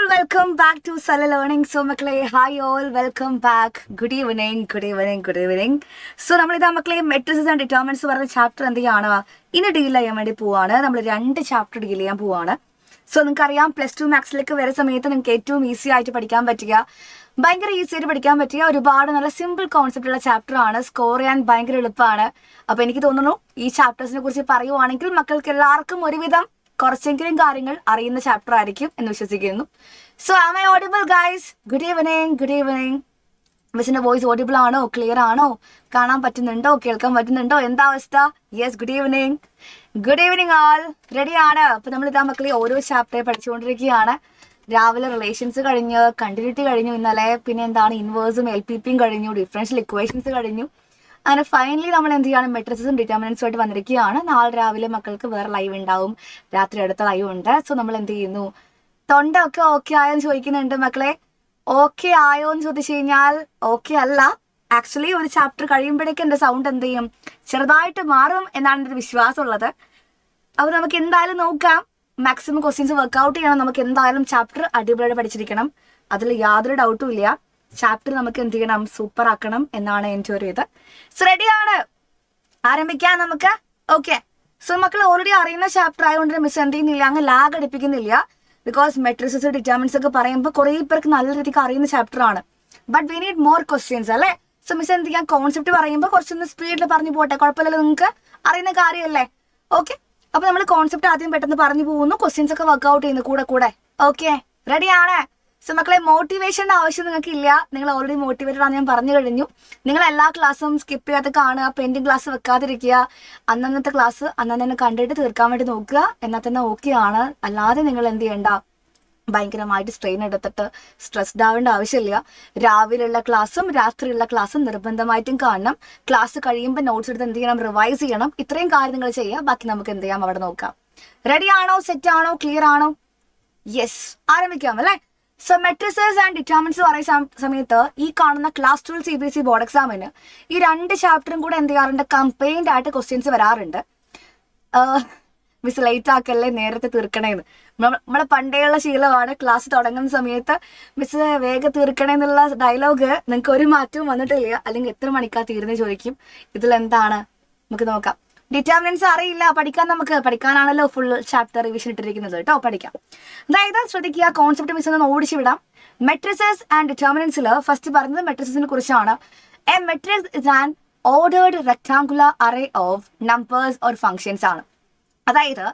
welcome back to Sala Learning. So, Makle, hi all, welcome back. Good evening. So, നമ്മൾ ഇതാ മക്കളെ matrices and determinants പറഞ്ഞ chapter എന്ത് ചെയ്യാണ് ഇനി ഡീൽ ചെയ്യാൻ വേണ്ടി പോവാണ്. നമ്മൾ 2 ചാപ്റ്റർ ഡീൽ ചെയ്യാൻ പോവാണ്. സോ നിങ്ങൾക്കറിയാം +2 മാത്സിലേക്ക് വരുന്ന സമയത്ത് നിങ്ങൾക്ക് ഏറ്റവും ഈസി ആയിട്ട് പഠിക്കാൻ പറ്റുക, ഭയങ്കര ഈസി ആയിട്ട് പഠിക്കാൻ പറ്റിയ ഒരുപാട് നല്ല സിമ്പിൾ കോൺസെപ്റ്റ് ഉള്ള ചാപ്റ്റർ ആണ്. സ്കോർ ചെയ്യാൻ ഭയങ്കര എളുപ്പമാണ്. അപ്പോൾ എനിക്ക് തോന്നുന്നു ഈ ചാപ്റ്റേഴ്സിനെ കുറിച്ച് പറയുവാണെങ്കിൽ മക്കൾക്ക് എല്ലാവർക്കും ഒരുവിധം കുറച്ചെങ്കിലും കാര്യങ്ങൾ അറിയുന്ന ചാപ്റ്റർ ആയിരിക്കും എന്ന് വിശ്വസിക്കുന്നു. So am I audible guys? Good evening. മിസ്സിന്റെ വോയിസ് ഓഡിബിൾ ആണോ, ക്ലിയർ ആണോ, കാണാൻ പറ്റുന്നുണ്ടോ, കേൾക്കാൻ പറ്റുന്നുണ്ടോ, എന്താ അവസ്ഥ? Yes, good evening all. റെഡിയാണ്. അപ്പൊ നമ്മൾ ഇതാ മക്കളെ ഓരോ ചാപ്റ്ററെ പഠിച്ചുകൊണ്ടിരിക്കുകയാണ്. രാവിലെ റിലേഷൻസ് കഴിഞ്ഞ്, കണ്ടിന്യൂറ്റി കഴിഞ്ഞു ഇന്നലെ, പിന്നെ എന്താണ് ഇൻവേഴ്സും LPPയും കഴിഞ്ഞു, ഡിഫറൻഷ്യൽ ഇക്വേഷൻസ് കഴിഞ്ഞു. അങ്ങനെ ഫൈനലി നമ്മൾ എന്ത് ചെയ്യണം, മെട്രിസസും ഡിറ്റർമിനൻസും ആയിട്ട് വന്നിരിക്കുകയാണ്. നാളെ രാവിലെ മക്കൾക്ക് വേറെ ലൈവ് ഉണ്ടാവും, രാത്രി അടുത്ത ലൈവ് ഉണ്ട്. സോ നമ്മൾ എന്ത് ചെയ്യുന്നു, തൊണ്ട ഒക്കെ ഓക്കെ ആയോ എന്ന് ചോദിക്കുന്നുണ്ട് മക്കളെ. ഓക്കെ ആയോ എന്ന് ചോദിച്ചു കഴിഞ്ഞാൽ ഓക്കെ അല്ല. ആക്ച്വലി ഒരു ചാപ്റ്റർ കഴിയുമ്പോഴേക്കും എൻ്റെ സൗണ്ട് എന്ത് ചെയ്യും, ചെറുതായിട്ട് മാറും എന്നാണ് എൻ്റെ വിശ്വാസമുള്ളത്. അപ്പോൾ നമുക്ക് എന്തായാലും നോക്കാം. മാക്സിമം ക്വസ്റ്റ്യൻസ് വർക്ക്ഔട്ട് ചെയ്യണം. നമുക്ക് എന്തായാലും ചാപ്റ്റർ അടിപൊളിയായിട്ട് പഠിച്ചിരിക്കണം, അതിൽ യാതൊരു ഡൗട്ടും ഇല്ല. ചാപ്റ്റർ നമുക്ക് എന്ത് ചെയ്യണം, സൂപ്പർ ആക്കണം എന്നാണ് എൻ്റെ ഒരു ഇത്. സോ റെഡിയാണ്, ആരംഭിക്കാം നമുക്ക്. ഓക്കെ, സോ മക്കൾ ഓൾറെഡി അറിയുന്ന ചാപ്റ്റർ ആയതുകൊണ്ട് മിസ് എന്ത് ചെയ്യുന്നില്ല, അങ്ങ് ലാഗ് അടിപ്പിക്കുന്നില്ല. ബിക്കോസ് മെട്രിസസ് ഡിറ്റർമിനൻസ് ഒക്കെ പറയുമ്പോൾ കുറേ പേർക്ക് നല്ല രീതിക്ക് അറിയുന്ന ചാപ്റ്റർ ആണ്. But we need more questions അല്ലേ. സോ മിസ് എന്ത് ചെയ്യാം, കോൺസെപ്റ്റ് പറയുമ്പോൾ കുറച്ചൊന്ന് സ്പീഡിൽ പറഞ്ഞു പോട്ടെ, കുഴപ്പമില്ലല്ലോ, നിങ്ങൾക്ക് അറിയുന്ന കാര്യമല്ലേ. ഓക്കെ, അപ്പൊ നമ്മൾ കോൺസെപ്റ്റ് ആദ്യം പെട്ടെന്ന് പറഞ്ഞു പോകുന്നു, ക്വസ്റ്റ്യൻസ് ഒക്കെ വർക്ക്ഔട്ട് ചെയ്യുന്നു കൂടെ. ഓക്കെ, റെഡിയാണ്. സോ മക്കളെ മോട്ടിവേഷൻ്റെ ആവശ്യം നിങ്ങൾക്ക് ഇല്ല, നിങ്ങൾ ഓൾറെഡി മോട്ടിവേറ്റഡ് ആണ്, ഞാൻ പറഞ്ഞു കഴിഞ്ഞു. നിങ്ങൾ എല്ലാ ക്ലാസ്സും സ്കിപ്പ് ചെയ്യാതെ കാണുക, പെൻഡിങ് ക്ലാസ് വെക്കാതിരിക്കുക. അന്നത്തെ ക്ലാസ് അന്നെ കണ്ടിട്ട് തീർക്കാൻ വേണ്ടി നോക്കുക, എന്നാൽ തന്നെ ഓക്കെ ആണ്. അല്ലാതെ നിങ്ങൾ എന്ത് ചെയ്യണ്ട, ഭയങ്കരമായിട്ട് സ്ട്രെയിൻ എടുത്തിട്ട് സ്ട്രെസ്ഡ് ആവേണ്ട ആവശ്യമില്ല. രാവിലെയുള്ള ക്ലാസ്സും രാത്രിയുള്ള ക്ലാസ്സും നിർബന്ധമായിട്ടും കാണണം. ക്ലാസ് കഴിയുമ്പോൾ നോട്ട്സ് എടുത്ത് എന്ത് ചെയ്യണം, റിവൈസ് ചെയ്യണം. ഇത്രയും കാര്യം നിങ്ങൾ ചെയ്യുക, ബാക്കി നമുക്ക് എന്ത് ചെയ്യാം അവിടെ നോക്കാം. റെഡി ആണോ, സെറ്റ് ആണോ, ക്ലിയർ ആണോ? യെസ്, ആരംഭിക്കാം അല്ലേ. സോ മെട്രിസസ് ആൻഡ് ഡിറ്റർമിനൻസ് പറയുന്ന സമയത്ത് ഈ കാണുന്ന ക്ലാസ് 12 CBSE ബോർഡ് എക്സാമിന് ഈ 2 ചാപ്റ്ററും കൂടെ എന്ത് ചെയ്യാറുണ്ട്, കമ്പൈൻഡ് ആയിട്ട് ക്വസ്റ്റ്യൻസ് വരാറുണ്ട്. മിസ് ലൈറ്റ് ആക്കല്ലേ, നേരത്തെ തീർക്കണേന്ന്. നമ്മളെ പണ്ടേയുള്ള ശീലമാണ്, ക്ലാസ് തുടങ്ങുന്ന സമയത്ത് മിസ് വേഗം തീർക്കണേ എന്നുള്ള ഡയലോഗ്. നിങ്ങൾക്ക് ഒരു മാറ്റവും വന്നിട്ടില്ല, അല്ലെങ്കിൽ എത്ര മണിക്കാ തീർന്ന് ചോദിക്കും. ഇതിലെന്താണ് നമുക്ക് നോക്കാം. ഡിറ്റർമിനൻസ് അറിയില്ല, പഠിക്കാനാണല്ലോ ഫുൾ ചാപ്റ്റർ റിവിഷൻ ഇട്ടിരിക്കുന്നത് കേട്ടോ, പഠിക്കാം. അതായത് ശ്രദ്ധിക്കുക, കോൺസെപ്റ്റ് മിസ് ഒന്ന് ഓടിച്ചു വിടാം. മെട്രിസസ് ആൻഡ് ഡിറ്റർമിനൻസിൽ ഫസ്റ്റ് പറഞ്ഞത് മെട്രിസസിനെ കുറിച്ചാണ്. A matrix is an ordered rectangular array of numbers or functions ആണ്. അതായത്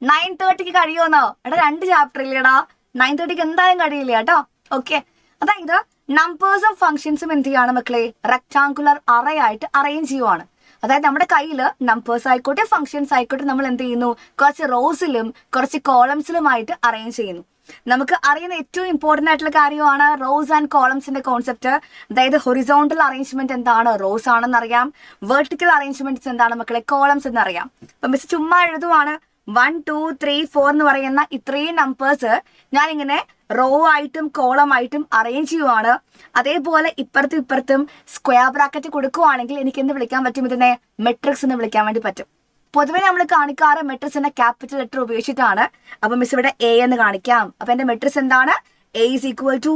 9:30 കഴിയുമെന്നോ? 2 ചാപ്റ്റർ ഇല്ലടാ, 9:30 എന്തായാലും കഴിയില്ല കേട്ടോ. ഓക്കെ, അതായത് നമ്പേഴ്സും ഫംഗ്ഷൻസും എന്ത് ചെയ്യാണ് മക്കളെ, റെക്ടാങ്കുലർ അറേ ആയിട്ട് അറേഞ്ച് ചെയ്യുവാണ്. അതായത് നമ്മുടെ കയ്യിൽ നമ്പേഴ്സ് ആയിക്കോട്ടെ ഫംഗ്ഷൻസ് ആയിക്കോട്ടെ നമ്മൾ എന്ത് ചെയ്യുന്നു, കുറച്ച് റോസിലും കുറച്ച് കോളംസിലുമായിട്ട് അറേഞ്ച് ചെയ്യുന്നു. നമുക്ക് അറിയുന്ന ഏറ്റവും ഇമ്പോർട്ടൻ്റ് ആയിട്ടുള്ള കാര്യമാണ് റോസ് ആൻഡ് കോളംസിന്റെ കോൺസെപ്റ്റ്. അതായത് ഹൊറിസോണ്ടൽ അറേഞ്ച്മെന്റ് എന്താണ്, റോസ് ആണെന്ന് അറിയാം. വെർട്ടിക്കൽ അറേഞ്ച്മെന്റ്സ് എന്താണ് മക്കളെ, കോളംസ് എന്നറിയാം. അപ്പൊ മിസ് ചുമ്മാ എഴുതുവാണ്, 1 2 3 4 എന്ന് പറയുന്ന ഇത്രയും നമ്പേഴ്സ് ഞാനിങ്ങനെ റോ ആയിട്ടും കോളം ആയിട്ടും അറേഞ്ച് ചെയ്യുവാണ്. അതേപോലെ ഇപ്പുറത്തും സ്ക്വയർ ബ്രാക്കറ്റ് കൊടുക്കുവാണെങ്കിൽ എനിക്ക് എന്ത് വിളിക്കാൻ പറ്റും, ഇതിനെ മെട്രിക്സ് എന്ന് വിളിക്കാൻ വേണ്ടി പറ്റും. പൊതുവെ നമ്മൾ കാണിക്കാറ് മെട്രിക്സിന്റെ ക്യാപിറ്റൽ ലെറ്റർ ഉപയോഗിച്ചിട്ടാണ്. അപ്പൊ മിസ് ഇവിടെ A എന്ന് കാണിക്കാം. അപ്പൊ എന്റെ മെട്രിക്സ് എന്താണ്, A is equal to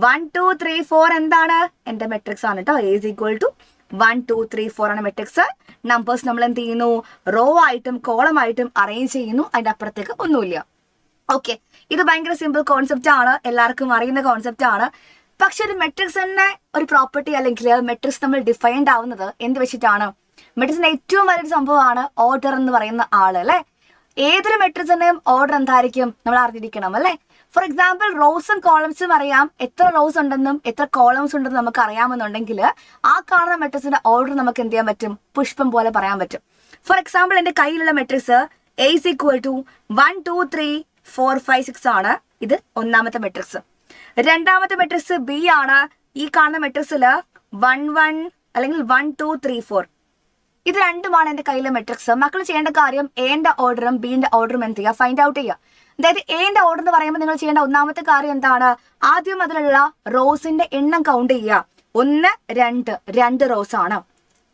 1 2 3 4 എന്താണ് എന്റെ മെട്രിക്സ് ആണ് കേട്ടോ. A is equal to 1 2 3 4 ആണ് മെട്രിക്സ്. നമ്പേഴ്സ് നമ്മൾ എന്ത് ചെയ്യുന്നു, റോ ആയിട്ടും കോളം ആയിട്ടും അറേഞ്ച് ചെയ്യുന്നു, അതിന്റെ അപ്പുറത്തേക്ക് ഒന്നുമില്ല. ഓക്കെ, ഇത് ഭയങ്കര സിമ്പിൾ കോൺസെപ്റ്റ് ആണ്, എല്ലാവർക്കും അറിയുന്ന കോൺസെപ്റ്റ് ആണ്. പക്ഷെ ഒരു മെട്രിക്സ് തന്നെ ഒരു പ്രോപ്പർട്ടി അല്ലെങ്കിൽ മെട്രിക്സ് നമ്മൾ ഡിഫൈൻഡ് ആവുന്നത് എന്ത് വെച്ചിട്ടാണ്, മെട്രിക്സിന്റെ ഏറ്റവും വലിയൊരു സംഭവമാണ് ഓർഡർ എന്ന് പറയുന്ന ആള് അല്ലെ. ഏതൊരു മെട്രിക്സിന്റെയും ഓർഡർ എന്തായിരിക്കും നമ്മൾ അറിഞ്ഞിരിക്കണം അല്ലെ. ഫോർ എക്സാമ്പിൾ റോസും കോളംസും അറിയാം, എത്ര റോസ് ഉണ്ടെന്നും എത്ര കോളംസ് ഉണ്ടെന്നും നമുക്ക് അറിയാമെന്നുണ്ടെങ്കിൽ ആ കാണുന്ന മെട്രിക്സിന്റെ ഓർഡർ നമുക്ക് എന്ത് ചെയ്യാൻ പറ്റും, പുഷ്പം പോലെ പറയാൻ പറ്റും. ഫോർ എക്സാമ്പിൾ എന്റെ കയ്യിലുള്ള matrix A is equal to 1 2 3 4 5 6 ആണ്. ഇത് ഒന്നാമത്തെ മെട്രിക്സ്. രണ്ടാമത്തെ മെട്രിക്സ് B ആണ്. ഈ കാണുന്ന മെട്രിക്സിൽ 1 1 അല്ലെങ്കിൽ 1 2 3 4 ഇത് രണ്ടുമാണ് എന്റെ കയ്യിലെ മെട്രിക്സ്. മക്കൾ ചെയ്യേണ്ട കാര്യം എന്റെ ഓർഡറും ബിന്റെ ഓർഡറും എന്ത് ചെയ്യുക, ഫൈൻഡ് ഔട്ട് ചെയ്യുക. അതായത് എന്റെ ഓർഡർ എന്ന് പറയുമ്പോൾ നിങ്ങൾ ചെയ്യേണ്ട ഒന്നാമത്തെ കാര്യം എന്താണ്, ആദ്യം അതിലുള്ള റോസിന്റെ എണ്ണം കൗണ്ട് ചെയ്യുക. 1 2 2 റോസ് ആണ്.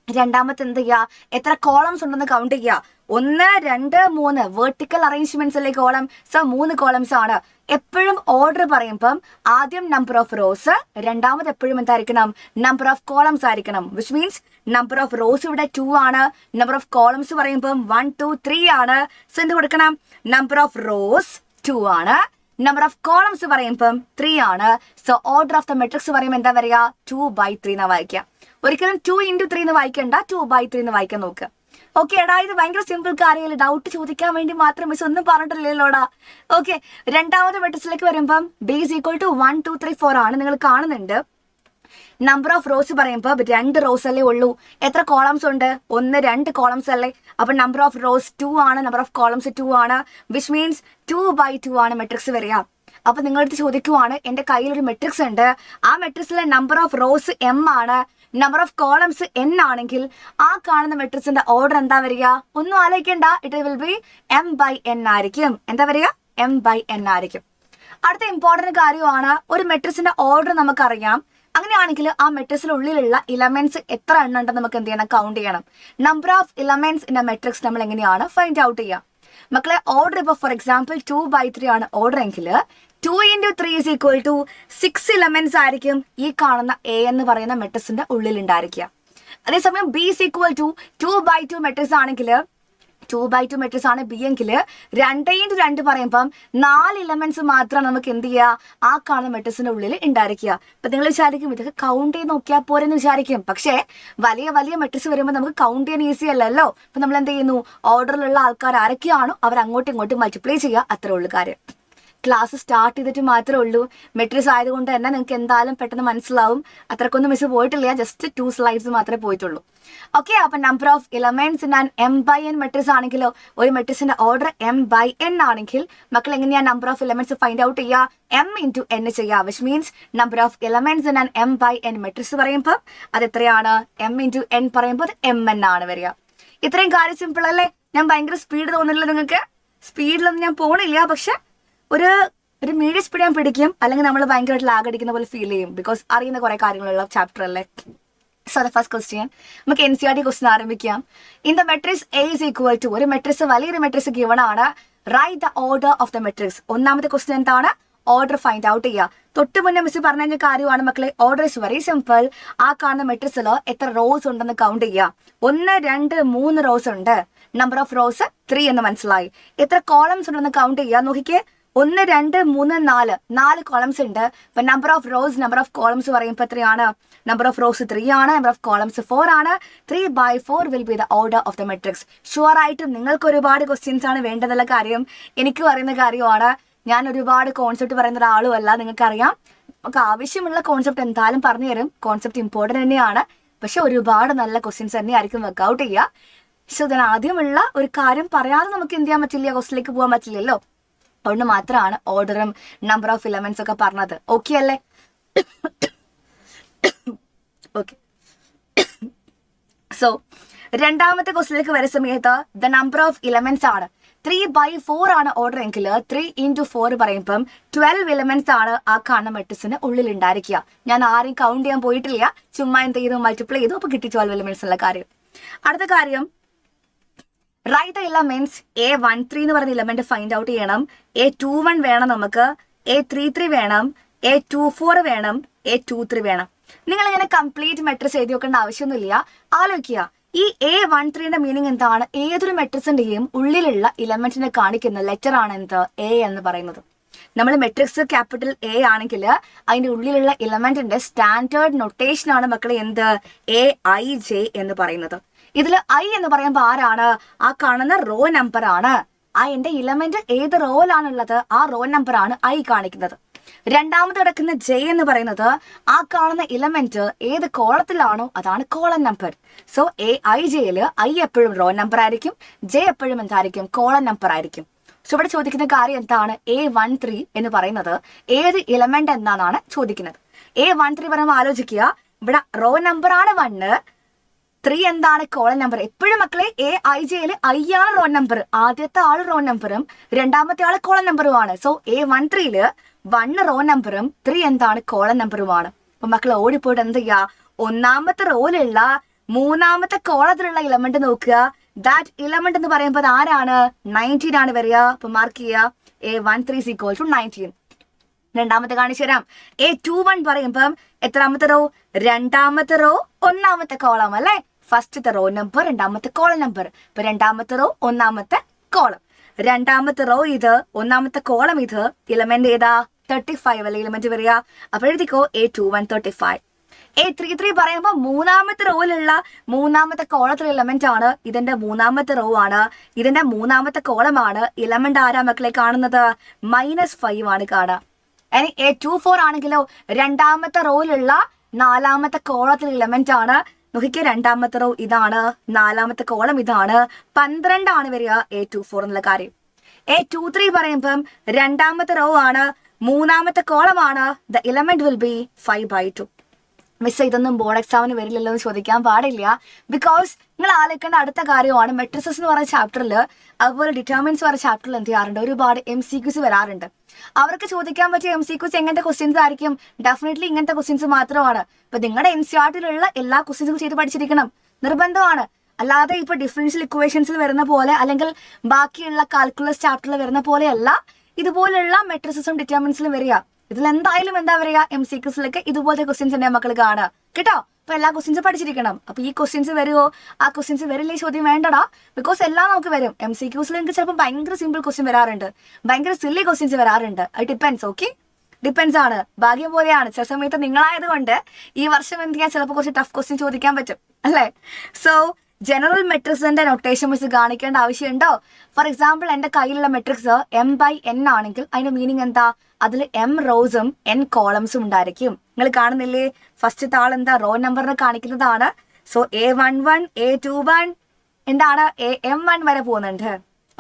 രണ്ടാമത്തെ എന്ത് ചെയ്യുക, എത്ര കോളംസ് ഉണ്ടെന്ന് കൗണ്ട് ചെയ്യുക. 1 2 3 വെർട്ടിക്കൽ അറേഞ്ച്മെന്റ്സ് അല്ലേ കോളം. സോ 3 കോളംസ് ആണ്. എപ്പോഴും ഓർഡർ പറയുമ്പം ആദ്യം നമ്പർ ഓഫ് റോസ്, രണ്ടാമത് എപ്പോഴും എന്തായിരിക്കണം, നമ്പർ ഓഫ് കോളംസ് ആയിരിക്കണം. Which means number of rose ഇവിടെ 2 ആണ്, നമ്പർ ഓഫ് കോളംസ് പറയുമ്പം 1 2 3 ആണ്. സോ എന്ത് കൊടുക്കണം, നമ്പർ ഓഫ് റോസ് 2 ആണ്, നമ്പർ ഓഫ് കോളംസ് പറയുമ്പം 3 ആണ്. So order of the matrix പറയുമ്പോൾ എന്താ പറയുക, 2/3 എന്നാ വായിക്കുക. ഒരിക്കലും 2 × 3 എന്ന് വായിക്കണ്ട, 2/3 എന്ന് വായിക്കാൻ നോക്കുക. ഓക്കെ എടാ, ഇത് ഭയങ്കര സിമ്പിൾ കാര്യമല്ല, ഡൗട്ട് ചോദിക്കാൻ വേണ്ടി മാത്രം മിസ് ഒന്നും പറഞ്ഞിട്ടില്ലല്ലോടാ. ഓക്കെ, രണ്ടാമത്തെ മെട്രിക്സിലേക്ക് വരുമ്പം B = 1 2 3 4 ആണ്. നിങ്ങൾ കാണുന്നുണ്ട് നമ്പർ ഓഫ് റോസ് പറയുമ്പോൾ 2 റോസ് അല്ലേ ഉള്ളൂ. എത്ര കോളംസ് ഉണ്ട്, 1 2 കോളംസ് അല്ലേ. അപ്പൊ നമ്പർ ഓഫ് റോസ് 2 ആണ്, നമ്പർ ഓഫ് കോളംസ് 2 ആണ്. വിച്ച് മീൻസ് 2/2 ആണ് മെട്രിക്സ് വരിക. അപ്പൊ നിങ്ങളടുത്ത് ചോദിക്കുവാണ്, എന്റെ കയ്യിൽ ഒരു മെട്രിക്സ് ഉണ്ട്, ആ മെട്രിക്സിലെ നമ്പർ ഓഫ് റോസ് m ആണ്, നമ്പർ ഓഫ് കോളംസ് n ആണെങ്കിൽ ആ കാണുന്ന മെട്രിക്സിന്റെ ഓർഡർ എന്താ വരിക, ഒന്നും ആലോചിക്കണ്ട, ഇറ്റ് വിൽ ബി m/n ആയിരിക്കും. എന്താ വരിക, m/n ആയിരിക്കും. അടുത്ത ഇമ്പോർട്ടന്റ് കാര്യമാണ്, ഒരു മെട്രിക്സിന്റെ ഓർഡർ നമുക്കറിയാം. അങ്ങനെയാണെങ്കിൽ ആ മെട്രിക്സിനുള്ളിലുള്ള ഇലമെന്റ്സ് എത്ര എണ്ണം ഉണ്ടെന്ന് നമുക്ക് എന്ത് ചെയ്യണം, കൗണ്ട് ചെയ്യണം. Number of elements in A matrix നമ്മൾ എങ്ങനെയാണ് ഫൈൻഡ് ഔട്ട് ചെയ്യുക. മക്കളെ ഓർഡർ ഇപ്പോൾ ഫോർ എക്സാമ്പിൾ 2/3 ആണ് ഓർഡർ എങ്കിൽ 2 × 3 = 6 ഇലമെന്റ്സ് ആയിരിക്കും ഈ കാണുന്ന A എന്ന് പറയുന്ന മെട്രിക്സിന്റെ ഉള്ളിൽ ഉണ്ടായിരിക്കുക. അതേസമയം B = 2/2 മെട്രിക്സ് ആണെങ്കിൽ 2/2 മെട്രിക്സ് ആണ് B എങ്കിൽ 2 × 2 പറയുമ്പം 4 ഇലമെന്റ്സ് മാത്രമാണ് നമുക്ക് എന്ത് ചെയ്യുക, ആ കാണുന്ന മെട്രിക്സിന്റെ ഉള്ളിൽ ഉണ്ടായിരിക്കുക. അപ്പൊ നിങ്ങൾ വിചാരിക്കും ഇതൊക്കെ കൗണ്ട് ചെയ്ത് നോക്കിയാൽ പോരെന്ന് വിചാരിക്കും. പക്ഷേ വലിയ വലിയ മെട്രിക്സ് വരുമ്പോൾ നമുക്ക് കൗണ്ട് ചെയ്യാൻ ഈസി അല്ലല്ലോ. അപ്പൊ നമ്മൾ എന്ത് ചെയ്യുന്നു, ഓർഡറിലുള്ള ആൾക്കാർ ആരൊക്കെയാണോ അവർ അങ്ങോട്ടും ഇങ്ങോട്ടും മൾട്ടിപ്ലൈ ചെയ്യുക, അത്രേ ഉള്ളൂ കാര്യം. ക്ലാസ് സ്റ്റാർട്ട് ചെയ്തിട്ട് മാത്രമേ ഉള്ളൂ. മെട്രിക്സ് ആയതുകൊണ്ട് തന്നെ നിങ്ങൾക്ക് എന്തായാലും പെട്ടെന്ന് മനസ്സിലാവും. അത്രക്കൊന്നും മിസ് പോയിട്ടില്ല, ജസ്റ്റ് 2 സ്ലൈഡ്സ് മാത്രമേ പോയിട്ടുള്ളൂ. ഓക്കെ, അപ്പൊ number of elements in an m/n matrix ആണെങ്കിലോ, ഒരു മെട്രിക്സിന്റെ ഓർഡർ m/n ആണെങ്കിൽ മക്കൾ എങ്ങനെയാ number of elements find out ചെയ്യുക, m × n ചെയ്യുക. Which means number of elements in an m/n matrix പറയുമ്പോൾ അത് എത്രയാണ്, m × n പറയുമ്പോൾ അത് mn ആണ് വരിക. ഇത്രയും കാര്യം സിമ്പിൾ അല്ലേ. ഞാൻ ഭയങ്കര സ്പീഡ് തോന്നുന്നില്ല നിങ്ങൾക്ക്, സ്പീഡിലൊന്നും ഞാൻ പോണില്ല. പക്ഷെ ഒരു മീഡിയം സ്പീഡ് ഞാൻ പിടിക്കും, അല്ലെങ്കിൽ നമ്മൾ ഭയങ്കരമായിട്ട് ലാഗ് അടിക്കുന്ന പോലെ ഫീൽ ചെയ്യും, ബിക്കോസ് അറിയുന്ന കുറെ കാര്യങ്ങളുള്ള ചാപ്റ്റർ അല്ലേ. സോ ദ ഫസ്റ്റ് ക്വസ്റ്റ്യൻ, നമുക്ക് NCERT ക്വസ്റ്റ്യൻ ആരംഭിക്കാം. ഇൻ ദ മെട്രിക്സ് A = ഒരു മെട്രിക്സ്, വലിയൊരു മെട്രിക്സ് ഗിവൺ ആണ്. Write the order of the matrix. ഒന്നാമത്തെ ക്വസ്റ്റ്യൻ എന്താണ്, ഓർഡർ ഫൈൻഡ് ഔട്ട് ചെയ്യുക. തൊട്ട് മുന്നേ മിസ് പറഞ്ഞ കാര്യമാണ് മക്കളെ, ഓർഡർ ഇസ് വെരി സിമ്പിൾ. ആ കാണുന്ന മെട്രിക്സിൽ എത്ര റോസ് ഉണ്ടെന്ന് കൗണ്ട് ചെയ്യുക. 1 2 3 റോസ് ഉണ്ട്, നമ്പർ ഓഫ് റോസ് 3 എന്ന് മനസ്സിലായി. എത്ര കോളംസ് ഉണ്ടെന്ന് കൗണ്ട് ചെയ്യുക. നോക്കിക്കേ, 1 2 3 4 കോളംസ് ഉണ്ട്. അപ്പൊ number of rose, number of columns പറയുമ്പോൾ എത്രയാണ്, നമ്പർ ഓഫ് റോസ് 3 ആണ്, നമ്പർ ഓഫ് കോളംസ് 4 ആണ്. 3/4 will be the order of the matrix. Sure ആയിട്ടും നിങ്ങൾക്ക് ഒരുപാട് ക്വസ്റ്റ്യൻസ് ആണ് വേണ്ടതുള്ള കാര്യം, എനിക്ക് പറയുന്ന കാര്യമാണ്. ഞാൻ ഒരുപാട് കോൺസെപ്റ്റ് പറയുന്ന ഒരാളും അല്ല, നിങ്ങൾക്കറിയാം. നമുക്ക് ആവശ്യമുള്ള കോൺസെപ്റ്റ് എന്തായാലും പറഞ്ഞു തരും. കോൺസെപ്റ്റ് ഇമ്പോർട്ടൻ്റ് തന്നെയാണ്, പക്ഷെ ഒരുപാട് നല്ല ക്വസ്റ്റ്യൻസ് തന്നെയായിരിക്കും വർക്ക്ഔട്ട് ചെയ്യുക. സോ ഇതിന് ആദ്യമുള്ള ഒരു കാര്യം പറയാതെ നമുക്ക് എന്ത് ചെയ്യാൻ പറ്റില്ല, ക്വസ്റ്റിലേക്ക് പോകാൻ പറ്റില്ലല്ലോ. അതുകൊണ്ട് മാത്രമാണ് ഓർഡറും നമ്പർ ഓഫ് ഇലമെന്റ്സ് ഒക്കെ പറഞ്ഞത്. ഓക്കെ അല്ലേ? ഓക്കെ, സോ രണ്ടാമത്തെ ക്വസ്റ്റിലേക്ക് വരുന്ന സമയത്ത് ദ നമ്പർ ഓഫ് ഇലമെന്റ്സ് ആണ് 3/4 ആണ് ഓർഡർ എങ്കിൽ 3 × 4 പറയുമ്പം 12 ഇലമെന്റ്സ് ആണ് ആ കാണുന്ന മെട്രിക്സിന് ഉള്ളിൽ ഉണ്ടായിരിക്കുക. ഞാൻ ആരെയും കൗണ്ട് ചെയ്യാൻ പോയിട്ടില്ല, ചുമ്മാ എന്ത് ചെയ്തു, മൾട്ടിപ്ലൈ ചെയ്തു, അപ്പൊ കിട്ടി 12 ഇലമെന്റ്സ് ഉള്ള കാര്യം. അടുത്ത കാര്യം, റൈറ്റ് ദ ഇലമെന്റ്സ്. A13 എന്ന് പറയുന്ന ഇലമെന്റ് ഫൈൻഡ് ഔട്ട് ചെയ്യണം. A21 വേണം, നമുക്ക് A33 വേണം, A24 വേണം, A23 വേണം. നിങ്ങൾ ഇങ്ങനെ കംപ്ലീറ്റ് മെട്രിക്സ് എഴുതി വെക്കേണ്ട ആവശ്യമൊന്നുമില്ല. ആലോചിക്കുക, ഈ A13ന്റെ മീനിങ് എന്താണ്, ഏതൊരു മെട്രിക്സിന്റെയും ഉള്ളിലുള്ള ഇലമെന്റിനെ കാണിക്കുന്ന ലെറ്റർ ആണ് എന്ത്, A എന്ന് പറയുന്നത്. നമ്മൾ മെട്രിക്സ് ക്യാപിറ്റൽ A ആണെങ്കിൽ അതിന്റെ ഉള്ളിലുള്ള ഇലമെന്റിന്റെ സ്റ്റാൻഡേർഡ് നൊട്ടേഷൻ ആണ് മക്കളെ എന്ത്, AIJ എന്ന് പറയുന്നത്. ഇതിൽ I എന്ന് പറയുമ്പോൾ ആരാണ്, ആ കാണുന്ന റോ നമ്പർ ആണ്. ആ എന്റെ ഇലമെന്റ് ഏത് റോയിലാണുള്ളത് ആ റോ നമ്പർ ആണ് I കാണിക്കുന്നത്. രണ്ടാമത് കിടക്കുന്ന J എന്ന് പറയുന്നത് ആ കാണുന്ന ഇലമെന്റ് ഏത് കോളത്തിലാണോ അതാണ് കോളം നമ്പർ. സോ AIJയില് I എപ്പോഴും റോ നമ്പർ ആയിരിക്കും, J എപ്പോഴും എന്തായിരിക്കും, കോളം നമ്പർ ആയിരിക്കും. സോ ഇവിടെ ചോദിക്കുന്ന കാര്യം എന്താണ്, A13 എന്ന് പറയുന്നത് ഏത് ഇലമെന്റ് എന്നാണ് ചോദിക്കുന്നത്. A13 പറയുമ്പോൾ ആലോചിക്കുക, ഇവിടെ റോ നമ്പർ ആണ് 1, 3 എന്താണ്, കോളം നമ്പർ. എപ്പോഴും മക്കളെ AIJയില് I ആണ് റോ നമ്പർ, ആദ്യത്തെ ആള് റോ നമ്പറും രണ്ടാമത്തെ ആള് കോളം നമ്പറുമാണ്. സോ A13ല് 1 റോ നമ്പറും 3 എന്താണ്, കോളം നമ്പറുമാണ്. അപ്പൊ മക്കളെ ഓടിപ്പോയിട്ട് എന്ത് ചെയ്യുക, ഒന്നാമത്തെ റോയിലുള്ള മൂന്നാമത്തെ കോളത്തിലുള്ള ഇലമെന്റ് നോക്കുക. ദാറ്റ് ഇലമെന്റ് എന്ന് പറയുമ്പോൾ ആരാണ്? 19 ആണ് വരിക. അപ്പൊ മാർക്ക് ചെയ്യുക A13 = 19. രണ്ടാമത്തെ കാണിച്ചു തരാം. A21 പറയുമ്പം എത്രാമത്തെ റോ? രണ്ടാമത്തെ റോ ഒന്നാമത്തെ കോളം അല്ലെ? ഫസ്റ്റത്തെ റോ നമ്പർ, രണ്ടാമത്തെ കോളം നമ്പർ. ഇപ്പൊ രണ്ടാമത്തെ റോ ഒന്നാമത്തെ കോളം, രണ്ടാമത്തെ റോ ഇത്, ഒന്നാമത്തെ കോളം ഇത്. ഇലമെന്റ് ഏതാ? 35 അല്ലെ ഇലമെന്റ് വരിക. അപ്പൊ എഴുതിക്കോ A21 35. A33 പറയുമ്പോൾ മൂന്നാമത്തെ റോയിലുള്ള മൂന്നാമത്തെ കോളത്തിലുള്ള ഇലമെന്റ് ആണ്. ഇതിന്റെ മൂന്നാമത്തെ റോ ആണ്, ഇതിന്റെ മൂന്നാമത്തെ കോളമാണ്. ഇലമെന്റ് ആരാ മക്കളെ കാണുന്നത്? -5 ആണ് കാണുക. ഇനി A24 ആണെങ്കിലോ രണ്ടാമത്തെ റോയിലുള്ള നാലാമത്തെ കോളത്തിലുള്ള ഇലമെന്റ് ആണ്. നോക്കിക്കേ, രണ്ടാമത്തെ റോ ഇതാണ്, നാലാമത്തെ കോളം ഇതാണ്. 12 ആണ് വരിക A24 എന്നുള്ള കാര്യം. A23 പറയുമ്പം രണ്ടാമത്തെ റോ ആണ്, മൂന്നാമത്തെ കോളമാണ്. The element will be 5/2. Miss ഇതൊന്നും ബോർഡ് എക്സാമിന് വരില്ലല്ലോ എന്ന് ചോദിക്കാൻ പാടില്ല. ബിക്കോസ് നിങ്ങൾ ആലോചിക്കേണ്ട അടുത്ത കാര്യമാണ് മെട്രിസസ് എന്ന് പറയുന്ന ചാപ്റ്ററിൽ, അതുപോലെ ഡിറ്റർമിനൻസ് പറയുന്ന ചാപ്റ്ററിൽ എന്ത് ചെയ്യാറുണ്ട്? ഒരുപാട് MCQs വരാറുണ്ട്. അവർക്ക് ചോദിക്കാൻ പറ്റിയ MCQs എങ്ങനത്തെ ക്വസ്റ്റ്യൻസ് ആയിരിക്കും? ഡെഫിനറ്റ്ലി ഇങ്ങനത്തെ ക്വസ്റ്റ്യൻസ് മാത്രമാണ്. ഇപ്പൊ നിങ്ങളുടെ NCERT-ലുള്ള എല്ലാ ക്വസ്റ്റ്യൻസും ചെയ്ത് പഠിച്ചിരിക്കണം, നിർബന്ധമാണ്. അല്ലാതെ ഇപ്പൊ ഡിഫറൻഷ്യൽ ഇക്വേഷൻസിൽ വരുന്ന പോലെ അല്ലെങ്കിൽ ബാക്കിയുള്ള കാൽക്കുലസ് ചാപ്റ്ററിൽ വരുന്ന പോലെയല്ല ഇതുപോലുള്ള മെട്രിസസും ഡിറ്റർമിനൻസിലും വരിക. ഇതിൽ എന്തായാലും എന്താ പറയുക? MCQസിലൊക്കെ ഇതുപോലത്തെ ക്വസ്റ്റ്യൻസ് തന്നെ മക്കൾ കാണുക കേട്ടോ. അപ്പൊ എല്ലാ ക്വസ്റ്റ്യൻസ് പഠിച്ചിരിക്കണം. അപ്പൊ ഈ ക്വസ്റ്റ്യൻസ് വരുമോ, ആ ക്വസ്റ്റ്യൻസ് വരില്ലേ ചോദ്യം വേണ്ടടാ. ബിക്കോസ് എല്ലാം നമുക്ക് വരും. MCQസിൽ എനിക്ക് ചിലപ്പോൾ ഭയങ്കര സിമ്പിൾ ക്വസ്റ്റ്യൻ വരാറുണ്ട്, ഭയങ്കര സില്ലി ക്വസ്റ്റ്യൻസ് വരാറുണ്ട്. അത് ഡിപ്പെൻസ്. ഓക്കെ, ഡിപ്പെൻസ് ആണ്, ഭാഗ്യം പോലെയാണ്. ചില സമയത്ത് നിങ്ങളായത് കൊണ്ട് ഈ വർഷം എന്ത് ചെയ്യാൻ ചിലപ്പോൾ കുറച്ച് ടഫ് ക്വസ്റ്റ്യൻ ചോദിക്കാൻ പറ്റും അല്ലേ. സോ ജനറൽ മെട്രിക്സിന്റെ നൊട്ടേഷൻ മിസ് കാണിക്കേണ്ട ആവശ്യമുണ്ടോ? ഫോർ എക്സാമ്പിൾ എൻ്റെ കയ്യിലുള്ള മെട്രിക്സ് M/N ആണെങ്കിൽ അതിന്റെ മീനിങ് എന്താ? അതിൽ M റോസും N കോളംസും ഉണ്ടായിരിക്കും. നിങ്ങൾ കാണുന്നില്ലേ, ഫസ്റ്റ് താൾ എന്താ? റോ നമ്പറിനെ കാണിക്കുന്നതാണ്. സോ A11 A21 എന്താണ്? M1 വരെ പോകുന്നുണ്ട്.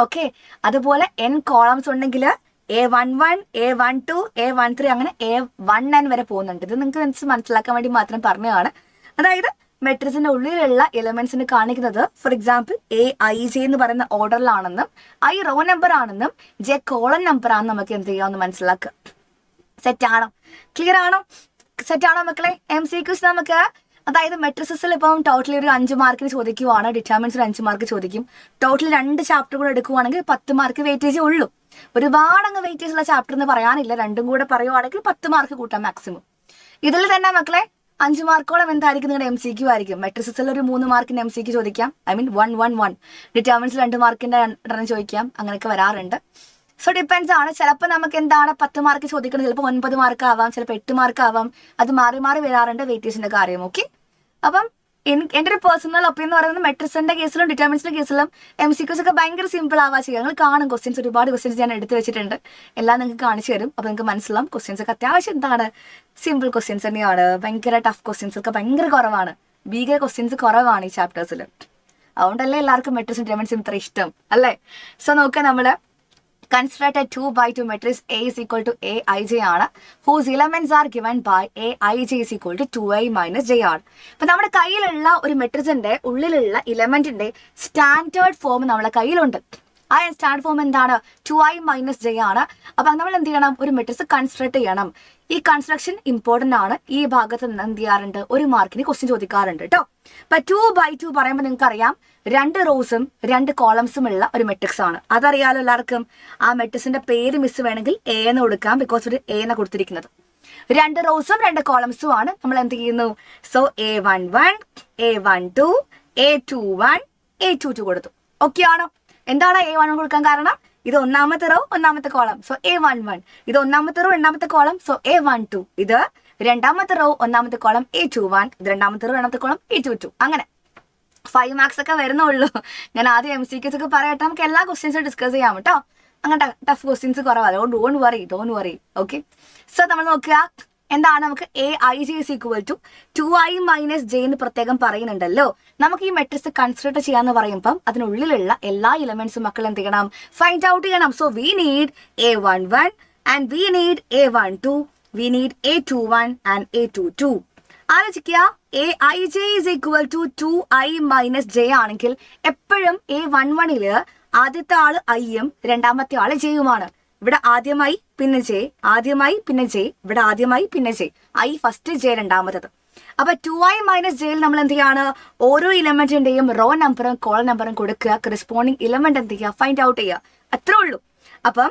ഓക്കെ, അതുപോലെ N കോളംസ് ഉണ്ടെങ്കിൽ A11 A12 A13 അങ്ങനെ A1N വരെ പോകുന്നുണ്ട്. ഇത് നിങ്ങൾക്ക് മനസ്സിലാക്കാൻ വേണ്ടി മാത്രം പറഞ്ഞതാണ്. അതായത് മെട്രിക്സിന്റെ ഉള്ളിലുള്ള എലമെന്റ്സിന് കാണിക്കുന്നത് ഫോർ എക്സാമ്പിൾ AIJ എന്ന് പറയുന്ന ഓർഡറിലാണെന്നും I റോ നമ്പർ ആണെന്നും J കോളം നമ്പർ ആണെന്നും നമുക്ക് എന്ത് ചെയ്യാമെന്ന് മനസ്സിലാക്കുക. സെറ്റ് ആണോ? ക്ലിയർ ആണോ? സെറ്റ് ആണോ മക്കളെ? MCQs നമുക്ക്, അതായത് മെട്രിസസിൽ ഇപ്പം ടോട്ടലി ഒരു 5 മാർക്കിന് ചോദിക്കുവാണ്, ഡിറ്റർമിനൻസിൽ 5 മാർക്ക് ചോദിക്കും. ടോട്ടൽ 2 ചാപ്റ്റർ കൂടെ എടുക്കുവാണെങ്കിൽ 10 മാർക്ക് വെയിറ്റേജ് ഉള്ളൂ. ഒരുപാട് അങ്ങ് വെയിറ്റേജ് ഉള്ള ചാപ്റ്റർ എന്ന് പറയാനില്ല. രണ്ടും കൂടെ പറയുവാണെങ്കിൽ 10 മാർക്ക് കൂട്ടാം മാക്സിമം. ഇതിൽ തന്നെ മക്കളെ 5 മാർക്കോളം എന്തായിരിക്കും നിങ്ങളുടെ MCQ ആയിരിക്കും. മെട്രിസസിൽ ഒരു 3 മാർക്കിന്റെ MCQ ചോദിക്കാം. ഐ മീൻ 1 ഡിറ്റർമിനൻസിൽ 2 മാർക്കിന്റെ 2 ചോദിക്കാം. അങ്ങനെയൊക്കെ വരാറുണ്ട്. സോ ഡിപ്പെൻസ് ആണ്. ചിലപ്പോൾ നമുക്ക് എന്താണ് 10 മാർക്ക് ചോദിക്കുന്നത്, ചിലപ്പോൾ 9 മാർക്ക് ആവാം, ചിലപ്പോൾ 8 മാർക്ക് ആവാം. അത് മാറി മാറി വരാറുണ്ട് വെയിറ്റേജിന്റെ കാര്യം. ഓക്കെ, അപ്പം എൻ്റെ ഒരു പേഴ്സണൽ ഒപ്പീനിയൻ എന്ന് പറയുന്നത് മെട്രിക്സിന്റെ കേസിലും ഡിറ്റർമിനൻസിന്റെ കേസിലും MCQs ഒക്കെ ഭയങ്കര സിമ്പിൾ ആവാ ചെയ്യുക. നിങ്ങൾ കാണും ക്വസ്റ്റ്യൻസ്, ഒരുപാട് ക്വസ്റ്റ്യൻസ് ഞാൻ എടുത്ത് വെച്ചിട്ടുണ്ട്. എല്ലാം നിങ്ങൾക്ക് കാണിച്ചു തരും. അപ്പോൾ നിങ്ങൾക്ക് മനസ്സിലാവും ക്വസ്റ്റ്യൻസ് ഒക്കെ അത്യാവശ്യം എന്താണ് സിമ്പിൾ ക്വസ്റ്റ്യൻസ് തന്നെയാണ്. ഭയങ്കര ടഫ് ക്വസ്റ്റ്യൻസ് ഒക്കെ ഭയങ്കര കുറവാണ്, ഭീകര ക്വസ്റ്റ്യൻസ് കുറവാണ് ഈ ചാപ്റ്റേഴ്സിൽ. അതുകൊണ്ടല്ലേ എല്ലാവർക്കും മെട്രിക്സും ഡിറ്റർമിനൻസും ഇത്ര ഇഷ്ടം അല്ലേ. സോ നോക്കാം, നമ്മൾ construct a 2/2 matrix A is equal to Aij ആണ്, whose elements are given by Aij is equal to 2i minus j ആണ്. അപ്പൊ നമ്മുടെ കയ്യിലുള്ള ഒരു മെട്രിക്സിന്റെ ഉള്ളിലുള്ള ഇലമെന്റിന്റെ സ്റ്റാൻഡേർഡ് ഫോം നമ്മുടെ കയ്യിലുണ്ട്. ആ സ്റ്റാൻഡേർഡ് ഫോം എന്താണ്? 2i minus j ആണ്. അപ്പൊ നമ്മൾ എന്ത് ചെയ്യണം? ഒരു മെട്രിക്സ് കൺസ്ട്രക്ട് ചെയ്യണം. ഈ കൺസ്ട്രക്ഷൻ ഇമ്പോർട്ടന്റ് ആണ്. ഈ ഭാഗത്ത് നിന്ന് എന്ത് ചെയ്യാറുണ്ട്? 1 മാർക്കിന് ക്വസ്റ്റ്യൻ ചോദിക്കാറുണ്ട് കേട്ടോ. അപ്പൊ 2/2 പറയുമ്പോൾ നിങ്ങൾക്ക് അറിയാം 2 റോസും 2 കോളംസും ഉള്ള ഒരു മെട്രിക്സ് ആണ്. അതറിയാലോ എല്ലാവർക്കും. ആ മെട്രിക്സിന്റെ പേര് മിസ് വേണമെങ്കിൽ A എന്ന് കൊടുക്കാം, ബിക്കോസ് ഒരു A എന്ന് കൊടുത്തിരിക്കുന്നത്. 2 റോസും 2 കോളംസും ആണ്. നമ്മൾ എന്ത് ചെയ്യുന്നു? So A11 A12 A21 A22 കൊടുത്തു. ഓക്കെ ആണോ? എന്താണ് A11 കൊടുക്കാൻ കാരണം? ഇത് ഒന്നാമത്തെ റോ ഒന്നാമത്തെ കോളം, സോ A11. ഇത് ഒന്നാമത്തെ റോ രണ്ടാമത്തെ കോളം, സോ A12. ഇത് രണ്ടാമത്തെ റോ ഒന്നാമത്തെ കോളം A21. ഇത് രണ്ടാമത്തെ റോ രണ്ടാമത്തെ കോളം A22. അങ്ങനെ 5 മാർക്സ് ഒക്കെ വരുന്നുള്ളൂ. ഞാൻ ആദ്യം MCQs ഒക്കെ പറയട്ടെ, നമുക്ക് എല്ലാ ക്വസ്റ്റ്യൻസും ഡിസ്കസ് ചെയ്യാം കേട്ടോ. അങ്ങനെ ടഫ് ക്വസ്റ്റ്യൻസ് കുറവാണ്. അതുകൊണ്ട് ഡോണ്ട് വറി. ഓക്കെ, സോ നമ്മൾ നോക്കുക എന്താണ്? നമുക്ക് Aij is equal to 2i minus j എന്ന് പ്രത്യേകം പറയുന്നുണ്ടല്ലോ. നമുക്ക് ഈ മെട്രിക്സ് കൺസ്ട്രക്ട് ചെയ്യാന്ന് പറയുമ്പം അതിനുള്ളിലുള്ള എല്ലാ എലമെന്റ്സും മക്കൾ എന്ത് ചെയ്യണം? ഫൈൻഡ് ഔട്ട് ചെയ്യണം. So we need A11 and we need A12, we need A21 and A22. ആലോചിക്കുക, Aij is equal to 2i minus j ആണെങ്കിൽ എപ്പോഴും A11 ആദ്യത്തെ ആള് ഐയും രണ്ടാമത്തെ ആള് ജെയുമാണ്. ഇവിടെ ആദ്യമായി പിന്നെ ജെ, ആദ്യമായി പിന്നെ ജെ, ഇവിടെ ആദ്യമായി പിന്നെ ജെ, ഐ ഫസ്റ്റ് ജെ രണ്ടാമത്തത്. അപ്പൊ 2i മൈനസ് ജെയിൽ നമ്മൾ എന്ത് ചെയ്യാണ്, ഓരോ ഇലമെന്റിന്റെയും റോ നമ്പറും കോളം നമ്പറും കൊടുക്കുക, കറസ്പോണ്ടിങ് ഇലമെന്റ് എന്ത് ചെയ്യുക, ഫൈൻഡ് ഔട്ട് ചെയ്യുക. അത്രേ ഉള്ളൂ. അപ്പം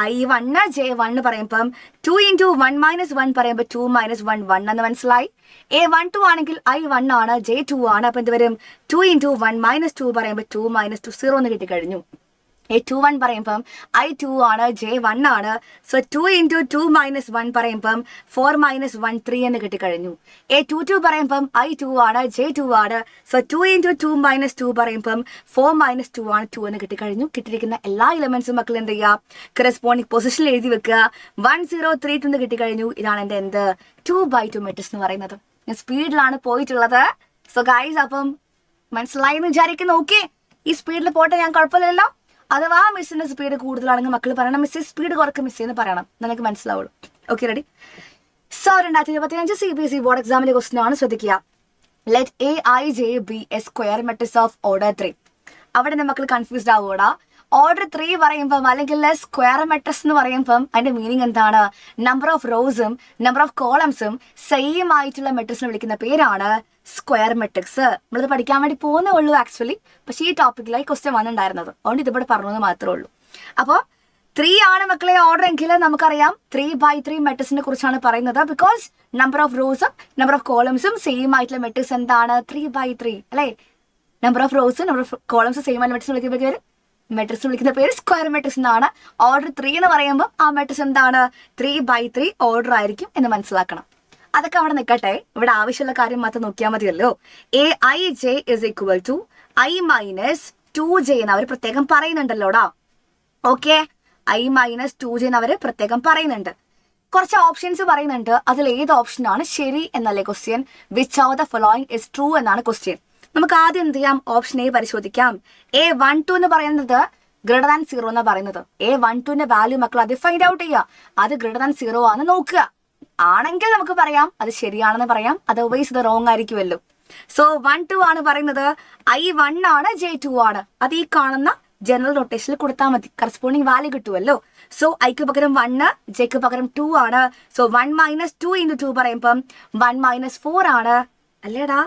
i1 j1 പറയുമ്പം 2 into 1 minus 1 പറയുമ്പോൾ 2 minus 1 1 എന്ന് മനസ്സിലായി. a12 ആണെങ്കിൽ i1 ആണ്, j2 ആണ്. അപ്പൊ എന്ത് വരും, 2 into 1 minus 2 പറയുമ്പോൾ 2 minus 2 0 എന്ന് കിട്ടിക്കഴിഞ്ഞു. a21 പറയുമ്പം i2 ആണ്, j1 ആണ്. സോ 2 into 2 minus 1 പറയുമ്പം 4 minus 1 3 എന്ന് കിട്ടിക്കഴിഞ്ഞു. a22 പറയുമ്പം i2 ആണ്, j2 ആണ്. സോ 2 into 2 minus 2 പറയുമ്പം 4 minus 2 ആണ്, 2 എന്ന് കിട്ടിക്കഴിഞ്ഞു. കിട്ടിയിരിക്കുന്ന എല്ലാ എലമെന്റ്സും മക്കൾ എന്ത് ചെയ്യുക, കറസ്പോണ്ടിങ് പൊസിഷനിൽ എഴുതി വെക്കുക. 1 0 3 2 എന്ന് കിട്ടിക്കഴിഞ്ഞു. ഇതാണ് എൻ്റെ എന്ത് 2x2 മെട്രിക്സ് എന്ന് പറയുന്നത്. ഞാൻ സ്പീഡിലാണ് പോയിട്ടുള്ളത്. സോ ഗൈസ്, അപ്പം മനസ്സിലായി എന്ന് വിചാരിക്കുന്നു. ഓക്കെ, ഈ സ്പീഡിൽ പോട്ടെ, ഞാൻ കുഴപ്പമില്ലല്ലോ. അഥവാ മിസ്സിന്റെ സ്പീഡ് കൂടുതലാണെങ്കിൽ മക്കൾ പറയണം, മിസ്സിന്റെ സ്പീഡ് കുറക്ക് മിസ് എന്ന് പറയണം, നിനക്ക് മനസ്സിലാവുള്ളൂ. Okay, ready? So 2025 CBSE board എക്സാമിന്റെ ക്വസ്റ്റൻ ആണ്, ശ്രദ്ധിക്കുക. Let aij be a square matrix of order 3. അവിടെ മക്കൾ കൺഫ്യൂസ്ഡ് ആവൂടാ. ഓർഡർ 3 പറയുമ്പം അല്ലെങ്കിൽ സ്ക്വയർ മെട്രിക്സ് എന്ന് പറയുമ്പം അതിന്റെ മീനിങ് എന്താണ്, നമ്പർ ഓഫ് റോസും നമ്പർ ഓഫ് കോളംസും സെയിം ആയിട്ടുള്ള മെട്രിക്സിനെ വിളിക്കുന്ന പേരാണ് സ്ക്വയർ മെട്രിക്സ്. നമ്മളിത് പഠിക്കാൻ വേണ്ടി പോകുന്നേ ഉള്ളൂ ആക്ച്വലി. പക്ഷേ ഈ ടോപ്പിക്കിലായി ക്വസ്റ്റ്യൻ വന്നിട്ടുണ്ടായിരുന്നത്, അതുകൊണ്ട് ഇതിവിടെ പറഞ്ഞത് മാത്രമേ ഉള്ളൂ. അപ്പോൾ 3 ആണ് മക്കളെ ഓർഡർ എങ്കിൽ നമുക്കറിയാം 3x3 മെട്രിക്സിനെ കുറിച്ചാണ് പറയുന്നത്. ബിക്കോസ് നമ്പർ ഓഫ് റോസും നമ്പർ ഓഫ് കോളംസും സെയിം ആയിട്ടുള്ള മെട്രിക്സ് എന്താണ്, 3x3 അല്ലേ. നമ്പർ ഓഫ് റോസും നമ്പർ ഓഫ് കോളംസും സെയിം ആയിട്ടുള്ള മെട്രിക്സ് വിളിക്കുന്ന പേര് വിളിക്കുന്ന പേര് സ്ക്വയർ മെട്രിക്സ് എന്നാണ്. ഓർഡർ 3 എന്ന് പറയുമ്പോൾ ആ മെട്രിക്സ് എന്താണ്, 3x3 ഓർഡർ ആയിരിക്കും എന്ന് മനസ്സിലാക്കണം. അതൊക്കെ അവിടെ നിൽക്കട്ടെ, ഇവിടെ ആവശ്യമുള്ള കാര്യം മാത്രം നോക്കിയാൽ മതിയല്ലോ. aij is equal to i minus 2j എന്ന് അവർ പ്രത്യേകം പറയുന്നുണ്ടല്ലോടാ. ഓക്കെ, i minus 2j എന്ന് അവർ പ്രത്യേകം പറയുന്നുണ്ട്. കുറച്ച് ഓപ്ഷൻസ് പറയുന്നുണ്ട്, അതിൽ ഏത് ഓപ്ഷനാണ് ശരി എന്നല്ലേ question. Which of the following is true എന്നാണ് ക്വസ്റ്റ്യൻ. നമുക്ക് ആദ്യം എന്ത് ചെയ്യാം, ഓപ്ഷൻ എ പരിശോധിക്കാം. a12 എന്ന് പറയുന്നത് ഗ്രേറ്റർ ദാൻ 0 എന്നാണ് പറയുന്നത്. a12ന്റെ വാല്യൂ മക്കൾ അത് ഫൈൻഡ് ഔട്ട് ചെയ്യുക, അത് ഗ്രേറ്റർ ദാൻ 0 ആണ് നോക്കുക. ആണെങ്കിൽ നമുക്ക് പറയാം അത് ശരിയാണെന്ന് പറയാം, അതർവൈസ് ഇത് റോങ് ആയിരിക്കുമല്ലോ. സോ 1 2 ആണ് പറയുന്നത്, i1 ആണ്, j2 ആണ്. അത് ഈ കാണുന്ന ജനറൽ റൊട്ടേഷനിൽ കൊടുത്താൽ മതി, കറസ്പോണ്ടിങ് വാല്യൂ കിട്ടുമല്ലോ. സോ ഐക്ക് പകരം 1, ജെക്ക് പകരം 2 ആണ്. സോ 1 minus 2 into 2 പറയുമ്പം 1 minus 4 ആണ്, അല്ലേടാ.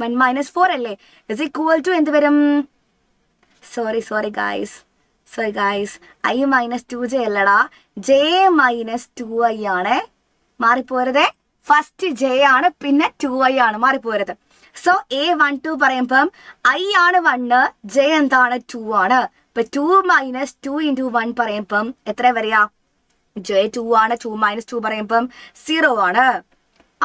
1 minus 4 അല്ലേ, ഇസ് ഈക്വൽ ടു എന്ത് വരും, sorry guys, i minus 2j അല്ലടാ, j minus 2i ആണ്. മാറിപ്പോരുതേ, ഫസ്റ്റ് j ആണ്, പിന്നെ 2i ആണ്, മാറിപ്പോരുത്. സോ a12 പറയുമ്പം i ആണ് 1, j എന്താണ് 2 ആണ്. ഇപ്പൊ 2 minus 2 into 1 പറയുമ്പം എത്ര വരെയാ, j2 ആണ്. 2 minus 2 പറയുമ്പം 0 ആണ്.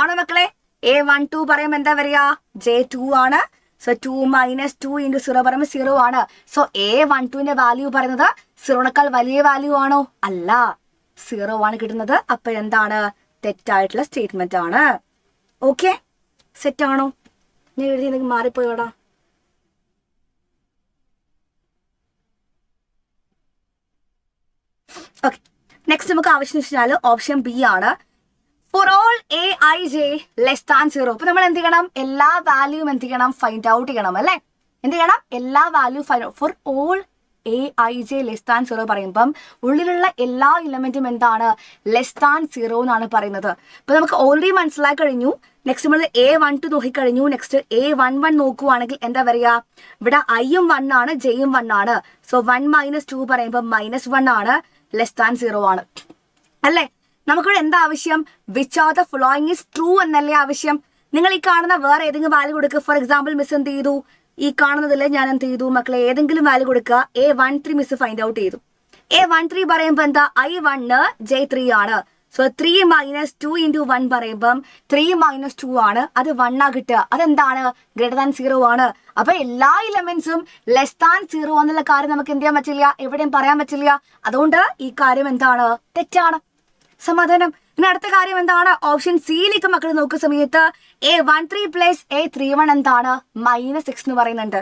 ആണോ മക്കളെ? a12 പറയുമ്പോൾ എന്താ വരിക, j2 ആണ്. സോ 2 minus 2 into 0 പറയുമ്പോൾ 0 ആണ്. സോ a12ന്റെ വാല്യൂ പറയുന്നത് 0നേക്കാൾ വലിയ വാല്യൂ ആണോ? അല്ല, 0 ആണ് കിട്ടുന്നത്. അപ്പൊ എന്താണ്, തെറ്റായിട്ടുള്ള സ്റ്റേറ്റ്മെന്റ് ആണ്. ഓക്കെ, സെറ്റ് ആണോ? ഞാൻ എഴുതിയെങ്കിൽ മാറിപ്പോയോടാ. ഓക്കെ, നെക്സ്റ്റ് നമുക്ക് ആവശ്യം വെച്ചാൽ ഓപ്ഷൻ ബി ആണ്. For all aij less than 0. അപ്പൊ നമ്മൾ എന്ത് ചെയ്യണം, എല്ലാ വാല്യൂവും എന്ത് ചെയ്യണം, ഫൈൻഡ് ഔട്ട് ചെയ്യണം അല്ലെ. എന്ത് ചെയ്യണം, എല്ലാ value find out. For all aij less than 0 പറയുമ്പം ഉള്ളിലുള്ള എല്ലാ ഇലമെന്റും എന്താണ്, ലെസ് ദാൻ 0 എന്നാണ് പറയുന്നത്. ഇപ്പൊ നമുക്ക് ഓൾറെഡി മനസ്സിലാക്കി കഴിഞ്ഞു. നെക്സ്റ്റ് നമ്മൾ a12 നോക്കിക്കഴിഞ്ഞു. നെക്സ്റ്റ് a11 നോക്കുവാണെങ്കിൽ എന്താ പറയുക, ഇവിടെ ഐയും 1 ആണ്, ജെയും 1 ആണ്. സോ 1 minus 2 പറയുമ്പോൾ -1 ആണ്, ലെസ് ദാൻ 0 ആണ് അല്ലേ. നമുക്കിവിടെ എന്താ ആവശ്യം, which of the following is true എന്നല്ലേ ആവശ്യം. നിങ്ങൾ ഈ കാണുന്ന വേറെ ഏതെങ്കിലും വാല്യൂ കൊടുക്കുക. ഫോർ എക്സാമ്പിൾ മിസ് എന്ത് ചെയ്തു, ഈ കാണുന്നതില് ഞാൻ എന്ത് ചെയ്തു മക്കളെ, ഏതെങ്കിലും വാല്യൂ കൊടുക്കുക. a13 മിസ് ഫൈൻഡ് ഔട്ട് ചെയ്തു. a13 പറയുമ്പോൾ എന്താ, i1 j3 ആണ്. സോ 3 minus 2 into 1 പറയുമ്പം 3 minus 2 ആണ്, അത് 1 ആ കിട്ടുക. അതെന്താണ്, ഗ്രേറ്റർ ദാൻ 0 ആണ്. അപ്പൊ എല്ലാ ഇലമെന്റ്സും ലെസ് ദാൻ 0 എന്നുള്ള കാര്യം നമുക്ക് എന്ത് ചെയ്യാൻ പറ്റില്ല, എവിടെയും പറയാൻ പറ്റില്ല. അതുകൊണ്ട് ഈ കാര്യം എന്താണ്, തെറ്റാണ്. സമാധാനം. ഇനി അടുത്ത കാര്യം എന്താണ്, ഓപ്ഷൻ സിയിലേക്ക് മക്കൾ നോക്കുന്ന സമയത്ത് a13 പ്ലസ് a31 എന്താണ്, -6 എന്ന് പറയുന്നുണ്ട്.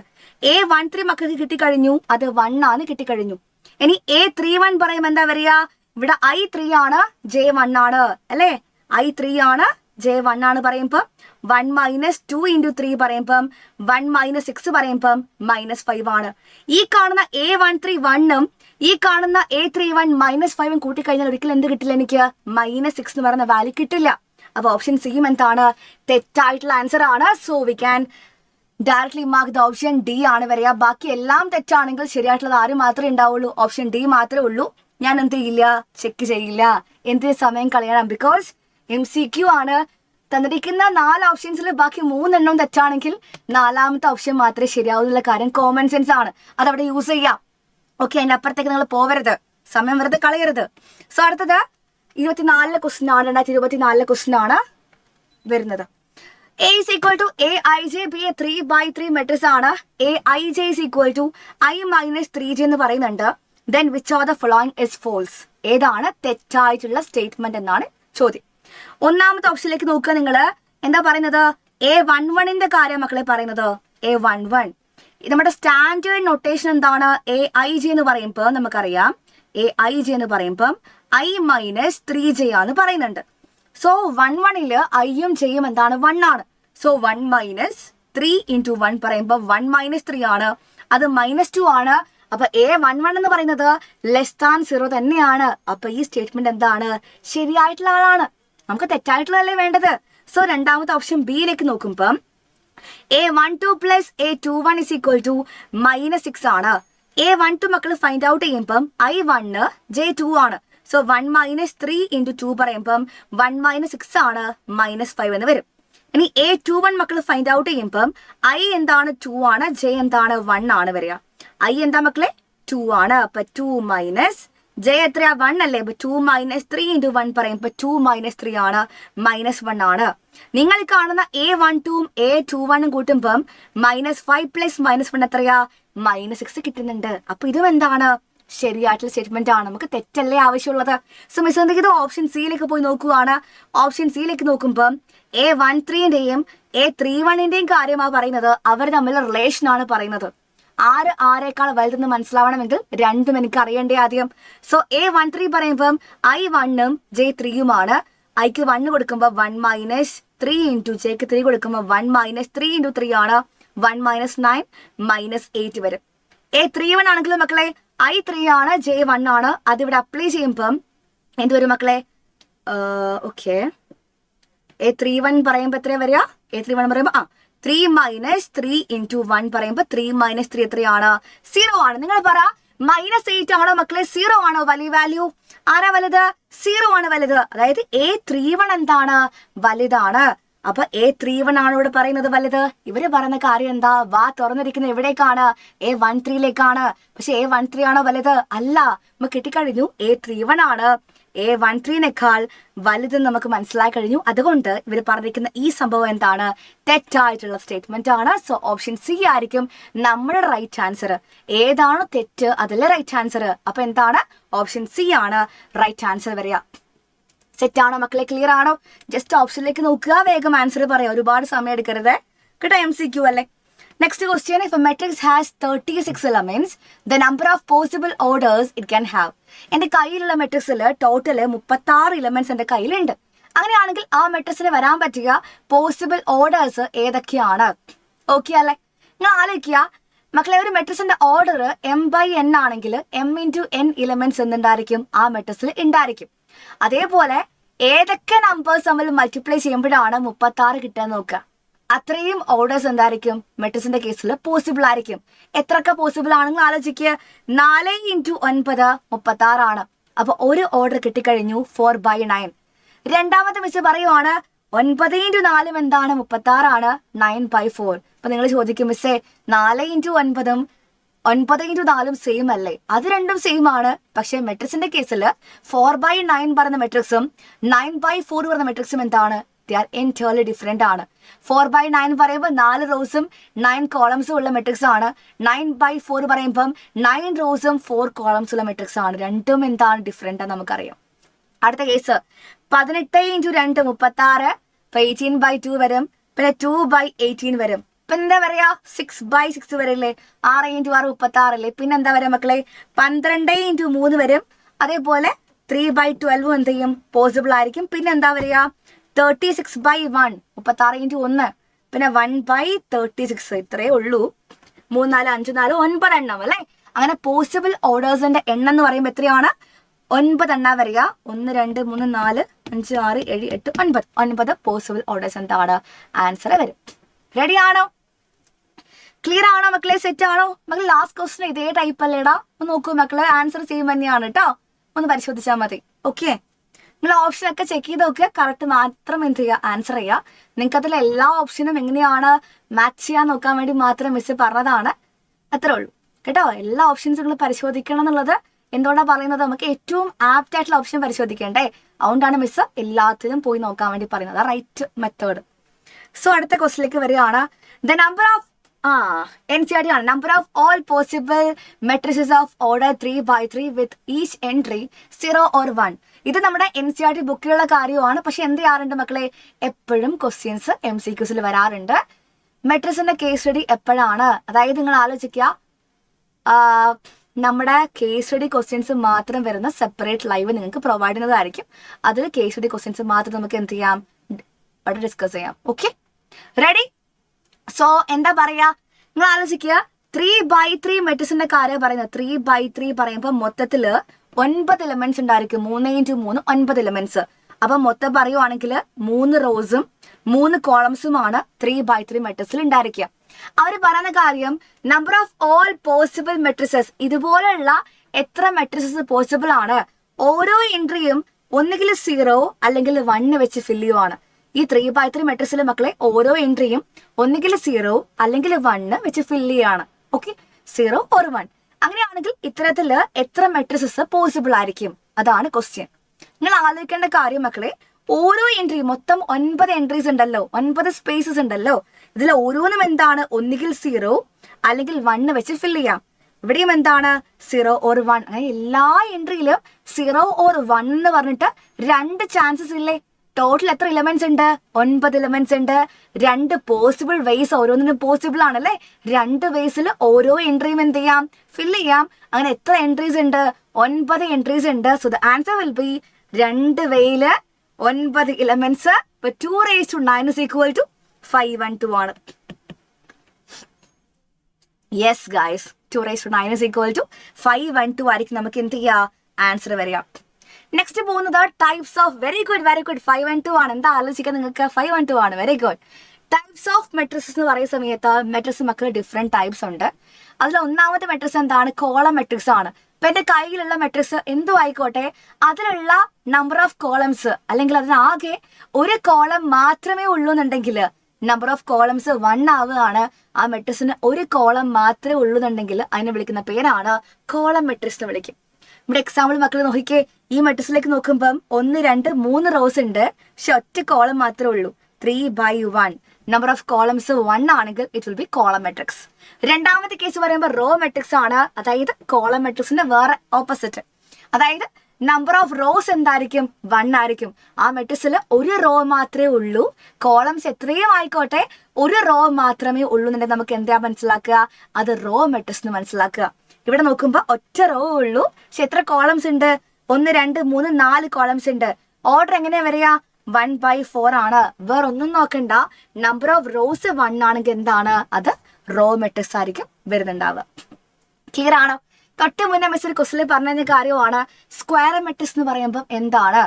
a13 മക്കൾക്ക് കിട്ടിക്കഴിഞ്ഞു, അത് 1 ആണ് കിട്ടിക്കഴിഞ്ഞു. ഇനി a31 പറയുമ്പോൾ എന്താ വരിക, ഇവിടെ i3 ആണ്, j1 ആണ് അല്ലേ. i3 ആണ്, j1 ആണ് പറയുമ്പം 1 minus 2 into 3 പറയുമ്പം 1 minus 6 പറയുമ്പം -5 ആണ്. ഈ കാണുന്ന a13 1ഉം ഈ കാണുന്ന a31 -5 കൂട്ടിക്കഴിഞ്ഞാൽ ഒരിക്കലും എന്ത് കിട്ടില്ല, എനിക്ക് -6 എന്ന് പറയുന്ന വാല്യൂ കിട്ടില്ല. അപ്പോൾ ഓപ്ഷൻ സിയും എന്താണ് തെറ്റായിട്ടുള്ള ആൻസർ ആണ്. So we can directly mark the option D ആണ് വരിക. ബാക്കി എല്ലാം തെറ്റാണെങ്കിൽ ശരിയായിട്ടുള്ളത് ആരും മാത്രമേ ഉണ്ടാവുള്ളൂ, ഓപ്ഷൻ ഡി മാത്രമേ ഉള്ളൂ. ഞാൻ എന്ത് ചെയ്യില്ല, ചെക്ക് ചെയ്യില്ല, എന്തിന് സമയം കളയണം. ബിക്കോസ് MCQ ആണ്. തന്നിരിക്കുന്ന 4 ഓപ്ഷൻസിൽ ബാക്കി 3 തെറ്റാണെങ്കിൽ 4ാമത്തെ ഓപ്ഷൻ മാത്രമേ ശരിയാവുന്നുള്ള കാര്യം കോമൺ സെൻസ് ആണ്, അതവിടെ യൂസ് ചെയ്യാം. ഓക്കെ, അതിൻ്റെ അപ്പുറത്തേക്ക് നിങ്ങൾ പോവരുത്, സമയം വെറുതെ കളയരുത്. സോ അടുത്തത് 24 ക്വസ്റ്റ്യൻ ആണ്, 2024 ക്വസ്റ്റ്യൻ ആണ് വരുന്നത്. A is equal to Aij be a 3/3 matrix ആണ്. Aij is equal to I minus 3j എന്ന് പറയുന്നുണ്ട്. Then which of the following is false? ഏതാണ് തെറ്റായിട്ടുള്ള സ്റ്റേറ്റ്മെന്റ് എന്നാണ് ചോദ്യം. ഒന്നാമത്തെ ഓപ്ഷനിലേക്ക് നോക്കുക. നിങ്ങൾ എന്താ പറയുന്നത്, A11ന്റെ കാര്യം മക്കളെ പറയുന്നത്. A11 നമ്മുടെ സ്റ്റാൻഡേർഡ് നൊട്ടേഷൻ എന്താണ്? Aij എന്ന് പറയുമ്പോൾ നമുക്കറിയാം, Aij എന്ന് പറയുമ്പം I minus 3j ആണ് പറയുന്നുണ്ട്. സോ 11ല് ഐയും ജെയും എന്താണ്? 1 ആണ്. സോ 1 minus 3 into 1 പറയുമ്പോൾ 1 minus 3 ആണ്, അത് -2 ആണ്. അപ്പൊ A11 എന്ന് പറയുന്നത് <0 തന്നെയാണ്. അപ്പൊ ഈ സ്റ്റേറ്റ്മെന്റ് എന്താണ്? ശരിയായിട്ടുള്ള ആളാണ്. നമുക്ക് തെറ്റായിട്ടുള്ളതല്ലേ വേണ്ടത്. സോ രണ്ടാമത്തെ ഓപ്ഷൻ ബിയിലേക്ക് നോക്കുമ്പം A12 plus A21 is equal to -6 ആണ്. A12 മക്കൾ ഫൈൻഡ് ഔട്ട് ചെയ്യുമ്പം I1 J2 ആണ്. സോ 1 minus 3 into 2 പറയുമ്പം 1 minus 6 ആണ്, -5 എന്ന് വരും. ഇനി A21 മക്കൾ ഫൈൻഡ് ഔട്ട് ചെയ്യുമ്പം I എന്താണ്? 2 ആണ്, J എന്താണ്? 1 ആണ് വരിക. I എന്താ മക്കളെ? 2 ആണ്. അപ്പൊ 2 minus J എത്രയാ? 1 അല്ലേ. അപ്പൊ 2 minus 3 into 1 പറയുമ്പോ 2 minus 3 ആണ്, -1 ആണ്. നിങ്ങൾ കാണുന്ന A12ഉം A21ഉം കൂട്ടുമ്പം -5 plus -1 എത്രയാ? -6 കിട്ടുന്നുണ്ട്. അപ്പൊ ഇതും എന്താണ്? ശരിയായിട്ടുള്ള സ്റ്റേറ്റ്മെന്റ് ആണ്. നമുക്ക് തെറ്റല്ലേ ആവശ്യമുള്ളത്. സോ മിസ് എന്തെങ്കിലും ഓപ്ഷൻ സിയിലേക്ക് പോയി നോക്കുകയാണ്. ഓപ്ഷൻ സിയിലേക്ക് നോക്കുമ്പോൾ A13ന്റെയും A31ന്റെയും കാര്യമാണ് പറയുന്നത്. അവർ തമ്മിലുള്ള റിലേഷൻ ആണ് പറയുന്നത്. ആരേക്കാൾ വലുതെന്ന് മനസ്സിലാവണമെങ്കിൽ രണ്ടും എനിക്ക് അറിയേണ്ടേ ആദ്യം. സോ A13 പറയുമ്പം I1ഉം J3യുമാണ്. ഐക്ക് 1 കൊടുക്കുമ്പോൾ 1 minus 3 into Jക്ക് 3 കൊടുക്കുമ്പോൾ 1 minus 3 into 3 ആണ്, 1 minus 9 minus 8 വരും. A31 ആണെങ്കിലും മക്കളെ I3 ആണ്, J1 ആണ്. അതിവിടെ അപ്ലൈ ചെയ്യുമ്പം എന്ത് വരും മക്കളെ? ഓക്കെ, A31 പറയുമ്പോൾ എത്രയാ വരിക? A31 പറയുമ്പോൾ 3 minus 3 into 1 പറയുമ്പോൾ 3 minus 3 എത്രയാണ്? 0 ആണ്. നിങ്ങൾ പറ, -8 ആണോ മക്കളെ 0 ആണോ വലിയ വാല്യൂ? ആരാ വലുത്? 0 ആണ് വലുത്. അതായത് A31 എന്താണ്? വലുതാണ്. അപ്പൊ A31 ആണ് ഇവിടെ പറയുന്നത് വലുത്. ഇവര് പറയുന്ന കാര്യം എന്താ? വാ തുറന്നിരിക്കുന്നത് എവിടേക്കാണ്? A13ലേക്കാണ്. പക്ഷെ A13 ആണോ വലുത്? അല്ല. നമുക്ക് കിട്ടിക്കഴിഞ്ഞു A31 ആണ് A13നേക്കാൾ വലുതെന്ന് നമുക്ക് മനസ്സിലായി കഴിഞ്ഞു. അതുകൊണ്ട് ഇവർ പറഞ്ഞിരിക്കുന്ന ഈ സംഭവം എന്താണ്? തെറ്റായിട്ടുള്ള സ്റ്റേറ്റ്മെന്റ് ആണ്. സോ ഓപ്ഷൻ സി ആയിരിക്കും നമ്മുടെ റൈറ്റ് ആൻസർ. ഏതാണോ തെറ്റ് അതല്ലേ റൈറ്റ് ആൻസർ. അപ്പൊ എന്താണ്? ഓപ്ഷൻ സി ആണ് റൈറ്റ് ആൻസർ വരിക. സെറ്റാണോ മക്കളെ? ക്ലിയർ ആണോ? ജസ്റ്റ് ഓപ്ഷനിലേക്ക് നോക്കുക, വേഗം ആൻസർ പറയാം, ഒരുപാട് സമയം എടുക്കരുത് കേട്ടോ. MCQ അല്ലേ. Next question, if A matrix has 36 elements, the number of possible orders it can have. എൻ്റെ കയ്യിലുള്ള മെട്രിക്സിൽ ടോട്ടൽ 36 എലമെന്റ്സ് എൻ്റെ കയ്യിലുണ്ട്. അങ്ങനെയാണെങ്കിൽ ആ മെട്രിക്സിന് വരാൻ പറ്റിയ പോസിബിൾ ഓർഡേഴ്സ് ഏതൊക്കെയാണ്? ഓക്കെ അല്ലേ? നിങ്ങൾ ആലോചിക്കുക മക്കളെ, ഒരു മെട്രിക്സിന്റെ ഓർഡർ m/n ആണെങ്കിൽ m×n എലമെന്റ്സ് എന്തുണ്ടായിരിക്കും? ആ മെട്രിക്സിൽ ഉണ്ടായിരിക്കും. അതേപോലെ ഏതൊക്കെ നമ്പേഴ്സ് തമ്മിൽ മൾട്ടിപ്ലൈ ചെയ്യുമ്പോഴാണ് 36 കിട്ടാൻ നോക്കുക. അത്രയും ഓർഡേഴ്സ് എന്തായിരിക്കും മെട്രിക്സിന്റെ കേസിൽ പോസിബിൾ ആയിരിക്കും. എത്രയൊക്കെ പോസിബിൾ ആണെന്ന് ആലോചിക്കുക. 4 × 9 36 ആണ്. അപ്പൊ ഒരു ഓർഡർ കിട്ടിക്കഴിഞ്ഞു 4/9. രണ്ടാമത്തെ മിസ് പറയുവാണ് 9 × 4 എന്താണ്? 36 ആണ്, 9/4. അപ്പൊ നിങ്ങൾ ചോദിക്കും മിസ്സേ 4 × 9ഉം 9 × 4ഉം സെയിം അല്ലേ? അത് രണ്ടും സെയിം ആണ്. പക്ഷെ മെട്രിക്സിന്റെ കേസിൽ 4/9 പറഞ്ഞ മെട്രിക്സും 9/4 പറഞ്ഞ മെട്രിക്സും എന്താണ്? They are entirely different ആണ്. 4/9 പറയുമ്പോൾ 4 റോസും 9 കോളംസും ഉള്ള മെട്രിക്സ് ആണ്. 9/4 പറയുമ്പം 9 റോസും 4 കോളംസ് ഉള്ള മെട്രിക്സ് ആണ്. രണ്ടും എന്താണ്? ഡിഫറെന്റ് നമുക്കറിയാം. അടുത്ത കേസ് 18 × 2 36, 18/2 വരും, പിന്നെ 2/18 വരും. ഇപ്പൊ എന്താ പറയാ? 6/6 വരില്ലേ? 6 × 6 36 അല്ലേ? പിന്നെ എന്താ പറയാ മക്കളെ? 12 × 3 വരും. അതേപോലെ 3/12 എന്ത് ചെയ്യും? പോസിബിൾ ആയിരിക്കും. പിന്നെ എന്താ പറയാ? 36/1, 36 × 1, പിന്നെ 1/36. ഇത്രയേ ഉള്ളൂ. 3 4 5 4 9 എണ്ണം അല്ലെ? അങ്ങനെ പോസിബിൾ ഓർഡേഴ്സിന്റെ എണ്ണം എന്ന് പറയുമ്പോൾ എത്രയാണ്? 9 എണ്ണ വരിക. 1 2 3 4 5 6 7 8 9 പോസിബിൾ ഓർഡേഴ്സ് എന്താണ് ആൻസർ വരും. റെഡി ആണോ? ക്ലിയർ ആണോ മക്കളെ? സെറ്റ് ആണോ മക്കളെ? ലാസ്റ്റ് ക്വസ്റ്റ്യൻ ഇതേ ടൈപ്പ് അല്ലേടാ? ഒന്ന് നോക്കൂ മക്കളെ, ആൻസർ സെയിം തന്നെയാണ് കേട്ടോ. ഒന്ന് പരിശോധിച്ചാൽ മതി. ഓക്കെ, നിങ്ങൾ ഓപ്ഷനൊക്കെ ചെക്ക് ചെയ്ത് നോക്കുക, കറക്റ്റ് മാത്രം എന്ത് ചെയ്യുക, ആൻസർ ചെയ്യുക. നിങ്ങൾക്ക് അതിൽ എല്ലാ ഓപ്ഷനും എങ്ങനെയാണ് മാച്ച് ചെയ്യാൻ നോക്കാൻ വേണ്ടി മാത്രം മിസ് പറഞ്ഞതാണ്. അത്രേ ഉള്ളൂ കേട്ടോ. എല്ലാ ഓപ്ഷൻസും നിങ്ങൾ പരിശോധിക്കണം എന്നുള്ളത് എന്തുകൊണ്ടാണ് പറയുന്നത്? നമുക്ക് ഏറ്റവും ആപ്റ്റ് ആയിട്ടുള്ള ഓപ്ഷൻ പരിശോധിക്കേണ്ടേ, അതുകൊണ്ടാണ് മിസ് എല്ലാത്തിലും പോയി നോക്കാൻ വേണ്ടി പറയുന്നത്. Right method. സോ അടുത്ത ക്വസ്റ്റിലേക്ക് വരികയാണ്. ദ നമ്പർ ഓഫ് NCERT ആണ്. Number of all possible matrices of order 3/3 with each entry 0 or 1. ഇത് നമ്മുടെ NCERT ബുക്കിലുള്ള കാര്യമാണ്. പക്ഷെ എന്ത് ചെയ്യാറുണ്ട് മക്കളെ, എപ്പോഴും ക്വസ്റ്റ്യൻസ് MCQസിൽ വരാറുണ്ട്. മെട്രിക്സിന്റെ കേസ് സ്റ്റഡി എപ്പോഴാണ്? അതായത് നിങ്ങൾ ആലോചിക്കുക, നമ്മുടെ കേസ് സ്റ്റഡി ക്വസ്റ്റ്യൻസ് മാത്രം വരുന്ന സെപ്പറേറ്റ് ലൈവ് നിങ്ങൾക്ക് പ്രൊവൈഡ് ചെയ്യുന്നതായിരിക്കും. അതിൽ കേസ് സ്റ്റഡി ക്വസ്റ്റ്യൻസ് മാത്രം നമുക്ക് എന്ത് ചെയ്യാം, അവിടെ ഡിസ്കസ് ചെയ്യാം. Okay, ready? സോ എന്താ പറയാ, നിങ്ങൾ ആലോചിക്കുക, 3/3 മെട്രിക്സിന്റെ കാര്യം പറയുന്നത്. 3/3 പറയുമ്പോൾ മൊത്തത്തില് 9 എലമെന്റ്സ് ഉണ്ടായിരിക്കും. 3 × 3 9 എലമെന്റ്സ്. അപ്പൊ മൊത്തം പറയുവാണെങ്കിൽ 3 റോസും 3 കോളംസുമാണ് 3/3 മെട്രിക്സിൽ ഉണ്ടായിരിക്കുക. അവർ പറയുന്ന കാര്യം, number of all possible matrices, ഇതുപോലെയുള്ള എത്ര മെട്രിസസ് പോസിബിൾ ആണ്, ഓരോ എൻട്രിയും ഒന്നുകിൽ 0 അല്ലെങ്കിൽ 1 വെച്ച് ഫില്ല് ചെയ്യുവാണ്. ഈ 3/3 മെട്രിക്സിലെ മക്കളെ ഓരോ എൻട്രിയും ഒന്നുകിൽ 0 അല്ലെങ്കിൽ 1 വെച്ച് ഫില്ല് ചെയ്യാണ്. Okay, 0 or 1. അങ്ങനെയാണെങ്കിൽ ഇത്തരത്തില് എത്ര മെട്രിസസ് പോസിബിൾ ആയിരിക്കും? അതാണ് ക്വസ്റ്റ്യൻ. നിങ്ങൾ ആലോചിക്കേണ്ട കാര്യം മക്കളെ, ഓരോ എൻട്രി മൊത്തം 9 എൻട്രീസ് ഉണ്ടല്ലോ, 9 സ്പേസസ് ഉണ്ടല്ലോ. ഇതിൽ ഓരോന്നും എന്താണ്, ഒന്നുകിൽ 0 അല്ലെങ്കിൽ 1 വെച്ച് ഫില്ല് ചെയ്യാം. ഇവിടെയും എന്താണ്, 0 or 1. അങ്ങനെ എല്ലാ എൻട്രിയിലും 0 or 1 എന്ന് പറഞ്ഞിട്ട് 2 ചാൻസസ് ഇല്ലേ? ടോട്ടൽ എത്ര ഇലമെന്റ്സ് ഉണ്ട്? 9 ഇലമെന്റ്സ് ഉണ്ട്. 2 പോസിബിൾ വേസ്, ഓരോന്നിനും പോസിബിൾ ആണല്ലേ. 2 വേസിൽ ഓരോ എൻട്രിയും എന്ത് ചെയ്യാം, ഫില്ല് ചെയ്യാം. അങ്ങനെ എത്ര എൻട്രീസ് ഉണ്ട്? 9 എൻട്രീസ് ഉണ്ട്. So the answer will B 2 വേയില് 9 elements. 2⁻⁹ = 512 ആണ്. യെസ് ഗൈസ്, 2⁻⁹ = 512 ആയിരിക്കും നമുക്ക് എന്ത് ചെയ്യാ, ആൻസർ വരിക. നെക്സ്റ്റ് പോകുന്നത് ടൈപ്സ് ഓഫ്. വെരി ഗുഡ് 512 ആണ്. എന്താ ആലോചിക്കാൻ നിങ്ങൾക്ക്? 512 ആണ്. Very good. Types of matrix എന്ന് പറയുന്ന സമയത്ത് മെട്രിക്സ് മക്കൾ ഡിഫറെന്റ് ടൈപ്സ് ഉണ്ട്. അതിൽ ഒന്നാമത്തെ മെട്രിക്സ് എന്താണ്? കോളം മെട്രിക്സ് ആണ്. ഇപ്പൊ എന്റെ കയ്യിലുള്ള മെട്രിക്സ് എന്തും ആയിക്കോട്ടെ, അതിലുള്ള നമ്പർ ഓഫ് കോളംസ് അല്ലെങ്കിൽ അതിനാകെ ഒരു കോളം മാത്രമേ ഉള്ളൂ എന്നുണ്ടെങ്കിൽ നമ്പർ ഓഫ് കോളംസ് 1 ആവുകയാണ്. ആ മെട്രിക്സിന് ഒരു കോളം മാത്രമേ ഉള്ളൂ എന്നുണ്ടെങ്കിൽ അതിനെ വിളിക്കുന്ന പേരാണ് കോളം മെട്രിക്സ് എന്ന് വിളിക്കും. ഇവിടെ എക്സാമ്പിൾ മക്കൾ നോക്കിക്കേ, ഈ മെട്രിക്സിലേക്ക് നോക്കുമ്പം 1 2 3 റോസ് ഉണ്ട്, പക്ഷെ ഒറ്റ കോളം മാത്രമേ ഉള്ളൂ. 3/1. നമ്പർ ഓഫ് കോളംസ് 1 ആണെങ്കിൽ it will B column matrix. രണ്ടാമത്തെ കേസ് പറയുമ്പോൾ റോ മെട്രിക്സ് ആണ്. അതായത് കോളം മെട്രിക്സിന്റെ വേറെ ഓപ്പോസിറ്റ്. അതായത് നമ്പർ ഓഫ് റോസ് എന്തായിരിക്കും? 1 ആയിരിക്കും. ആ മെട്രിക്സിൽ ഒരു റോ മാത്രമേ ഉള്ളൂ. കോളംസ് എത്രയും ആയിക്കോട്ടെ, ഒരു റോ മാത്രമേ ഉള്ളൂ എന്നുണ്ടെങ്കിൽ നമുക്ക് എന്താ മനസ്സിലാക്കുക? അത് റോ മെട്രിക്സ് എന്ന് മനസ്സിലാക്കുക. ഇവിടെ നോക്കുമ്പോ ഒറ്റ റോ ഉള്ളൂ, പക്ഷെ എത്ര കോളംസ് ഉണ്ട്? 1 2 3 4 കോളംസ് ഉണ്ട്. ഓർഡർ എങ്ങനെയാ വരിക? 1/4 ആണ്. വേറെ ഒന്നും നോക്കണ്ട. നമ്പർ ഓഫ് റോസ് 1 ആണെങ്കിൽ എന്താണ്? അത് റോ മെട്രിക്സ് ആയിരിക്കും വരുന്നുണ്ടാവുക. ക്ലിയർ ആണോ? തൊട്ട് മുന്നേ മിസ് ഒരു ക്വസ്റ്റിൽ പറഞ്ഞ കാര്യമാണ് സ്ക്വയർ മെട്രിക്സ് എന്ന് പറയുമ്പോൾ എന്താണ്.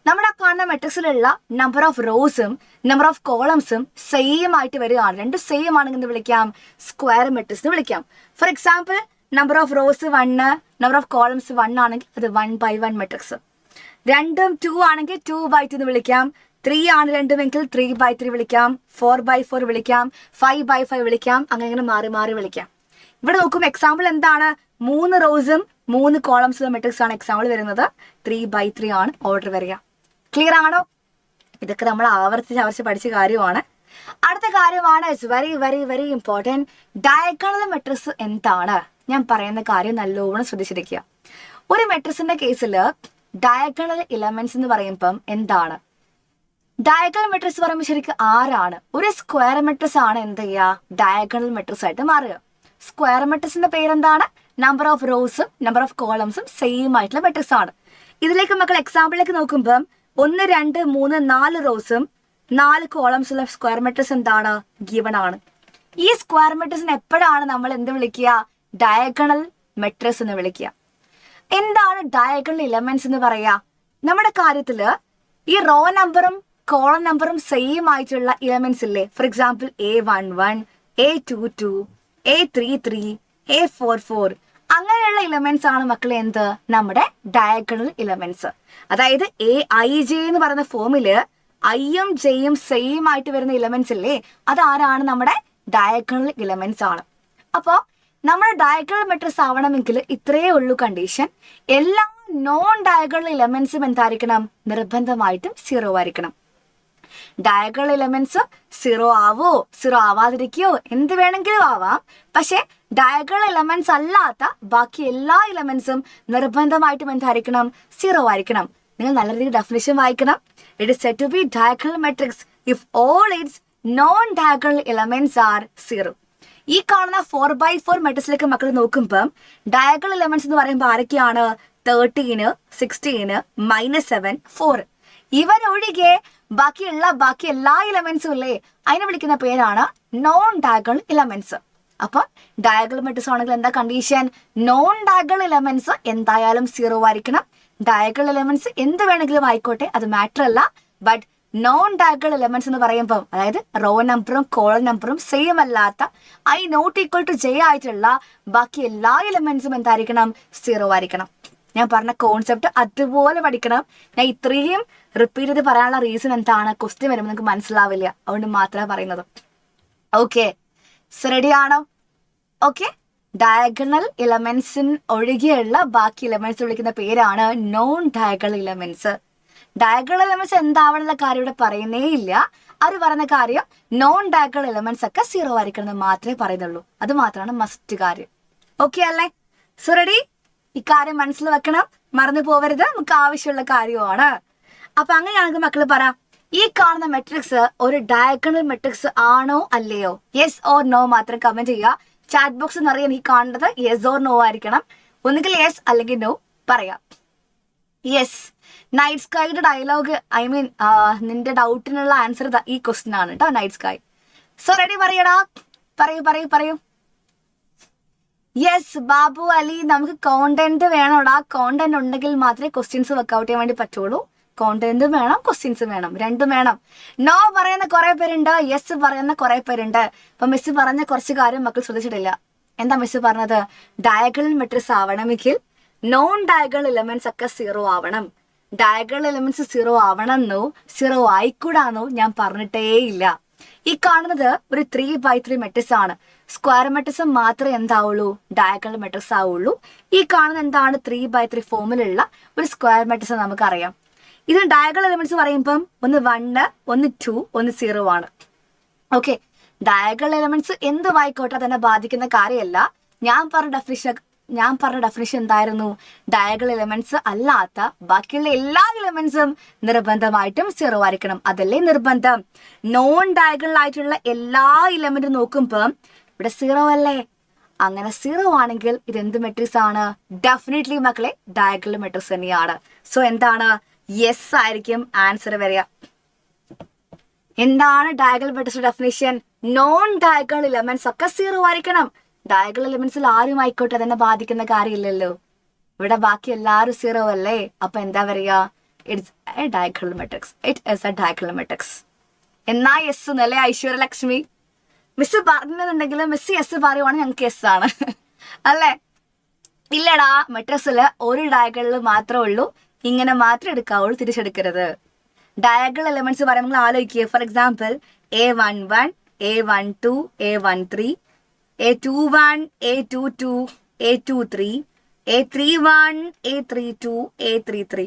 നമ്മുടെ കാണുന്ന മെട്രിക്സിലുള്ള നമ്പർ ഓഫ് റോസും നമ്പർ ഓഫ് കോളംസും സെയിം ആയിട്ട് വരികയാണ്. രണ്ടും സെയിം ആണെങ്കിൽ എന്ത് വിളിക്കാം? സ്ക്വയർ മെട്രിക്സ് എന്ന് വിളിക്കാം. For example, number of rows 1, number of columns 1 ആണെങ്കിൽ അത് 1/1 മെട്രിക്സ്. രണ്ടും 2 ആണെങ്കിൽ 2/2 എന്ന് വിളിക്കാം. 3 ആണ് രണ്ടുമെങ്കിൽ 3/3 വിളിക്കാം. 4/4 വിളിക്കാം. 5/5 വിളിക്കാം. അങ്ങനെ മാറി മാറി വിളിക്കാം. ഇവിടെ നോക്കുമ്പോൾ എക്സാമ്പിൾ എന്താണ്? 3 റോസും 3 കോളംസും മെട്രിക്സ് ആണ് എക്സാമ്പിൾ വരുന്നത്. 3/3 ആണ് ഓർഡർ വരിക. ക്ലിയർ ആണോ? ഇതൊക്കെ നമ്മൾ ആവർത്തിച്ച് പഠിച്ച കാര്യമാണ്. അടുത്ത കാര്യമാണ് very very very important. Diagonal matrix എന്താണ്? ഞാൻ പറയുന്ന കാര്യം നല്ലോണം ശ്രദ്ധിച്ചിരിക്കുക. ഒരു മെട്രിക്സിന്റെ കേസിൽ ഡയഗണൽ എലമെന്റ്സ് എന്ന് പറയുമ്പം എന്താണ്? ഡയഗണൽ മെട്രിക്സ് പറയുമ്പോൾ ശരിക്കും ആരാണ്? ഒരു സ്ക്വയർ മെട്രിക്സ് ആണ് എന്ത് ചെയ്യുക? ഡയഗണൽ മെട്രിക്സ് ആയിട്ട് മാറുക. സ്ക്വയർ മെട്രിക്സിന്റെ പേരെന്താണ്? നമ്പർ ഓഫ് റോസും നമ്പർ ഓഫ് കോളംസും സെയിം ആയിട്ടുള്ള മെട്രിക്സ് ആണ്. ഇതിലേക്ക് മക്കൾ എക്സാമ്പിളിലേക്ക് നോക്കുമ്പം 1 2 3 4 റോസും 4 കോളംസുള്ള സ്ക്വയർ മെട്രിക്സ് എന്താണ്? ഗിവൺ ആണ്. ഈ സ്ക്വയർ മെട്രിക്സിന് എപ്പോഴാണ് നമ്മൾ എന്ത് വിളിക്കുക? ഡയഗണൽ മെട്രിക്സ് എന്ന് വിളിക്കുക. എന്താണ് ഡയഗണൽ എലമെന്റ്സ് എന്ന് പറയാ? നമ്മുടെ കാര്യത്തില് ഈ റോ നമ്പറും കോളം നമ്പറും സെയിം ആയിട്ടുള്ള എലമെന്റ്സ് ഇല്ലേ? For example A11, A22, A33, A44 അങ്ങനെയുള്ള എലമെന്റ്സ് ആണ് മക്കളെ എന്ത്? നമ്മുടെ ഡയഗണൽ എലമെന്റ്സ്. അതായത് AIJ എന്ന് പറയുന്ന ഫോമില് ഐയും ജെയും സെയിം ആയിട്ട് വരുന്ന എലമെന്റ്സ് ഇല്ലേ, അതാരാണ്? നമ്മുടെ ഡയഗണൽ എലമെന്റ്സ് ആണ്. അപ്പോ നമ്മുടെ ഡയഗണൽ മെട്രിക്സ് ആവണമെങ്കിൽ ഇത്രയേ ഉള്ളൂ കണ്ടീഷൻ. എല്ലാ നോൺ ഡയഗണൽ എലമെന്റ്സും എന്തായിരിക്കണം? നിർബന്ധമായിട്ടും 0 ആയിരിക്കണം. ഡയഗണൽ എലമെന്റ്സ് 0 ആവോ 0 ആവാതിരിക്കോ എന്ത് വേണമെങ്കിലും ആവാം. പക്ഷെ ഡയഗണൽ എലമെന്റ്സ് അല്ലാത്ത ബാക്കി എല്ലാ എലമെന്റ്സും നിർബന്ധമായിട്ടും എന്തായിരിക്കണം? 0 ആയിരിക്കണം. നിങ്ങൾ നല്ല രീതിയിൽ ഡെഫിനിഷൻ വായിക്കണം. It is said to be diagonal matrix if all its non diagonal elements are 0. ഈ കാണുന്ന 4x4 മെട്രിക്സിലേക്ക് മക്കൾ നോക്കുമ്പം ഡയഗണൽ എലമെന്റ്സ് എന്ന് പറയുമ്പോൾ ആരൊക്കെയാണ്? 13, 16, -7, 4. ഇവരൊഴികെ ബാക്കി എല്ലാ എലമെന്റ്സും ഇല്ലേ, അതിനെ വിളിക്കുന്ന പേരാണ് നോൺ ഡയഗണൽ എലമെന്റ്സ്. അപ്പൊ ഡയഗണൽ മെട്രിക്സ് ആണെങ്കിൽ എന്താ കണ്ടീഷൻ? നോൺ ഡയഗണൽ എലമെന്റ്സ് എന്തായാലും 0 ആയിരിക്കണം. ഡയഗണൽ എലമെന്റ്സ് എന്ത് വേണമെങ്കിലും ആയിക്കോട്ടെ, അത് മാറ്റർ അല്ല. ബട്ട് നോൺ ഡയഗണൽ എലമെന്റ്സ് എന്ന് പറയുമ്പോൾ അതായത് റോ നമ്പറും കോളം നമ്പറും സെയിം അല്ലാത്ത I not equal to J ആയിട്ടുള്ള ബാക്കി എല്ലാ എലമെന്റ്സും എന്തായിരിക്കണം? 0 ആയിരിക്കണം. ഞാൻ പറഞ്ഞ കോൺസെപ്റ്റ് അതുപോലെ പഠിക്കണം. ഞാൻ ഇത്രയും റിപ്പീറ്റ് ചെയ്ത് പറയാനുള്ള റീസൺ എന്താണ്? ക്വസ്റ്റ്യൻ വരുമ്പോൾ നിങ്ങൾക്ക് മനസ്സിലാവില്ല, അതുകൊണ്ട് മാത്രമേ പറയുന്നത്. ഓക്കെ, റെഡി ആണോ? ഓക്കെ, ഡയഗണൽ എലമെന്റ്സിന് ഒഴികെയുള്ള ബാക്കി എലമെന്റ്സ് വിളിക്കുന്ന പേരാണ് non diagonal elements. Diagonal elements എന്താവണമെന്ന കാര്യം ഇവിടെ പറയുന്നേ ഇല്ല. അവർ പറയുന്ന കാര്യം നോൺ ഡയഗണൽ എലമെന്റ്സ് ഒക്കെ 0 ആയിരിക്കണം എന്ന് മാത്രമേ പറയുന്നുള്ളൂ. അത് മാത്രമാണ് മസ്റ്റ് കാര്യം. ഓക്കെ അല്ലേ? So ready? ഇക്കാര്യം മനസ്സിൽ വെക്കണം, മറന്നു പോവരുത്. നമുക്ക് ആവശ്യമുള്ള കാര്യമാണ്. അപ്പൊ അങ്ങനെയാണെങ്കിൽ മക്കൾ പറ, ഈ കാണുന്ന മെട്രിക്സ് ഒരു ഡയഗണൽ മെട്രിക്സ് ആണോ അല്ലയോ? യെസ് ഓർ നോ മാത്രം കമന്റ് ചെയ്യുക. ചാറ്റ് ബോക്സ് നിറയെ എനിക്ക് കാണേണ്ടത് യെസ് ഓർ നോ ആയിരിക്കണം. ഒന്നുകിൽ യെസ് അല്ലെങ്കിൽ നോ പറയാം. യെസ്, നൈറ്റ് സ്കൈയുടെ ഡയലോഗ്, നിന്റെ ഡൗട്ടിനുള്ള ആൻസർ ഈ ക്വസ്റ്റ്യൻ ആണ് കേട്ടോ, നൈറ്റ് സ്കൈ. So ready? പറയടാ, പറയൂ. യെസ് ബാബു അലി, നമുക്ക് കോണ്ടന്റ് വേണോടാ. കോണ്ടന്റ് ഉണ്ടെങ്കിൽ മാത്രമേ ക്വസ്റ്റ്യൻസ് വർക്ക്ഔട്ട് ചെയ്യാൻ വേണ്ടി പറ്റുള്ളൂ. കോണ്ടന്റും വേണം, ക്വസ്റ്റ്യൻസും വേണം, രണ്ടും വേണം. നോ പറയുന്ന കുറെ പേരുണ്ട്, യെസ് പറയുന്ന കുറെ പേരുണ്ട്. അപ്പൊ മിസ് പറഞ്ഞ കുറച്ച് കാര്യം മക്കൾ ശ്രദ്ധിച്ചിട്ടില്ല. എന്താ മിസ് പറഞ്ഞത്? ഡയഗണൽ മെട്രിക്സ് ആവണമെങ്കിൽ നോൺ ഡയഗണൽ എലമെന്റ്സ് ഒക്കെ 0 ആവണം. ഡയഗണൽ എലമെന്റ്സ് 0 ആവണമെന്നോ 0 ആയിക്കൂടാന്നോ ഞാൻ പറഞ്ഞിട്ടേ ഇല്ല. ഈ കാണുന്നത് ഒരു 3x3 മെട്രിക്സ് ആണ്. സ്ക്വയർ മെട്രിക്സ് മാത്രമേ എന്താവുള്ളൂ? ഡയഗണൽ മെട്രിക്സ് ആവുള്ളൂ. ഈ കാണുന്ന എന്താണ്? 3x3 ഫോമിലുള്ള ഒരു സ്ക്വയർ മെട്രിക്സ് നമുക്കറിയാം. ഇതിന് ഡയഗണൽ എലമെന്റ്സ് പറയുമ്പം ഒന്ന് 1, ഒന്ന് 2, ഒന്ന് 0 ആണ്. ഓക്കെ, ഡയഗണൽ എലമെന്റ്സ് എന്തുമായിക്കോട്ടെ തന്നെ ബാധിക്കുന്ന കാര്യമല്ല. ഞാൻ പറഞ്ഞ ഡെഫിനിഷൻ എന്തായിരുന്നു? ഡയഗണൽ എലമെന്റ്സ് അല്ലാത്ത ബാക്കിയുള്ള എല്ലാ എലമെന്റ്സും നിർബന്ധമായിട്ടും 0 ആയിരിക്കണം. അതല്ലേ നിർബന്ധം. നോൺ ഡയഗണൽ ആയിട്ടുള്ള എല്ലാ എലമെന്റും നോക്കുമ്പോൾ ഇവിടെ 0 അല്ലേ? അങ്ങനെ 0 ആണെങ്കിൽ ഇത് എന്ത് മെട്രിക്സ് ആണ്? ഡെഫിനറ്റ്ലി മക്കളെ ഡയഗണൽ മെട്രിക്സ് തന്നെയാണ്. സോ എന്താണ്? യെസ് ആയിരിക്കും ആൻസർ വരിക. എന്താണ് diagonal matrix definition? Non diagonal elements ഒക്കെ 0 ആയിരിക്കണം. ഡയഗണൽ എലമെന്റ്സിൽ ആരും ആയിക്കോട്ടെ തന്നെ ബാധിക്കുന്ന കാര്യമില്ലല്ലോ. ഇവിടെ ബാക്കി എല്ലാവരും 0 അല്ലേ? അപ്പൊ എന്താ പറയുക? It's A diagonal matrix. It is A diagonal matrix. എന്നാ യെസ് എന്നല്ലേ ഐശ്വര്യലക്ഷ്മി? മിസ് പറഞ്ഞിട്ടുണ്ടെങ്കിൽ മിസ് യെസ് പറയുവാണെങ്കിൽ ഞങ്ങൾക്ക് യെസ് ആണ് അല്ലേ? ഇല്ലടാ, മെട്രിക്സിൽ ഒരു ഡയഗണൽ മാത്രമേ ഉള്ളൂ, ഇങ്ങനെ മാത്രം എടുക്കാവുള്ളൂ, തിരിച്ചെടുക്കരുത്. ഡയഗണൽ എലമെന്റ്സ് പറയുമ്പോൾ ആലോചിക്കുക. For example A11, A12, A13, A21, A22, A23, A31, A32, A33.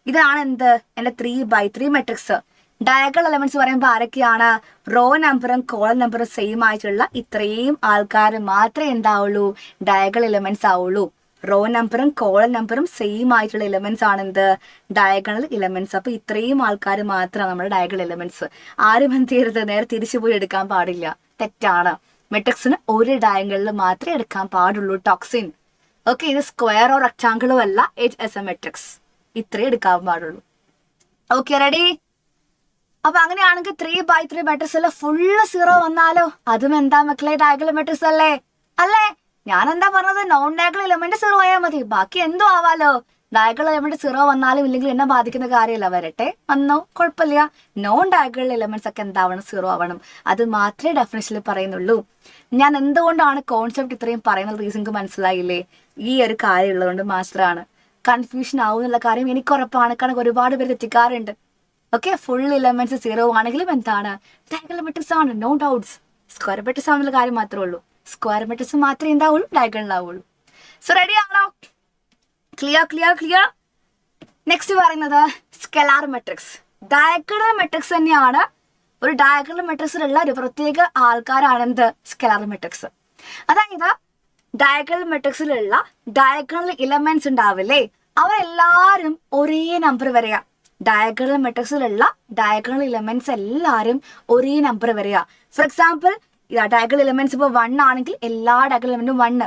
ഇതാണ് എന്ത്? എൻ്റെ 3x3 മെട്രിക്സ്. ഡയഗണൽ എലമെന്റ്സ് പറയുമ്പോൾ ആരൊക്കെയാണ്? റോ നമ്പറും കോളം നമ്പറും സെയിം ആയിട്ടുള്ള ഇത്രയും ആൾക്കാർ മാത്രമേ എന്താവുള്ളൂ? ഡയഗണൽ എലമെന്റ്സ് ആവുള്ളൂ. റോ നമ്പറും കോളം നമ്പറും സെയിം ആയിട്ടുള്ള എലമെന്റ്സ് ആണ് എന്ത്? Diagonal elements. അപ്പൊ ഇത്രയും ആൾക്കാർ മാത്രമാണ് നമ്മുടെ ഡയഗണൽ എലമെന്റ്സ്. ആരും എന്ത് ചെയ്യരുത്? നേരെ തിരിച്ചു പോയി എടുക്കാൻ പാടില്ല, തെറ്റാണ്. മെട്രിക്സിന് ഒരു ഡയഗണലിൽ മാത്രമേ എടുക്കാൻ പാടുള്ളൂ. ടോക്സിൻ. ഓക്കെ, ഇത് സ്ക്വയറോ റെക്ടാങ്കിളോ അല്ല, ഇറ്റ് ഈസ് എ മെട്രിക്സ്. ഇത്രേ എടുക്കാൻ പാടുള്ളൂ. Okay, ready? അപ്പൊ അങ്ങനെയാണെങ്കിൽ 3x3 മെട്രിക്സിൽ ഫുള്ള് 0 വന്നാലോ? അതും എന്താ മക്കളെ? ഡയഗണൽ മെട്രിക്സ് അല്ലേ? ഞാൻ എന്താ പറഞ്ഞത്, നോൺ ഡയഗണൽ എലമെന്റ് 0 ആയാൽ മതി, ബാക്കി എന്തോ ആവാലോ. ഡയഗണൽ എലമെന്റ് 0 വന്നാലും ഇല്ലെങ്കിൽ എന്നെ ബാധിക്കുന്ന കാര്യമല്ല, വരട്ടെ വന്നോ കുഴപ്പമില്ല. നോൺ ഡയഗണൽ എലമെന്റ്സ് ഒക്കെ എന്താവണം, 0 ആവണം. അത് മാത്രമേ ഡെഫിനിഷനിൽ പറയുന്നുള്ളൂ. ഞാൻ എന്തുകൊണ്ടാണ് കോൺസെപ്റ്റ് ഇത്രയും പറയുന്നത് റീസൺക്ക് മനസ്സിലായില്ലേ? ഈ ഒരു കാര്യം ഉള്ളതുകൊണ്ട് മാത്രമാണ്. കൺഫ്യൂഷൻ ആവുന്നുള്ള കാര്യം എനിക്ക് ഉറപ്പാണ്, കാരണം ഒരുപാട് പേര് തെറ്റിക്കാറുണ്ട്. ഓക്കെ, ഫുൾ എലമെന്റ്സ് 0 ആണെങ്കിലും എന്താണ്, ഡയഗണൽ മെട്രിക്സ് ആണ്, നോ ഡൗട്ട്സ്. സ്ക്വയർ മെട്രിക്സ് ആണെന്നുള്ള കാര്യം മാത്രമേ ഉള്ളൂ. സ്ക്വയർ മെട്രിക്സ് മാത്രമേ എന്താവുള്ളൂ, ഡയഗണൽ ആവുള്ളൂ. സോ റെഡി ആണോ? Clear clear clear. നെക്സ്റ്റ് പറയുന്നത് സ്കെലാർ മെട്രിക്സ്. ഡയഗണൽ മെട്രിക്സ് തന്നെയാണ്. ഒരു ഡയഗണൽ മെട്രിക്സിലുള്ള ഒരു പ്രത്യേക ആൾക്കാരാണ് എന്ത്, സ്കെലാർ മെട്രിക്സ്. അതായത് ഡയഗണൽ മെട്രിക്സിലുള്ള ഡയഗണൽ ഇലമെന്റ്സ് ഉണ്ടാവില്ലേ, അവരെല്ലാരും ഒരേ നമ്പർ വരിക. ഡയഗണൽ മെട്രിക്സിലുള്ള ഡയഗണൽ ഇലമെന്റ്സ് എല്ലാരും ഒരേ നമ്പർ വരിക. ഫോർ എക്സാമ്പിൾ, ഡയഗണൽ ഇലമെന്റ്സ് ഇപ്പോൾ 1 ആണെങ്കിൽ എല്ലാ ഡയഗണൽ എലമെന്റും 1,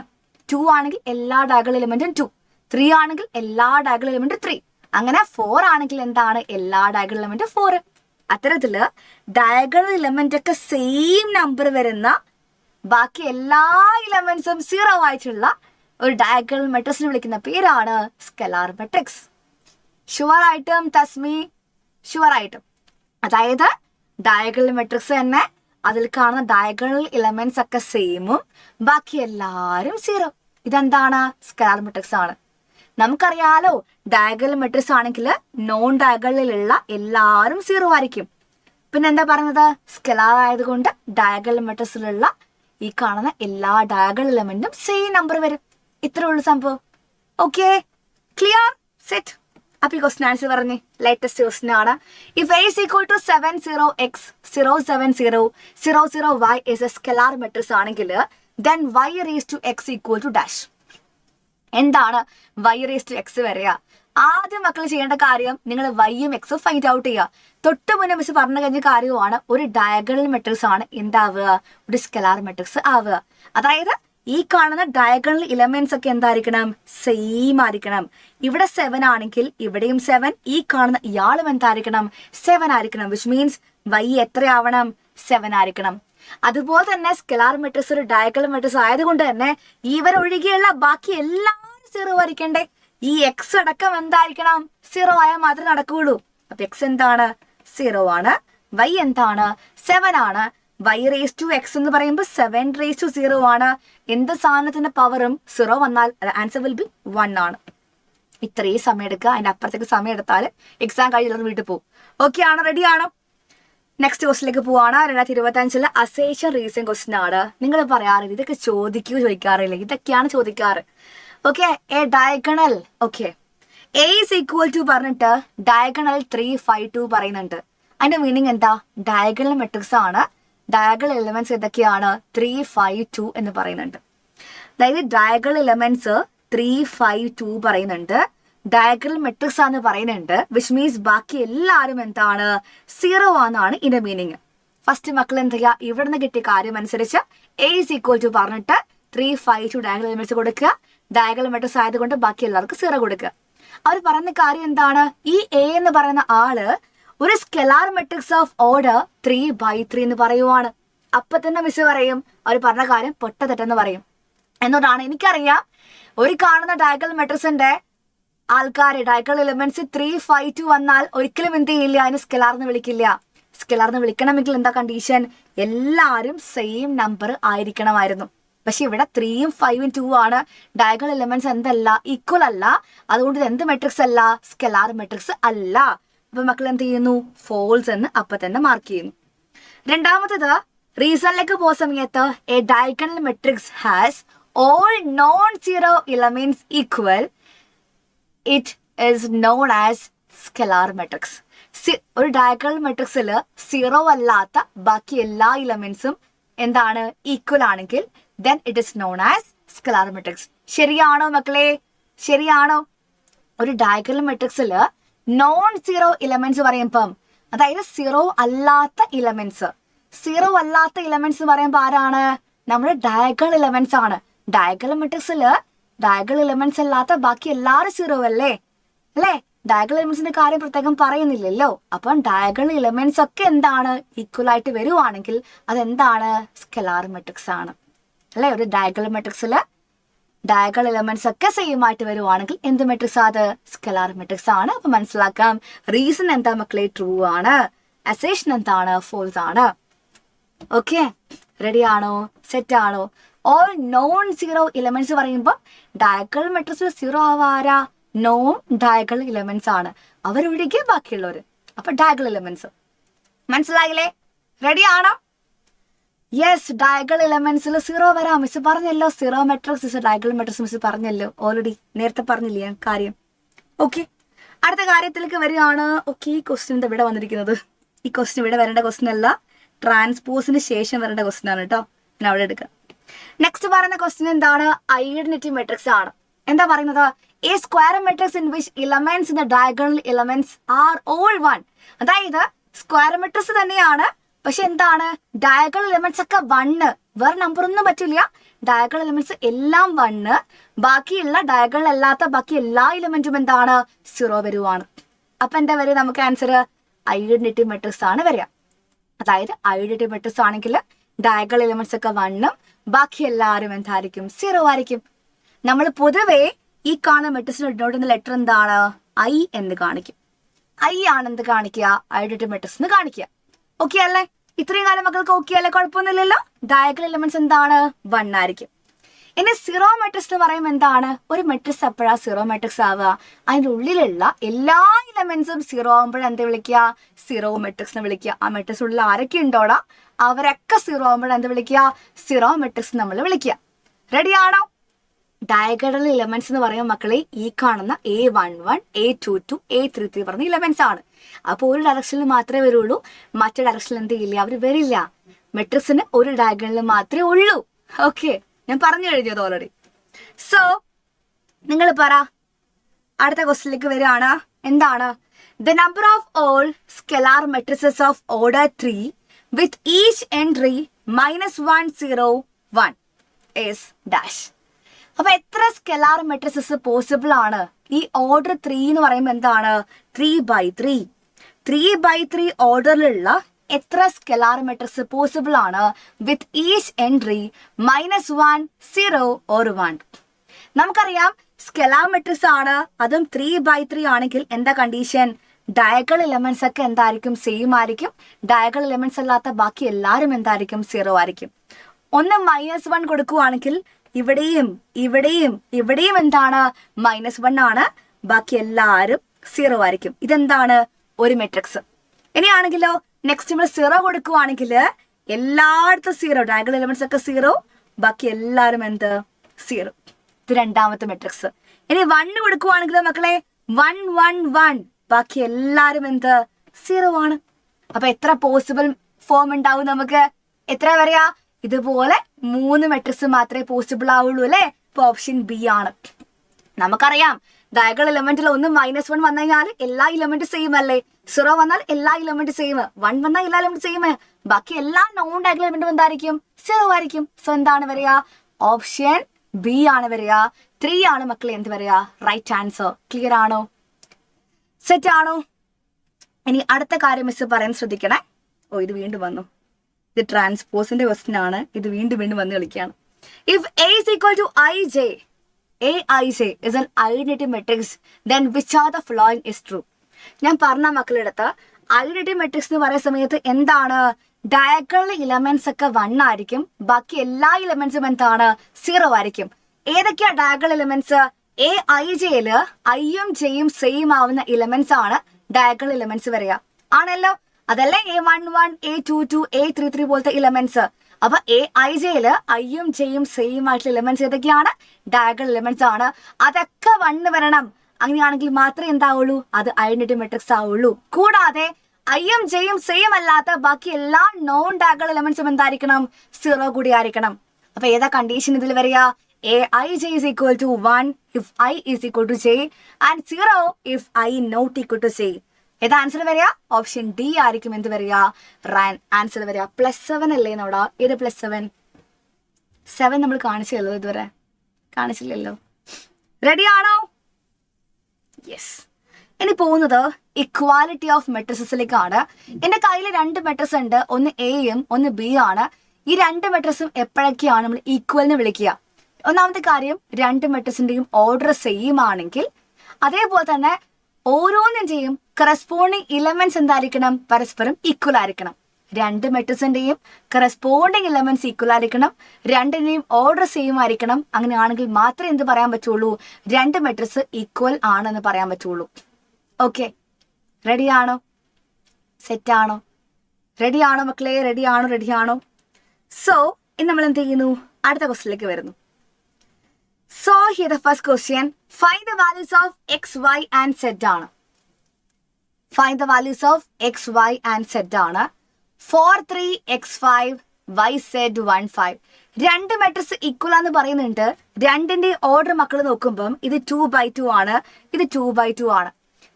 2 ആണെങ്കിൽ എല്ലാ ഡയഗണൽ എലമെന്റും 2, 3 ആണെങ്കിൽ എല്ലാ ഡയഗണൽ എലമെന്റും 3, അങ്ങനെ 4 ആണെങ്കിൽ എന്താണ്, എല്ലാ ഡയഗണൽ എലമെന്റും 4. അത്തരത്തില് ഡയഗണൽ എലമെന്റ് ഒക്കെ സെയിം നമ്പർ വരുന്ന ബാക്കി എല്ലാ ഇലമെന്റ്സും 0 ആയിട്ടുള്ള ഒരു ഡയഗണൽ മെട്രിക്സിനെ വിളിക്കുന്ന പേരാണ് സ്കെലാർ മെട്രിക്സ്. ഷുവർ ആയിട്ടും തസ്മി, ഷുവർ ആയിട്ടും. അതായത് ഡയഗണൽ മെട്രിക്സ് തന്നെ, അതിൽ കാണുന്ന ഡയഗണൽ ഇലമെന്റ്സ് ഒക്കെ സെയിമും ബാക്കി എല്ലാരും 0. ഇതെന്താണ്, സ്കെലാർ മെട്രിക്സ് ആണ്. നമുക്കറിയാലോ, ഡയഗണൽ മെട്രിക്സ് ആണെങ്കിൽ നോൺ ഡയഗണലിലുള്ള എല്ലാരും 0 ആയിരിക്കും. പിന്നെ എന്താ പറയുന്നത്, സ്കെലാർ ആയതുകൊണ്ട് ഡയഗണൽ മെട്രിക്സിലുള്ള ഈ കാണുന്ന എല്ലാ ഡയഗണൽ എലമെന്റും സെയിം നമ്പർ വരും. ഇത്രേ ഉള്ളൂ സംഭവം. Okay, clear, set. അപ്പൊ ഈ ക്വസ്റ്റൻ ആൻസർ പറഞ്ഞ് ലേറ്റസ്റ്റ് ക്വസ്റ്റൻ ആണ്. If a is equal to 70x 070 is a scalar matrix ആണെങ്കിൽ then y raised to x equal to dash. എന്താണ് y raised to x വരിക? ആദ്യം മക്കൾ ചെയ്യേണ്ട കാര്യം, നിങ്ങൾ വൈയും എക്സും ഫൈൻഡ് ഔട്ട് ചെയ്യുക. തൊട്ട് മുന്നേ മിസ് പറഞ്ഞു കഴിഞ്ഞ കാര്യമാണ്, ഒരു ഡയഗണൽ മെട്രിക്സ് ആണ് എന്താവുക, ഒരു സ്കെലാർ മെട്രിക്സ് ആവുക. അതായത് ഈ കാണുന്ന ഡയഗണൽ ഇലമെന്റ്സ് ഒക്കെ എന്തായിരിക്കണം, സെയിം ആയിരിക്കണം. ഇവിടെ 7 ആണെങ്കിൽ ഇവിടെയും 7, ഈ കാണുന്ന ഇയാളും എന്തായിരിക്കണം, 7 ആയിരിക്കണം. വിച്ച് മീൻസ് y എത്രയാവണം, 7 ആയിരിക്കണം. അതുപോലെ തന്നെ സ്കെലാർ മെട്രിക്സ് ഒരു ഡയഗണൽ മെട്രിക്സ് ആയതുകൊണ്ട് തന്നെ ഇവരൊഴികെയുള്ള ബാക്കി എല്ലാവരും 0 ആയിരിക്കണ്ടേ. ഈ എക്സ് അടക്കം എന്തായിരിക്കണം, 0 ആയാൽ മാത്രമേ നടക്കുകയുള്ളൂ. അപ്പൊ എക്സ് എന്താണ്, 0 ആണ്. y എന്താണ്, 7 ആണ്. y raised to x എന്ന് പറയുമ്പോൾ 7 raised to 0 ആണ്. എന്ത് സാധനത്തിന്റെ പവറും 0 വന്നാൽ ആൻസർ വിൽ ബി 1 ആണ്. ഇത്രയും സമയം എടുക്കുക, അതിന്റെ അപ്പുറത്തേക്ക് സമയം എടുത്താൽ എക്സാം കഴിഞ്ഞ് വീട്ടിൽ പോകും. ഓക്കെ ആണോ, റെഡി ആണോ? നെക്സ്റ്റ് ക്വസ്റ്റിലേക്ക് പോവാണ്. 2025 അസേഷൻ റീസൺ ക്വസ്റ്റൻ ആണ്. നിങ്ങൾ പറയാറില്ല ഇതൊക്കെ ചോദിക്കാറില്ല, ഇതൊക്കെയാണ് ചോദിക്കാറ്. Okay, A diagonal, okay A is equal to പറഞ്ഞിട്ട് ഡയഗണൽ 3, 5, 2 പറയുന്നുണ്ട്. അതിന്റെ മീനിങ് എന്താ, ഡയഗണൽ മെട്രിക്സ് ആണ്. ഡയഗണൽ എലമെന്റ്സ് ഏതൊക്കെയാണ്, 3, 5, 2 എന്ന് പറയുന്നുണ്ട്. അതായത് ഡയഗണൽ എലമെന്റ്സ് 3, 5, 2 പറയുന്നുണ്ട്. ഡയഗണൽ മെട്രിക്സ് ആണെന്ന് പറയുന്നുണ്ട്. വിച്ച് മീൻസ് ബാക്കി എല്ലാവരും എന്താണ്, 0 ആണെന്നാണ് ഇതിന്റെ മീനിങ്. ഫസ്റ്റ് മക്കൾ എന്ത് ചെയ്യുക, ഇവിടുന്ന് കിട്ടിയ കാര്യം അനുസരിച്ച് എ ഈസ് ഈക്വൽ ടു പറഞ്ഞിട്ട് 3, 5, 2 ഡയഗണൽ എലമെന്റ്സ് കൊടുക്കുക. ഡയഗണൽ മെട്രിക്സ് ആയതുകൊണ്ട് ബാക്കി എല്ലാവർക്കും 0 കൊടുക്കുക. അവർ പറയുന്ന കാര്യം എന്താണ്, ഈ എ എന്ന് പറയുന്ന ആള് ഒരു സ്കെലാർ മെട്രിക്സ് ഓഫ് ഓർഡർ 3/3 എന്ന് പറയുവാണ്. അപ്പൊ തന്നെ മിസ് പറയും അവർ പറഞ്ഞ കാര്യം പൊട്ടതെറ്റെന്ന് പറയും. എന്നോടാണ് എനിക്കറിയാം, ഒരു കാണുന്ന ഡയഗണൽ മെട്രിക്സിന്റെ ആൾക്കാര് ഡയഗണൽ എലമെന്റ്സ് 3, 5, 2 വന്നാൽ ഒരിക്കലും എന്ത് ചെയ്യില്ല, അതിന് സ്കെലാർന്ന് വിളിക്കില്ല. സ്കെലാർന്ന് വിളിക്കണമെങ്കിൽ എന്താ കണ്ടീഷൻ, എല്ലാരും സെയിം നമ്പർ ആയിരിക്കണമായിരുന്നു. പക്ഷെ ഇവിടെ 3ഉം 5ഉം 2 ആണ്. ഡയഗണൽ എലമെന്റ്സ് എന്തല്ല, ഈക്വൽ അല്ല. അതുകൊണ്ട് ഇത് എന്ത് മെട്രിക്സ് അല്ല, സ്കെലാർ മെട്രിക്സ് അല്ല. അപ്പൊ മക്കൾ എന്ത് ചെയ്യുന്നു, ഫോൾസ് എന്ന് അപ്പൊ തന്നെ മാർക്ക് ചെയ്യുന്നു. രണ്ടാമത്തത്, റീസണിലേക്ക് പോകുന്ന സമയത്ത് A diagonal matrix has all non zero elements equal, it is known as scalar matrix. ഒരു ഡയഗണൽ മെട്രിക്സിൽ 0 അല്ലാത്ത ബാക്കി എല്ലാ എലമെന്റ്സും എന്താണ്, ഈക്വൽ ആണെങ്കിൽ then it is known as scalar matrix. ശരിയാണോ മക്കളെ, ശരിയാണോ? ഒരു ഡയഗണൽ മെട്രിക്സിൽ നോൺ സീറോ ഇലമെന്റ്സ് പറയുമ്പം, അതായത് 0 അല്ലാത്ത ഇലമെന്റ്സ്, 0 അല്ലാത്ത ഇലമെന്റ്സ് പറയുമ്പോൾ ആരാണ്, നമ്മുടെ ഡയഗണൽ ഇലമെന്റ്സ് ആണ്. ഡയഗണൽ മെട്രിക്സിൽ ഡയഗണൽ ഇലമെന്റ്സ് അല്ലാത്ത ബാക്കി എല്ലാവരും 0 അല്ലേ, ഡയഗണൽ എലമെന്റ്സിന്റെ കാര്യം പ്രത്യേകം പറയുന്നില്ലല്ലോ. അപ്പം ഡയഗണൽ എലമെന്റ്സ് ഒക്കെ എന്താണ്, ഈക്വൽ ആയിട്ട് വരുവാണെങ്കിൽ അതെന്താണ്, സ്കെലാർ മെട്രിക്സ് ആണ് അല്ലെ. ഒരു ഡയഗണൽ മെട്രിക്സിൽ ഡയഗണൽ എലമെന്റ്സ് ഒക്കെ സെയിം ആയിട്ട് വരുവാണെങ്കിൽ എന്ത് മെട്രിക്സ് അത് സ്കെലാർ മെട്രിക്സ് ആണ്. അപ്പൊ മനസ്സിലാക്കാം റീസൺ എന്താ മക്കളെ ട്രൂ ആണ്, അസേഷൻ എന്താണ് ഫോൾസ് ആണ്. ഓക്കെ, റെഡി ആണോ, സെറ്റ് ആണോ? ഓൾ നോൺ സീറോ ഇലമെന്റ്സ് പറയുമ്പോൾ ഡയഗണൽ മെട്രിക്സിൽ സീറോ ആവാരാ നോൺ ഡയഗണൽ ഇലമെന്റ്സ് ആണ്, അവരൊഴികെ ബാക്കിയുള്ളവര്. അപ്പൊ ഡയഗണൽ എലമെന്റ്സ് മനസ്സിലായില്ലേ? റെഡി ആണോ? യെസ്, ഡയഗണൽ എലമെന്റ്സിൽ സീറോ വരാം. മിസ് പറഞ്ഞല്ലോ zero matrix is diagonal matrix. Miss പറഞ്ഞല്ലോ ഓൾറെഡി, നേരത്തെ പറഞ്ഞില്ലേ ഞാൻ കാര്യം. ഓക്കെ, അടുത്ത കാര്യത്തിലേക്ക് വരികയാണ്. ഓക്കെ, ഈ ക്വസ്റ്റ്യൻ ഇവിടെ വന്നിരിക്കുന്നത്, ഈ ക്വസ്റ്റ്യൻ ഇവിടെ വരേണ്ട ക്വസ്റ്റ്യൻ അല്ല, ട്രാൻസ്പോസിന് ശേഷം വരേണ്ട ക്വസ്റ്റ്യൻ ആണ് കേട്ടോ. ഞാൻ അവിടെ എടുക്കാം. നെക്സ്റ്റ് പറയുന്ന ക്വസ്റ്റ്യൻ എന്താണ്? ഐഡന്റിറ്റി മെട്രിക്സ് ആണ്. എന്താ പറയുന്നത്? A square matrix in which elements in the diagonal elements are all one. അതായത് സ്ക്വയർ മെട്രിക്സ് തന്നെയാണ്, പക്ഷെ എന്താണ് ഡയഗണൽ എലമെന്റ്സ് ഒക്കെ വണ്ണ്, വേറെ നമ്പർ ഒന്നും പറ്റില്ല. ഡയഗണൽ എലമെന്റ്സ് എല്ലാം വണ്ണ്, ബാക്കിയുള്ള ഡയഗണൽ അല്ലാത്ത ബാക്കി എല്ലാ എലമെന്റും എന്താണ് സീറോ വരുവാണ്. അപ്പൊ എന്താ വരിക നമുക്ക് ആൻസർ? ഐഡന്റിറ്റി മെട്രിക്സ് ആണ് വരിക. അതായത് ഐഡന്റിറ്റി മെട്രിക്സ് ആണെങ്കിൽ ഡയഗണൽ എലമെന്റ്സ് ഒക്കെ വണ്ണും ബാക്കി എല്ലാവരും എന്തായിരിക്കും സീറോ ആയിരിക്കും. നമ്മൾ പൊതുവെ ഈ കാണുന്ന മെട്രിക്സിന് ഇടുന്ന ലെറ്റർ എന്താണ്? ഐ എന്ന് കാണിക്കും. ഐ ആണ് എന്ത് കാണിക്കുക? ഐഡന്റിറ്റി മെട്രിക്സ് എന്ന് കാണിക്കുക. ഓക്കെ അല്ലേ? ഇത്രയും കാലം മക്കൾക്ക് ഓക്കെ അല്ലേ? കുഴപ്പമൊന്നുമില്ലല്ലോ. ഡയഗണൽ എലമെന്റ്സ് എന്താണ്? വൺ ആയിരിക്കും. ഇനി സീറോ മെട്രിക്സ് എന്ന് പറയുമ്പോൾ എന്താണ്? ഒരു മെട്രിക്സ് എപ്പോഴാ സീറോ മെട്രിക്സ് ആവുക? അതിൻ്റെ ഉള്ളിലുള്ള എല്ലാ എലമെന്റ്സും സീറോ ആകുമ്പോഴും എന്ത് വിളിക്കുക? സീറോ മെട്രിക്സ് എന്ന് വിളിക്കുക. ആ മെട്രിക്സ് ഉള്ളിൽ ആരൊക്കെ ഉണ്ടോടാ അവരൊക്കെ സീറോ ആകുമ്പോഴും എന്ത് വിളിക്കുക? സീറോ മെട്രിക്സ് നമ്മൾ വിളിക്കുക. റെഡി ആണോ? ഡയഗണൽ എലമെന്റ്സ് എന്ന് പറയുമ്പോൾ മക്കളെ ഈ കാണുന്ന A11, A22, A33 പറഞ്ഞ എലമെന്റ്സ് ആണ്. അപ്പോൾ ഒരു ഡയറക്ഷനിൽ മാത്രമേ വരുള്ളൂ, മറ്റേ ഡയറക്ഷനിൽ എന്ത് ചെയ്യില്ല, അവർ വരില്ല. മെട്രിക്സിന് ഒരു ഡയഗണലിൽ മാത്രമേ ഉള്ളൂ. ഓക്കെ, ഞാൻ പറഞ്ഞു കഴിഞ്ഞത് ഓൾറെഡി. സോ നിങ്ങൾ പറ, അടുത്ത ക്വസ്റ്റ്യനിലേക്ക് വരികയാണ്. എന്താണ്? The number of all scalar matrices of order 3 with each entry -1 0 1 is dash. അപ്പൊ എത്ര സ്കെലാർ മെട്രിസസ് പോസിബിൾ ആണ്? ഈ ഓർഡർ 3 എന്ന് പറയുമ്പോൾ എന്താണ്? 3/3. 3/3 ഓർഡറിലുള്ള എത്ര സ്കെലാർ മെട്രിക്സ് പോസിബിൾ ആണ് വിത്ത് ഈച്ച് എൻട്രി -1 0 or 1? നമുക്കറിയാം സ്കെലാർ മെട്രിക്സ് ആണ്, അതും 3/3 ആണെങ്കിൽ എന്താ കണ്ടീഷൻ? ഡയഗണൽ എലമെന്റ്സ് ഒക്കെ എന്തായിരിക്കും? സെയിം ആയിരിക്കും. ഡയഗണൽ എലമെന്റ്സ് അല്ലാത്ത ബാക്കി എല്ലാവരും എന്തായിരിക്കും? സീറോ ആയിരിക്കും. ഒന്ന് -1 കൊടുക്കുവാണെങ്കിൽ ഇവിടെയും ഇവിടെയും ഇവിടെയും എന്താണ്? -1 ആണ്, ബാക്കി എല്ലാവരും സീറോ ആയിരിക്കും. ഇതെന്താണ്? ഒരു മെട്രിക്സ്. ഇനിയാണെങ്കിലോ നെക്സ്റ്റ് നമ്മൾ സീറോ കൊടുക്കുവാണെങ്കിൽ എല്ലായിടത്തും സീറോ, ഡയഗണൽ എലമെന്റ്സ് ഒക്കെ സീറോ, ബാക്കി എല്ലാവരും എന്ത്? സീറോ. ഇത് രണ്ടാമത്തെ മെട്രിക്സ്. ഇനി 1 കൊടുക്കുവാണെങ്കിലോ മക്കളെ 1 1 1, ബാക്കി എല്ലാവരും എന്ത്? സീറോ ആണ്. അപ്പൊ എത്ര പോസിബിൾ ഫോം ഉണ്ടാവും നമുക്ക്? എത്ര പറയാ? ഇതുപോലെ 3 മെട്രിക്സ് മാത്രമേ പോസിബിൾ ആവുള്ളൂ അല്ലെ? ഇപ്പൊ ഓപ്ഷൻ ബി ആണ്. നമുക്കറിയാം ഡയഗണൽ എലമെന്റിൽ ഒന്ന് -1 വന്നു കഴിഞ്ഞാൽ എല്ലാ എലമെന്റ് സെയിം അല്ലേ? 0 വന്നാൽ എല്ലാ എലമെന്റ് സെയിം, 1 വന്നാൽ എല്ലാ എലമെന്റ് സെയിം, ബാക്കി എല്ലാ നോൺ ഡയഗണൽ എലമെന്റും എന്തായിരിക്കും? സീറോ ആയിരിക്കും. സോ എന്താണ് വരിക? ഓപ്ഷൻ ബി ആണ് വരിക. 3 ആണ് മക്കളെ എന്ത് വരിക? Right answer. ക്ലിയർ ആണോ? സെറ്റ് ആണോ? ഇനി അടുത്ത കാര്യം മിസ് പറയാൻ ശ്രദ്ധിക്കണേ. ഓ, ഇത് വീണ്ടും വന്നു. ഇത് ട്രാൻസ്പോസിന്റെ ക്വസ്റ്റ്യൻ ആണ്. ഇത് വീണ്ടും വീണ്ടും വന്ന് കളിക്കുകയാണ്. If A is equal to IJ, AIJ is an identity matrix, then which are the following is true? ഞാൻ പറഞ്ഞ മക്കളുടെ അടുത്ത് ഐഡന്റിറ്റി മെട്രിക്സ് എന്ന് പറയുന്ന സമയത്ത് എന്താണ്? ഡയഗണൽ എലമെന്റ്സ് ഒക്കെ 1 ആയിരിക്കും, ബാക്കി എല്ലാ എലമെന്റ്സും എന്താണ്? സീറോ ആയിരിക്കും. ഏതൊക്കെയാ ഡയഗണൽ എലമെന്റ്സ്? AIJയില് ഐയും ജെയും സെയിം ആവുന്ന എലമെന്റ്സ് ആണ് ഡയഗണൽ എലമെന്റ്സ് വരിക. ആണല്ലോ? അതല്ലേ A11, A22, A33 പോലത്തെ എലമെന്റ്സ്. അപ്പൊ AIJയില് ഐയും ജെയും സെയിം ആയിട്ടുള്ള എലമെന്റ്സ് ഏതൊക്കെയാണ്? ഡയഗണൽ എലമെന്റ്സ് ആണ്. അതൊക്കെ 1 വരണം. അങ്ങനെയാണെങ്കിൽ മാത്രമേ എന്താവുള്ളൂ? അത് ഐഡന്റിറ്റി മെട്രിക്സ് ആവുള്ളൂ. കൂടാതെ ഐയും ജെയും സെയിം അല്ലാത്ത ബാക്കി എല്ലാ നോൺ ഡയഗണൽ എലമെന്റ്സും എന്തായിരിക്കണം? സീറോ കൂടി ആയിരിക്കണം. അപ്പൊ ഏതാ കണ്ടീഷൻ ഇതിൽ വരിക? AIJ is equal to 1 if I is equal to J and 0 if I not equal to J. ഏതാ ആൻസർ വരിക? ഓപ്ഷൻ ഡി ആയിരിക്കും എന്ത് വരിക? ആൻസർ വരിക. +7 അല്ലേ നോടാ? ഏത് +7? 7 നമ്മൾ കാണിച്ചില്ലല്ലോ, ഇതുവരെ കാണിച്ചില്ലല്ലോ. റെഡി ആണോ? യെസ്. ഇനി പോകുന്നത് ഇക്വാലിറ്റി ഓഫ് മെട്രിസസിലേക്കാണ്. എന്റെ കയ്യിൽ 2 മെട്രിക്സ് ഉണ്ട്, ഒന്ന് എയും ഒന്ന് ബി ആണ്. ഈ 2 മെട്രിക്സും എപ്പോഴൊക്കെയാണ് നമ്മൾ ഈക്വലിന് വിളിക്കുക? ഒന്നാമത്തെ കാര്യം, രണ്ട് മെട്രിക്സിന്റെയും ഓർഡർ സെയിം ആണെങ്കിൽ അതേപോലെ തന്നെ ഓരോന്നിന്റെയും കറസ്പോണ്ടിങ് ഇലമെന്റ്സ് എന്തായിരിക്കണം? പരസ്പരം ഈക്വൽ ആയിരിക്കണം. രണ്ട് മെട്രിക്സിന്റെയും കറസ്പോണ്ടിങ് ഇലമെന്റ്സ് ഈക്വൽ ആയിരിക്കണം, രണ്ടിന്റെയും ഓർഡർ സെയിം ആയിരിക്കണം. അങ്ങനെയാണെങ്കിൽ മാത്രമേ എന്ത് പറയാൻ പറ്റുള്ളൂ? രണ്ട് മെട്രിക്സ് ഈക്വൽ ആണെന്ന് പറയാൻ പറ്റുള്ളൂ. ഓക്കെ, റെഡിയാണോ? സെറ്റാണോ? റെഡിയാണോ മക്കളെ? റെഡിയാണോ? സോ ഇന്ന് നമ്മൾ എന്ത് ചെയ്യുന്നു? അടുത്ത ക്വസ്റ്റിലേക്ക് വരുന്നു. So here the first question, find the values of X, Y and Z ആണ്. Find the values of X, Y and Z ആണ്. 4, 3, x5, yz, 1, 5. രണ്ട് മെട്രിക്സ് ഈക്വൽ ആണെന്ന് പറയുന്നുണ്ട്. രണ്ടിന്റെ ഓർഡർ മക്കൾ നോക്കുമ്പം ഇത് 2/2 ആണ്, ഇത് 2/2 ആണ്.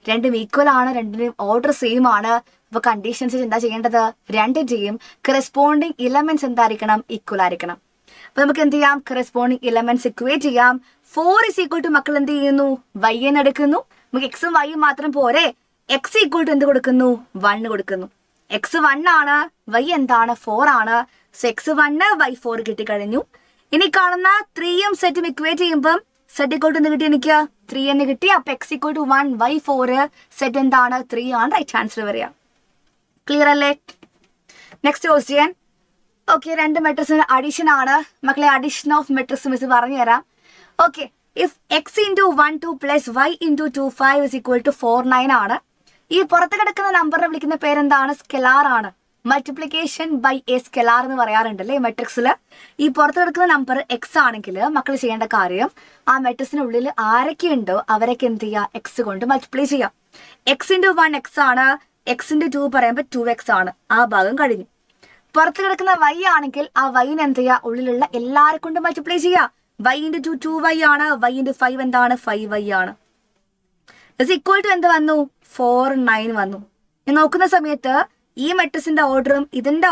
രണ്ടും ഈക്വൽ ആണ്, രണ്ടിന്റെയും ഓർഡർ സെയിം ആണ്. അപ്പൊ കണ്ടീഷൻസ് എന്താ ചെയ്യേണ്ടത്? രണ്ടിന്റെയും കറസ്പോണ്ടിങ് ഇലമെന്റ്സ് എന്തായിരിക്കണം? ഈക്വൽ ആയിരിക്കണം. അപ്പൊ നമുക്ക് എന്ത് ചെയ്യാം? കറസ്പോണ്ടിങ് ഇലമെന്റ്സ് ഇക്വേറ്റ് ചെയ്യാം. 4 = മക്കൾ എന്ത് ചെയ്യുന്നു? y എന്ന് എടുക്കുന്നു. നമുക്ക് എക്സും വൈയും മാത്രം പോരെ, x = എന്ത് കൊടുക്കുന്നു? 1 കൊടുക്കുന്നു. x 1 ആണ്, y എന്താണ്? 4 ആണ്. So x 1, y 4 കിട്ടിക്കഴിഞ്ഞു. ഇനി കാണുന്ന 3യും സെറ്റും ഇക്വേറ്റ് ചെയ്യുമ്പം സെറ്റ് = എന്ത് കിട്ടി? എനിക്ക് 3 എന്ന് കിട്ടി. അപ്പൊ x = 1, y 4, സെറ്റ് എന്താണ്? 3 ആണ്. റൈറ്റ് ആൻസർ വരിക. ക്ലിയർ അല്ലേ? Next question. ഓക്കെ, രണ്ട് മെട്രിക്സിന്റെ അഡീഷൻ ആണ് മക്കളെ. അഡീഷൻ ഓഫ് മെട്രിക്സ് മിസ് പറഞ്ഞു തരാം. ഓക്കെ, ഇഫ് x × 1 2 + y × 2 5 = 4 9 ആണ്. ഈ പുറത്ത് കിടക്കുന്ന നമ്പറിനെ വിളിക്കുന്ന പേരെന്താണ്? സ്കെലാർ ആണ്. മൾട്ടിപ്ലിക്കേഷൻ ബൈ എ സ്കെലാർ എന്ന് പറയാറുണ്ട് അല്ലേ മെട്രിക്സിൽ. ഈ പുറത്ത് കിടക്കുന്ന നമ്പർ എക്സ് ആണെങ്കിൽ മക്കൾ ചെയ്യേണ്ട കാര്യം, ആ മെട്രിക്സിനുള്ളിൽ ആരൊക്കെ ഉണ്ടോ അവരൊക്കെ എന്ത് ചെയ്യുക? എക്സ് കൊണ്ട് മൾട്ടിപ്ലൈ ചെയ്യാം. x × 1 x ആണ്, x × 2 പറയുമ്പോൾ 2x ആണ്. ആ ഭാഗം കഴിഞ്ഞു. പുറത്ത് കിടക്കുന്ന y ആണെങ്കിൽ ആ വൈന് എന്ത് ചെയ്യുക? ഉള്ളിലുള്ള എല്ലാരെ കൊണ്ട് മൾട്ടിപ്ലൈ ചെയ്യുക. y × 2 2y ആണ്, y × 5 എന്താണ്? 5y ആണ്. = എന്ത് വന്നു? 4 9 വന്നു. ഞാൻ നോക്കുന്ന സമയത്ത് ഈ മെട്രിക്സിന്റെ ഓർഡറും ഇതിന്റെ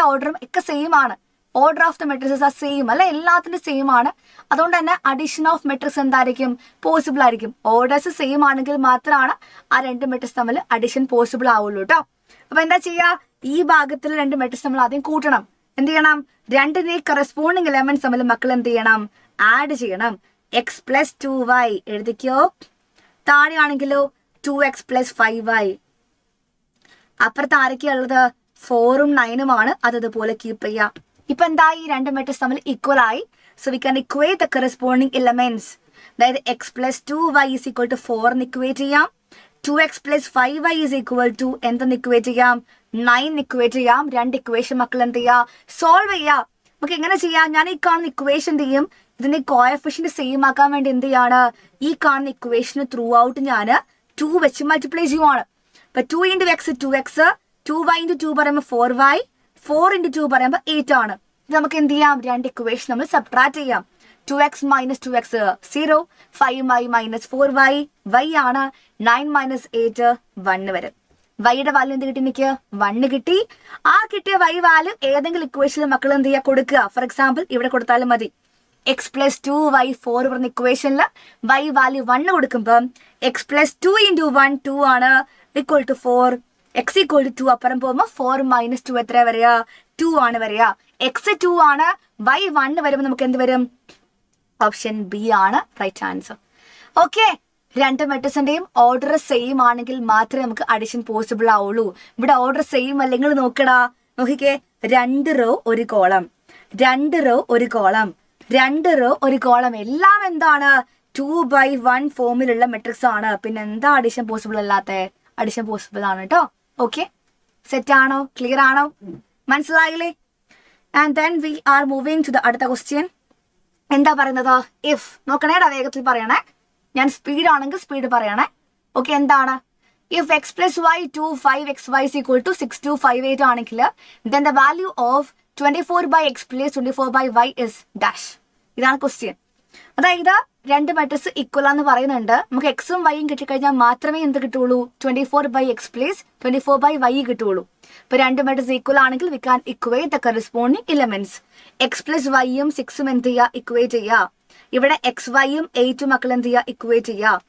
ഓർഡറും ഒക്കെ സെയിം ആണ്. Order of the matrixes are same അല്ലെ, എല്ലാത്തിന്റെ സെയിം ആണ്. അതുകൊണ്ട് തന്നെ അഡീഷൻ ഓഫ് മെട്രിക്സ് എന്തായിരിക്കും? പോസിബിൾ ആയിരിക്കും. ഓർഡേഴ്സ് സെയിം ആണെങ്കിൽ മാത്രമാണ് ആ രണ്ട് മെട്രിക്സ് തമ്മിൽ അഡീഷൻ പോസിബിൾ ആവുള്ളൂ കേട്ടോ. അപ്പൊ എന്താ ചെയ്യാ? ഈ ഭാഗത്തിൽ രണ്ട് മെട്രിക്സ് നമ്മൾ ആദ്യം കൂട്ടണം. എന്ത് ചെയ്യണം? രണ്ടിന്റെ കറസ്പോണ്ടിങ് എലമെന്റ്സ് തമ്മിൽ മക്കൾ എന്ത് ചെയ്യണം? ആഡ് ചെയ്യണം. x + 2y എഴുതിക്കോ. താഴെയാണെങ്കിലോ 2x + 5y. അപ്പുറത്ത് ആരൊക്കെയുള്ളത്? 4ഉം 9ഉം ആണ്. അതുപോലെ കീപ്പ് ചെയ്യാം. ഇപ്പൊ എന്തായി? രണ്ട് മെട്രിക്സ് തമ്മിൽ ഈക്വൽ ആയി. So we can equate the corresponding elements. അതായത് x + 2y = 4 എന്ന് ഇക്വേറ്റ് ചെയ്യാം. 2x + 5y = എന്തെന്ന് ഇക്വേറ്റ് ചെയ്യാം? 9 ഇക്വേറ്റ് ചെയ്യാം. രണ്ട് ഇക്വേഷൻ മക്കൾ എന്ത് ചെയ്യാ? സോൾവ് ചെയ്യാം. നമുക്ക് എങ്ങനെ ചെയ്യാം? ഞാൻ ഈ കാണുന്ന ഇക്വേഷൻ ചെയ്യും, ഇതിന്റെ കോഎഫിഷ്യന്റ് സെയിം ആക്കാൻ വേണ്ടി എന്ത് ചെയ്യാണ്? ഈ കാണുന്ന ഇക്വേഷന് ത്രൂ ഔട്ട് ഞാൻ 2 വെച്ച് മൾട്ടിപ്ലൈ ചെയ്യുവാണ്. അപ്പൊ 2 × x 2x, 2y × 2 പറയുമ്പോൾ 4y, 4 × 2 പറയുമ്പോൾ 8 ആണ്. ഇത് നമുക്ക് എന്ത് ചെയ്യാം? രണ്ട് ഇക്വേഷൻ നമ്മൾ സബ്ട്രാക്ട് ചെയ്യാം. 2x - 2x 0, 5y - 4y, y ആണ്. 9 - 8 1 വരും. വൈയുടെ വാല്യൂ എന്ത് കിട്ടി? എനിക്ക് 1 കിട്ടി. ആ കിട്ടിയ y വാല്യൂ ഏതെങ്കിലും ഇക്വേഷനിൽ മക്കൾ എന്ത് ചെയ്യുക? കൊടുക്കുക. ഫോർ എക്സാമ്പിൾ ഇവിടെ കൊടുത്താലും മതി. x + 2y 4 പറഞ്ഞ ഇക്വേഷനിൽ y വാല്യൂ 1 കൊടുക്കുമ്പോൾ x + 2 × 1 2 ആണ് = 4. x = 2 അപ്പുറം പോകുമ്പോൾ 4 - 2 എത്ര വരിക? 2 ആണ് വരിക. x 2 ആണ്, y 1 വരുമ്പോൾ നമുക്ക് എന്ത് വരും? ഓപ്ഷൻ ബി ആണ് റൈറ്റ് ആൻസർ. ഓക്കെ, രണ്ട് മെട്രിക്സിന്റെയും ഓർഡർ സെയിം ആണെങ്കിൽ മാത്രമേ നമുക്ക് അഡിഷൻ പോസിബിൾ ആവുള്ളൂ. ഇവിടെ ഓർഡർ സെയിം അല്ലെങ്കിൽ നോക്കടാ, നോക്കിക്കേ. 2 row 1 column, 2 row 1 column, 2 row 1 column, എല്ലാം എന്താണ്? 2/1 ഫോമിലുള്ള മെട്രിക്സ് ആണ്. പിന്നെ എന്താ അഡിഷൻ പോസിബിൾ അല്ലാത്ത? അഡിഷൻ പോസിബിൾ ആണ് കേട്ടോ. ഓക്കെ, സെറ്റ് ആണോ? ക്ലിയർ ആണോ? മനസ്സിലായില്ലേ? And then we are moving to the അടുത്ത ക്വസ്റ്റ്യൻ. എന്താ പറയുന്നത്? ഇഫ് നോക്കണേടാ, വേഗത്തിൽ പറയണേ. ഞാൻ സ്പീഡ് ആണെങ്കിൽ സ്പീഡ് പറയണേ. ഓക്കെ, എന്താണ്? ഇഫ് x + y 2 5xy = 6258 ആണെങ്കിൽ then the value of 24/x + 24/y is dash. ഇതാണ് ക്വസ്റ്റ്യൻ. അതായത് രണ്ട് മെട്രിക്സ് ഈക്വൽ ആണെന്ന് പറയുന്നുണ്ട്. നമുക്ക് എക്സും വൈയും കിട്ടിക്കഴിഞ്ഞാൽ മാത്രമേ എന്ത് കിട്ടുള്ളൂ? 24/x + 24/y കിട്ടുള്ളൂ. ഇപ്പൊ രണ്ട് മെട്രിക്സ് ഈക്വൽ ആണെങ്കിൽ we can equate the corresponding elements. x + yയും 6ഉം എന്ത് ചെയ്യുക? ഇക്വേറ്റ് ചെയ്യുക. ഇവിടെ xyയും 8ഉം മക്കൾ എന്ത് ചെയ്യുക? ഇക്വേറ്റ് ചെയ്യുക.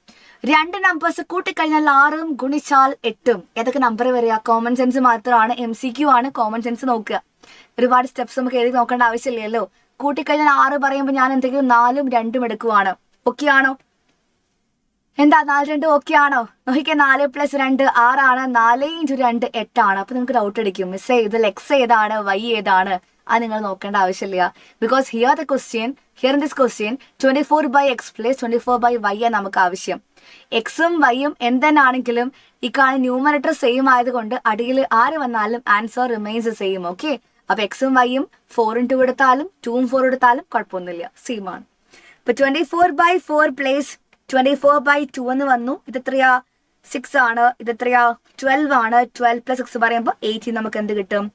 രണ്ട് നമ്പേഴ്സ് കൂട്ടിക്കഴിഞ്ഞാൽ 6ഉം ഗുണിച്ചാൽ 8ഉം ഏതൊക്കെ നമ്പർ വരിക? കോമൺ സെൻസ് മാത്രമാണ്. MCQ ആണ്. കോമൺ സെൻസ് നോക്കുക. ഒരുപാട് സ്റ്റെപ്സ് നമുക്ക് എഴുതി നോക്കേണ്ട ആവശ്യമില്ലല്ലോ. കൂട്ടിക്കഴിഞ്ഞാൽ 6 പറയുമ്പോൾ ഞാൻ എന്തെങ്കിലും 4ഉം 2ഉം എടുക്കുവാണ്. ഓക്കെ ആണോ? എന്താ 4 2 ഓക്കെ ആണോ? നോക്കിക്കേ, 4 + 2 6 ആണ്. 4 × 2 8 ആണ്. അപ്പൊ നിങ്ങൾക്ക് ഡൗട്ട് അടിക്കും, മിസ്സേ ഇതിൽ എക്സ് ഏതാണ് വൈ ഏതാണ്? അത് നിങ്ങൾ നോക്കേണ്ട ആവശ്യമില്ല. Because here in this question 24/x + 24/y നമുക്ക് ആവശ്യം. എക്സും വൈയും എന്തെന്നാണെങ്കിലും ഈ കാണുന്ന ന്യൂമറേറ്റർ സെയിം ആയതുകൊണ്ട് അടിയിൽ ആര് വന്നാലും ആൻസർ റിമെയിൻസ് സെയിം. ഓക്കെ, അപ്പൊ എക്സും വൈയും 4 × 2 എടുത്താലും 2 × 4 എടുത്താലും കുഴപ്പമൊന്നുമില്ല, സെയിം ആണ്. ഇപ്പൊ 24/4 പ്ലേസ് 24/2 എന്ന് വന്നു. ഇത് എത്രയാ? 6 ആണ്. ഇത് എത്രയാ? 12 ആണ്. 12 + 6 പറയുമ്പോൾ 18 നമുക്ക് എന്ത് കിട്ടും?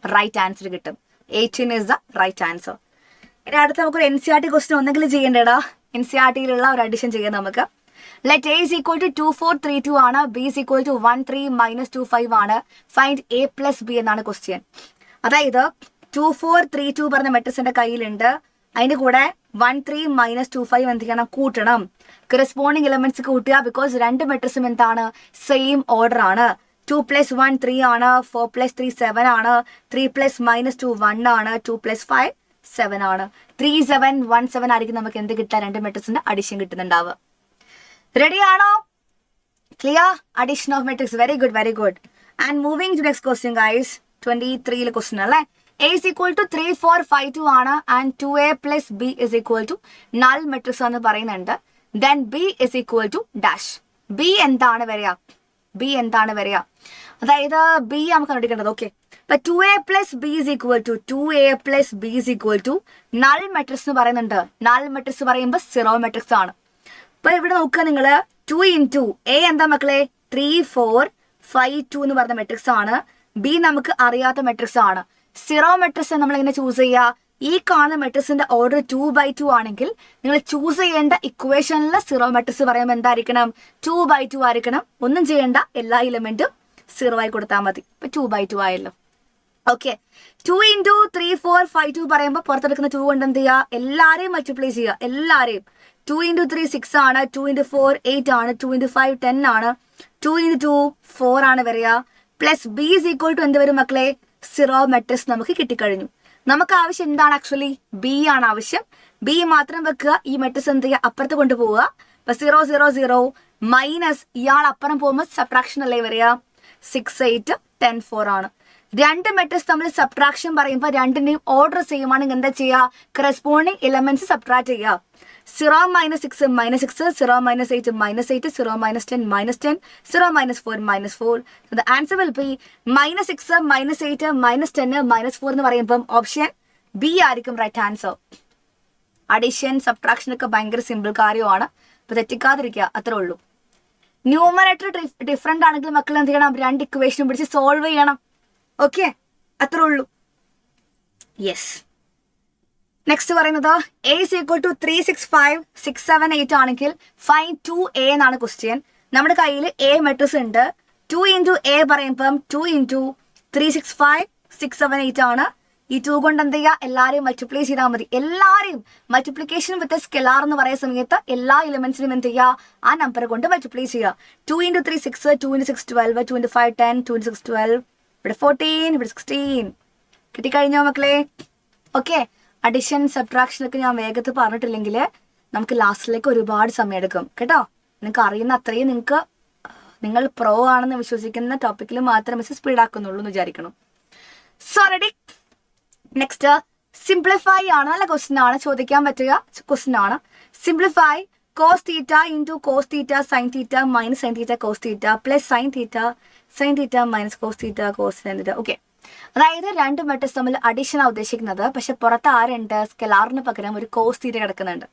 റൈറ്റ് ആൻസർ കിട്ടും. 18 is the right answer. ഇനി അടുത്ത് നമുക്കൊരു NCERT ക്വസ്റ്റ്യൻ ഒന്നെങ്കിലും ചെയ്യേണ്ടടാ. NCERTയിലുള്ള ഒരു അഡിഷൻ ചെയ്യാം നമുക്ക്. Let A is equal to 2432 ആണ്. B is equal to 13 - 25 ആണ്. ഫൈൻഡ് A + B എന്നാണ് ക്വസ്റ്റ്യൻ. അതായത് 2432 പറഞ്ഞ മെട്രിക്സിന്റെ കയ്യിലുണ്ട്. അതിന്റെ കൂടെ 13 - 25 എന്ത് ചെയ്യണം? കൂട്ടണം. കറസ്പോണ്ടിങ് എലമെന്റ്സ് കൂട്ടുക. ബിക്കോസ് രണ്ട് മെട്രിക്സും എന്താണ്? സെയിം ഓർഡർ ആണ്. 2 + 1 3 ആണ്. 4 + 3 7 ആണ്. 3 + -2 1 ആണ്. 2 + 5 7 ആണ്. 3 7 1 7 ആയിരിക്കും നമുക്ക് എന്ത് കിട്ടുക? രണ്ട് മെട്രിക്സിന്റെ അഡിഷൻ കിട്ടുന്നുണ്ടാവുക. റെഡി ആണോ? Clear? Addition of matrix. Very good, very good. And moving to next question guys. 23 question അല്ലേ? A is equal to 3 4 5 2 ആണ്. And 2A + B is equal to null matrix എന്ന് പറയുന്നുണ്ട്. Then B is equal to dash. B എന്താണ് വരിക? B എന്താണ് വരിക? അതായത് B നമുക്ക് കണ്ടുപിടിക്കേണ്ടത്. ഓക്കെ, ഇപ്പൊ 2A + B is equal to 2A + B is equal to null matrix എന്ന് പറയുന്നുണ്ട്. നൾ മെട്രിക്സ് പറയുമ്പോൾ സീറോ മെട്രിക്സ് ആണ്. ഇപ്പൊ ഇവിടെ നോക്കുക നിങ്ങള്, 2 × A എന്താ മക്കളെ? 3 4 5 2 എന്ന് പറഞ്ഞ മെട്രിക്സ് ആണ്. B നമുക്ക് അറിയാത്ത മെട്രിക്സ് ആണ്. സീറോ മെട്രിക്സ് നമ്മൾ എങ്ങനെ ചൂസ് ചെയ്യുക? ഈ കാണുന്ന മെട്രിക്സിന്റെ ഓർഡർ 2/2 ആണെങ്കിൽ നിങ്ങൾ ചൂസ് ചെയ്യേണ്ട ഇക്വേഷനിൽ സീറോ മെട്രിക്സ് പറയുമ്പോൾ എന്തായിരിക്കണം? 2/2 ആയിരിക്കണം. ഒന്നും ചെയ്യേണ്ട, എല്ലാ എലിമെന്റും 0 ആയി കൊടുത്താൽ മതി. ഇപ്പൊ 2/2 ആയല്ലോ. ഓക്കെ, 2 × 3 4 5 2 പറയുമ്പോൾ പുറത്തെടുക്കുന്ന 2 കൊണ്ട് എന്ത് ചെയ്യുക? എല്ലാരെയും മൾട്ടിപ്ലൈ ചെയ്യുക. എല്ലാരെയും. 2 × 3 6 ആണ്. 2 × 4 8 ആണ്. 2 × 5 10 ആണ്. 2 × 2 4 ആണ് വരിക. Plus B is equal to എന്ത് വരും മക്കളെ? സീറോ മെട്രിക്സ് നമുക്ക് കിട്ടിക്കഴിഞ്ഞു. നമുക്ക് ആവശ്യം എന്താണ്? ആക്ച്വലി B ആണ് ആവശ്യം. B മാത്രം വെക്കുക. ഈ മെട്രിക്സ് എന്ത് ചെയ്യുക? അപ്പുറത്ത് കൊണ്ടുപോവുക. അപ്പൊ 0 0 0 മൈനസ് ഇയാൾ അപ്പുറം പോകുമ്പോൾ സബ്ട്രാക്ഷൻ അല്ലേ വരിക? 6 8 10 4 ആണ്. രണ്ട് മെട്രിക്സ് തമ്മിൽ സബ്ട്രാക്ഷൻ പറയുമ്പോൾ രണ്ടിന്റെയും ഓർഡർ സെയിം ആണെങ്കിൽ എന്താ ചെയ്യുക? കറസ്പോണ്ടിങ് എലമെന്റ്സ് സബ്ട്രാക്ട് ചെയ്യുക. 0 - 6 -6, 0 - 8 -8, 0 - 10 -10, 0 - 4 -4. So the answer will be -6 -8 -10 -4 എന്ന് പറയുമ്പോൾ ഓപ്ഷൻ B ആയിരിക്കും റൈറ്റ് ആൻസർ. അഡിഷൻ സബ്ട്രാക്ഷൻ ഒക്കെ ഭയങ്കര സിമ്പിൾ കാര്യമാണ്. അപ്പൊ തെറ്റിക്കാതിരിക്കുക, അത്രേ ഉള്ളൂ. ന്യൂമറേറ്റർ ഡിഫറെന്റ് ആണെങ്കിൽ മക്കൾ എന്ത് ചെയ്യണം? രണ്ട് ഇക്വേഷനും പിടിച്ച് സോൾവ് ചെയ്യണം. ഓക്കെ, അത്രേ ഉള്ളൂ. യെസ്, നെക്സ്റ്റ് പറയുന്നത് A is equal to 3 6 5 6 7 8 ആണെങ്കിൽ ഫൈൻഡ് 2A എന്നാണ് ക്വസ്റ്റ്യൻ. നമ്മുടെ കയ്യിൽ A മെട്രിക്സ് ഉണ്ട്. 2 × A പറയുമ്പം 2 × 3 6 5 6 7 8 ആണ്. ഈ 2 കൊണ്ട് എന്ത് ചെയ്യുക? എല്ലാവരെയും മൾട്ടിപ്ലൈ ചെയ്താൽ മതി. എല്ലാവരെയും മൾട്ടിപ്ലിക്കേഷൻ വിത്ത് സ്കെലാർ എന്ന് പറയുന്ന സമയത്ത് എല്ലാ എലിമെന്റ്സിനും എന്ത് ചെയ്യുക? ആ നമ്പർ കൊണ്ട് മൾട്ടിപ്ലൈ ചെയ്യുക. 2 × 3 6, 2 × 6 12, 2 × 5 10, 2 × 6 12, ഇവിടെ 14, ഇവിടെ 16. കിട്ടിക്കഴിഞ്ഞോ മക്കളെ? ഓക്കെ, അഡിഷൻ സബ്ട്രാക്ഷൻ ഒക്കെ ഞാൻ വേഗത്തിൽ പറഞ്ഞിട്ടില്ലെങ്കിൽ നമുക്ക് ലാസ്റ്റിലേക്ക് ഒരുപാട് സമയം എടുക്കും കേട്ടോ. നിങ്ങൾക്ക് അറിയുന്ന അത്രയും നിങ്ങൾ പ്രോ ആണെന്ന് വിശ്വസിക്കുന്ന ടോപ്പിക്കിൽ മാത്രമേ സ്പീഡ് ആക്കുന്നുള്ളൂ എന്ന് വിചാരിക്കണം. സോ റെഡി, നെക്സ്റ്റ് സിംപ്ലിഫൈ ആണ്. നല്ല ക്വസ്റ്റ്യൻ ആണ്, ചോദിക്കാൻ പറ്റുക ക്വസ്റ്റ്യൻ ആണ്. Simplify cos θ × cos θ sin θ minus sin θ cos θ plus sin θ minus cos θ cos sin θ. Okay, അതായത് രണ്ട് മെട്രിക്സ് തമ്മിൽ അഡീഷൻ ആണ് ഉദ്ദേശിക്കുന്നത്. പക്ഷെ പുറത്ത് ആരുണ്ട്? സ്കെലാറിന് പകരം ഒരു കോസ് തീറ്റ കിടക്കുന്നുണ്ട്.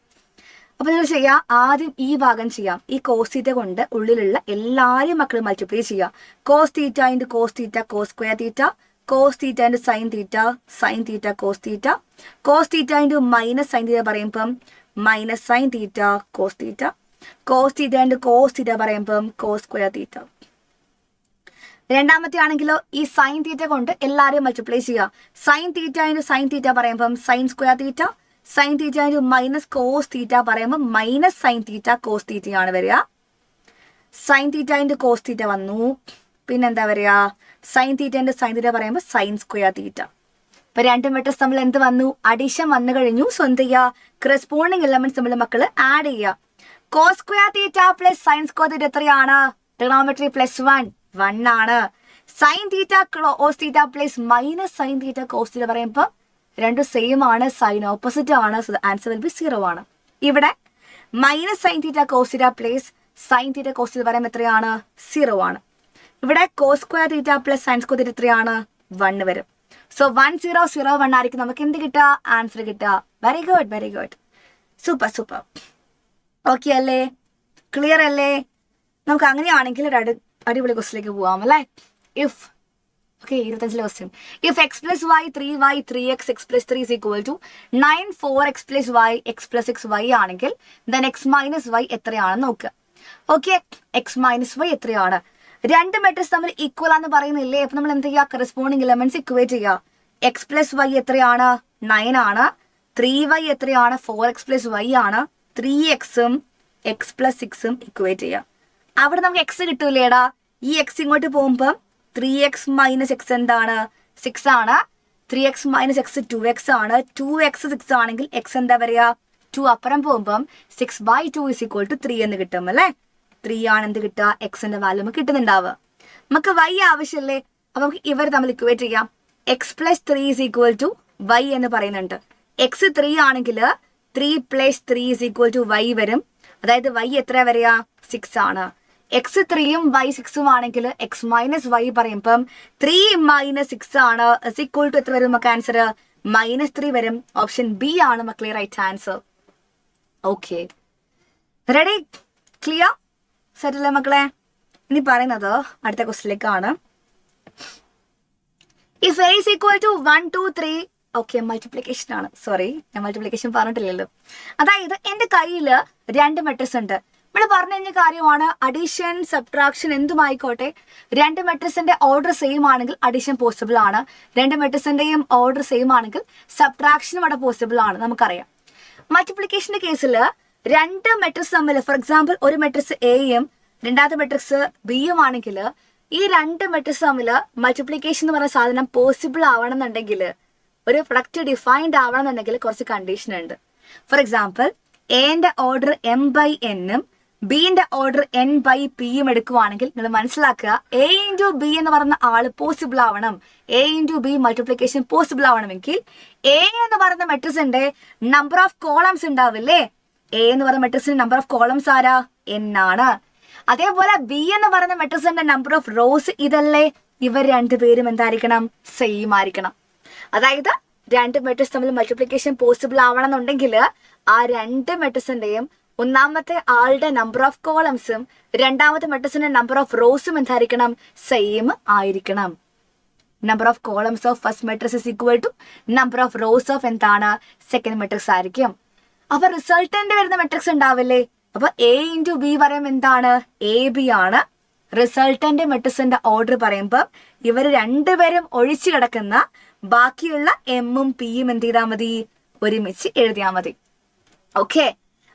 അപ്പൊ നിങ്ങൾ ചെയ്യാം, ആദ്യം ഈ ഭാഗം ചെയ്യാം. ഈ കോസ് തീറ്റ കൊണ്ട് ഉള്ളിലുള്ള എല്ലാവരെയും മക്കൾ മൾട്ടിപ്ലൈ ചെയ്യാം. cos θ × cos θ cos square θ, cos θ × sin θ cos θ, cos θ × minus sin θ പറയുമ്പം minus sin θ cos θ, cos θ × cos θ പറയുമ്പം cos സ്ക്വയർ θ. രണ്ടാമത്തെ ആണെങ്കിലോ ഈ സൈൻ തീറ്റ കൊണ്ട് എല്ലാവരെയും മൾട്ടിപ്ലൈ ചെയ്യുക. sin θ × sin θ പറയുമ്പം sin square θ, sin θ × minus cos theta പറയുമ്പോൾ മൈനസ് sin θ cos θ ആണ് വരിക. sin θ × cos θ വന്നു. പിന്നെന്താ വരിക? sin θ × sin θ പറയുമ്പോൾ sin സ്ക്വയർ θ. ഇപ്പൊ രണ്ട് മെട്രിക്സ് തമ്മിൽ എന്ത് വന്നു? അഡീഷൻ വന്നു കഴിഞ്ഞു. സോ എന്ത് ചെയ്യുക? കറസ്പോണ്ടിങ് എലമെന്റ്സ് തമ്മിൽ മക്കള് ആഡ് ചെയ്യുക. Cos square theta plus sine square theta എത്രയാണ്? ട്രിഗണോമെട്രി പ്ലസ് 1 ആണ്. Sine theta cos theta plus minus sine theta cos theta പറയുമ്പോൾ രണ്ടും സെയിം ആണ്, സൈൻ ഓപ്പോസിറ്റ് ആണ്. സോ ആൻസർ വിൽ ബി 0 ആണ്. ഇവിടെ minus sine theta cos theta plus sine theta cos theta പറയുമ്പോൾ എത്രയാണ്? 0 ആണ്. ഇവിടെ cos square theta plus sine square theta എത്രയാണ്? 1 വരും. സോ 1 0 0 1 ആയിരിക്കും നമുക്ക് എന്ത് കിട്ടുക? ആൻസർ കിട്ടുക. Very good, very good, super super. Okay അല്ലേ? ക്ലിയർ അല്ലേ? നമുക്ക് അങ്ങനെയാണെങ്കിൽ ഒരു അടിപൊളി ക്വസ്റ്റിലേക്ക് പോവാം അല്ലേ? If okay 25 question. If x plus y 3y 3x x plus 3 is equal to 9 4x plus y x plus x y ആണെങ്കിൽ then x minus y എത്രയാണെന്ന് നോക്കുക. ഓക്കെ, x minus y എത്രയാണ്? രണ്ട് മെട്രിക്സ് തമ്മിൽ ഈക്വൽ ആണെന്ന് പറയുന്നില്ലേ? അപ്പൊ നമ്മൾ എന്ത് ചെയ്യുക? കറസ്പോണ്ടിങ് എലമെന്റ്സ് ഇക്വേറ്റ് ചെയ്യുക. x plus y എത്രയാണ്? 9 ആണ്. 3y എത്രയാണ്? 4x plus y ആണ്. 3xഉം x plus 6ഉം ഇക്വേറ്റ് ചെയ്യുക. അവിടെ നമുക്ക് x കിട്ടൂലേടാ? ഈ x ഇങ്ങോട്ട് പോകുമ്പോൾ 3x minus x എന്താണ്? 6 ആണ്. 3x minus x 2x ആണ്. 2x 6 ആണെങ്കിൽ x എന്താ പറയുക? 2 അപ്പുറം പോകുമ്പം 6/2 is equal to 3 എന്ന് കിട്ടും അല്ലേ? 3 ആണ് എന്ത് കിട്ടുക? എക്സിന്റെ വാല്യൂ നമുക്ക് കിട്ടുന്നുണ്ടാവുക. നമുക്ക് y ആവശ്യമല്ലേ? അപ്പൊ നമുക്ക് ഇവർ തമ്മിൽ ഇക്വേറ്റ് ചെയ്യാം. x plus 3 is equal to y എന്ന് പറയുന്നുണ്ട്. x 3 ആണെങ്കിൽ 3 plus 3 is equal to y വരും. അതായത് y എത്ര വരിക? 6 ആണ്. x 3ഉം y 6ഉം ആണെങ്കിൽ x മൈനസ് y പറയുമ്പം 3 മൈനസ് 6 ആണ് is equal to എത്ര വരും നമുക്ക് ആൻസർ? -3 വരും. ഓപ്ഷൻ ബി ആണ് മക്കളെ right answer. Okay, ready? Clear? Set അല്ലേ മക്കളെ? ഇനി പറയുന്നത് അടുത്ത ക്വസ്റ്റിലേക്കാണ്. ഇഫ് a is equal to 1 2 3 okay multiplication ആണ്. സോറി, ഞാൻ മൾട്ടിപ്ലിക്കേഷൻ പറഞ്ഞിട്ടില്ലല്ലോ. അതായത് എൻ്റെ കയ്യിൽ രണ്ട് മെട്രിക്സ് ഉണ്ട്. ഇവിടെ പറഞ്ഞു കഴിഞ്ഞ കാര്യമാണ് അഡീഷൻ സബ്ട്രാക്ഷൻ എന്തുമായിക്കോട്ടെ, രണ്ട് മെട്രിക്സിന്റെ ഓർഡർ സെയിം ആണെങ്കിൽ അഡീഷൻ പോസിബിൾ ആണ്. രണ്ട് മെട്രിക്സിന്റെയും ഓർഡർ സെയിം ആണെങ്കിൽ സബ്ട്രാക്ഷനും അവിടെ പോസിബിൾ ആണ്, നമുക്കറിയാം. മൾട്ടിപ്ലിക്കേഷന്റെ കേസിൽ രണ്ട് മെട്രിക്സ് തമ്മിൽ, ഫോർ എക്സാമ്പിൾ ഒരു മെട്രിക്സ് എയും രണ്ടാമത്തെ മെട്രിക്സ് ബിയും ആണെങ്കിൽ ഈ രണ്ട് മെട്രിക്സ് തമ്മിൽ മൾട്ടിപ്ലിക്കേഷൻ എന്ന് പറയുന്ന സാധനം പോസിബിൾ ആവണമെന്നുണ്ടെങ്കിൽ, ഒരു പ്രൊഡക്റ്റ് ഡിഫൈൻഡ് ആവണമെന്നുണ്ടെങ്കിൽ കുറച്ച് കണ്ടീഷൻ ഉണ്ട്. ഫോർ എക്സാമ്പിൾ എന്റെ ഓർഡർ m/n ബിന്റെ ഓർഡർ n/p എടുക്കുവാണെങ്കിൽ നിങ്ങൾ മനസ്സിലാക്കുക a ഇൻറ്റു ബി എന്ന് പറയുന്ന ആള് പോസിബിൾ ആവണം. a into B multiplication possible ആവണമെങ്കിൽ a എന്ന് പറയുന്ന മെട്രിക്സിന്റെ നമ്പർ ഓഫ് കോളംസ് ഉണ്ടാവില്ലേ? a എന്ന് പറയുന്ന മെട്രിക്സിന്റെ നമ്പർ ഓഫ് കോളംസ് ആരാ? n ആണ്. അതേപോലെ ബി എന്ന് പറയുന്ന മെട്രിക്സിന്റെ നമ്പർ ഓഫ് റോസ് ഇതല്ലേ? ഇവർ രണ്ടുപേരും എന്തായിരിക്കണം? സെയിം ആയിരിക്കണം. അതായത് രണ്ട് മെട്രിക്സ് തമ്മിൽ മൾട്ടിപ്ലിക്കേഷൻ പോസിബിൾ ആവണമെന്നുണ്ടെങ്കിൽ ആ രണ്ട് മെട്രിക്സിന്റെയും ഒന്നാമത്തെ ആളുടെ നമ്പർ ഓഫ് കോളംസും രണ്ടാമത്തെ മെട്രിക്സിന്റെ നമ്പർ ഓഫ് റോസും എന്തായിരിക്കണം? സെയിം ആയിരിക്കണം. Number of columns of first matrix is equal to number of rows of എന്താണ്? സെക്കൻഡ് മെട്രിക്സ് ആയിരിക്കും. അപ്പൊ റിസൾട്ടന്റ് വരുന്ന മെട്രിക്സ് ഉണ്ടാവില്ലേ? അപ്പൊ a ഇൻറ്റു ബി പറയുമ്പോൾ എന്താണ്? AB ആണ്. റിസൾട്ടന്റ് മെട്രിക്സിന്റെ ഓർഡർ പറയുമ്പോൾ ഇവർ രണ്ടുപേരും ഒഴിച്ചു കിടക്കുന്ന ബാക്കിയുള്ള എമ്മും പിയും എന്ത് ചെയ്താൽ മതി? ഒരുമിച്ച് എഴുതിയാൽ മതി. ഓക്കെ,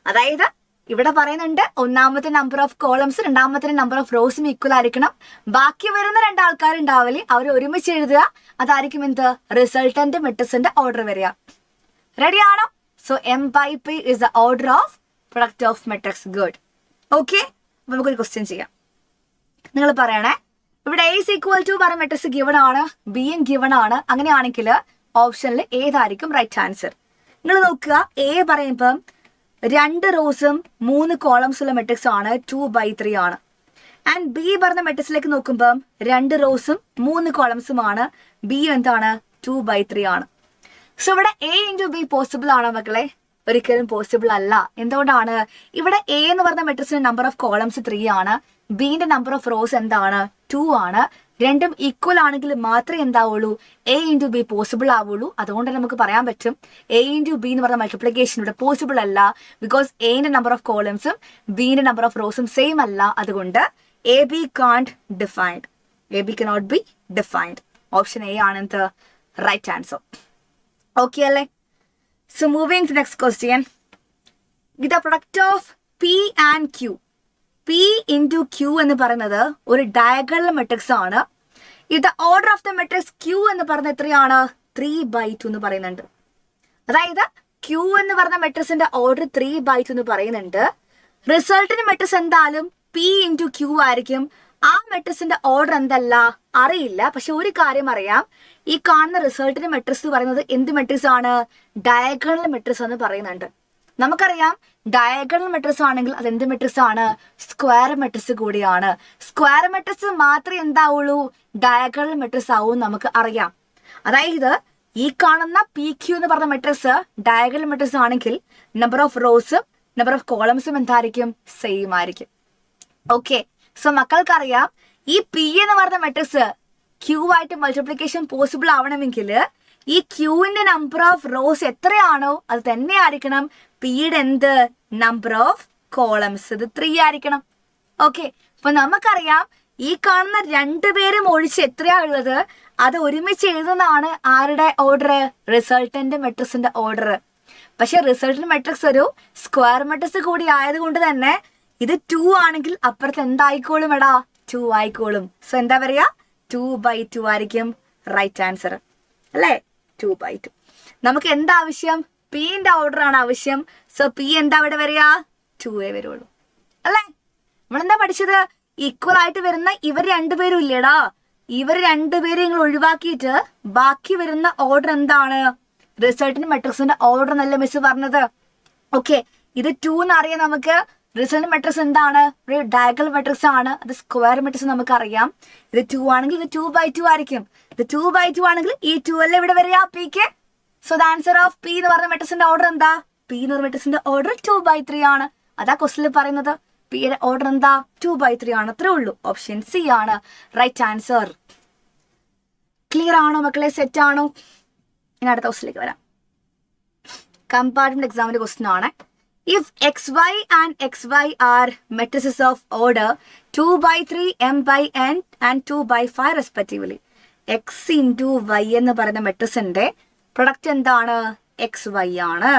അതായത് ഇവിടെ പറയുന്നുണ്ട് ഒന്നാമത്തെ നമ്പർ ഓഫ് കോളംസ് രണ്ടാമത്തെ നമ്പർ ഓഫ് റോസും ഈക്വൽ ആയിരിക്കണം. ബാക്കി വരുന്ന രണ്ടാൾക്കാർ ഉണ്ടാവില്ലേ? അവർ ഒരുമിച്ച് എഴുതുക. അതായിരിക്കും എന്ത്? റിസൾട്ടന്റ് മെട്രിക്സിന്റെ ഓർഡർ വരിക. റെഡിയാണോ? So m/p is the order of product of matrix. Good. Okay, അപ്പൊ നമുക്കൊരു ക്വസ്റ്റ്യൻ ചെയ്യാം. നിങ്ങൾ പറയണേ, ഇവിടെ a is equal to പറഞ്ഞ മെട്രിക്സ് ഗിവൺ ആണ്, ബിയും ഗിവൺ ആണ്. അങ്ങനെയാണെങ്കിൽ ഓപ്ഷനിൽ ഏതായിരിക്കും റൈറ്റ് ആൻസർ? നിങ്ങൾ നോക്കുക, a പറയുമ്പം 2 റോസും 3 കോളംസ് ഉള്ള മെട്രിക്സ് ആണ്, 2/3 ആണ്. ആൻഡ് ബി പറഞ്ഞ മെട്രിക്സിലേക്ക് നോക്കുമ്പം 2 റോസും 3 കോളംസുമാണ്, ബി എന്താണ്? 2/3 ആണ്. സോ ഇവിടെ a ഇൻറ്റു ബി പോസിബിൾ ആണോ മക്കളെ? ഒരിക്കലും പോസിബിൾ അല്ല. എന്തുകൊണ്ടാണ്? ഇവിടെ a എന്ന് പറഞ്ഞ മെട്രിക്സിന്റെ നമ്പർ ഓഫ് കോളംസ് 3 ആണ്, ബിന്റെ നമ്പർ ഓഫ് റോസ് എന്താണ്? 2 ആണ്. രണ്ടും ഈക്വൽ ആണെങ്കിൽ മാത്രമേ എന്താവുള്ളൂ? a ഇൻറ്റു ബി പോസിബിൾ ആവുള്ളൂ. അതുകൊണ്ട് നമുക്ക് പറയാൻ പറ്റും a ഇൻറ്റു ബി എന്ന് പറഞ്ഞ മൾട്ടിപ്ലിക്കേഷൻ ഇവിടെ പോസിബിൾ അല്ല. ബിക്കോസ് എന്റെ നമ്പർ ഓഫ് കോളംസും ബിന്റെ നമ്പർ ഓഫ് റോസും സെയിം അല്ല. അതുകൊണ്ട് AB can't defined. AB cannot be defined. Option A ആണ് എന്ത്? Right answer. ഓക്കെ അല്ലേ? So moving to next question. With the product of P and Q. P into Q എന്ന് പറയുന്നത് ഒരു ഡയഗണൽ മെട്രിക്സ് ആണ്. If the order of the matrix Q എന്ന് പറയുന്നത് എത്രയാണ്? 3/2 എന്ന് പറയുന്നുണ്ട്. അതായത് ക്യൂ എന്ന് പറഞ്ഞ മെട്രിക്സിന്റെ ഓർഡർ 3/2 എന്ന് പറയുന്നുണ്ട്. റിസൾട്ടിന് മെട്രിക്സ് എന്തായാലും P ഇൻറ്റു ക്യൂ ആയിരിക്കും. ആ മെട്രിക്സിന്റെ ഓർഡർ എന്തല്ല അറിയില്ല. പക്ഷെ ഒരു കാര്യം അറിയാം, ഈ കാണുന്ന റിസൾട്ടിന് മെട്രിക്സ് പറയുന്നത് എന്ത് മെട്രിക്സ് ആണ്? ഡയഗണൽ മെട്രിക്സ് എന്ന് പറയുന്നുണ്ട്. നമുക്കറിയാം ഡയഗണൽ മെട്രിക്സ് ആണെങ്കിൽ അത് എന്ത് മെട്രിക്സ് ആണ്? സ്ക്വയർ മെട്രിക്സ് കൂടിയാണ്. സ്ക്വയർ മെട്രിക്സ് മാത്രമേ എന്താവുള്ളൂ? ഡയഗണൽ മെട്രിക്സ് ആവും നമുക്ക് അറിയാം. അതായത് ഈ കാണുന്ന PQ എന്ന് പറഞ്ഞ മെട്രിക്സ് ഡയഗണൽ മെട്രിക്സ് ആണെങ്കിൽ നമ്പർ ഓഫ് റോസും നമ്പർ ഓഫ് കോളംസും എന്തായിരിക്കും? സെയിം ആയിരിക്കും. ഓക്കെ, സോ മക്കൾക്കറിയാം ഈ P എന്ന് പറഞ്ഞ മെട്രിക്സ് ക്യൂ ആയിട്ട് മൾട്ടിപ്ലിക്കേഷൻ പോസിബിൾ ആവണമെങ്കിൽ ഈ ക്യൂവിന്റെ നമ്പർ ഓഫ് റോസ് എത്രയാണോ അത് തന്നെ ആയിരിക്കണം പിയുടെ എന്ത് നമ്പർ ഓഫ് കോളംസ്. ഇത് 3 ആയിരിക്കണം. ഓക്കെ, അപ്പൊ നമുക്കറിയാം ഈ കാണുന്ന രണ്ടുപേരും ഒഴിച്ച് എത്രയാ ഉള്ളത് അത് ഒരുമിച്ച് എഴുതുന്നതാണ് ആരുടെ ഓർഡർ? റിസൾട്ടന്റ് മെട്രിക്സിന്റെ ഓർഡർ. പക്ഷെ റിസൾട്ടന്റ് മെട്രിക്സ് ഒരു സ്ക്വയർ മെട്രിക്സ് കൂടി ആയതുകൊണ്ട് തന്നെ ഇത് 2 ആണെങ്കിൽ അപ്പുറത്ത് എന്തായിക്കോളും എടാ? 2 ആയിക്കോളും. സോ എന്താ പറയാ? 2/2 ആയിരിക്കും റൈറ്റ് ആൻസർ അല്ലേ? 2/2. നമുക്ക് എന്താവശ്യം? പിന്റെ ഓർഡർ ആണ് ആവശ്യം. സോ പി എന്താ ഇവിടെ വരിക? 2 വരുള്ളൂ അല്ലേ? നമ്മളെന്താ പഠിച്ചത്? ഈക്വൽ ആയിട്ട് വരുന്ന ഇവർ രണ്ടുപേരും ഇല്ലേടാ, ഇവർ രണ്ടുപേരും നിങ്ങൾ ഒഴിവാക്കിയിട്ട് ബാക്കി വരുന്ന ഓർഡർ എന്താണ്? റിസൾട്ടിന് മെട്രിക്സിന്റെ ഓർഡർ എന്നല്ല മിസ് പറഞ്ഞത്. ഓക്കെ, ഇത് 2 എന്നറിയാം നമുക്ക്. റിസൾട്ട് മെട്രിക്സ് എന്താണ്? ഒരു ഡയഗണൽ മെട്രിക്സ് ആണ്. അത് സ്ക്വയർ മെട്രിക്സ് നമുക്ക് അറിയാം. ഇത് 2 ആണെങ്കിൽ ഇത് 2/2 ആയിരിക്കും. ഇത് 2/2 ആണെങ്കിൽ ഈ 2 അല്ലേ ഇവിടെ വരിക പിക്ക്. So the answer of P എന്ന് പറഞ്ഞ മെട്രിക്സിന്റെ ഓർഡർ എന്താ? പി എന്ന് പറഞ്ഞ മെട്രിക്സിന്റെ ഓർഡർ 2/3 ആണ്. അതാ ക്വസ്റ്റിൽ പറയുന്നത്. പിയുടെ ഓർഡർ എന്താ? 2/3 ആണ്. അത്രേ ഉള്ളൂ. ഓപ്ഷൻ സി ആണ് റൈറ്റ് ആൻസർ. ക്ലിയർ ആണോ മക്കളെ? സെറ്റ് ആണോ? ഇനി അടുത്ത ക്വസ്റ്റിലേക്ക് വരാം. കമ്പാർട്ട്മെന്റ് എക്സാമിന്റെ ക്വസ്റ്റ്യൻ ആണ്. If xy and xy are matrices of order 2/3, m/n and 2/5 respectively, x into y എന്ന് പറയുന്ന മെട്രിക്സിന്റെ പ്രൊഡക്റ്റ് എന്താണ്? xy ആണ്.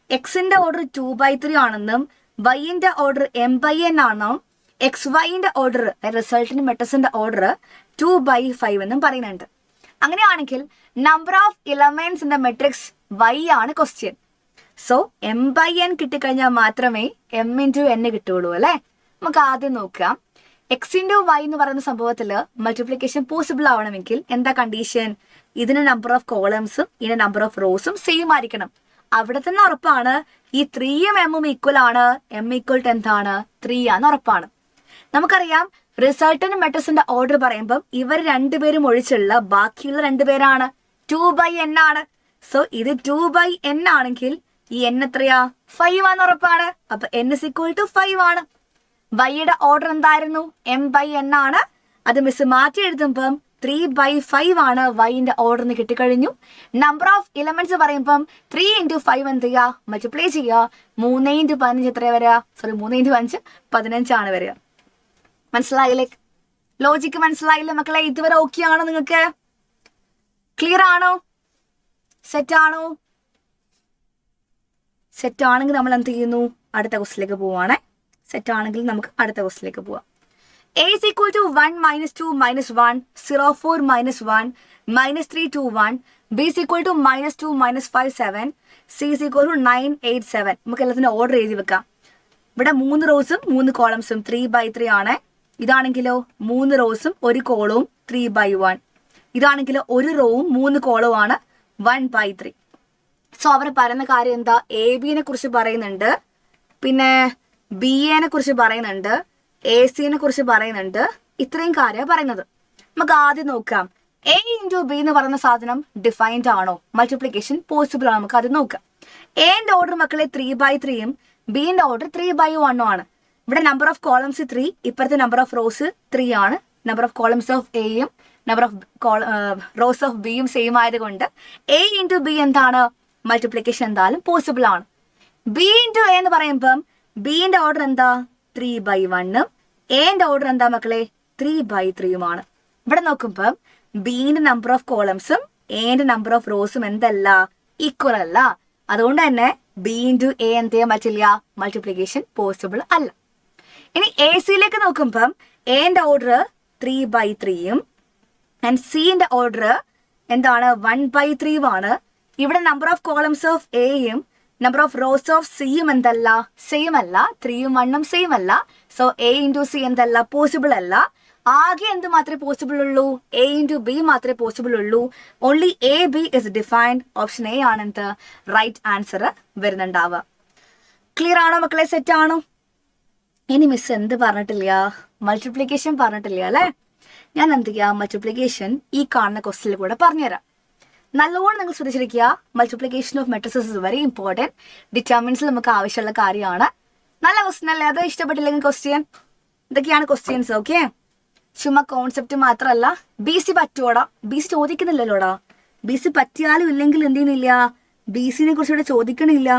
എക്സിന്റെ ഓർഡർ 2/3 ആണെന്നും വൈന്റെ ഓർഡർ m/n ആണെന്നും xyന്റെ ഓർഡർ റിസൾട്ടിന്റെ മെട്രിക്സിന്റെ ഓർഡർ 2/5 എന്നും പറയുന്നുണ്ട്. അങ്ങനെയാണെങ്കിൽ number of elements in the matrix y ആണ് ക്വസ്റ്റ്യൻ. സോ m/n കിട്ടിക്കഴിഞ്ഞാൽ മാത്രമേ m ഇൻറ്റു n കിട്ടുള്ളൂ അല്ലേ? നമുക്ക് ആദ്യം നോക്കാം. x ഇൻറ്റു y എന്ന് പറയുന്ന സംഭവത്തിൽ മൾട്ടിപ്ലിക്കേഷൻ പോസിബിൾ ആവണമെങ്കിൽ എന്താ കണ്ടീഷൻ? ഇതിന് നമ്പർ ഓഫ് കോളംസും ഇതിന് നമ്പർ ഓഫ് റോസും സെയിം ആയിരിക്കണം. അവിടെ തന്നെ ഉറപ്പാണ് ഈ 3യും m ഈക്വൽ ആണ്. m ഈക്വൽ ടു എന്താണ്? 3 ആണ് ഉറപ്പാണ്. നമുക്കറിയാം റിസൾട്ടന്റ് മെട്രിക്സിന്റെ ഓർഡർ പറയുമ്പം ഇവർ രണ്ടുപേരും ഒഴിച്ചുള്ള ബാക്കിയുള്ള രണ്ടുപേരാണ്. 2/n ആണ്. സോ ഇത് 2/n ആണെങ്കിൽ ഈ n എത്രയാ? 5 ആണെന്ന് ഉറപ്പാണ്. അപ്പൊ n is equal to 5 ആണ്. വൈയുടെ ഓർഡർ എന്തായിരുന്നു? m/n ആണ്. അത് മിസ് മാറ്റി എഴുതുമ്പം 3/5 ആണ് വൈന്റെ ഓർഡറിന് കിട്ടിക്കഴിഞ്ഞു. നമ്പർ ഓഫ് എലമെന്റ്സ് പറയുമ്പം 3 × 5 എന്ത് ചെയ്യുക? മൾട്ടിപ്ലൈ ചെയ്യുക. 3 × 15 എത്രയാ വരിക? 3 × 5 15 ആണ് വരിക. മനസ്സിലായില്ലേ? ലോജിക്ക് മനസ്സിലായില്ലേ മക്കളെ? ഇതുവരെ ഓക്കെ ആണോ നിങ്ങൾക്ക്? ക്ലിയർ ആണോ? സെറ്റ് ആണോ? സെറ്റ് ആണെങ്കിൽ നമ്മൾ എന്ത് ചെയ്യുന്നു? അടുത്ത ക്വസ്റ്റിലേക്ക് പോവാണ്. സെറ്റ് ആണെങ്കിൽ നമുക്ക് അടുത്ത ക്വസ്റ്റിലേക്ക് പോവാം. A is equal to 1 minus 2 minus 1 0 4 minus 1 minus 3 2 1. B is equal to minus 2 minus 5 7. C is equal to 9 8 7. നമുക്ക് എല്ലാത്തിനും ഓർഡർ എഴുതി വെക്കാം. ഇവിടെ 3 റോസും 3 കോളംസും 3/3 ആണ്. ഇതാണെങ്കിലോ 3 റോസും 1 കോളവും 3/1. ഇതാണെങ്കിലോ 1 റോവും 3 കോളവും ആണ് 1/3. സോ അവർ പറയുന്ന കാര്യം എന്താ? എ ബിനെ കുറിച്ച് പറയുന്നുണ്ട്, പിന്നെ ബി എനെ കുറിച്ച് പറയുന്നുണ്ട്, എ സിനെ കുറിച്ച് പറയുന്നുണ്ട്. ഇത്രയും കാര്യമാണ് പറയുന്നത്. നമുക്ക് ആദ്യം നോക്കാം. എ ഇൻറ്റു ബി എന്ന് പറയുന്ന സാധനം ഡിഫൈൻഡ് ആണോ? മൾട്ടിപ്ലിക്കേഷൻ പോസിബിൾ ആണോ? നമുക്ക് അത് നോക്കാം. എന്റെ ഓർഡർ മക്കളെ 3/3യും ബിന്റെ ഓർഡർ 3/1 ആണ്. ഇവിടെ നമ്പർ ഓഫ് കോളംസ് 3, ഇപ്പോഴത്തെ നമ്പർ ഓഫ് റോസ് 3 ആണ്. നമ്പർ ഓഫ് കോളംസ് ഓഫ് എയും നമ്പർ ഓഫ് റോസ് ഓഫ് ബിയും സെയിം ആയതുകൊണ്ട് എ ഇൻറ്റു ബി എന്താണ്? മൾട്ടിപ്ലിക്കേഷൻ എന്തായാലും പോസിബിൾ ആണ്. ബി ഇൻറ്റു എ എന്ന് പറയുമ്പം ബിന്റെ ഓർഡർ എന്താ? 3/1ഉം എന്റെ ഓർഡർ എന്താ മക്കളെ? 3/3യുമാണ്. ഇവിടെ നോക്കുമ്പം ബിന്റെ നമ്പർ ഓഫ് കോളംസും എന്റെ നമ്പർ ഓഫ് റോസും എന്തല്ല? ഈക്വൽ അല്ല. അതുകൊണ്ട് തന്നെ ബി ഇൻറ്റു എ എന്ത് ചെയ്യാൻ പറ്റില്ല? മൾട്ടിപ്ലിക്കേഷൻ പോസിബിൾ അല്ല. ഇനി എ സിയിലേക്ക് നോക്കുമ്പം എന്റെ ഓർഡർ 3/3യും ആൻഡ് സിന്റെ ഓർഡർ എന്താണ് 1/3 ആണ്. ഇവിടെ നമ്പർ ഓഫ് കോളംസ് ഓഫ് എയും നമ്പർ ഓഫ് റോസ് ഓഫ് സിയും എന്തല്ല, സെയിം അല്ല. 3ഉം 1ഉം സെയിം അല്ല. സോ എ ഇൻറ്റു സി എന്തല്ല, പോസിബിൾ അല്ല. ആകെ എന്ത് മാത്രമേ പോസിബിൾ ഉള്ളൂ, എ ഇൻറ്റു ബി മാത്രമേ പോസിബിൾ ഉള്ളൂ. Only A B is defined. Option A ആണ് എന്ത് റൈറ്റ് ആൻസർ വരുന്നുണ്ടാവുക. ക്ലിയർ ആണോ മക്കളെ, സെറ്റ് ആണോ? ഇനി മിസ് എന്ത് പറഞ്ഞിട്ടില്ല, മൾട്ടിപ്ലിക്കേഷൻ പറഞ്ഞിട്ടില്ല അല്ലേ. ഞാൻ എന്ത് ചെയ്യാം, മൾട്ടിപ്ലിക്കേഷൻ ഈ കാണുന്ന ക്വസ്റ്റിൽ കൂടെ പറഞ്ഞുതരാം. നല്ലോണം നിങ്ങൾ ശ്രദ്ധിച്ചിരിക്കുക. Multiplication of matrices is very important. ഡിറ്റർമിനൻസിൽ നമുക്ക് ആവശ്യമുള്ള കാര്യമാണ്. നല്ല ക്വസ്റ്റ്യൻ അല്ലേ, അത് ഇഷ്ടപ്പെട്ടില്ലെങ്കിൽ ക്വസ്റ്റ്യൻ ഇതൊക്കെയാണ് ക്വസ്റ്റ്യൻസ്. ഓക്കെ, ചുമ്മാ കോൺസെപ്റ്റ് മാത്രമല്ല. ബി സി പറ്റുവോടാ, ബി സി ചോദിക്കുന്നില്ലല്ലോടാ. ബി സി പറ്റിയാലും ഇല്ലെങ്കിൽ എന്ത് ചെയ്യുന്നില്ല, ബി സിനെ കുറിച്ച് ഇവിടെ ചോദിക്കണില്ല.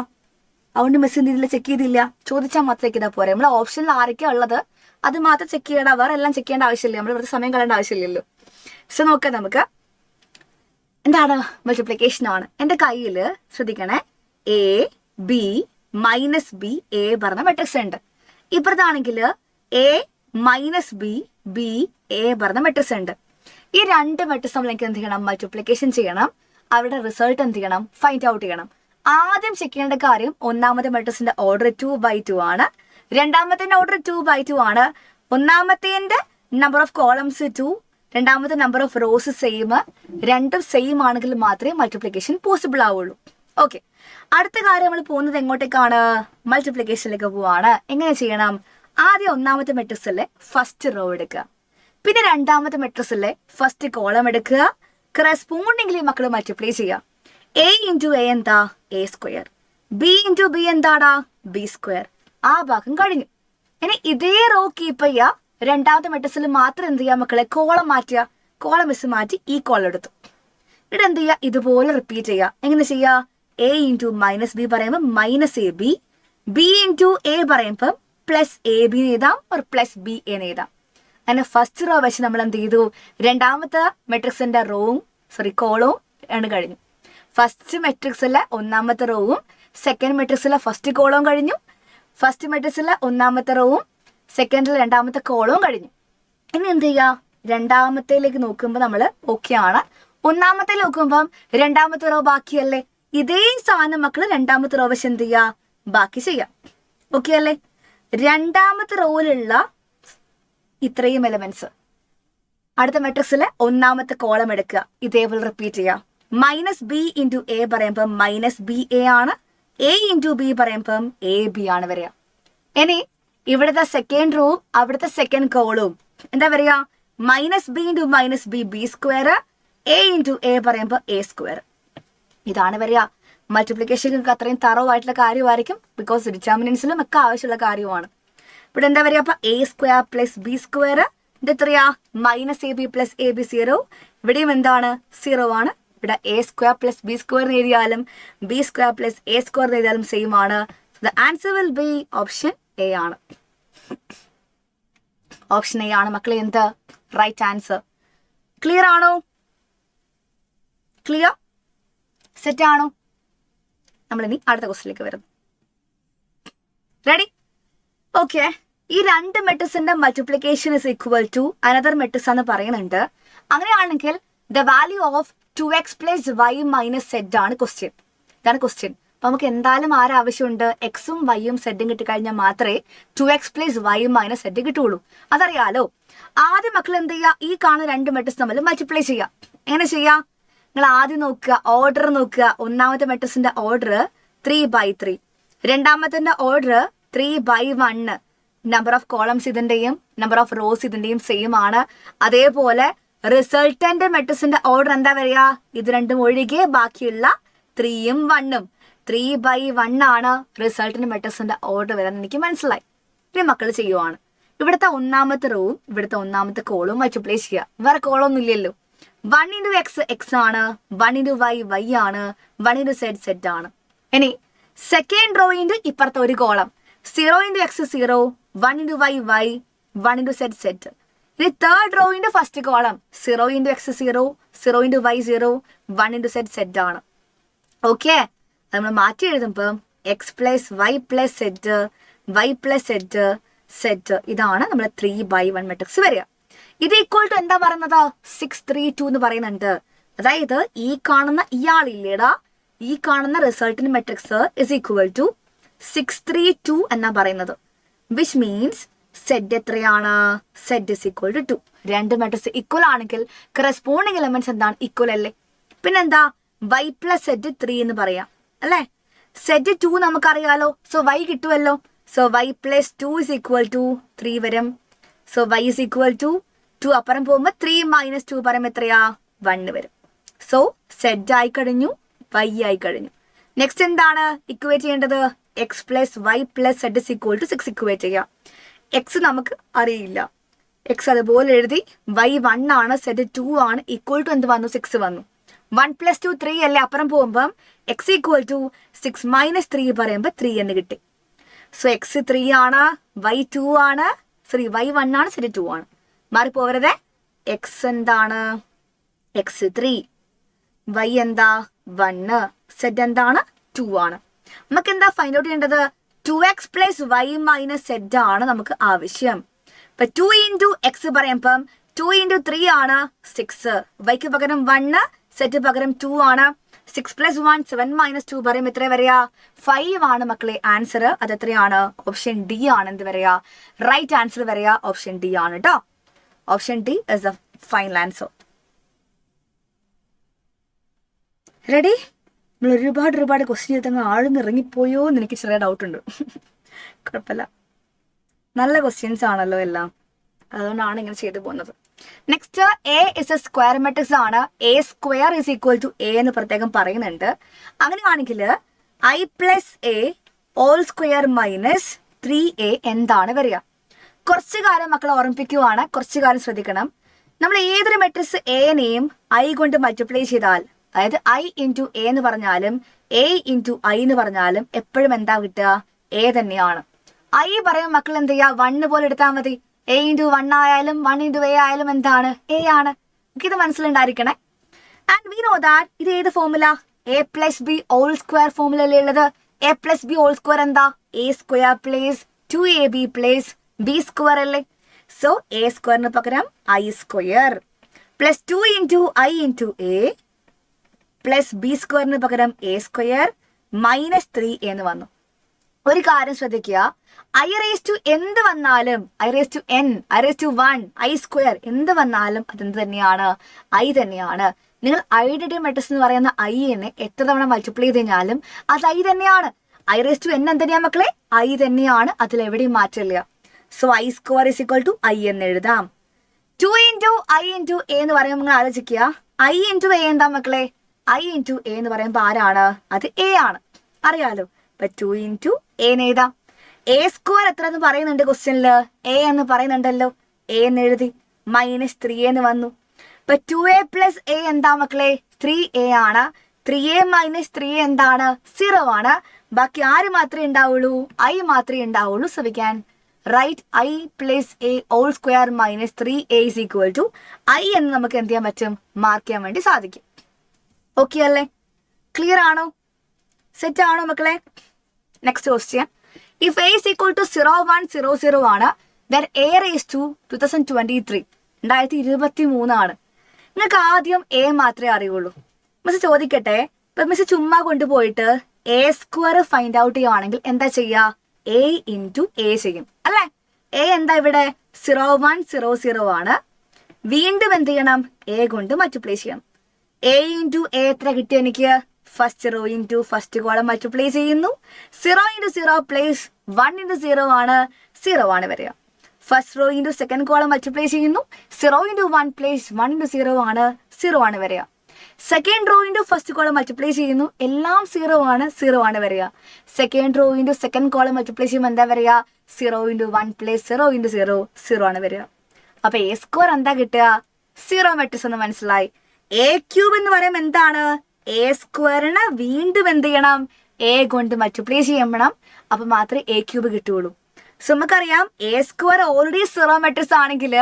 അതുകൊണ്ട് മിസ് എന്ത് ചെയ്തില്ല, ചെക്ക് ചെയ്തില്ല. ചോദിച്ചാൽ മാത്രം ചെക്ക് ചെയ്താൽ പോരെ. നമ്മൾ ഓപ്ഷനിൽ ആരൊക്കെയാണ് ഉള്ളത് അത് മാത്രം ചെക്ക് ചെയ്യണം, വേറെ എല്ലാം ചെക്ക് ചെയ്യേണ്ട ആവശ്യമില്ല. നമ്മൾ വെറുതെ സമയം കളയേണ്ട ആവശ്യമില്ലല്ലോ. സോ നോക്കാം നമുക്ക് എന്താണ് മൾട്ടിപ്ലിക്കേഷൻ ആണ്. എൻ്റെ കയ്യിൽ ശ്രദ്ധിക്കണേ, A B minus B A പറഞ്ഞ മെട്രിക്സ് ഉണ്ട്. ഇപ്പുറത്താണെങ്കിൽ A minus B B A പറഞ്ഞ മെട്രിക്സ് ഉണ്ട്. ഈ രണ്ട് മെട്രിക്സ് നമ്മൾ എനിക്ക് എന്ത് ചെയ്യണം, മൾട്ടിപ്ലിക്കേഷൻ ചെയ്യണം. അവരുടെ റിസൾട്ട് എന്ത് ചെയ്യണം, ഫൈൻഡ് ഔട്ട് ചെയ്യണം. ആദ്യം ചെക്ക് ചെയ്യേണ്ട കാര്യം ഒന്നാമത്തെ മെട്രിക്സിന്റെ ഓർഡർ 2/2 ആണ്. രണ്ടാമത്തെ ഓർഡർ 2/2 ആണ്. ഒന്നാമത്തേന്റെ നമ്പർ ഓഫ് കോളംസ് 2, രണ്ടാമത്തെ നമ്പർ ഓഫ് റോസ് സെയിം. രണ്ടും സെയിം ആണെങ്കിൽ മാത്രമേ മൾട്ടിപ്ലിക്കേഷൻ പോസിബിൾ ആവുള്ളൂ. ഓക്കെ, അടുത്ത കാര്യം നമ്മൾ പോകുന്നത് എങ്ങോട്ടേക്കാണ്, മൾട്ടിപ്ലിക്കേഷനിലേക്ക് പോവാണ്. എങ്ങനെ ചെയ്യണം, ആദ്യം ഒന്നാമത്തെ മെട്രിക്സിലെ ഫസ്റ്റ് റോ എടുക്കുക, പിന്നെ രണ്ടാമത്തെ മെട്രിക്സിലെ ഫസ്റ്റ് കോളം എടുക്കുക. കറസ്പോണ്ടിംഗ്ലി മക്കൾ മൾട്ടിപ്ലൈ ചെയ്യുക. എ ഇൻറ്റു എ എന്താ, A square. B into B എന്താടാ, ബി സ്ക്വയർ. ആ ഭാഗം കഴിഞ്ഞു. ഇനി ഇതേ റോ കീപ്പ് ചെയ്യുക. രണ്ടാമത്തെ മെട്രിക്സിൽ മാത്രം എന്ത് ചെയ്യുക മക്കളെ, കോളം മാറ്റുക. കോളം മിസ് മാറ്റി ഈ കോളം എടുത്തു. ഇവിടെ എന്ത് ചെയ്യുക, ഇതുപോലെ റിപ്പീറ്റ് ചെയ്യുക. എങ്ങനെ ചെയ്യുക, എ ഇൻറ്റു മൈനസ് ബി പറയുമ്പോൾ minus A B, B into A പറയുമ്പോൾ പ്ലസ് എ ബി എഴുതാം, ഒരു പ്ലസ് ബി എന്ന് എഴുതാം. അങ്ങനെ ഫസ്റ്റ് റോ വെച്ച് നമ്മൾ എന്ത് ചെയ്തു, രണ്ടാമത്തെ മെട്രിക്സിന്റെ റോവും കോളവും ആണ് കഴിഞ്ഞു. ഫസ്റ്റ് മെട്രിക്സിലെ ഒന്നാമത്തെ റോവും സെക്കൻഡ് മെട്രിക്സിലെ ഫസ്റ്റ് കോളവും കഴിഞ്ഞു. ഫസ്റ്റ് മെട്രിക്സിലെ ഒന്നാമത്തെ റോവും സെക്കൻഡിൽ രണ്ടാമത്തെ കോളവും കഴിഞ്ഞു. ഇനി എന്ത് ചെയ്യുക, രണ്ടാമത്തേലേക്ക് നോക്കുമ്പോൾ നമ്മൾ ഓക്കെ ആണ്. ഒന്നാമത്തെ നോക്കുമ്പം രണ്ടാമത്തെ റോ ബാക്കിയല്ലേ. ഇതേ സാധനം മക്കൾ രണ്ടാമത്തെ റോ വെച്ച് എന്ത് ചെയ്യുക, ബാക്കി ചെയ്യാം. ഓക്കെ അല്ലേ. രണ്ടാമത്തെ റോയിലുള്ള ഇത്രയും എലമെന്റ്സ് അടുത്ത മെട്രിക്സിലെ ഒന്നാമത്തെ കോളം എടുക്കുക, ഇതേപോലെ റിപ്പീറ്റ് ചെയ്യുക. മൈനസ് ബി ഇൻറ്റു എ പറയുമ്പം മൈനസ് ബി എ ആണ്. എ ഇൻറ്റു ബി പറയുമ്പം എ ബി ആണ് വരിക. ഇനി ഇവിടുത്തെ സെക്കൻഡ് റോവും അവിടുത്തെ സെക്കൻഡ് കോളവും എന്താ പറയുക, minus B into minus B B square, A into A പറയുമ്പോൾ എ സ്ക്വയർ. ഇതാണ് വരിക. മൾട്ടിപ്ലിക്കേഷൻ അത്രയും തറവായിട്ടുള്ള കാര്യമായിരിക്കും, ബിക്കോസ് ഡിറ്റർമിനൻസിലും ഒക്കെ ആവശ്യമുള്ള കാര്യമാണ്. ഇവിടെ എന്താ പറയുക, അപ്പൊ A square plus B square, ഇത് എത്രയാ, minus A B plus A B 0. ഇവിടെയും എന്താണ്, 0 ആണ്. ഇവിടെ A square plus B square എഴുതിയാലും B square plus A square എഴുതിയാലും സെയിം ആണ്. The answer will be option A ആണ്. ഓപ്ഷൻ എ ആണ് മക്കളെ എന്ത് റൈറ്റ് ആൻസർ. ക്ലിയർ ആണോ, ക്ലിയർ സെറ്റ് ആണോ? നമ്മളിനി അടുത്ത ക്വസ്റ്റിലേക്ക് വരുന്നു. റെഡി? ഓക്കെ, ഈ രണ്ട് മെട്രിക്സിന്റെ multiplication is equal to another matrix എന്ന് പറയുന്നുണ്ട്. അങ്ങനെയാണെങ്കിൽ the value of 2x plus y minus z ആണ് ക്വസ്റ്റ്യൻ. ഇതാണ് ക്വസ്റ്റ്യൻ. അപ്പൊ നമുക്ക് എന്തായാലും ആരാവശ്യമുണ്ട്, എക്സും വൈയും സെഡും കിട്ടിക്കഴിഞ്ഞാൽ മാത്രമേ 2x plus y minus Z കിട്ടുള്ളൂ. അതറിയാലോ. ആദ്യം മക്കൾ എന്ത് ചെയ്യുക, ഈ കാണുന്ന രണ്ട് മെട്രിക്സ് തമ്മിൽ മൾട്ടിപ്ലൈ ചെയ്യുക. എങ്ങനെ ചെയ്യാം, നിങ്ങൾ ആദ്യം നോക്കുക, ഓർഡർ നോക്കുക. ഒന്നാമത്തെ മെട്രിക്സിന്റെ ഓർഡർ 3/3, രണ്ടാമത്തെ ഓർഡർ 3/1. നമ്പർ ഓഫ് കോളംസ് ഇതിന്റെയും നമ്പർ ഓഫ് റോസ് ഇതിന്റെയും സെയിം ആണ്. അതേപോലെ റിസൾട്ടന്റ് മെട്രിക്സിന്റെ ഓർഡർ എന്താ വരിക, ഇത് രണ്ടും ഒഴികെ ബാക്കിയുള്ള 3ഉം 1ഉം. 3/1 ആണ് റിസൾട്ടന്റ് മെട്രിക്സിന്റെ ഓർഡർ വരാൻ എനിക്ക് മനസ്സിലായി. ഇനി മക്കൾ ചെയ്യുവാണ്, ഇവിടുത്തെ ഒന്നാമത്തെ റോവും ഇവിടുത്തെ ഒന്നാമത്തെ കോളും മൾട്ടിപ്ലൈ ചെയ്യുക. വേറെ കോളൊന്നും ഇല്ലല്ലോ. 1 ഇൻറ്റു എക്സ് എക്സ് ആണ്, 1 ഇൻറ്റു വൈ വൈ ആണ്, 1 ഇൻറ്റു സെഡ് സെഡ് ആണ്. ഇനി സെക്കൻഡ് റോയിന്റെ ഇപ്പുറത്തെ ഒരു column 0 into X 0, 1 into Y Y, 1 into Z Z. ഇനി തേർഡ് റോയിന്റെ first column 0 into X 0, 0 into Y 0, 1 into Z Z ആണ്. ഓക്കെ, നമ്മൾ മാറ്റി എഴുതുമ്പോൾ X plus Y plus Z, Y plus Z Z. ഇതാണ് നമ്മൾ 3/1 മെട്രിക്സ് വരിക. ഇത് ഈക്വൽ ടു എന്താ പറയുന്നത്, 6 3 2 എന്ന് പറയുന്നുണ്ട്. അതായത് ഈ കാണുന്ന ഇയാളില്ലേടാ, ഈ കാണുന്ന റിസൾട്ടിന് മെട്രിക്സ് ഇസ് ഈക്വൽ ടു 632 എന്നാ പറയുന്നത്. വിച്ച് മീൻസ് സെഡ് എത്രയാണ്? Z is equal to 2. രണ്ട് മെട്രിക്സ് ഈക്വൽ ആണെങ്കിൽ കറസ്പോണ്ടിങ് എലമെന്റ്സ് എന്താണ്? ഈക്വൽ അല്ലേ. പിന്നെന്താ? y പ്ലസ് സെഡ് 3 എന്ന് പറയാം അല്ലേ. സെഡ് 2 നമുക്കറിയാലോ, സോ y കിട്ടുമല്ലോ. So y plus 2 is equal to 3 വരും. So y is equal to 2 അപ്പുറം പോകുമ്പോൾ 3 മൈനസ് 2 പറയുമ്പോൾ എത്രയാ? 1 വരും. സോ സെഡ് ആയി കഴിഞ്ഞു, y ആയി കഴിഞ്ഞു. നെക്സ്റ്റ് എന്താണ് ഇക്വേറ്റ് ചെയ്യേണ്ടത്? X plus Y plus z is equal to 6 equate ചെയ്യാം. എക്സ് നമുക്ക് അറിയില്ല, എക്സ് അതുപോലെ എഴുതി. y 1 ആണ്, സെഡ് 2 ആണ്, ഈക്വൽ ടു എന്ത് വന്നു? 6 വന്നു. 1 പ്ലസ് 2 3 അല്ലേ. അപ്പുറം പോകുമ്പം എക്സ് ഈക്വൽ ടു 6 മൈനസ് 3 പറയുമ്പോൾ 3 എന്ന് കിട്ടി. സോ എക്സ് 3 ആണ്, y 2 ആണ്, സോറി y 1 ആണ്, സെഡ് 2 ആണ്. മാറിപ്പോവരുതേ. എക്സ് എന്താണ്? എക്സ് 3, y എന്താ? 1, സെഡ് എന്താണ്? 2 ആണ്. നമുക്ക് എന്താ ഫൈൻഡ് ഔട്ട് ചെയ്യേണ്ടത്? 2x plus y minus z ആണ് നമുക്ക് ആവശ്യം. ഇപ്പൊ 2 ഇൻറ്റു എക്സ് പറയുമ്പം 2 ഇൻറ്റു 3 ആണ് 6. വൈക്ക് പകരം 1, സെറ്റ് പകരം 2 ആണ്. 6 പ്ലസ് 1 7 മൈനസ് 2 പറയുമ്പോൾ എത്ര വരെയാ? 5 ആണ് മക്കളെ ആൻസർ. അത് എത്രയാണ്? ഓപ്ഷൻ ഡി ആണ് എന്ത് വരെയാ? റൈറ്റ് ആൻസർ വരെയാ ഓപ്ഷൻ ഡി ആണ് കേട്ടോ. Option D is the final answer. Ready? നമ്മൾ ഒരുപാട് ക്വസ്റ്റ്യൻ ചെയ്തങ്ങ് ആഴ്ന്ന് ഇറങ്ങിപ്പോയോ എന്ന് എനിക്ക് ചെറിയ ഡൗട്ട് ഉണ്ട്. കുഴപ്പമില്ല, നല്ല ക്വസ്റ്റ്യൻസ് ആണല്ലോ എല്ലാം, അതുകൊണ്ടാണ് ഇങ്ങനെ ചെയ്തു പോകുന്നത്. Next A is a square matrix ആണ്. A square is equal to A എന്ന് പ്രത്യേകം പറയുന്നുണ്ട്. അങ്ങനെയാണെങ്കിൽ I plus A whole square minus 3a എന്താണ് വരിക? കുറച്ചു കാലം മക്കളെ ഓർമ്മിപ്പിക്കുവാണ്, കുറച്ചു കാലം ശ്രദ്ധിക്കണം. നമ്മൾ ഏതൊരു മെട്രിക്സ് എനെയും ഐ കൊണ്ട് മൾട്ടിപ്ലൈ ചെയ്താൽ, അതായത് ഐ ഇൻറ്റു എ എന്ന് പറഞ്ഞാലും എ ഇൻറ്റു ഐ എന്ന് പറഞ്ഞാലും എപ്പോഴും എന്താ കിട്ടുക? എ തന്നെയാണ്. ഐ പറയുമ്പോൾ മക്കൾ എന്ത് ചെയ്യുക? 1 പോലെ എടുത്താൽ മതി. എ ഇൻറ്റു 1 ആയാലും 1 ഇൻറ്റു എ ആയാലും എന്താണ്? എ ആണ്. ഇത് മനസ്സിലുണ്ടായിരിക്കണേ. ആൻഡ് വി നോ ദാറ്റ് ഇത് ഏത് formula? A plus B whole square formula അല്ലേ ഉള്ളത്. A plus B whole square എന്താ? A square plus 2ab plus B square അല്ലേ. സോ എ സ്ക്വയറിന് പകരം I square plus 2 into I into A plus B സ്ക്വയറിന് പകരം എ സ്ക്വയർ മൈനസ് 3 എന്ന് വന്നു. ഒരു കാര്യം ശ്രദ്ധിക്കുക, ഐ റേസ് ടു എന്ത് വന്നാലും, I raise to N, I raise to 1, I square എന്ത് വന്നാലും അതെന്ത് തന്നെയാണ്? ഐ തന്നെയാണ്. നിങ്ങൾ ഐഡന്റിറ്റി മെട്രിക്സ് എന്ന് പറയുന്ന ഐനെ എത്ര തവണ മൾട്ടിപ്ലൈ ചെയ്ത് കഴിഞ്ഞാലും അത് ഐ തന്നെയാണ്. ഐ റേസ് ടു എൻ എന്തെന്നെയാ മക്കളെ? ഐ തന്നെയാണ്, അതിലെവിടെയും മാറ്റില്ല. So I square is equal to I എന്ന് എഴുതാം. 2 ഇൻറ്റു ഐ ഇൻറ്റു എ എന്ന് പറയുമ്പോൾ നിങ്ങൾ ആലോചിക്കുക, ഐ ഇൻറ്റു എ എന്താ മക്കളെ? ഐ ഇൻറ്റു എ എന്ന് പറയുമ്പോൾ ആരാണ്? അത് എ ആണ്, അറിയാലോ. ഇപ്പൊ 2 ഇൻറ്റു എ എന്ന് എഴുതാം. എ സ്ക്വയർ എത്ര എന്ന് പറയുന്നുണ്ട് ക്വസ്റ്റ്യനില്? എ എന്ന് പറയുന്നുണ്ടല്ലോ. എ എന്ന് എഴുതി. മൈനസ് 3 എന്ന് വന്നു. ഇപ്പൊ 2a പ്ലസ് എ എന്താ മക്കളെ? 3a ആണ്. 3a മൈനസ് 3a എന്താണ്? 0 ആണ്. ബാക്കി ആര് മാത്രമേ ഉണ്ടാവുള്ളൂ? ഐ മാത്രമേ ഉണ്ടാവുള്ളൂ. So we can write I plus A whole square minus 3a is equal to I എന്ന് നമുക്ക് എന്ത് ചെയ്യാൻ പറ്റും? മാർക്ക് ചെയ്യാൻ വേണ്ടി സാധിക്കും. ഓക്കെ അല്ലേ? ക്ലിയർ ആണോ? സെറ്റ് ആണോ മക്കളെ? Next question. If A is equal to 0 1 0 0 ആണ്, ദെൻ എ റേസ് ടു 2023 2023 ആണ്. നിങ്ങൾക്ക് ആദ്യം എ മാത്രമേ അറിയുള്ളൂ. മിസ് ചോദിക്കട്ടെ, ഇപ്പൊ മിസ് ചുമ്മാ കൊണ്ടുപോയിട്ട് എ സ്ക്വയർ ഫൈൻഡ് ഔട്ട് ചെയ്യുവാണെങ്കിൽ എന്താ ചെയ്യുക? എ ഇൻറ്റു എ ചെയ്യും അല്ലേ. എ എന്താ ഇവിടെ? 0 1 0 0 ആണ്. വീണ്ടും എന്ത് ചെയ്യണം? എ കൊണ്ട് മൾട്ടിപ്ലൈ ചെയ്യണം. എ ഇൻറ്റു എ എത്ര കിട്ടി എനിക്ക്? First row into first column multiply ചെയ്യുന്നു. 0 ഇൻറ്റു 0 പ്ലസ് 1 ഇൻറ്റു 0 ആണ്, 0 ആണ് വരിക. First row into second column multiply ചെയ്യുന്നു. 0 ഇൻറ്റു 1 പ്ലസ് 1 ഇൻറ്റു 0 ആണ്, 0 ആണ് വരിക. Second row into first column multiply ചെയ്യുന്നു. എല്ലാം 0 ആണ്, 0 ആണ് വരിക. Second row into second column multiply ചെയ്യുമ്പോൾ എന്താ വരിക? 0 ഇൻറ്റു 1 പ്ലസ് 0 ഇൻറ്റു 0, 0 ആണ് വരിക. അപ്പൊ എ സ്ക്വയർ എന്താ കിട്ടുക? 0 മെട്രിക്സ് എന്ന് മനസ്സിലായി. എ ക്യൂബ് എന്ന് പറയുമ്പോൾ എന്താണ്? എ സ്ക്വയറിന് വീണ്ടും എന്ത് ചെയ്യണം? എ കൊണ്ട് മൾട്ടിപ്ലൈ ചെയ്യണം. അപ്പൊ മാത്രമേ എ ക്യൂബ് കിട്ടുകയുള്ളൂ. സോ നമുക്കറിയാം എ സ്ക്വയർ ഓൾറെഡി 0 മെട്രിക്സ് ആണെങ്കിൽ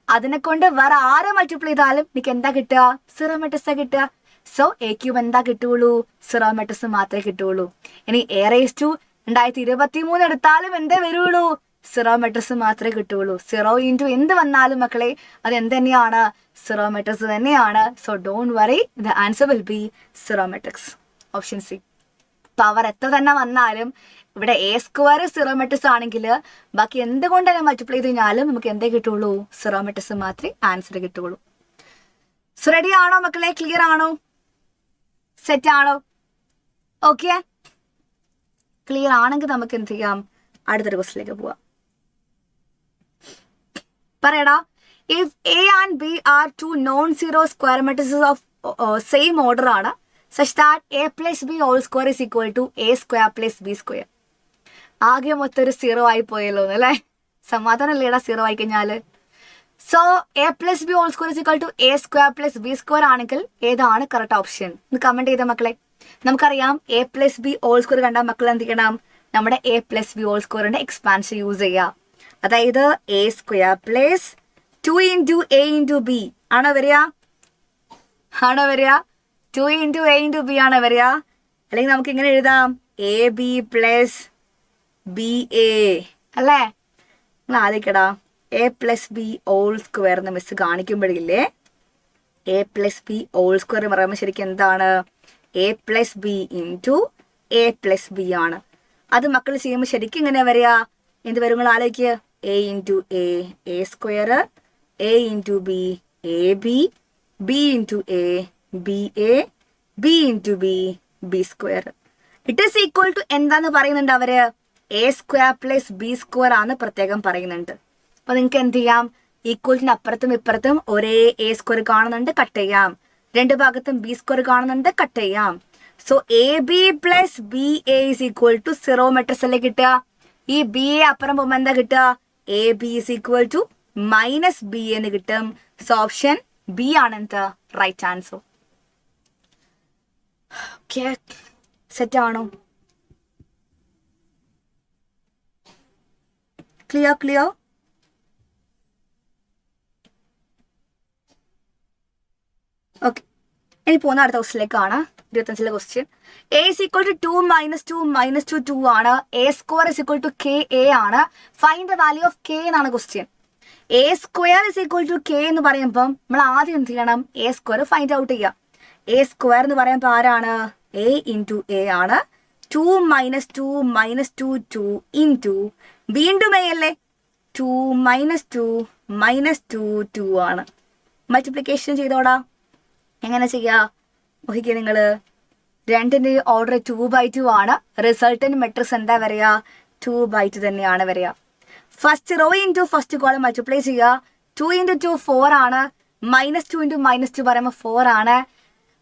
അതിനെ കൊണ്ട് വേറെ ആരെ മൾട്ടിപ്ലൈ ചെയ്താലും എനിക്ക് എന്താ കിട്ടുക? 0 മെട്രിക്സാ കിട്ടുക. സോ എ ക്യൂബ് എന്താ കിട്ടുകയുള്ളൂ? 0 മെട്രിക്സ് മാത്രമേ കിട്ടുകയുള്ളൂ. ഇനി എ റേസ് ടു 2023 എടുത്താലും എന്തേ വരുള്ളൂ? സീറോ മെട്രിക്സ് മാത്രമേ കിട്ടുകയുള്ളൂ. 0 ഇൻറ്റു എന്ത് വന്നാലും മക്കളെ അത് എന്ത് തന്നെയാണ്? സീറോ മെട്രിക്സ് തന്നെയാണ്. So don't worry, the answer will B zero matrix. Option C. Power എത്ര തന്നെ വന്നാലും ഇവിടെ എ സ്ക്വയർ സീറോ മെട്രിക്സ് ആണെങ്കിൽ ബാക്കി എന്തുകൊണ്ട് തന്നെ മൾട്ടിപ്ലൈ ചെയ്ത് കഴിഞ്ഞാലും നമുക്ക് എന്തേ കിട്ടുള്ളൂ? സീറോ മെട്രിക്സ് മാത്രമേ ആൻസർ കിട്ടുകയുള്ളൂ. സോ റെഡി ആണോ മക്കളെ? ക്ലിയർ ആണോ? സെറ്റ് ആണോ? ഓക്കെ, ക്ലിയർ ആണെങ്കിൽ നമുക്ക് എന്ത് ചെയ്യാം? അടുത്തൊരു ക്വസ്റ്റിലേക്ക് പോവാം. പറയടാ, if A and B are two non zero square matrices of same order ആണ്, such that a plus b whole square is equal to a square plus b square. ആകെ മൊത്തം ഒരു സീറോ ആയി പോയല്ലോ അല്ലേ? സമാധാനം അല്ലേടാ സീറോ ആയി കഴിഞ്ഞാൽ? So A plus B whole square is equal to A square plus B square ആണെങ്കിൽ ഏതാണ് കറക്റ്റ് ഓപ്ഷൻ? ഒന്ന് കമന്റ് ചെയ്ത മക്കളെ. നമുക്കറിയാം A plus B whole square കണ്ടാൽ മക്കൾ എന്ത് ചെയ്യണം? നമ്മുടെ എ പ്ലസ് ബി ഹോൾ സ്ക്വയറിന്റെ എക്സ്പാൻഷൻ യൂസ് ചെയ്യുക. അതായത് A square plus 2 into A into B ആണോ വരിക? 2 ഇൻറ്റു എ ഇൻറ്റു ബി ആണ് വരിക. അല്ലെങ്കിൽ നമുക്ക് ഇങ്ങനെ എഴുതാം, A B plus B A അല്ലേ? നിങ്ങൾ ആദ്യക്കടാ A plus B whole square എന്ന് മിസ് കാണിക്കുമ്പോഴില്ലേ, A plus B whole square പറയുമ്പോൾ ശരിക്കും എന്താണ്? A plus B into A plus B ആണ്. അത് മക്കൾ ചെയ്യുമ്പോൾ ശരിക്കും ഇങ്ങനെ വരിക, എന്ത് വരും നിങ്ങൾ ആലോചിക്കുക? A into A square, A into B A B, B into A B A, B into B square. It is equal to എന്താന്ന് പറയുന്നുണ്ട് അവര്? A square plus B square ആണ് പ്രത്യേകം പറയുന്നുണ്ട്. അപ്പൊ നിങ്ങൾക്ക് എന്ത് ചെയ്യാം? ഈക്വൽറ്റിന് അപ്പുറത്തും ഇപ്പുറത്തും ഒരേ എ സ്ക്വയർ കാണുന്നുണ്ട്, കട്ട് ചെയ്യാം. രണ്ട് ഭാഗത്തും ബി സ്ക്വയർ കാണുന്നുണ്ട്, കട്ട് ചെയ്യാം. So A B plus B A is equal to zero matrix അല്ലേ കിട്ടുക? ഈ ബി എ അപ്പുറം പോകുമ്പോൾ എന്താ കിട്ടുക? A B is equal to minus B എന്ന് കിട്ടും. സോ ഓപ്ഷൻ ബി ആണ് എന്താ റൈറ്റ് ആൻസർ. ഓക്കെ, സെറ്റ് ആണോ? ക്ലിയർ? ഓക്കെ, ഇനി പോകുന്ന അടുത്ത ക്വസ്റ്റിലേക്കാണ്. 25 question. A is equal to 2 minus 2 minus 2 2 ആണ്. A square is equal to K A ആണ്. Find the value of K എന്നാണ് question. A square is equal to K എന്ന് പറയുമ്പം നമ്മൾ ആദ്യം എന്ത് ചെയ്യണം? എ സ്ക്വയർ ഫൈൻഡ് ഔട്ട് ചെയ്യാം. എ സ്ക്വയർ എന്ന് പറയുമ്പോൾ ആരാണ്? എ ഇൻറ്റു എ ആണ്. 2 മൈനസ് 2 മൈനസ് 2 2 ഇൻറ്റു വീണ്ടും എ അല്ലേ? 2 മൈനസ് 2 മൈനസ് 2 2 ആണ്. മൾട്ടിപ്ലിക്കേഷൻ ചെയ്തോടാ. എങ്ങനെ ചെയ്യാ? നോക്കിക്കേ നിങ്ങൾ, രണ്ടിൻ്റെ ഓർഡർ 2/2 ആണ്. റിസൾട്ടന്റ് മെട്രിക്സ് എന്താ വരിക? 2/2 തന്നെയാണ് വരിക. First row into first column multiply ചെയ്യുക. 2 ഇൻറ്റു 2 4 ആണ്. മൈനസ് 2 ഇൻറ്റു മൈനസ് 2 പറയുമ്പോൾ 4 ആണ്.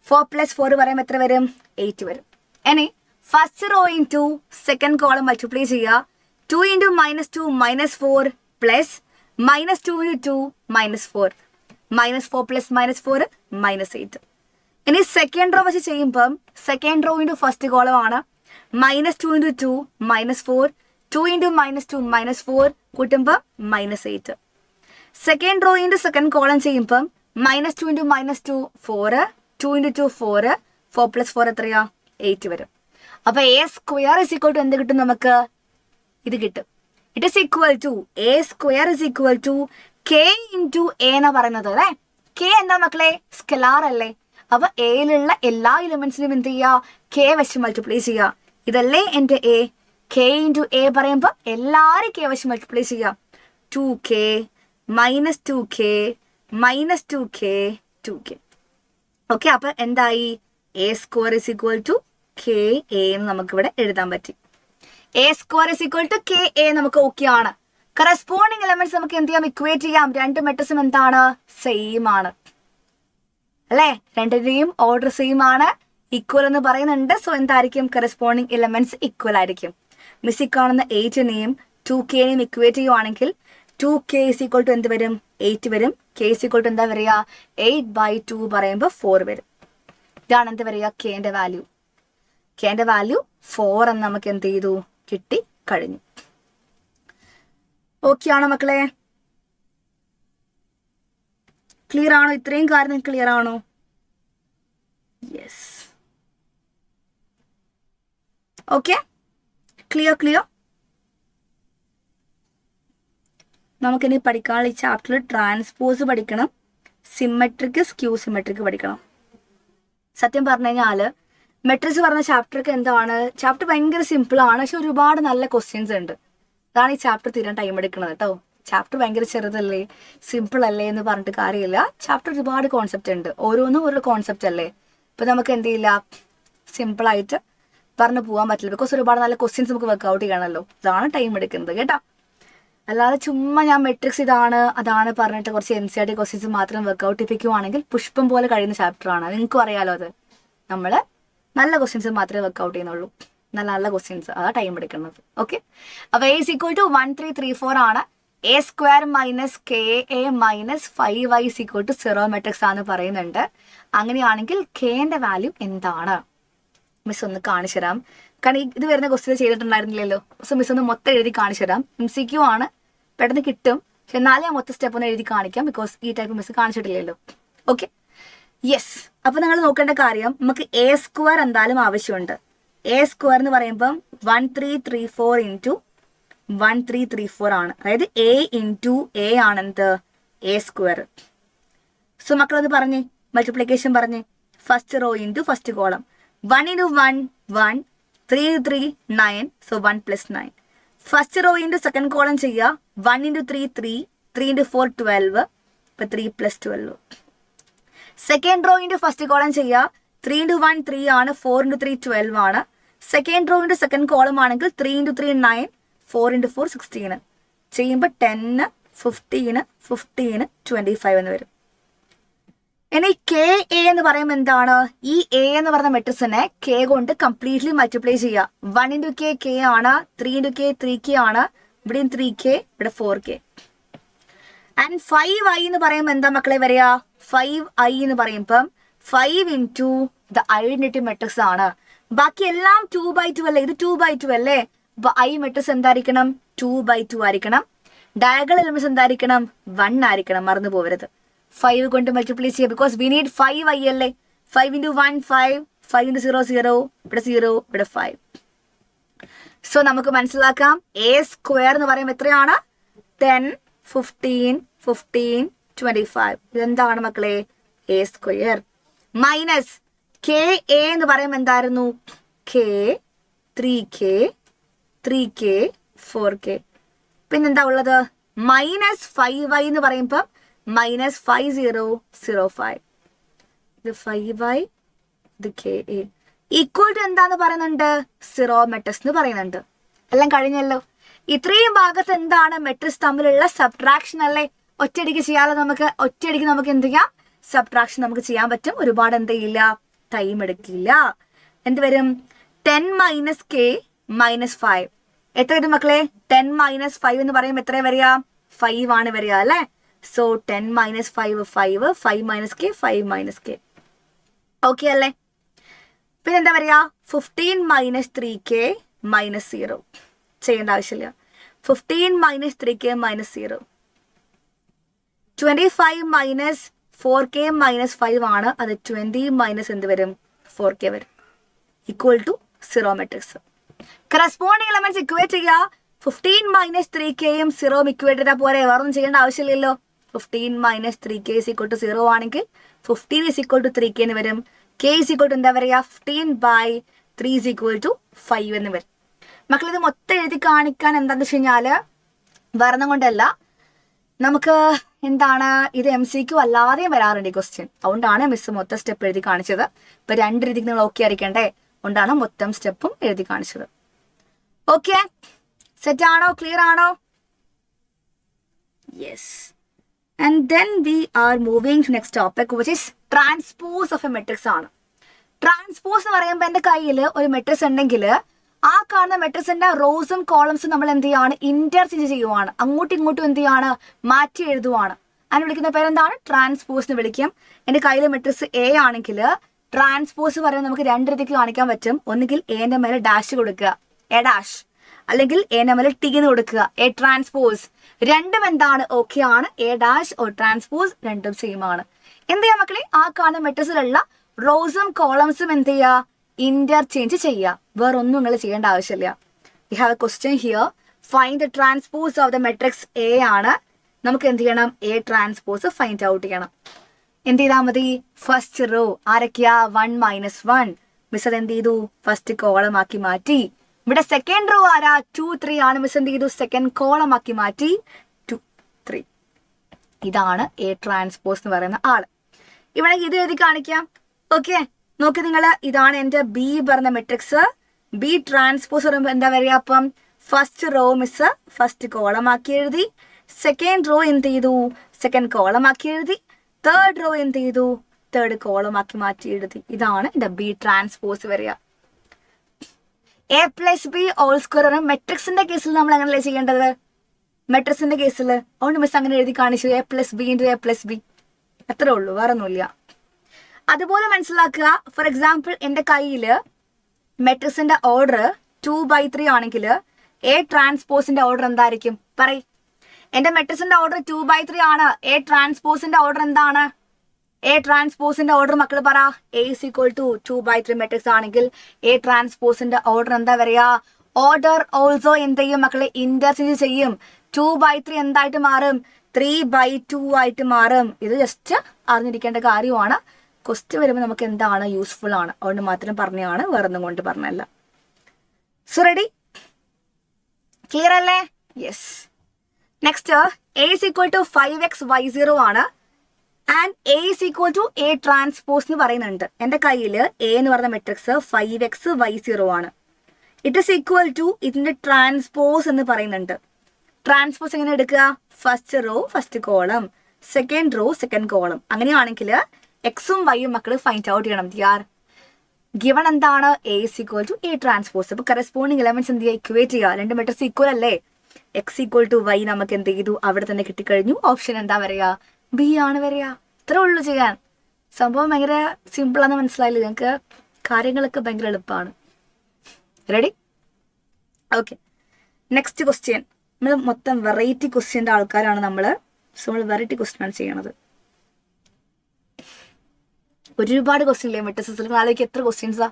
4 പ്ലസ് 4 പറയുമ്പോൾ എത്ര വരും? 8 വരും. ഇനി first row into second column multiply ചെയ്യുക. 2 into minus 2 minus 4 plus minus 2 into 2 minus 4, minus 4 plus minus 4 minus 8. ഇനി സെക്കൻഡ് റോ വെച്ച് ചെയ്യുമ്പം second row into first column ആണ്. Minus 2 into 2 minus 4, 2 into minus 2 minus 4 കൂട്ടുമ്പോൾ minus 8. Second row into second column ചെയ്യുമ്പം minus 2 into minus 2 4, 2 into 2 4, 4 plus 4 എത്രയാ? 8 വരും. അപ്പൊ A square is equal to എന്ത് കിട്ടും നമുക്ക്? ഇത് കിട്ടും. It is equal to A square is equal to K into A എന്ന് പറയുന്നത് അല്ലേ? കെ എന്താ മക്കളെ? സ്കെലാർ അല്ലേ? അപ്പൊ എയിലുള്ള എല്ലാ എലിമെന്റ്സിനും എന്ത് ചെയ്യുക? കെ വെച്ച് മൾട്ടിപ്ലൈ ചെയ്യുക. ഇതല്ലേ എൻ്റെ എ? കെ ഇൻറ്റു എ പറയുമ്പോൾ എല്ലാവരും കെ വെച്ച് മൾട്ടിപ്ലൈ ചെയ്യുക. 2k minus 2k minus 2k 2k. Okay, അപ്പൊ എന്തായി? A square is equal to K A എന്ന് നമുക്കിവിടെ എഴുതാൻ പറ്റി. A square is equal to K A നമുക്ക് ഓക്കെ ആണ്. കറസ്പോണ്ടിങ് എലമെന്റ്സ് നമുക്ക് എന്ത് ചെയ്യാം? ഇക്വേറ്റ് ചെയ്യാം. രണ്ട് മെട്രിക്സും എന്താണ്? സെയിം ആണ് അല്ലേ? രണ്ടിന്റെയും ഓർഡർ സെയിം ആണ്, ഈക്വൽ എന്ന് പറയുന്നുണ്ട്. സോ എന്തായിരിക്കും? കറസ്പോണ്ടിങ് എലമെന്റ്സ് ഈക്വൽ ആയിരിക്കും. മിസ്സിൽ കാണുന്ന 8നെയും 2kനെയും ഇക്വേറ്റ് ചെയ്യുവാണെങ്കിൽ 2k ഇസ് ഈക്വൽ ടു എന്ത് വരും? 8 വരും. k ഇസ് ഈക്വൽ ടു എന്താ വരിക? 8/2 പറയുമ്പോൾ 4 വരും. ഇതാണ് എന്ത് വരിക? കെന്റെ വാല്യൂ. കെന്റെ വാല്യൂ 4 എന്ന് നമുക്ക് എന്ത് ചെയ്തു? കിട്ടി കഴിഞ്ഞു. ഓക്കെ ആണോ മക്കളെ? ക്ലിയർ ആണോ? ഇത്രയും കാര്യം നിങ്ങൾക്ക് ക്ലിയർ ആണോ? യെസ്. Okay, clear. നമുക്കിനി പഠിക്കാനുള്ള ഈ ചാപ്റ്ററിൽ ട്രാൻസ്പോസ് പഠിക്കണം, സിമ്മട്രിക്, സ്ക്യൂ സിമ്മട്രിക് പഠിക്കണം. സത്യം പറഞ്ഞു കഴിഞ്ഞാൽ മെട്രിക്സ് പറഞ്ഞ ചാപ്റ്റർക്ക് എന്താണ്, ചാപ്റ്റർ ഭയങ്കര സിമ്പിളാണ്, പക്ഷെ ഒരുപാട് നല്ല ക്വസ്റ്റ്യൻസ് ഉണ്ട്. അതാണ് ഈ ചാപ്റ്റർ തീരാൻ ടൈം എടുക്കുന്നത് കേട്ടോ. ചാപ്റ്റർ ഭയങ്കര ചെറുതല്ലേ, സിമ്പിൾ അല്ലേ എന്ന് പറഞ്ഞിട്ട് കാര്യമില്ല. ചാപ്റ്റർ ഒരുപാട് കോൺസെപ്റ്റ് ഉണ്ട്, ഓരോന്നും ഓരോ കോൺസെപ്റ്റ് അല്ലേ. ഇപ്പം നമുക്ക് എന്ത് ചെയ്യില്ല, സിമ്പിളായിട്ട് പറഞ്ഞു പോകാൻ പറ്റില്ല, ബിക്കോസ് ഒരുപാട് നല്ല ക്വസ്റ്റ്യൻസ് നമുക്ക് വർക്ക്ഔട്ട് ചെയ്യണമല്ലോ. ഇതാണ് ടൈം എടുക്കുന്നത് കേട്ടോ. അല്ലാതെ ചുമ്മാ ഞാൻ മെട്രിക്സ് ഇതാണ് അതാണ് പറഞ്ഞിട്ട് കുറച്ച് NCERT ക്വസ്റ്റ്യൻസ് മാത്രം വർക്ക്ഔട്ട് ചെയ്യിപ്പിക്കുവാണെങ്കിൽ പുഷ്പം പോലെ കഴിയുന്ന ചാപ്റ്ററാണ്. നിങ്ങൾക്കും അറിയാലോ അത്. നമ്മൾ നല്ല ക്വസ്റ്റ്യൻസ് മാത്രമേ വർക്ക്ഔട്ട് ചെയ്യുന്നുള്ളൂ, നല്ല നല്ല ക്വസ്റ്റ്യൻസ്, അതാണ് ടൈം എടുക്കുന്നത്. ഓക്കെ, അപ്പോൾ A = 1 3 3 4 ആണ്. A² - KA - 5Y = 0 മെട്രിക്സ് ആണെന്ന് പറയുന്നുണ്ട്. അങ്ങനെയാണെങ്കിൽ Kന്റെ വാല്യൂ എന്താണ് മിസ് ഒന്ന് കാണിച്ചു തരാം. കാരണം ഇത് വരുന്ന ക്വസ്റ്റ്യൻ ചെയ്തിട്ടുണ്ടായിരുന്നില്ലല്ലോ. സോ മിസ് ഒന്ന് മൊത്തം എഴുതി കാണിച്ചു തരാം. MCQ ആണ്, പെട്ടെന്ന് കിട്ടും. പക്ഷെ എന്നാലും ഞാൻ മൊത്തം സ്റ്റെപ്പ് ഒന്ന് എഴുതി കാണിക്കാം, ബിക്കോസ് ഈ ടൈപ്പ് മിസ് കാണിച്ചിട്ടില്ലല്ലോ. Okay, yes. അപ്പോൾ നിങ്ങൾ നോക്കേണ്ട കാര്യം, നമുക്ക് A² എന്തായാലും ആവശ്യമുണ്ട്. A² എന്ന് പറയുമ്പം 1 3 3 4 ഇൻറ്റു 1 3 3 4 ആണ്. അതായത് A ഇൻറ്റു A ആണെന്ത് A². സോ മക്കളത് പറഞ്ഞേ, മൾട്ടിപ്ലിക്കേഷൻ പറഞ്ഞേ. First row into first column. 1 × 1 1, 3 × 3 9, so 1 + 9. First row into second column ചെയ്യുക. 1 × 3 3, 3 × 4 12, ഇപ്പം 3 + 12. Second row into first column ചെയ്യുക. 3 × 1 3 ആണ്, 4 × 3 12 ആണ്. Second row into second column ആണെങ്കിൽ 3 × 3 9, 4 × 4 16. ചെയ്യുമ്പോൾ 10 15 15 25 എന്ന് വരും. ഇനി KA എന്ന് പറയുമ്പോൾ എന്താണ്, ഈ A എന്ന് പറയുന്ന മെട്രിക്സിനെ K കൊണ്ട് കംപ്ലീറ്റ്ലി മൾട്ടിപ്ലൈ ചെയ്യുക. 1 × K K ആണ്, 3 × K 3K ആണ്, ഇവിടെയും 3K, ഇവിടെ 4K. ആൻഡ് 5I എന്ന് പറയുമ്പോൾ എന്താ മക്കളെ വരിക, 5I എന്ന് പറയുമ്പം 5 ഇൻറ്റു ദ ഐഡന്റിറ്റി മെട്രിക്സ് ആണ്. ബാക്കി എല്ലാം 2/2 അല്ലേ, ഇത് 2/2 അല്ലേ. അപ്പൊ I മെട്രിക്സ് എന്തായിരിക്കണം, 2/2 ആയിരിക്കണം. ഡയഗണൽ എലിമെന്റ്സ് എന്തായിരിക്കണം, 1 ആയിരിക്കണം, മറന്നു പോകരുത്. 5 കൊണ്ട് മൾട്ടിപ്ലൈ ചെയ്യുക, ബിക്കോസ് വി നീഡ് 5I അല്ലേ. 5 × 1 5, 5 × 0 0, ഇവിടെ 0, ഇവിടെ 5. സോ നമുക്ക് മനസ്സിലാക്കാം A² എന്ന് പറയുമ്പോൾ എത്രയാണ്, 10 15 15 25. ഇതെന്താണ് മക്കളെ, A² മൈനസ് KA എന്ന് പറയുമ്പോൾ എന്തായിരുന്നു, K 3K 3K 4K. പിന്നെന്താ ഉള്ളത്, മൈനസ് 5Y എന്ന് പറയുമ്പോൾ മൈനസ് 5005. ഇത് 5Y, ഇത് KA ഈക്വൽ ടു എന്താന്ന് പറയുന്നുണ്ട്, 0 മെട്രിക്സ് എന്ന് പറയുന്നുണ്ട്. എല്ലാം കഴിഞ്ഞല്ലോ. ഇത്രയും ഭാഗത്ത് എന്താണ്, മെട്രിക്സ് തമ്മിലുള്ള സബ്ട്രാക്ഷൻ അല്ലേ. ഒറ്റയടിക്ക് ചെയ്യാതെ ഒറ്റയടിക്ക് നമുക്ക് എന്ത് ചെയ്യാം, സബ്ട്രാക്ഷൻ നമുക്ക് ചെയ്യാൻ പറ്റും. ഒരുപാട് എന്ത് ചെയ്യില്ല, ടൈം എടുക്കില്ല. എന്ത് വരും, 10 - K - 5 എത്ര വരും മക്കളെ, 10 - 5 എന്ന് പറയുമ്പോൾ എത്ര വരിക, 5 ആണ് വരിക അല്ലേ. So 10 - 5 5, 5 - K 5 - K. ഓക്കെ അല്ലേ. പിന്നെ എന്താ പറയുക, 15 - 3K - 0 ചെയ്യേണ്ട ആവശ്യമില്ല. 15 - 3K - 0. 25 - 4K - 5 ആണ്, അത് 20 - എന്ത് വരും, 4K വരും. Equal to 0 matrix. Corresponding elements equate ചെയ്യുക. 15 - 3Kയും 0 ഇക്വേറ്റ് ചെയ്താൽ പോരെ, വേറൊന്നും ചെയ്യേണ്ട ആവശ്യമില്ലല്ലോ. 15 - 3K = 0 ആണെങ്കിൽ 15 = 3K എന്ന് വരും. K = എന്താ പറയുക, 15/3 = 5 എന്ന് വരും. മക്കളിത് മൊത്തം എഴുതി കാണിക്കാൻ എന്താണെന്ന് വെച്ച് കഴിഞ്ഞാൽ വേറൊന്നും കൊണ്ടല്ല, നമുക്ക് എന്താണ്, ഇത് MCQ അല്ലാതെയും വരാറുണ്ട് ഈ ക്വസ്റ്റ്യൻ. അതുകൊണ്ടാണ് മിസ് മൊത്തം സ്റ്റെപ്പ് എഴുതി കാണിച്ചത്. ഇപ്പൊ 2 രീതിക്ക് നിങ്ങൾ ഓക്കെ ആയിരിക്കണ്ടേ, അതുകൊണ്ടാണ് മൊത്തം സ്റ്റെപ്പും എഴുതി കാണിച്ചത്. ഓക്കെ, സെറ്റ് ആണോ, ക്ലിയർ ആണോ? Yes. And then we are moving to next topic, which is transpose of a matrix ആണ്. ട്രാൻസ്പോസ് എന്ന് പറയുമ്പോൾ എൻ്റെ കയ്യിൽ ഒരു മെട്രിക്സ് ഉണ്ടെങ്കിൽ ആ കാണുന്ന മെട്രിക്സിന്റെ റോസും കോളംസും നമ്മൾ എന്ത് ചെയ്യാണ്, ഇന്റർചേഞ്ച് ചെയ്യുവാണ്, അങ്ങോട്ടും ഇങ്ങോട്ടും എന്ത് ചെയ്യാണ്, മാറ്റി എഴുതുവാണ്. അതിന് വിളിക്കുന്ന പേരെന്താണ്, ട്രാൻസ്പോസ് എന്ന് വിളിക്കും. എൻ്റെ കയ്യിൽ മെട്രിക്സ് A ആണെങ്കിൽ ട്രാൻസ്പോസ് പറയുമ്പോൾ നമുക്ക് 2 രീതിക്ക് കാണിക്കാൻ പറ്റും. ഒന്നുകിൽ Aന്റെ മേലെ ഡാഷ് കൊടുക്കുക, A ഡാഷ്, അല്ലെങ്കിൽ Aന്റെ മേലെ T എന്ന് കൊടുക്കുക, A ട്രാൻസ്പോസ്. രണ്ടും എന്താണ്, ഓക്കെ ആണ്. A ഡാഷ് ഓർ ട്രാൻസ്പോസ് രണ്ടും സെയിം ആണ്. എന്ത് ചെയ്യാം മക്കളെ, ആ കാണുന്ന മെട്രിക്സിലുള്ള റോസും കോളംസും എന്ത് ചെയ്യുക, ഇന്റർചേഞ്ച് ചെയ്യുക. വേറൊന്നും നിങ്ങൾ ചെയ്യേണ്ട ആവശ്യമില്ല. We have A question here. Find the transpose of the matrix A ആണ്. നമുക്ക് എന്ത് ചെയ്യണം? എ ട്രാൻസ്പോസ് ഫൈൻഡ് ഔട്ട് ചെയ്യണം. എന്ത് ചെയ്താൽ മതി? ഫസ്റ്റ് റോ ആരൊക്കെയാ? 1 - 1. മിസ് അത് എന്ത് ചെയ്തു? ഫസ്റ്റ് കോളം ആക്കി മാറ്റി. ഇവിടെ സെക്കൻഡ് റോ ആരാ? 2 3 ആണ്. മിസ് എന്ത് ചെയ്തു? സെക്കൻഡ് കോളം ആക്കി മാറ്റി 2 3. ഇതാണ് എ ട്രാൻസ്പോസ് എന്ന് പറയുന്ന ആള്. ഇവിടെ ഇത് എഴുതി കാണിക്കാം. ഓക്കെ, നോക്കി നിങ്ങൾ, ഇതാണ് എൻ്റെ ബി പറഞ്ഞ മെട്രിക്സ്. ബി ട്രാൻസ്പോസ് പറയുമ്പോൾ എന്താ പറയുക? അപ്പം first row miss first column ആക്കി എഴുതി, സെക്കൻഡ് റോ എന്ത് ചെയ്തു? സെക്കൻഡ് കോളം ആക്കി എഴുതി, തേർഡ് റോ എന്ത് ചെയ്തു? തേർഡ് കോളം ആക്കി മാറ്റി എഴുതി. ഇതാണ് എൻ്റെ ബി ട്രാൻസ്പോസ് വരിക. A plus B whole square മെട്രിക്സിന്റെ കേസിൽ നമ്മൾ അങ്ങനെയല്ലേ ചെയ്യേണ്ടത്? മെട്രിക്സിന്റെ കേസിൽ അതുകൊണ്ട് മിസ് അങ്ങനെ എഴുതി കാണിച്ചു, A plus B into A plus B. അത്രേ ഉള്ളൂ, വേറെ ഒന്നുമില്ല. അതുപോലെ മനസ്സിലാക്കുക. ഫോർ എക്സാമ്പിൾ, എൻ്റെ കയ്യിൽ മെട്രിക്സിന്റെ ഓർഡർ 2/3 ആണെങ്കിൽ എ ട്രാൻസ്പോസിന്റെ ഓർഡർ എന്തായിരിക്കും? പറയ്. എൻ്റെ മെട്രിക്സിന്റെ ഓർഡർ 2/3 ആണ്. എ ട്രാൻസ്പോസിന്റെ ഓർഡർ എന്താണ്? എ ട്രാൻസ്പോസിന്റെ ഓർഡർ മക്കൾ പറ. A is equal to 2/3 matrix ആണെങ്കിൽ എ ട്രാൻസ്പോസിന്റെ ഓർഡർ എന്താ പറയുക? ഓർഡർ ഓൾസോ എന്ത് ചെയ്യും മക്കളെ? ഇന്റർചേഞ്ച് ചെയ്യും. 2/3 എന്തായിട്ട് മാറും? 3/2 ആയിട്ട് മാറും. ഇത് ജസ്റ്റ് അറിഞ്ഞിരിക്കേണ്ട കാര്യമാണ്. ക്വസ്റ്റ്യൻ വരുമ്പോൾ നമുക്ക് എന്താണ് യൂസ്ഫുൾ ആണ്, അതുകൊണ്ട് മാത്രം പറഞ്ഞതാണ്, വേറൊന്നും കൊണ്ട് പറഞ്ഞല്ല. So ready? ക്ലിയർ അല്ലേ? Yes. Next, A is equal to 5x/y0 ആണ്. And A is equal to A transpose എന്ന് പറയുന്നുണ്ട്. എൻ്റെ കയ്യിൽ എ എന്ന് പറയുന്ന മെട്രിക്സ് 5x/y0 ആണ്. ഇറ്റ് ഇസ് ഈക്വൽ ടു ഇതിന്റെ ട്രാൻസ്പോസ് എന്ന് പറയുന്നുണ്ട്. ട്രാൻസ്പോസ് എങ്ങനെ എടുക്കുക? First row first column, second row second column. അങ്ങനെയാണെങ്കിൽ എക്സും വൈയും മക്കൾ ഫൈൻഡ് ഔട്ട് ചെയ്യണം. യാർ ഗിവൺ എന്താണ്? A is equal to A transpose. അപ്പോൾ കറസ്പോണ്ടിങ് എലമെന്റ്സ് എന്ത് ചെയ്യുക? ഇക്വേറ്റ് ചെയ്യുക. രണ്ട് മെട്രിക്സ് ഈക്വൽ അല്ലേ? എക്സ് ഈക്വൽ ടു വൈ നമുക്ക് എന്ത് ചെയ്തു? അവിടെ തന്നെ കിട്ടിക്കഴിഞ്ഞു. ഓപ്ഷൻ എന്താ വരിക? ബി ആണ് വരിക. ഇത്രേ ഉള്ളൂ ചെയ്യാൻ. സംഭവം ഭയങ്കര സിമ്പിളാന്ന് മനസ്സിലായില്ലേ? ഞങ്ങൾക്ക് കാര്യങ്ങളൊക്കെ ഭയങ്കര എളുപ്പമാണ്. റെഡി? Okay, next question. നമ്മൾ മൊത്തം വെറൈറ്റി ക്വസ്റ്റ്യൻ്റെ ആൾക്കാരാണ് നമ്മൾ. സോ നമ്മൾ വെറൈറ്റി ക്വസ്റ്റ്യൻ ആണ് ചെയ്യണത്. ഒരുപാട് ക്വസ്റ്റ്യൻ ഇല്ലേ മെട്രിക്സിൽ? ആലോചിക്ക് എത്ര ക്വസ്റ്റ്യൻസാ.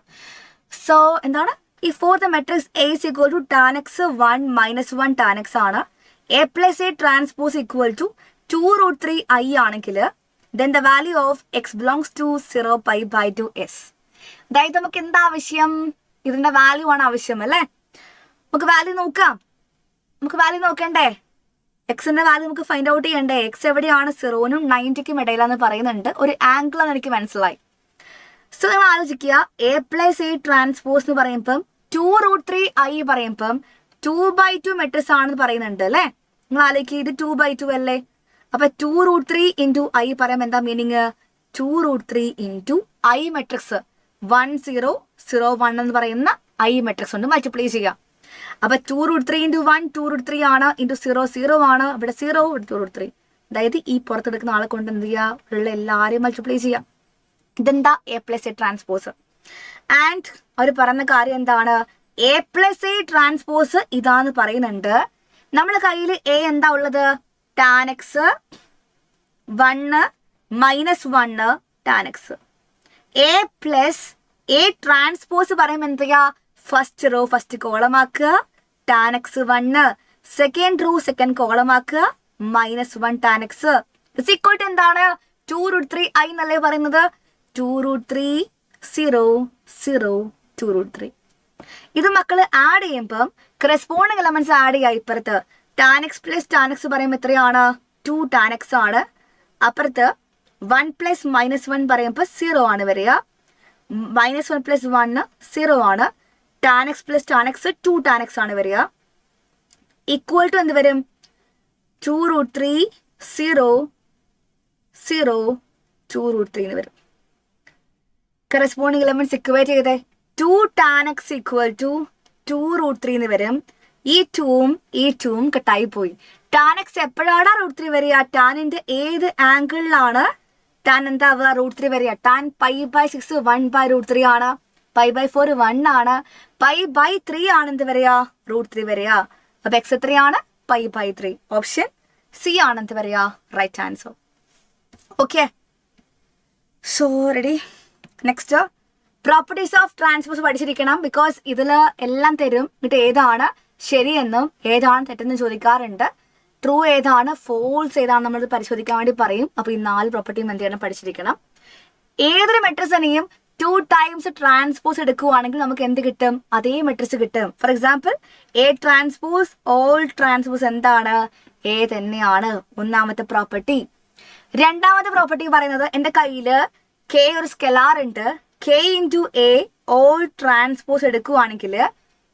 സോ എന്താണ്? ഈ for the matrix A is equal to tan x 1 - 1 tan x ആണ്. A plus A transpose equal to 2√3 i ആണെങ്കിൽ then the value of x belongs to 0π/2 s. അതായത് നമുക്ക് എന്താ ആവശ്യം? ഇതിന്റെ വാല്യൂ ആണ് ആവശ്യം അല്ലേ? നമുക്ക് വാല്യൂ നോക്കാം. നമുക്ക് വാല്യൂ നോക്കണ്ടേ? എക്സിന്റെ വാല്യൂ നമുക്ക് ഫൈൻഡ് ഔട്ട് ചെയ്യണ്ടേ? എക്സ് എവിടെയാണ്? 0നും 90ക്കും ഇടയിലാന്ന് പറയുന്നുണ്ട്. ഒരു ആംഗിൾ ആണ് എനിക്ക് മനസ്സിലായി. സോ നിങ്ങൾ ആലോചിക്കുക, എ പ്ലസ് എ ട്രാൻസ്പോസ് എന്ന് പറയുമ്പം 2√3 i പറയുമ്പം 2/2 മെട്രിക്സ് ആണെന്ന് പറയുന്നുണ്ട് അല്ലേ? നിങ്ങൾ ആലോചിക്കുക, ഇത് 2/2 അല്ലേ? അപ്പൊ 2√3 ഇൻറ്റു ഐ പറയുമ്പോൾ എന്താ മീനിങ്? 2√3 ഇൻറ്റു ഐ മെട്രിക്സ് 1 0 0 1 എന്ന് പറയുന്ന ഐ മെട്രിക്സ് കൊണ്ട് മൾട്ടിപ്ലൈ ചെയ്യാം. അപ്പൊ 2√3 ഇൻറ്റു 1 2√3 ആണ്, ഇൻറ്റു 0 0 ആണ്. ഇവിടെ 0 ഇവിടെ 2√3. അതായത് ഈ പുറത്തെടുക്കുന്ന ആളെ കൊണ്ട് എന്ത് ചെയ്യുക? ഉള്ള എല്ലാവരെയും മൾട്ടിപ്ലൈ ചെയ്യാം. ഇതെന്താ? A plus A transpose. And അവർ പറയുന്ന കാര്യം എന്താണ്? എ പ്ലസ് എ ട്രാൻസ്പോസ് ഇതാന്ന് പറയുന്നുണ്ട്. നമ്മളെ കയ്യിൽ എ എന്താ ഉള്ളത്? tan x 1 - 1 tan x. A plus A transpose പറയുമ്പോൾ എന്തെയ്യാ? ഫസ്റ്റ് റോ ഫസ്റ്റ് കോളമാക്കുക, tan x 1. Second row second കോളമാക്കുക, -1 tan x is equal to എന്താണ്? 2√3 i എന്നല്ലേ പറയുന്നത്? 2√3 0 0 2√3. ഇത് മക്കൾ ആഡ് ചെയ്യുമ്പം കറസ്പോണ്ടിങ് എലമെന്റ്സ് ആഡ് ചെയ്യുക. ഇപ്പുറത്ത് tan x plus tan x പറയുമ്പോൾ എത്രയാണ്? 2 tan x ആണ്. അപ്പുറത്ത് 1 പ്ലസ് -1 പറയുമ്പോൾ 0 ആണ് വരിക. -1 പ്ലസ് 1 0 ആണ്. tan x plus tan x 2 tan x ആണ് വരിക. ഈക്വൽ ടു എന്ത് വരും? 2√3 0 0 2√3 എന്ന് വരും. കറസ്പോണ്ടിങ് എലമെന്റ്സ് ഇക്വേറ്റ് ചെയ്തേ. 2 tan x ഈക്വൽ ടു 2√3 എന്ന് വരും. ഈ 2ഉം കട്ടായി പോയി. tan x എപ്പോഴാണ് √3 വരിക? ടാനിന്റെ ഏത് ആംഗിളിലാണ് ടാൻ എന്താവുക? √3 വരിക. ടാൻ π/6 1/√3 ആണ്. π/4 1 ആണ്. π/3 ആണ് എന്ത് വരിക? √3 വരിക. അപ്പൊ x എത്രയാണ്? π/3. ഓപ്ഷൻ സി ആണ് എന്ത് വരിക? Right answer. Okay, so ready? Next, properties of transpose പഠിച്ചിരിക്കണം. ബിക്കോസ് ഇതിൽ എല്ലാം തരും. എന്നിട്ട് ഏതാണ് ശരിയെന്നും ഏതാണ് തെറ്റെന്നും ചോദിക്കാറുണ്ട്. ട്രൂ ഏതാണ് ഫോൾസ് ഏതാണ് നമ്മൾ പരിശോധിക്കാൻ വേണ്ടി പറയും. അപ്പോൾ ഈ 4 പ്രോപ്പർട്ടിയും എന്ത് ചെയ്യണം, പഠിച്ചിരിക്കണം. ഏതൊരു മെട്രിക്സിനെയും 2 ടൈംസ് ട്രാൻസ്പോസ് എടുക്കുവാണെങ്കിൽ നമുക്ക് എന്ത് കിട്ടും, അതേ മെട്രിക്സ് കിട്ടും. Four example A transpose whole transpose എന്താണ്, എ തന്നെയാണ് ഒന്നാമത്തെ പ്രോപ്പർട്ടി. രണ്ടാമത്തെ പ്രോപ്പർട്ടി പറയുന്നത് എൻ്റെ കയ്യിൽ കെ ഒരു സ്കെലാർ ഉണ്ട്, K into A whole transpose എടുക്കുവാണെങ്കിൽ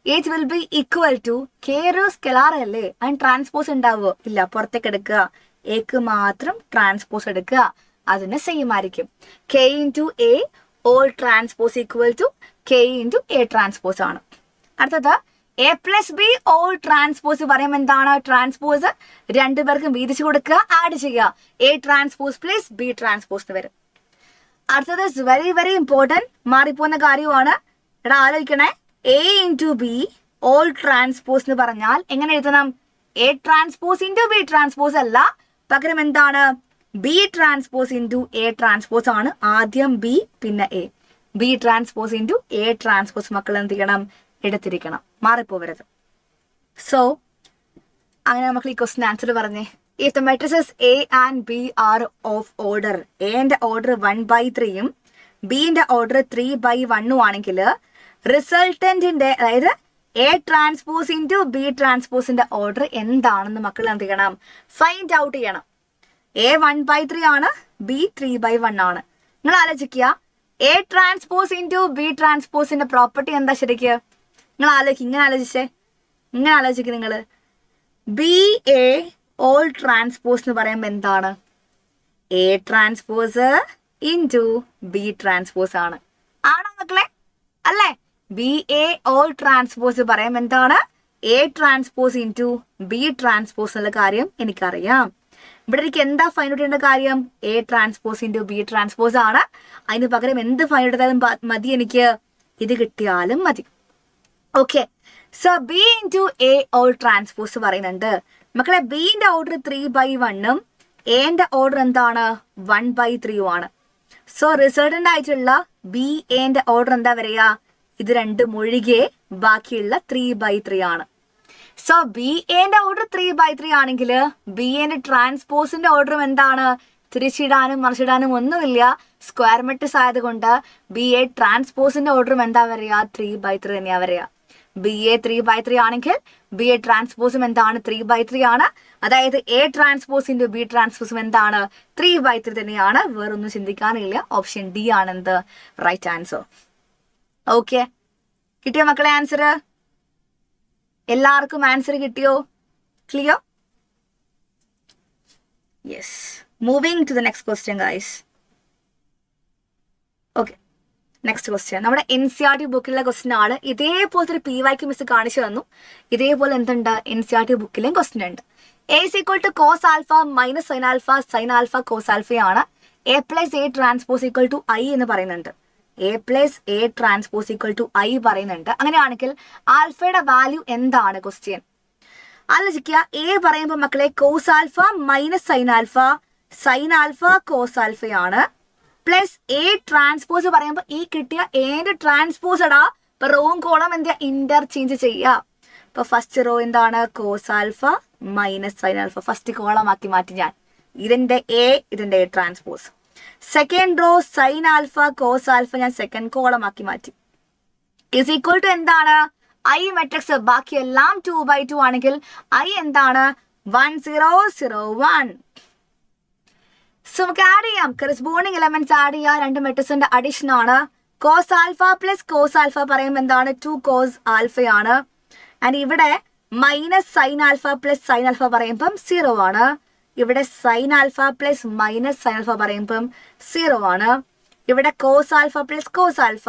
it will be equal to K ഒരു സ്കെലാർ അല്ലേ, അതിന് ട്രാൻസ്പോസ് ഉണ്ടാവുമോ ഇല്ല, പുറത്തേക്ക് എടുക്കുക, എക്ക് മാത്രം ട്രാൻസ്പോസ് എടുക്കുക, അതിന് സെയിം ആയിരിക്കും. K into A whole transpose equal to K into A transpose ആണ്. അടുത്തത് A plus B whole transpose പറയുമ്പോൾ എന്താണ്, ട്രാൻസ്പോസ് രണ്ടുപേർക്കും വീതിച്ചു കൊടുക്കുക, ആഡ് ചെയ്യുക, A transpose plus B transpose എന്ന് വരും. അടുത്തത് വെരി വെരി ഇമ്പോർട്ടൻറ്റ്, മാറിപ്പോകുന്ന കാര്യമാണ്. ഇവിടെ ആലോചിക്കണേ, A into B whole transpose എന്ന് പറഞ്ഞാൽ എങ്ങനെ എഴുതണം, A transpose into B transpose അല്ല, പകരം എന്താണ്, B transpose into A transpose ആണ്. ആദ്യം ബി പിന്നെ A, B transpose into A transpose മക്കൾ എന്ത് ചെയ്യണം, എടുത്തിരിക്കണം, മാറിപ്പോവരുത്. സോ അങ്ങനെ നമുക്ക് ഈ ക്വസ്റ്റ്യൻ ആൻസർ പറഞ്ഞേ. If the matrices A and B are of order, എന്റെ ഓർഡർ 1/3 ബിന്റെ ഓർഡർ 3/1 ആണെങ്കിൽ റിസൾട്ടന്റിന്റെ, അതായത് എ ട്രാൻസ്പോസ് ഇൻറ്റു ബി ട്രാൻസ്പോസിന്റെ ഓർഡർ എന്താണെന്ന് മക്കൾ എന്ത് ചെയ്യണം, ഫൈൻഡ് ഔട്ട് ചെയ്യണം. എ 1/3 ആണ്, ബി 3/1 ആണ്. നിങ്ങൾ ആലോചിക്കുക, എ ട്രാൻസ്പോസ് ഇൻറ്റു ബി ട്രാൻസ്പോസിന്റെ പ്രോപ്പർട്ടി എന്താ ശരിക്ക്, നിങ്ങൾ ആലോചിക്കുക, ഇങ്ങനെ ആലോചിക്കുക നിങ്ങൾ. ബി എ ഓൾ ട്രാൻസ്പോസ് എന്ന് പറയുമ്പോൾ എന്താണ്, A transpose into B transpose ആണ്. ആണോ മക്കളെ, അല്ലേ? ബി എ ഓൾ ട്രാൻസ്പോസ് പറയുമ്പോൾ എന്താണ്, A transpose into B transpose എന്നുള്ള കാര്യം എനിക്കറിയാം. ഇവിടെ എനിക്ക് എന്താ ഫൈൻഡ് ഔട്ട് ചെയ്യേണ്ട കാര്യം, A transpose into B transpose ആണ്. അതിന് പകരം എന്ത് ഫൈൻഡ് ഔട്ട് ചെയ്താലും മതി, എനിക്ക് ഇത് കിട്ടിയാലും മതി. Okay, so B into A whole transpose പറയുന്നുണ്ട് മക്കളെ. ബിന്റെ ഓർഡർ 3/1 എന്റെ ഓർഡർ എന്താണ്, 1/3 ആണ്. സോ റിസൾട്ടന്റ് ആയിട്ടുള്ള ബി എന്റെ ഓർഡർ എന്താ വരിക, ഇത് രണ്ടും ഒഴികെ ബാക്കിയുള്ള 3/3 ആണ്. സോ ബി എന്റെ ഓർഡർ 3/3 ആണെങ്കിൽ ബി എന്റെ ട്രാൻസ്പോസിന്റെ ഓർഡറും എന്താണ്, തിരിച്ചിടാനും മറിച്ചിടാനും ഒന്നുമില്ല, സ്ക്വയർ മെട്രിക്സ് ആയതുകൊണ്ട് ബി എ ട്രാൻസ്പോസിന്റെ ഓർഡറും എന്താ വരിക, 3/3 തന്നെയാ വരിക. ബി എ 3/3 ആണെങ്കിൽ ബി എ ട്രാൻസ്പോസും എന്താണ്, 3/3 ആണ്. അതായത് എ ട്രാൻസ്പോസ് ഇൻറ്റു ബി ട്രാൻസ്പോസും എന്താണ്, 3/3 തന്നെയാണ്. വേറൊന്നും ചിന്തിക്കാനില്ല. ഓപ്ഷൻ ഡി ആണ് എന്ത്, റൈറ്റ് ആൻസർ. ഓക്കെ, കിട്ടിയോ മക്കളെ ആൻസർ? എല്ലാവർക്കും ആൻസർ കിട്ടിയോ? Clear? Yes. Moving to the next question guys. Okay, next question നമ്മുടെ NCERT ബുക്കിലെ ക്വസ്റ്റ്യൻ ആണ്. ഇതേപോലത്തെ ഒരു PYQ മിസ് കാണിച്ചു തന്നു. ഇതേപോലെ എന്തുണ്ട്, NCERT ബുക്കിലെയും ക്വസ്റ്റ്യൻ ഉണ്ട്. A is equal to cos alpha minus sin alpha sin alpha cos alpha ആണ്. A plus A transpose equal to I എന്ന് പറയുന്നുണ്ട്. A plus A transpose equal to I പറയുന്നുണ്ട്. അങ്ങനെയാണെങ്കിൽ ആൽഫയുടെ വാല്യൂ എന്താണ് ക്വസ്റ്റ്യൻ? ആലോചിക്കുക. A പറയുമ്പോൾ മക്കളെ cos alpha minus sin alpha cos alpha ആണ്. പ്ലസ് എ ട്രാൻസ്പോസ് പറയുമ്പോൾ ഈ കിട്ടിയ എന്റെ ട്രാൻസ്പോസ് എടാ, ഇപ്പൊ റോയും കോളം എന്താ ഇന്റർചേഞ്ച് ചെയ്യുക. ഇപ്പൊ ഫസ്റ്റ് റോ എന്താണ്, cos alpha minus sine alpha, first column ആക്കി മാറ്റി ഞാൻ. ഇതിന്റെ A transpose. Second row sine alpha cos alpha ഞാൻ സെക്കൻഡ് കോളം ആക്കി മാറ്റി. ഇസ് ഈക്വൽ ടു എന്താണ്, ഐ മെട്രിക്സ് ബാക്കി എല്ലാം 2/2 ആണെങ്കിൽ ഐ എന്താണ്, 1 0 0 1. സോ നമുക്ക് ആഡ് ചെയ്യാം, കറസ്പോണ്ടിങ് എലമെന്റ്സ് ആഡ് ചെയ്യാം. രണ്ട് മെട്രിക്സിന്റെ അഡീഷൻ ആണ്. Cos alpha plus cos alpha പറയുമ്പോൾ എന്താണ്, 2 കോസ് ആൽഫയാണ്. ആൻഡ് ഇവിടെ minus sine alpha plus sine alpha പറയുമ്പം 0 ആണ്. ഇവിടെ sine alpha plus minus sine alpha പറയുമ്പം 0 ആണ്. ഇവിടെ cos alpha plus cos alpha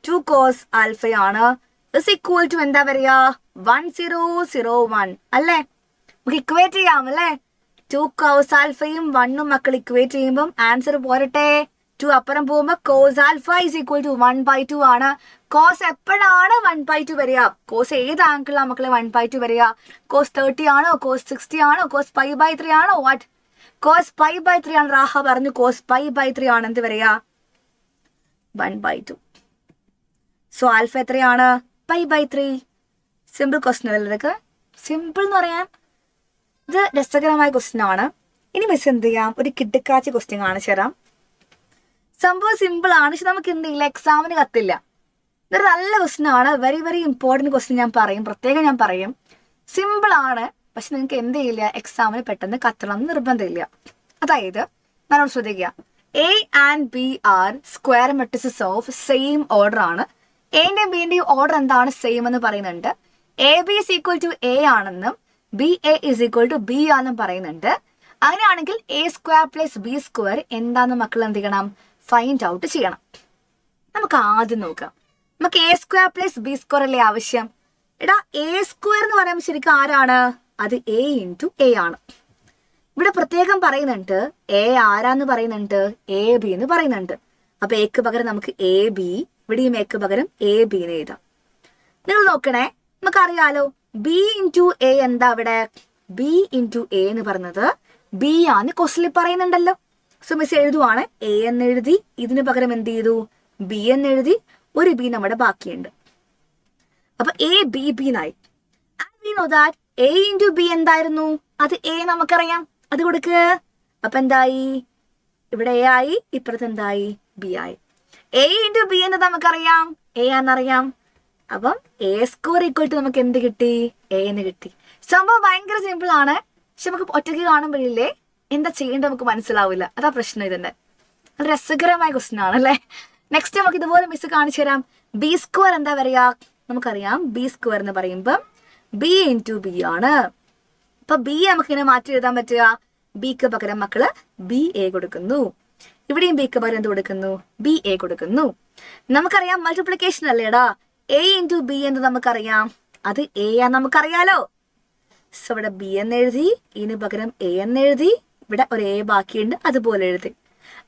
2 cos ആൽഫയാണ്. ഇസ് ഈക്വൽ ടു എന്താ പറയുക, 1 0 0 1 അല്ലേ? നമുക്ക് ഇക്വേറ്റ് ചെയ്യാം അല്ലേ? 2 കോസ് ആൽഫയും 1ഉം മക്കൾ ഇക്വേറ്റ് ചെയ്യുമ്പം ആൻസർ പോരട്ടെ. 2 അപ്പുറം പോകുമ്പോൾ cos alpha is equal to 1/2 ആണ്. കോസ് എപ്പോഴാണ് 1/2 വരിക? കോസ് ഏത് ആംഗിളാണ് മക്കളെ 1/2 വരിക? കോസ് 30 ആണോ, കോസ് 60 ആണോ, കോസ് π/3 ആണോ? വാട്ട്, കോസ് π/3 ആണ്. റാഹ പറഞ്ഞു കോസ് π/3 ആണ് എന്ത് വരിക, 1/2. സോ ആൽഫ എത്രയാണ്, π/3. സിമ്പിൾ ക്വസ്റ്റ്യൻ അല്ലേ ഇതൊക്കെ? സിമ്പിൾ എന്ന് പറയാൻ ഇത് രസകരമായ ക്വസ്റ്റ്യൻ ആണ്. ഇനി മിസ് എന്ത് ചെയ്യാം, ഒരു കിടുക്കാച്ചി ക്വസ്റ്റ്യൻ കാണിച്ചു തരാം. സംഭവം സിമ്പിൾ ആണ്, പക്ഷെ നമുക്ക് എന്തില്ല, എക്സാമിന് കത്തില്ല. ഇതൊരു നല്ല ക്വസ്റ്റ്യൻ ആണ്, വെരി വെരി ഇമ്പോർട്ടൻറ്റ് ക്വസ്റ്റ്യൻ. ഞാൻ പറയും, പ്രത്യേകം ഞാൻ പറയും, സിമ്പിൾ ആണ്, പക്ഷെ നിങ്ങൾക്ക് എന്ത് ചെയ്യില്ല, എക്സാമിന് പെട്ടെന്ന് കത്തണം എന്ന് നിർബന്ധമില്ല. അതായത് നമ്മളോട് ശ്രദ്ധിക്കുക, A and B are square matrices of same order ആണ്. എൻ്റെയും ബിൻ്റെയും ഓർഡർ എന്താണ്, സെയിം എന്ന് പറയുന്നുണ്ട്. A B is equal to A ആണെന്നും B A is equal to B ആണെന്നും പറയുന്നുണ്ട്. അങ്ങനെയാണെങ്കിൽ A square plus B square എന്താന്ന് മക്കൾ എന്ത് ചെയ്യണം, ഫൈൻഡ് ഔട്ട് ചെയ്യണം. നമുക്ക് ആദ്യം നോക്കാം, നമുക്ക് A square plus B square അല്ലേ ആവശ്യം. എടാ എ സ്ക്വയർ എന്ന് പറയുമ്പോൾ ശരിക്കും ആരാണ്, അത് എ ഇൻറ്റു എ ആണ്. ഇവിടെ പ്രത്യേകം പറയുന്നുണ്ട് എ ആരാന്ന് പറയുന്നുണ്ട്, എ ബി എന്ന് പറയുന്നുണ്ട്. അപ്പൊ എക്ക് പകരം നമുക്ക് എ ബി, ഇവിടെയും എക്ക് പകരം എ ബി എന്ന് എഴുതാം. നിങ്ങൾ നോക്കണേ, നമുക്കറിയാലോ ബി ഇൻറ്റു എ എന്താ, അവിടെ ബി ഇൻറ്റു എ എന്ന് പറഞ്ഞത് ബി ആന്ന് ക്വസ്റ്റിൽ പറയുന്നുണ്ടല്ലോ. സോ മിസ് എഴുതുവാണ്, എ എന്ന് എഴുതി, ഇതിന് പകരം എന്ത് ചെയ്തു, ബി എന്ന് എഴുതി, ഒരു ബി നമ്മുടെ ബാക്കിയുണ്ട്. അപ്പൊ എ ബി ബി എന്നായി. And we know that A into B എന്തായിരുന്നു, അത് എ നമുക്കറിയാം, അത് കൊടുക്ക്. അപ്പൊ എന്തായി, ഇവിടെ എ ആയി, ഇപ്പുറത്ത് എന്തായി, ബി ആയി. എ ഇൻറ്റു ബി എന്ന് നമുക്കറിയാം, എ ആണെന്നറിയാം. അപ്പം എ സ്ക്വയർ ഈക്വൽ ടു നമുക്ക് എന്ത് കിട്ടി, എ എന്ന് കിട്ടി. സംഭവം ഭയങ്കര സിമ്പിൾ ആണ്, പക്ഷെ നമുക്ക് ഒറ്റയ്ക്ക് കാണുമ്പോഴില്ലേ എന്താ ചെയ്യേണ്ടത് നമുക്ക് മനസ്സിലാവില്ല. അതാ പ്രശ്നം. ഇതിന്റെ നല്ല രസകരമായ ക്വസ്റ്റ്യൻ ആണ് അല്ലേ. നെക്സ്റ്റ് നമുക്ക് ഇതുപോലെ മിസ് കാണിച്ചു തരാം. ബി സ്ക്വയർ എന്താ പറയാ, നമുക്കറിയാം ബി സ്ക്വയർ എന്ന് പറയുമ്പം ബി ഇൻറ്റു ബി ആണ്. അപ്പൊ ബി നമുക്ക് ഇങ്ങനെ മാറ്റി എഴുതാൻ പറ്റുക, ബിക്ക് പകരം മക്കള് ബി എ കൊടുക്കുന്നു, ഇവിടെയും ബിക്ക് പകരം എന്ത് കൊടുക്കുന്നു, ബി എ കൊടുക്കുന്നു. നമുക്കറിയാം മൾട്ടിപ്ലിക്കേഷൻ അല്ലേടാ, എ ഇൻറ്റു ബി എന്ന് നമുക്കറിയാം, അത് എ ആന്ന് നമുക്കറിയാലോ. സോ ഇവിടെ ബി എന്ന് എഴുതി, ഇതിന് പകരം എ എന്ന് എഴുതി, ഇവിടെ ഒരു എ ബാക്കിയുണ്ട്, അതുപോലെ എഴുതി.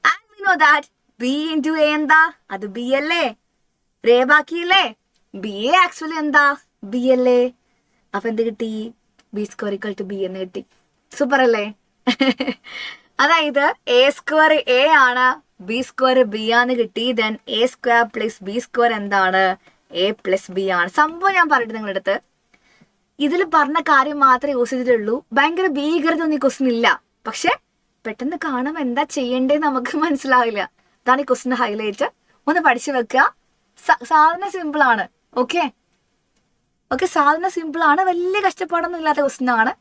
And we know that B into A എന്താ, അത് ബി അല്ലേ, ഒരു എ ബാക്കിയില്ലേ, ബി എ ആക്ച്വലി എന്താ, ബി അല്ലേ. അപ്പൊ എന്ത് കിട്ടി, B square equal to B എന്ന് കിട്ടി. സൂപ്പർ അല്ലേ. അതായത് എ സ്ക്വയർ എ ആണ്, ബി സ്ക്വയർ ബി ആന്ന് കിട്ടി. Then A square plus B square എന്താണ്, എ പ്ലസ് ബി ആണ്. സംഭവം ഞാൻ പറഞ്ഞിട്ട് നിങ്ങളുടെ അടുത്ത് ഇതിൽ പറഞ്ഞ കാര്യം മാത്രമേ യൂസ് ചെയ്തിട്ടുള്ളൂ. ഭയങ്കര ഭീകരത ഒന്നും ഈ ക്വസ്റ്റ്യൻ ഇല്ല, പക്ഷെ പെട്ടെന്ന് കാണുമ്പോൾ എന്താ ചെയ്യേണ്ടതെന്ന് നമുക്ക് മനസ്സിലാവില്ല. അതാണ് ഈ ക്വസ്റ്റ്യൻ ഹൈലൈറ്റ്. ഒന്ന് പഠിച്ചു വെക്കുക. സാധനം സിമ്പിൾ ആണ്. ഓക്കെ, സാധനം സിമ്പിൾ ആണ്, വലിയ കഷ്ടപ്പാടൊന്നും ഇല്ലാത്ത ക്വസ്റ്റ്യൻ ആണ്.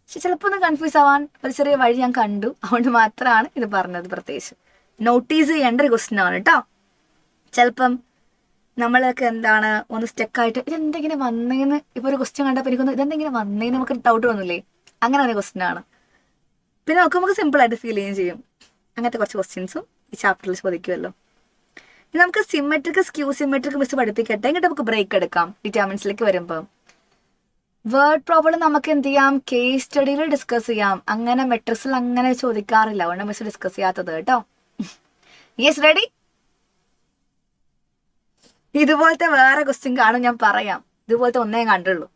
പക്ഷെ ചിലപ്പോൾ ഒന്ന് കൺഫ്യൂസ് ആവാൻ ഒരു ചെറിയ വഴി ഞാൻ കണ്ടു, അതുകൊണ്ട് മാത്രമാണ് ഇത് പറഞ്ഞത്. പ്രത്യേകിച്ച് നോട്ടീസ് ചെയ്യേണ്ട ഒരു ക്വസ്റ്റ്യൻ ആണ് കേട്ടോ. ചിലപ്പം നമ്മളൊക്കെ എന്താണ് ഒന്ന് സ്റ്റെക്കായിട്ട് ഇതെന്തെങ്കിലും വന്നേന്ന്, ഇപ്പൊ ഒരു ക്വസ്റ്റ്യൻ കണ്ടപ്പോൾ എനിക്കൊന്ന് ഇതെന്തെങ്കിലും വന്നേന്ന് നമുക്ക് ഡൗട്ട് വന്നില്ലേ, അങ്ങനെ ഒരു ക്വസ്റ്റ്യൻ ആണ്. പിന്നെ നമുക്ക് സിമ്പിൾ ആയിട്ട് ഫീൽ ചെയ്യുകയും ചെയ്യും. അങ്ങനത്തെ കുറച്ച് ക്വസ്റ്റ്യൻസും ഈ ചാപ്റ്ററിൽ ചോദിക്കുമല്ലോ. ഇനി നമുക്ക് സിമെട്രിക് സ്ക്യൂ സിമെട്രിക് മിസ് പഠിപ്പിക്കട്ടെ, എന്നിട്ട് നമുക്ക് ബ്രേക്ക് എടുക്കാം. ഡിറ്റർമിനൻസിലേക്ക് വരുമ്പോൾ വേർഡ് പ്രോബ്ലം നമുക്ക് എന്ത് ചെയ്യാം, കേസ് സ്റ്റഡിയിൽ ഡിസ്കസ് ചെയ്യാം. അങ്ങനെ മെട്രിക്സിൽ അങ്ങനെ ചോദിക്കാറില്ല, അതുകൊണ്ട് മിസ് ഡിസ്കസ് ചെയ്യാത്തത് കേട്ടോ. Yes, ready. ഇതുപോലത്തെ വേറെ ക്വസ്റ്റ്യൻ കാണും, ഞാൻ പറയാം. ഇതുപോലത്തെ ഒന്നേ കണ്ടുള്ളൂ.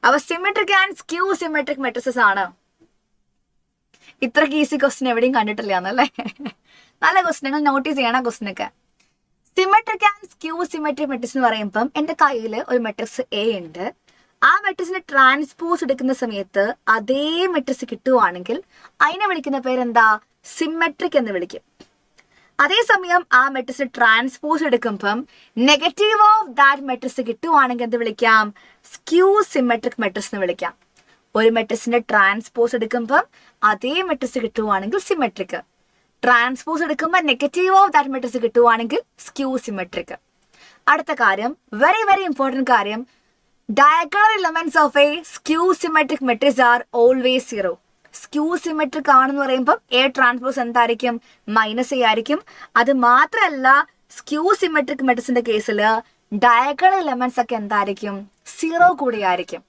അപ്പൊ symmetric and skew symmetric matrices ആണ്. ഇത്രക്ക് ഈസി ക്വസ്റ്റ്യൻ എവിടെയും കണ്ടിട്ടില്ല എന്നല്ലേ. നല്ല ക്വസ്റ്റ്യൻ, നോട്ടീസ് ചെയ്യണം ക്വസ്റ്റ്യനൊക്കെ. Symmetric and skew symmetric matrix എന്ന് പറയുമ്പം എൻ്റെ കയ്യിൽ ഒരു മെട്രിക്സ് എ ഉണ്ട്. ആ മെട്രിക്സിന് ട്രാൻസ്പോസ് എടുക്കുന്ന സമയത്ത് അതേ മെട്രിക്സ് കിട്ടുവാണെങ്കിൽ അതിനെ വിളിക്കുന്ന പേരെന്താ, സിമെട്രിക് എന്ന് വിളിക്കും. അതേസമയം ആ മെട്രിക്സിന് ട്രാൻസ്പോസ് എടുക്കുമ്പം നെഗറ്റീവ് ഓഫ് ദാറ്റ് മെട്രിക്സ് കിട്ടുവാണെങ്കിൽ എന്ത് വിളിക്കാം, സ്ക്യൂ സിമെട്രിക് മെട്രിക്സ് എന്ന് വിളിക്കാം. ഒരു മെട്രിക്സിന്റെ ട്രാൻസ്പോസ് എടുക്കുമ്പം അതേ മെട്രിക്സ് കിട്ടുവാണെങ്കിൽ സിമെട്രിക്, ട്രാൻസ്പോസ് എടുക്കുമ്പോൾ നെഗറ്റീവ് ഓഫ് ദാറ്റ് മെട്രിക്സ് കിട്ടുവാണെങ്കിൽ സ്ക്യൂ സിമെട്രിക്. അടുത്ത കാര്യം, വെരി വെരി ഇമ്പോർട്ടൻറ്റ് കാര്യം, diagonal elements of A skew symmetric matrix are always zero. Skew symmetric ആണെന്ന് പറയുമ്പോൾ എ ട്രാൻസ്പോസ് എന്തായിരിക്കും, -a ആയിരിക്കും. അത് മാത്രമല്ല സ്ക്യൂ സിമെട്രിക് മെട്രിക്സിന്റെ കേസിൽ ഡയഗണൽ എലമെന്റ്സ് ഒക്കെ എന്തായിരിക്കും, 0 കൂടി ആയിരിക്കും.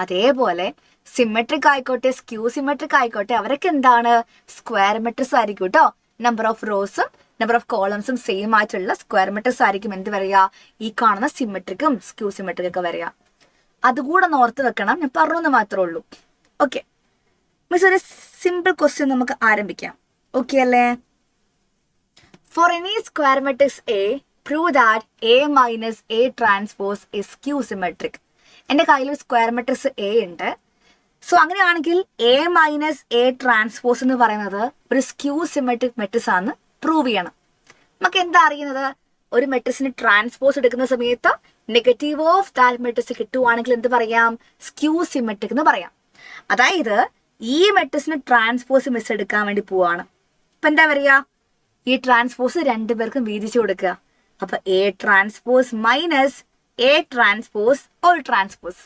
അതേപോലെ സിമെട്രിക് ആയിക്കോട്ടെ സ്ക്യൂ സിമെട്രിക് ആയിക്കോട്ടെ അവരൊക്കെ എന്താണ്, സ്ക്വയർ മെട്രിക്സ് ആയിരിക്കും കേട്ടോ. നമ്പർ ഓഫ് റോസും നമ്പർ ഓഫ് കോളംസും സെയിം ആയിട്ടുള്ള സ്ക്വയർ മെട്രിക്സ് ആയിരിക്കും എന്ത് വരിക, ഈ കാണുന്ന സിമെട്രിക്കും സ്ക്യൂ സിമെട്രിക് ഒക്കെ വരിക. അതുകൂടെ ഒന്ന് ഓർത്ത് വെക്കണം, ഞാൻ പറഞ്ഞെന്ന് മാത്രമേ ഉള്ളൂ. ഓക്കെ മിസ്, ഒരു സിമ്പിൾ ക്വസ്റ്റ്യൻ നമുക്ക് ആരംഭിക്കാം. ഓക്കെ അല്ലേ. For any square matrix A prove that A - a transpose is skew symmetric. എൻ്റെ കയ്യിൽ ഒരു സ്ക്വയർ മെട്രിക്സ് എ ഉണ്ട്. സോ അങ്ങനെയാണെങ്കിൽ എ മൈനസ് എ ട്രാൻസ്പോസ് എന്ന് പറയുന്നത് ഒരു സ്ക്യൂ സിമെട്രിക് മെട്രിക്സ് ആണെന്ന് പ്രൂവ് ചെയ്യണം. നമുക്ക് എന്താ അറിയുന്നത്? ഒരു മെട്രിക്സിന് ട്രാൻസ്പോസ് എടുക്കുന്ന സമയത്ത് നെഗറ്റീവ് ഓഫ് ദാറ്റ് മെട്രിക്സ് കിട്ടുവാണെങ്കിൽ എന്ത് പറയാം? സ്ക്യൂ സിമെട്രിക് എന്ന് പറയാം. അതായത് ഈ മെട്രിക്സിന് ട്രാൻസ്പോസ് മിസ് എടുക്കാൻ വേണ്ടി പോവാണ്. അപ്പൊ എന്താ പറയാ? ഈ ട്രാൻസ്പോസ് രണ്ടുപേർക്കും വീതിച്ചു കൊടുക്കുക. അപ്പൊ A transpose minus A transpose whole transpose.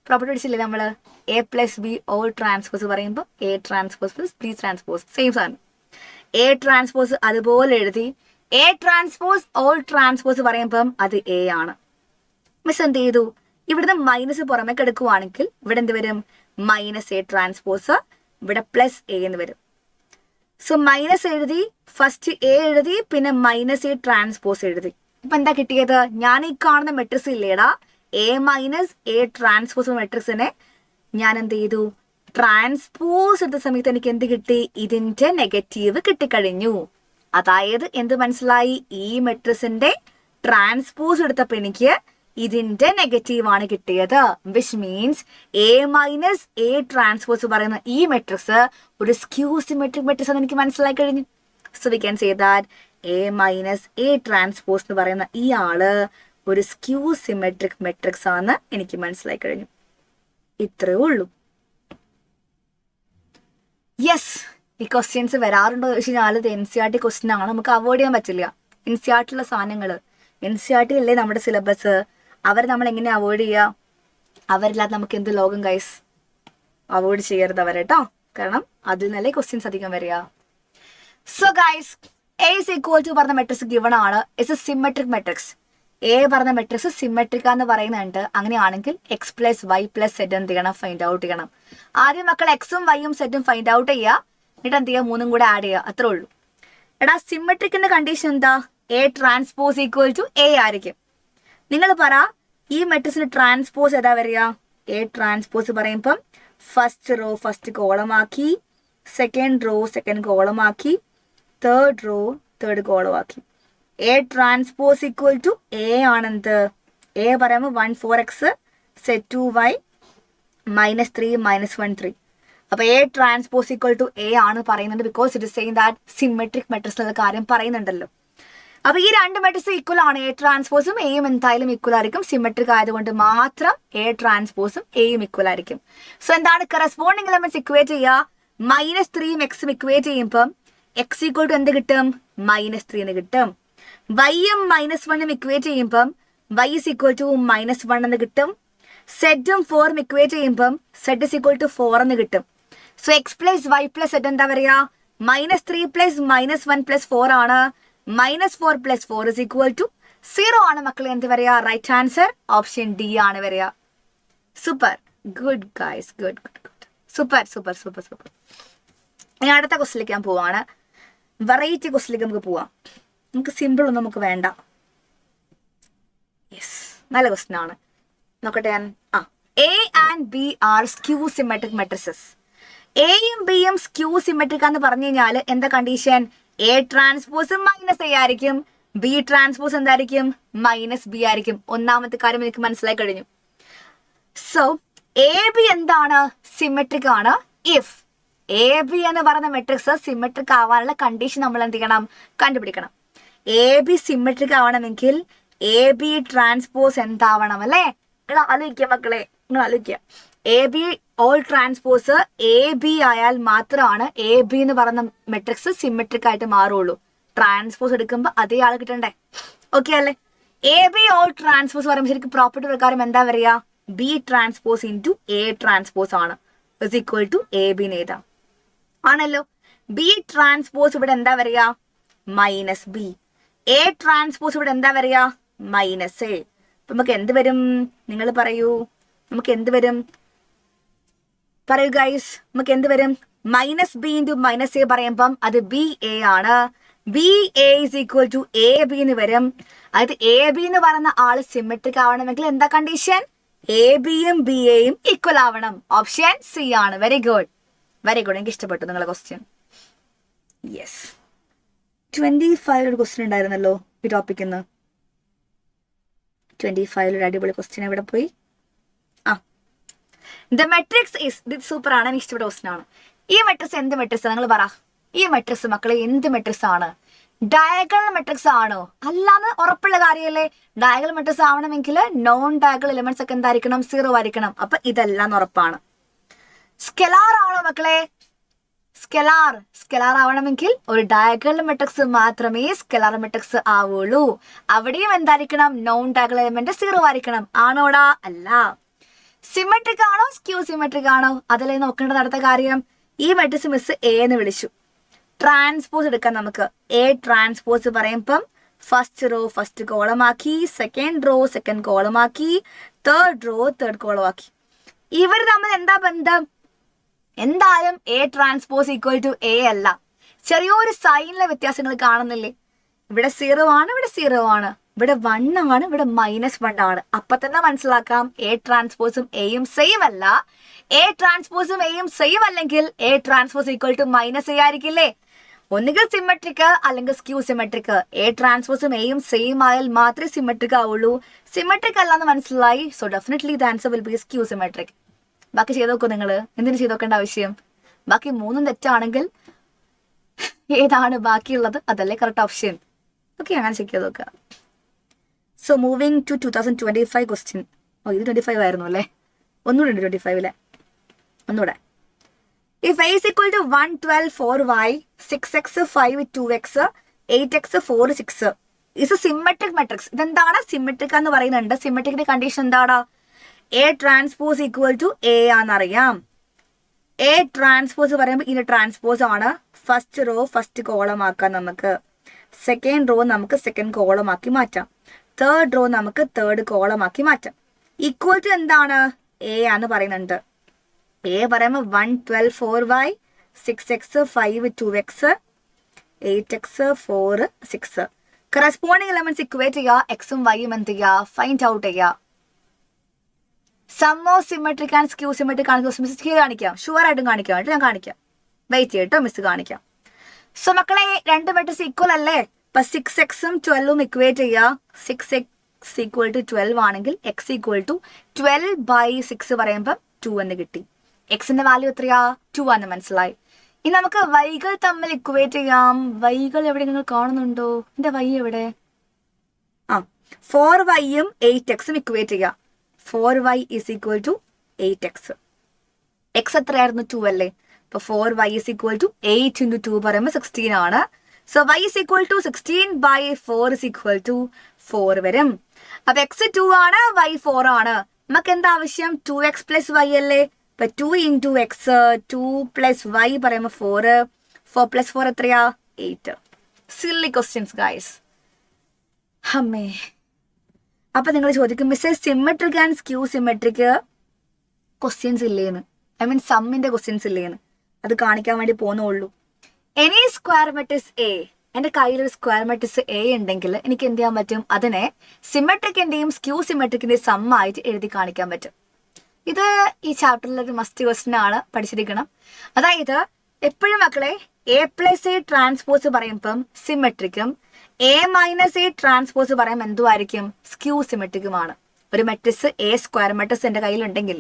Property അടിച്ചില്ലേ നമ്മള്? A plus B whole transpose പറയുമ്പോൾ A transpose plus B transpose same സാധനം. എ ട്രാൻസ്പോസ് അതുപോലെ എഴുതി എ ട്രാൻസ്പോസ് ഓൾ ട്രാൻസ്പോസ് പറയുമ്പം അത് എ ആണ്. മിസ് എന്ത് ചെയ്തു? ഇവിടുന്ന് മൈനസ് പുറമേക്ക് എടുക്കുവാണെങ്കിൽ ഇവിടെ എന്ത് വരും? മൈനസ് എ ട്രാൻസ്പോസ്, ഇവിടെ പ്ലസ് എ എന്ന് വരും. സോ മൈനസ് എഴുതി, ഫസ്റ്റ് എ എഴുതി, പിന്നെ മൈനസ് എ ട്രാൻസ്പോസ് എഴുതി. ഇപ്പൊ എന്താ കിട്ടിയത്? ഞാൻ ഈ കാണുന്ന മെട്രിക്സ് ഇല്ലേടാ, എ മൈനസ് എ ട്രാൻസ്പോസ് മെട്രിക്സിനെ ഞാൻ എന്ത് ചെയ്തു? ട്രാൻസ്പോസ് എടുത്ത സമയത്ത് എനിക്ക് എന്ത് കിട്ടി? ഇതിന്റെ നെഗറ്റീവ് കിട്ടിക്കഴിഞ്ഞു. അതായത് എന്ത് മനസ്സിലായി? ഈ മെട്രിക്സിന്റെ ട്രാൻസ്പോസ് എടുത്തപ്പോൾ എനിക്ക് ഇതിന്റെ നെഗറ്റീവ് ആണ് കിട്ടിയത്. Which means A minus A transpose പറയുന്ന ഈ മെട്രിക്സ് ഒരു സ്ക്യൂ സിമെട്രിക് മെട്രിക്സ് എന്ന് എനിക്ക് മനസ്സിലായി കഴിഞ്ഞു. So we can say that A minus A transpose എന്ന് പറയുന്ന ഈ ആള് ഒരു സ്ക്യൂ സിമെട്രിക് മെട്രിക്സ് ആണെന്ന് എനിക്ക് മനസ്സിലായി കഴിഞ്ഞു. ഇത്രേ ഉള്ളൂ. യെസ്, ഈ ക്വസ്റ്റ്യൻസ് വരാറുണ്ടോ എന്ന് ചോദിച്ചു കഴിഞ്ഞാൽ ഇത് NCERT ക്വസ്റ്റ്യൻ ആണ്, നമുക്ക് അവോയ്ഡ് ചെയ്യാൻ പറ്റില്ല. NCERT സാധനങ്ങൾ, NCERT അല്ലേ നമ്മുടെ സിലബസ്, അവർ നമ്മൾ എങ്ങനെ അവോയ്ഡ് ചെയ്യുക? അവരില്ലാതെ നമുക്ക് എന്ത് ലോകം ഗൈസ്? അവോയ്ഡ് ചെയ്യരുത് അവരെ കേട്ടോ, കാരണം അതിൽ നിന്നല്ലേ ക്വസ്റ്റ്യൻസ് അധികം വരിക. So guys, A is equal to പറഞ്ഞ മെട്രിക്സ് ഗിവൺ ആണ്. It's a symmetric matrix. A പറഞ്ഞ മെട്രിക്സ് സിമെട്രിക് എന്ന് പറയുന്നുണ്ട്. അങ്ങനെയാണെങ്കിൽ x plus Y plus z എന്ത് ചെയ്യണം? ഫൈൻഡ് ഔട്ട് ചെയ്യണം. ആദ്യം മക്കൾ എക്സും വൈയും സെറ്റും ഫൈൻഡ് ഔട്ട് ചെയ്യുക, എന്നിട്ട് എന്ത് ചെയ്യുക? മൂന്നും കൂടെ ആഡ് ചെയ്യുക. അത്രേ ഉള്ളൂ. എടാ സിമെട്രിക്കിന്റെ കണ്ടീഷൻ എന്താ? A transpose equal to A ആയിരിക്കും. നിങ്ങൾ പറ, ഈ മെട്രിക്സിന് ട്രാൻസ്പോസ് ഏതാ വരിക? എ ട്രാൻസ്പോസ് പറയുമ്പം ഫസ്റ്റ് റോ ഫസ്റ്റ് കോളമാക്കി, സെക്കൻഡ് റോ സെക്കൻഡ് കോളമാക്കി, തേർഡ് റോ തേർഡ് കോളമാക്കി. A transpose equal to A ആണെന്ത്? എ പറയുമ്പോൾ 1 4x സെറ്റ് 2y -3 -1 3. അപ്പൊ A transpose equal to A ആണ് പറയുന്നുണ്ട്. Because it is saying that symmetric matrix എന്നുള്ള കാര്യം പറയുന്നുണ്ടല്ലോ. അപ്പൊ ഈ രണ്ട് മെട്രിക്സ് ഈക്വൽ ആണ്. എ ട്രാൻസ്പോസും എയും എന്തായാലും ഈക്വൽ ആയിരിക്കും. സിമെട്രിക് ആയതുകൊണ്ട് മാത്രം എ ട്രാൻസ്പോസും എയും ഈക്വൽ ആയിരിക്കും. സോ എന്താണ് കറസ്പോണ്ടിങ് എലമെന്റ്സ് ഇക്വേറ്റ് ചെയ്യുക? -3 x ഇക്വേറ്റ് ചെയ്യുമ്പം എക്സ് ഈക്വൽ ടു എന്ത് കിട്ടും? -3 എന്ന് കിട്ടും. വൈയും -1 ഇക്വേറ്റ് ചെയ്യുമ്പം y is equal to -1 എന്ന് കിട്ടും. സെറ്റും 4 ഇക്വേറ്റ് ചെയ്യുമ്പം z is equal to 4 എന്ന് കിട്ടും. So x plus Y plus z എന്താ പറയുക? -3 പ്ലസ് -1 പ്ലസ് 4 ആണ്. -4 പ്ലസ് 4 is equal to 0 ആണ് മക്കളെ. എന്ത് പറയുക? റൈറ്റ് ആൻസർ ഓപ്ഷൻ ഡി ആണ് വരിക. Super, good guys, good good good, super super super super. ഇനി അടുത്ത ക്വസ്റ്റിലേക്ക് ഞാൻ പോവാണ്. വെറൈറ്റി ക്വസ്റ്റിലേക്ക് നമുക്ക് പോവാം. നമുക്ക് സിമ്പിൾ ഒന്നും നമുക്ക് വേണ്ട. യെസ്, നല്ല ക്വസ്റ്റ്യൻ ആണ്. നോക്കട്ടെ ഞാൻ. A and B are skew symmetric matrices. എയും ബിയും സ്ക്യൂ സിമെട്രിക് എന്ന് പറഞ്ഞു കഴിഞ്ഞാൽ എന്താ കണ്ടീഷൻ? എ ട്രാൻസ്പോസ് -a ആയിരിക്കും, ബി ട്രാൻസ്പോസ് എന്തായിരിക്കും? -b ആയിരിക്കും. ഒന്നാമത്തെ കാര്യം എനിക്ക് മനസ്സിലായി കഴിഞ്ഞു. സോ എ ബി എന്താണ്? സിമെട്രിക് ആണ്. ഇഫ് എ ബി എന്ന് പറയുന്ന മെട്രിക്സ് സിമെട്രിക് ആവാനുള്ള കണ്ടീഷൻ നമ്മൾ എന്ത് ചെയ്യണം? കണ്ടുപിടിക്കണം. എ ബി സിമെട്രിക് ആവണമെങ്കിൽ എ ബി ട്രാൻസ്പോസ് എന്താവണം അല്ലേ? നിങ്ങൾ ആലോചിക്കുക മക്കളെ, നിങ്ങൾ ആലോചിക്കുക. A B whole transpose A B ആയാൽ മാത്രമാണ് എ ബി എന്ന് പറയുന്ന മെട്രിക്സ് സിമെട്രിക് ആയിട്ട് മാറുള്ളൂ. ട്രാൻസ്പോസ് എടുക്കുമ്പോൾ അതേ ആൾ കിട്ടണ്ടേ? ഓക്കെ അല്ലേ? എ ബി ഓൾ ട്രാൻസ്പോസ് പറയുമ്പോൾ ശരിക്കും പ്രോപ്പർട്ടി പ്രകാരം എന്താ പറയുക? B transpose into A transpose ആണ് is equal to A B നേതാ ആണല്ലോ. ബി ട്രാൻസ്പോസ് ഇവിടെ എന്താ പറയുക? -b. എ ട്രാൻസ്പോസ് ഇവിടെ എന്താ പറയുക? -a. നമുക്ക് എന്ത് വരും? നിങ്ങൾ പറയൂ, നമുക്ക് എന്ത് വരും? പറയൂ ഗൈസ്, നമുക്ക് എന്ത് വരും? -b ഇൻറ്റു -a പറയുമ്പം അത് BA ആണ്. BA is equal to AB എന്ന് വരും. അതായത് AB എന്ന് പറയുന്ന ആള് സിമെട്രിക് ആവണമെങ്കിൽ എന്താ കണ്ടീഷൻ? ABയും BAയും ഈക്വൽ ആവണം. ഓപ്ഷൻ സി ആണ്. Very good, very good. എനിക്ക് ഇഷ്ടപ്പെട്ടു നിങ്ങളെ ക്വസ്റ്റ്യൻ. യെസ്, 25 ഒരു ക്വസ്റ്റ്യൻ ഉണ്ടായിരുന്നല്ലോ ഈ ടോപ്പിക്കിൽ നിന്ന്. 25 ഒരു അടിപൊളി ക്വസ്റ്റ്യൻ എവിടെ പോയി? ദ മെട്രിക്സ് ഇസ്, ഇത് സൂപ്പർ ആണ്, എനിക്ക് ഇഷ്ടപ്പെട്ട ക്വസ്റ്റൻ ആണ്. ഈ മെട്രിക്സ് എന്ത് മെട്രിക്സ് നിങ്ങൾ പറ. ഈ മെട്രിക്സ് മക്കളെ എന്ത് മെട്രിക്സ് ആണ്? ഡയഗണൽ മെട്രിക്സ് ആണോ? അല്ലാന്ന് ഉറപ്പുള്ള കാര്യമല്ലേ. ഡയഗണൽ മെട്രിക്സ് ആവണമെങ്കിൽ നോൺ ഡയഗണൽ എലിമെന്റ്സ് ഒക്കെ എന്തായിരിക്കണം? 0 ആയിരിക്കണം. അപ്പൊ ഇതെല്ലാം ഉറപ്പാണ്. സ്കെലാർ ആണോ മക്കളെ? സ്കെലാർ ആവണമെങ്കിൽ ഒരു ഡയഗണൽ മെട്രിക്സ് മാത്രമേ സ്കെലാർ മെട്രിക്സ് ആവുള്ളൂ. അവിടെയും എന്തായിരിക്കണം? നോൺ ഡയഗണൽ എലിമെന്റ് 0 ആയിരിക്കണം. ആണോടാ? അല്ല. സിമെട്രിക് ആണോ സ്ക്യൂ സിമെട്രിക് ആണോ? അതല്ലേ നോക്കേണ്ടത് അടുത്ത കാര്യം. ഈ മെട്രിക്സ് മിസ് എ എന്ന് വിളിച്ചു. ട്രാൻസ്പോസ് എടുക്കാം നമുക്ക്. എ ട്രാൻസ്പോസ് പറയുമ്പം ഫസ്റ്റ് റോ ഫസ്റ്റ് കോളമാക്കി, സെക്കൻഡ് റോ സെക്കൻഡ് കോളമാക്കി, തേർഡ് റോ തേർഡ് കോളമാക്കി. ഇവർ തമ്മിൽ എന്താ ബന്ധം? എന്തായാലും A transpose equal to A അല്ല. ചെറിയൊരു സൈനിലെ വ്യത്യാസങ്ങൾ കാണുന്നില്ലേ? ഇവിടെ 0 ആണ്, ഇവിടെ 0 ആണ്, ഇവിടെ 1 ആണ്, ഇവിടെ -1 ആണ്. അപ്പൊ തന്നെ മനസ്സിലാക്കാം എ ട്രാൻസ്പോസും എയും സെയിം അല്ല. എ ട്രാൻസ്പോസും എയും സെയിം അല്ലെങ്കിൽ A transpose equal to -a ആയിരിക്കില്ലേ? ഒന്നുകിൽ സിമെട്രിക് അല്ലെങ്കിൽ സ്ക്യൂ സിമെട്രിക്. എ ട്രാൻസ്പോസും എയും സെയിം ആയാൽ മാത്രമേ സിമെട്രിക് ആവുള്ളൂ. സിമെട്രിക് അല്ലാന്ന് മനസ്സിലായി. So definitely the answer will B skew symmetric. ബാക്കി ചെയ്ത് നോക്കൂ നിങ്ങൾ. എന്തിനു ചെയ്ത് നോക്കേണ്ട ആവശ്യം? ബാക്കി 3 തെറ്റാണെങ്കിൽ ഏതാണ് ബാക്കിയുള്ളത്? അതല്ലേ കറക്റ്റ് ഓപ്ഷൻ. ഓക്കെ, അങ്ങനെ ചെക്ക് ചെയ്ത് നോക്കുക. So moving to 2025 question. ഇത് 25 ആയിരുന്നു അല്ലേ? ഒന്നുകൂടെ ഉണ്ട് 25 ഒന്നുകൂടെ. If a is equal to 1, 12, 4y, 6x, 5, 2x, 8x, 4, 6 is a symmetric matrix. ഇതെന്താണ്? സിമെട്രിക് എന്ന് പറയുന്നുണ്ട്. സിമെട്രിക്കിന്റെ കണ്ടീഷൻ എന്താണ്? A transpose equal to A ആണെന്നറിയാം. എ ട്രാൻസ്പോസ് പറയുമ്പോൾ ഇത് ട്രാൻസ്പോസ് ആണ്. ഫസ്റ്റ് റോ ഫസ്റ്റ് കോളം ആക്കാം നമുക്ക്. സെക്കൻഡ് റോ നമുക്ക് സെക്കൻഡ് കോളം ആക്കി മാറ്റാം. തേർഡ് റോ നമുക്ക് തേർഡ് കോളം ആക്കി മാറ്റാം. ഈക്വൽ ടു എന്താണ്? എ ആണെന്ന് പറയുന്നുണ്ട്. എ പറയുമ്പോൾ 1, 12, 4y, 6x, 5, 2x, 8x, 4, 6. Corresponding elements equate ചെയ്യുക. എക്സും വൈയും എന്ത് ചെയ്യുക? ഫൈൻഡ് ഔട്ട് ചെയ്യുക. സമ്മോ സിമെട്രിക് ആൻഡ് സ്ക്യൂ സിമെട്രിക് ആണെങ്കിൽ മിസ് കാണിക്കാം. ഷുവർ ആയിട്ടും കാണിക്കാം. ഞാൻ കാണിക്കാം. വെയിറ്റ് ചെയ്യട്ടോ, മിസ് കാണിക്കാം. സോ മക്കളെ, 2 മെട്രിക്സ് ഈക്വൽ അല്ലേ? ഇപ്പൊ 6xഉം 12ഉം ഇക്വേറ്റ് ചെയ്യുക. 6x ഈക്വൽ ടു 12 ആണെങ്കിൽ x ഈക്വൽ ടു 12/6 പറയുമ്പോൾ 2 എന്ന് കിട്ടി. എക്സിന്റെ വാല്യൂ എത്രയാ? 2 ആണെന്ന് മനസ്സിലായി. ഇനി നമുക്ക് വൈകൾ തമ്മിൽ ഇക്വേറ്റ് ചെയ്യാം. വൈകൾ എവിടെ നിങ്ങൾ കാണുന്നുണ്ടോ? എന്റെ വൈ എവിടെ? 4yയും 8xഉം ഇക്വേറ്റ് ചെയ്യാം. 4y is equal to 8x. x എത്രയായിരുന്നു? 2 അല്ലേ? അപ്പൊ 4y is equal to 8 into 2 പറയുമ്പോൾ 16 ആണ്. So y is equal to 16/4 is equal to 4 വരും. അപ്പൊ x 2 ആണ്, y 4 ആണ്. നമുക്ക് എന്താ ആവശ്യം? 2x plus y അല്ലേ? അപ്പൊ 2 into x, 2 plus y പറയുമ്പോൾ 4. 4 plus 4 എത്രയാ? 8. Silly questions guys. അമ്മേ. അപ്പൊ നിങ്ങൾ ചോദിക്കും, മിസ്സേ symmetric and skew symmetric questions ഇല്ലേന്ന്? ഐ മീൻ സമ്മിന്റെ ക്വസ്റ്റ്യൻസ് ഇല്ലേന്ന്? അത് കാണിക്കാൻ വേണ്ടി പോകുന്നുള്ളൂ. എനി സ്ക്വയർ മെട്രിക്സ് എ, എന്റെ കയ്യിലൊരു സ്ക്വയർ മെട്രിക്സ് എ ഉണ്ടെങ്കിൽ എനിക്ക് എന്ത് ചെയ്യാൻ പറ്റും? അതിനെ സിമെട്രിക്കിന്റെയും സ്ക്യൂ സിമെട്രിക്കിന്റെയും സമ്മായിട്ട് എഴുതി കാണിക്കാൻ പറ്റും. ഇത് ഈ ചാപ്റ്ററിലൊരു മസ്റ്റ് ക്വസ്റ്റ്യൻ ആണ്, പഠിച്ചിരിക്കണം. അതായത് എപ്പോഴും മക്കളെ A+A ട്രാൻസ്പോസ് പറയുമ്പം സിമെട്രിക്കും A-A ട്രാൻസ്പോസ് പറയുമ്പോൾ എന്തുമായിരിക്കും? സ്ക്യൂ സിമെട്രിക്കുമാണ്. ഒരു മെട്രിക്സ് എ സ്ക്വയർ മെട്രിക്സ് എന്റെ കയ്യിലുണ്ടെങ്കിൽ,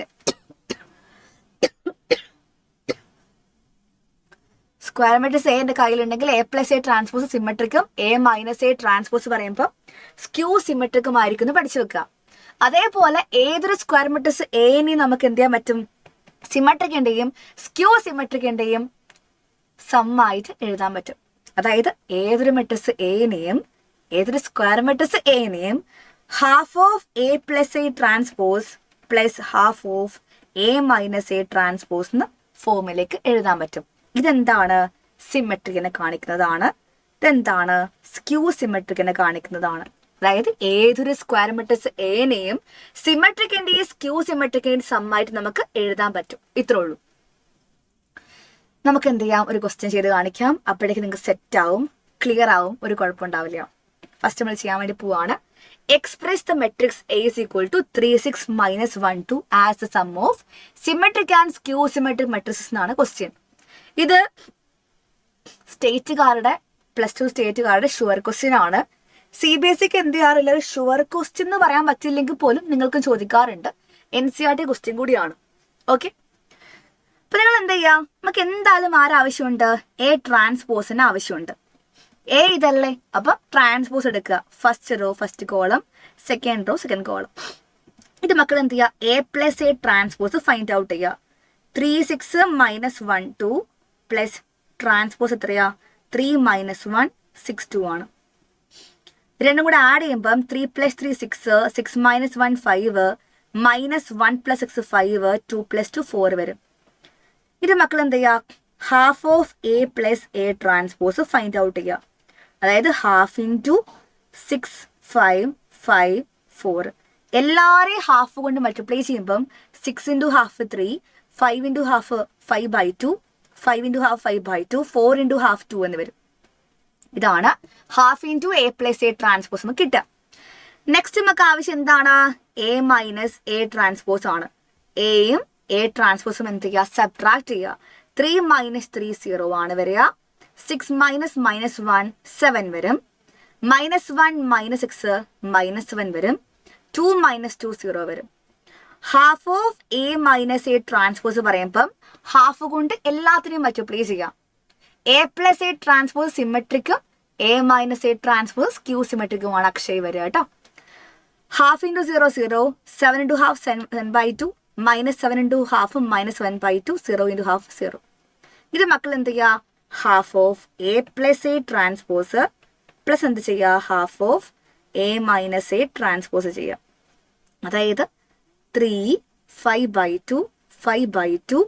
സ്ക്വയർ മെട്രിക്സ് എ എന്റെ കയ്യിലുണ്ടെങ്കിൽ A+A ട്രാൻസ്പോസ് സിമെട്രിക്കും A-A ട്രാൻസ്പോസ് പറയുമ്പോൾ സ്ക്യൂ സിമെട്രിക്കും ആയിരിക്കും എന്ന് പഠിച്ചു വെക്കുക. അതേപോലെ ഏതൊരു സ്ക്വയർ മെട്രിക്സ് എനെയും നമുക്ക് എന്ത് ചെയ്യാൻ പറ്റും? സിമെട്രിക്കിന്റെയും സ്ക്യൂ സിമെട്രിക്കിന്റെയും സമ്മായിട്ട് എഴുതാൻ പറ്റും. അതായത് ഏതൊരു മെട്രിക്സ് എനെയും ഏതൊരു സ്ക്വയർ മെട്രിക്സ് എനെയും half of A+A transpose plus half of A-A transpose എന്ന് ഫോമിലേക്ക് എഴുതാൻ പറ്റും. ഇതെന്താണ്? സിമെട്രിക്കിനെ കാണിക്കുന്നതാണ്. ഇതെന്താണ്? സ്ക്യൂ സിമെട്രിക്കിനെ കാണിക്കുന്നതാണ്. അതായത് ഏതൊരു സ്ക്വയർ മെട്രിക്സ് എനെയും സിമെട്രിക്കിന്റെയും സ്ക്യൂ സിമെട്രിക്കിന്റെയും സമ്മായിട്ട് നമുക്ക് എഴുതാൻ പറ്റും. ഇത്രേ ഉള്ളൂ. നമുക്ക് എന്ത് ചെയ്യാം? ഒരു ക്വസ്റ്റ്യൻ ചെയ്ത് കാണിക്കാം. അപ്പോഴേക്ക് നിങ്ങൾക്ക് സെറ്റ് ആവും, ക്ലിയർ ആവും, ഒരു കുഴപ്പമുണ്ടാവില്ല. ഫസ്റ്റ് നമ്മൾ ചെയ്യാൻ വേണ്ടി പോവാണ്. Express the matrix A is equal to 3, 6, -1, 2 as the sum of symmetric and skew symmetric matrix എന്നാണ് ക്വസ്റ്റ്യൻ. ഇത് സ്റ്റേറ്റുകാരുടെ +2 സ്റ്റേറ്റുകാരുടെ ഷുവർ ക്വസ്റ്റ്യൻ ആണ്. CBSEക്ക് എന്ത് ചെയ്യാറില്ല, ഷുവർ ക്വസ്റ്റ്യൻ എന്ന് പറയാൻ പറ്റില്ലെങ്കിൽ പോലും നിങ്ങൾക്ക് ചോദിക്കാറുണ്ട്. NCERT ക്വസ്റ്റ്യൻ കൂടിയാണ്. ഓക്കെ, അപ്പൊ നിങ്ങൾ എന്ത് ചെയ്യാം, നമുക്ക് എന്തായാലും ആരാവശ്യമുണ്ട്, എ ട്രാൻസ്പോസിന് ആവശ്യമുണ്ട്. എ ഇതല്ലേ, അപ്പം ട്രാൻസ്പോസ് എടുക്കുക. First row first column, second row second column. ഇത് മക്കൾ എന്ത് ചെയ്യുക, A plus A transpose find out ചെയ്യുക. 3 6 - 1 2 പ്ലസ് ട്രാൻസ്പോസ് എത്രയാ, 3 - 1 6 2 ആണ്. രണ്ടും കൂടെ ആഡ് ചെയ്യുമ്പം 3 + 3 6 6 - 1 5 -1 + 6 5 2 + 2 4 വരും. ഇത് മക്കൾ എന്ത് ചെയ്യുക, half of A plus A transpose find out ചെയ്യുക. അതായത് ഹാഫ് ഇൻറ്റു 6 5 5 4. എല്ലാവരെയും ഹാഫ് കൊണ്ട് മൾട്ടിപ്ലൈ ചെയ്യുമ്പം 6 × ½ 3, 5 × ½ 5/2, 5 × ½ 5/2, 4 × ½ 2 എന്ന് വരും. ഇതാണ് half into A plus A transpose നമുക്ക് കിട്ടുക. നെക്സ്റ്റ് നമുക്ക് ആവശ്യം എന്താണ്, എ മൈനസ് എ ട്രാൻസ്പോസ് ആണ്. എയും എ ട്രാൻസ്പോസും എന്ത് ചെയ്യുക, സബ്ട്രാക്ട് ചെയ്യുക. 3 - 3 0 ആണ് വരിക. 6 - -1 7 വരും. -1 - 6 -1 വരും. 2 - 2 0 വരും. Half of A minus A transpose പറയുമ്പം ഹാഫ് കൊണ്ട് എല്ലാത്തിനെയും മൾട്ടിപ്ലൈ ചെയ്യാം. എ പ്ലസ് എ ട്രാൻസ്പോസ് സിമെട്രിക്കും A minus A transpose skew സിമെട്രിക്കുമാണ് അക്ഷയ് വരിക കേട്ടോ. Half into 0 0, 7 × ½ 7/2, -7 × ½ -1/2, 0 × ½ 0. ഇത് മക്കൾ എന്ത് ചെയ്യുക, half of A plus A transpose plus എന്ത് ചെയ്യുക, half of A minus A transpose ചെയ്യുക. അതായത് 3 5/2 5/2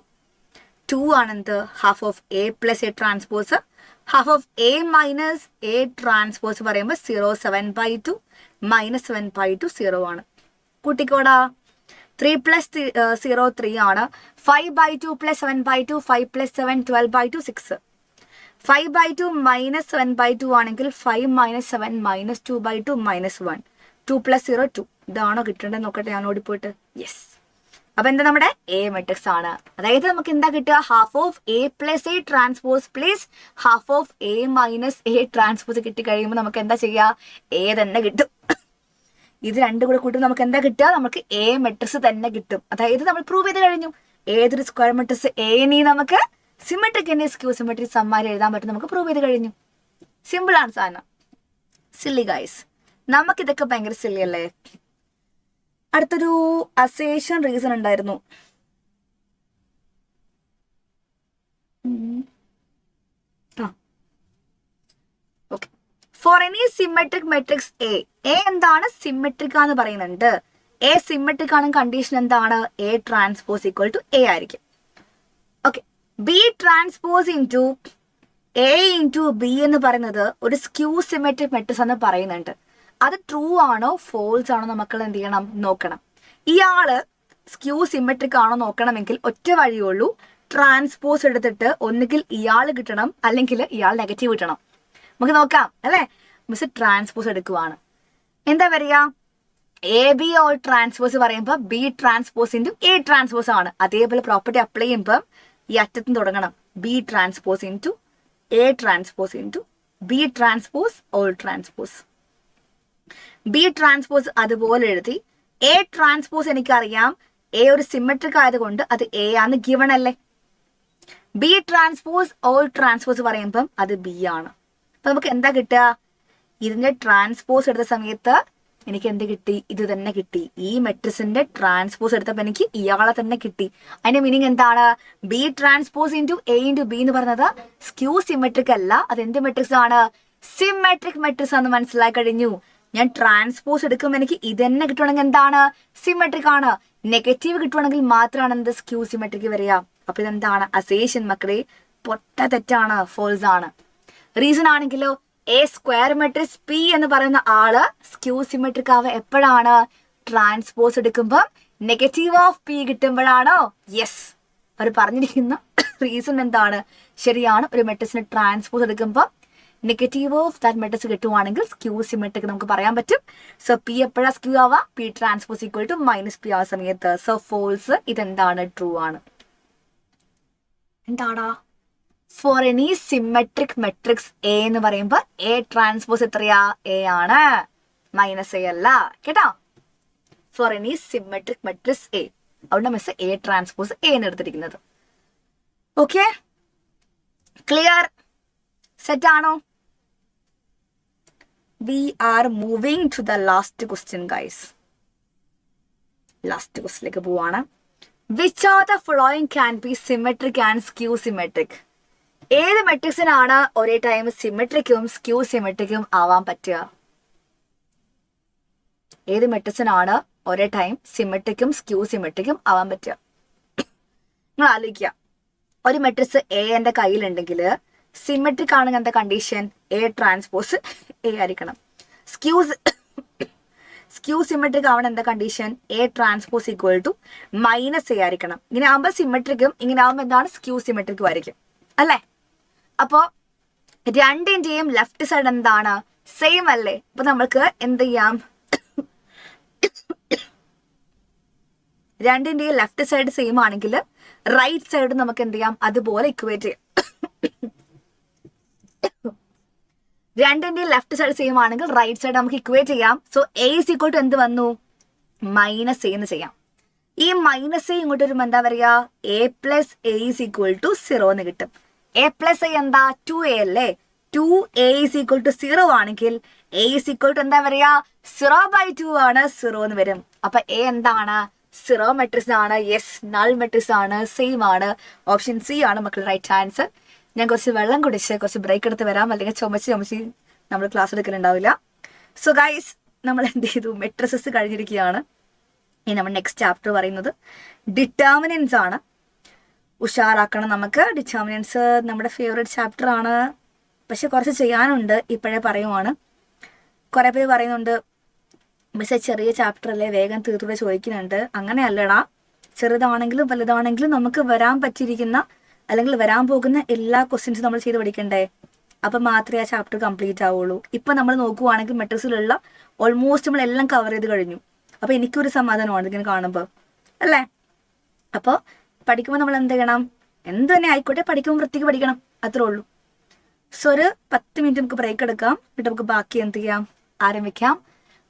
2 ആണെന്ത്, half of A plus A transpose. Half of A minus A transpose പറയുമ്പോൾ 0 7/2 -7/2 0 ആണ്. കൂട്ടിക്കോടാ, 3 + 0 3 ആണ്. 5/2 + 7/2 5 + 7 12/2 6. 5/2 -7/2 ആണെങ്കിൽ 5 - 7 -2/2 -1. 2 + 0 2. ഇതാണോ കിട്ടേണ്ടത് നോക്കട്ടെ ഞാൻ ഓടിപ്പോയിട്ട്. യെസ്. അപ്പൊ എന്താ നമ്മുടെ എ മെട്രിക്സ് ആണ്. അതായത് നമുക്ക് എന്താ കിട്ടുക, half of A plus A transpose plus half of A minus A transpose കിട്ടി കഴിയുമ്പോൾ നമുക്ക് എന്താ ചെയ്യുക, എ തന്നെ കിട്ടും. ഇത് രണ്ടും കൂടെ കൂട്ടും നമുക്ക് എന്താ കിട്ടുക, നമുക്ക് എ മെട്രിക്സ് തന്നെ കിട്ടും. അതായത് നമ്മൾ പ്രൂവ് ചെയ്ത് കഴിഞ്ഞു, ഏതൊരു സ്ക്വയർ മെട്രിക്സ് എനി നമുക്ക് സിമെട്രിക് എന്നെ സ്ക്യൂ സിമെട്രിക് സമ്മാനം എഴുതാൻ പറ്റും, നമുക്ക് പ്രൂവ് ചെയ്ത് കഴിഞ്ഞു. സിമ്പിൾ ആണ് സാധനം. സില്ലി ഗൈസ്, നമുക്കിതൊക്കെ ഭയങ്കര സില്ലി അല്ലേ. അടുത്തൊരു അസേഷൻ റീസൺ ഉണ്ടായിരുന്നു. Okay, for any symmetric matrix A. A എന്താണ്, സിമെട്രിക് എന്ന് പറയുന്നുണ്ട്. എ സിമെട്രിക് ആണ് കണ്ടീഷൻ എന്താണ്, A transpose equal to A ആയിരിക്കും. Okay, B transpose into A into B എന്ന് പറയുന്നത് ഒരു സ്ക്യൂ സിമെട്രിക് മെട്രിക്സ് എന്ന് പറയുന്നുണ്ട്. അത് ട്രൂ ആണോ ഫോൾസ് ആണോ നമുക്ക് എന്ത് ചെയ്യണം, നോക്കണം. ഇയാള് സ്ക്യൂ സിമെട്രിക് ആണോ നോക്കണമെങ്കിൽ ഒറ്റ വഴിയുള്ളൂ, ട്രാൻസ്പോസ് എടുത്തിട്ട് ഒന്നുകിൽ ഇയാൾ കിട്ടണം അല്ലെങ്കിൽ ഇയാൾ നെഗറ്റീവ് കിട്ടണം. നമുക്ക് നോക്കാം അല്ലേ. മിസ് ട്രാൻസ്പോസ് എടുക്കുവാണ്, എന്താ പറയുക, എ ബി ഓൾ ട്രാൻസ്പോസ് പറയുമ്പോൾ B transpose into A transpose ആണ്. അതേപോലെ പ്രോപ്പർട്ടി അപ്ലൈ ചെയ്യുമ്പോൾ ഈ അറ്റത്തും തുടങ്ങണം, B transpose into A transpose into B transpose whole transpose. B transpose അതുപോലെ എഴുതി. എ ട്രാൻസ്പോസ് എനിക്കറിയാം, എ ഒരു സിമെട്രിക് ആയതുകൊണ്ട് അത് എ ആണ്, ഗിവൺ അല്ലേ. ബി ട്രാൻസ്പോസ് ഓൾ ട്രാൻസ്പോസ് പറയുമ്പം അത് ബി ആണ്. അപ്പൊ നമുക്ക് എന്താ കിട്ടുക, ഇതിന്റെ ട്രാൻസ്പോസ് എടുത്ത സമയത്ത് എനിക്ക് എന്ത് കിട്ടി, ഇത് തന്നെ കിട്ടി. ഈ മെട്രിക്സിന്റെ ട്രാൻസ്പോസ് എടുത്തപ്പോൾ എനിക്ക് ഇയാളെ തന്നെ കിട്ടി. അതിന്റെ മീനിങ് എന്താണ്, B transpose into A into B എന്ന് പറയുന്നത് സ്ക്യൂ സിമെട്രിക് അല്ല, അത് എന്ത് മെട്രിക്സ് ആണ്, സിമെട്രിക് മെട്രിക്സ് ആണെന്ന് മനസ്സിലാക്കി കഴിഞ്ഞു. ഞാൻ ട്രാൻസ്പോസ് എടുക്കുമ്പോൾ എനിക്ക് ഇത് തന്നെ കിട്ടുവാണെങ്കിൽ എന്താണ്, സിമെട്രിക് ആണ്. നെഗറ്റീവ് കിട്ടുവാണെങ്കിൽ മാത്രമാണ് എന്ത്, സ്ക്യൂ സിമെട്രിക് വരിക. അപ്പൊ ഇതെന്താണ്, അസേഷൻ മക്കളെ പൊട്ട തെറ്റാണ്, ഫോൾസ് ആണ്. റീസൺ ആണെങ്കിലോ, എ സ്ക്വയർ മെട്രിക്സ് പി എന്ന് പറയുന്ന ആള് സ്ക്യൂ സിമെട്രിക് ആവുക എപ്പോഴാണ്, ട്രാൻസ്പോസ് എടുക്കുമ്പോൾ നെഗറ്റീവ് ഓഫ് പി കിട്ടുമ്പോഴാണോ. യെസ്, അവർ പറഞ്ഞിരിക്കുന്ന റീസൺ എന്താണ്, ശരിയാണ്. ഒരു മെട്രിക്സിന് ട്രാൻസ്പോസ് എടുക്കുമ്പോൾ നെഗറ്റീവ് ഓഫ് ദാറ്റ് മെട്രിക്സ് കിട്ടുവാണെങ്കിൽ സ്ക്യൂ സിമെട്രിക് നമുക്ക് പറയാൻ പറ്റും. സോ പി എപ്പോഴാ സ്ക്യൂ ആവുക, P transpose equal to -P ആ സമയത്ത്. So false. ഇതെന്താണ്, ട്രൂ ആണ്. എന്താടാ, for any symmetric matrix A എന്ന് പറയുമ്പോൾ എ ട്രാൻസ്പോസ് എത്രയാ, എ ആണ്, -a അല്ല കേട്ടോ. For any symmetric matrix A. അവിടെ മിസ് എ ട്രാൻസ്പോസ് എ എന്ന് എടുത്തിരിക്കുന്നത്. Okay, clear? സെറ്റ് ആണോ? We are moving to the last question guys. Last ക്വസ്റ്റ്യനിലേക്ക് പോവാണ്. Which are the following can be symmetric and skew symmetric? ഏത് മെട്രിക്സിനാണ് ഒരേ time സിമെട്രിക്കും skew സിമെട്രിക്കും ആവാൻ പറ്റുക? ഏത് മെട്രിക്സിനാണ് ഒരേ ടൈം സിമെട്രിക്കും സ്ക്യൂ സിമെട്രിക്കും ആവാൻ പറ്റുക? നിങ്ങൾ ആലോചിക്കുക, ഒരു മെട്രിക്സ് എ എൻ്റെ കയ്യിലുണ്ടെങ്കിൽ സിമെട്രിക് ആണെങ്കിൽ എന്താ കണ്ടീഷൻ? എ ട്രാൻസ്പോസ് എ ആയിരിക്കണം. സ്ക്യൂ സിമെട്രിക് ആവണം എന്താ condition? A transpose equal to minus A ആയിരിക്കണം. ഇങ്ങനെ ആകുമ്പോൾ സിമെട്രിക്കും, ഇങ്ങനെ ആകുമ്പോൾ എന്താണ്? സ്ക്യൂ സിമെട്രിക്കും ആയിരിക്കും അല്ലേ? അപ്പോ രണ്ടിന്റെയും ലെഫ്റ്റ് സൈഡ് എന്താണ്? സെയിം അല്ലേ? അപ്പൊ നമ്മൾക്ക് എന്ത് ചെയ്യാം? രണ്ടിന്റെയും ലെഫ്റ്റ് സൈഡ് സെയിം ആണെങ്കിൽ റൈറ്റ് സൈഡ് നമുക്ക് എന്ത് ചെയ്യാം? അതുപോലെ ഇക്വേറ്റ് ചെയ്യാം. രണ്ടിന്റെയും ലെഫ്റ്റ് സൈഡ് സെയിം ആണെങ്കിൽ റൈറ്റ് സൈഡ് നമുക്ക് ഇക്വേറ്റ് ചെയ്യാം. So A is equal to എന്ത് വന്നു? മൈനസ് എ എന്ന് ചെയ്യാം. ഈ മൈനസ് എ ഇങ്ങോട്ട് വരുമ്പോൾ എന്താ പറയാ? A plus A is equal to 0 എന്ന് കിട്ടും. എ പ്ലസ് എ എന്താ? 2a അല്ലേ? 2a ഇസ് ഈക്വൽ ടു 0 ആണെങ്കിൽ എ ഇസ് ഈക്വൽ ടു എന്താ പറയാ? 0/2 ആണ്, 0 എന്ന് വരും. അപ്പൊ എ എന്താണ്? 0 മെട്രിക്സ് ആണ്. യെസ്, നൾ മെട്രിക്സ് ആണ്, സെയിം ആണ്. ഓപ്ഷൻ സി ആണ് മക്കൾ റൈറ്റ് ആൻസർ. ഞാൻ കുറച്ച് വെള്ളം കുടിച്ച് കുറച്ച് ബ്രേക്ക് എടുത്ത് വരാം, അല്ലെങ്കിൽ ചുമച്ച് നമ്മൾ ക്ലാസ് എടുക്കലുണ്ടാവില്ല. സോ ഗൈസ്, നമ്മൾ എന്ത് ചെയ്തു? മെട്രിസസ് കഴിഞ്ഞിരിക്കുകയാണ്. ഇനി നമ്മൾ നെക്സ്റ്റ് ചാപ്റ്റർ പറയുന്നത് ഡിറ്റർമിനൻസ് ആണ്. ഉഷാറാക്കണം നമുക്ക്. ഡിറ്റർമിനൻസ് നമ്മുടെ ഫേവറേറ്റ് ചാപ്റ്റർ ആണ്. പക്ഷെ കുറച്ച് ചെയ്യാനുണ്ട്, ഇപ്പോഴേ പറയുവാണ്. കുറെ പേര് പറയുന്നുണ്ട് പക്ഷെ ചെറിയ ചാപ്റ്റർ അല്ലേ, വേഗം തീർത്തൂടെ ചോദിക്കുന്നുണ്ട്. അങ്ങനെയല്ലടാ, ചെറുതാണെങ്കിലും വലുതാണെങ്കിലും നമുക്ക് വരാൻ പറ്റിയിരിക്കുന്ന അല്ലെങ്കിൽ വരാൻ പോകുന്ന എല്ലാ ക്വസ്റ്റ്യൻസും നമ്മൾ ചെയ്ത് പഠിക്കണ്ടേ? അപ്പം മാത്രമേ ആ ചാപ്റ്റർ കംപ്ലീറ്റ് ആവുള്ളൂ. ഇപ്പം നമ്മൾ നോക്കുവാണെങ്കിൽ മെട്രിക്സിലുള്ള ഓൾമോസ്റ്റ് നമ്മൾ എല്ലാം കവർ ചെയ്ത് കഴിഞ്ഞു. അപ്പോൾ എനിക്കൊരു സമാധാനമാണ് ഇങ്ങനെ കാണുമ്പോൾ അല്ലേ? അപ്പോൾ പഠിക്കുമ്പോൾ നമ്മൾ എന്ത് ചെയ്യണം? എന്ത് തന്നെ ആയിക്കോട്ടെ, പഠിക്കുമ്പോൾ വൃത്തിക്ക് പഠിക്കണം, അത്രേ ഉള്ളൂ. സോ ഒരു 10 മിനിറ്റ് നമുക്ക് ബ്രേക്ക് എടുക്കാം, എന്നിട്ട് നമുക്ക് ബാക്കി എന്ത് ചെയ്യാം? ആരംഭിക്കാം.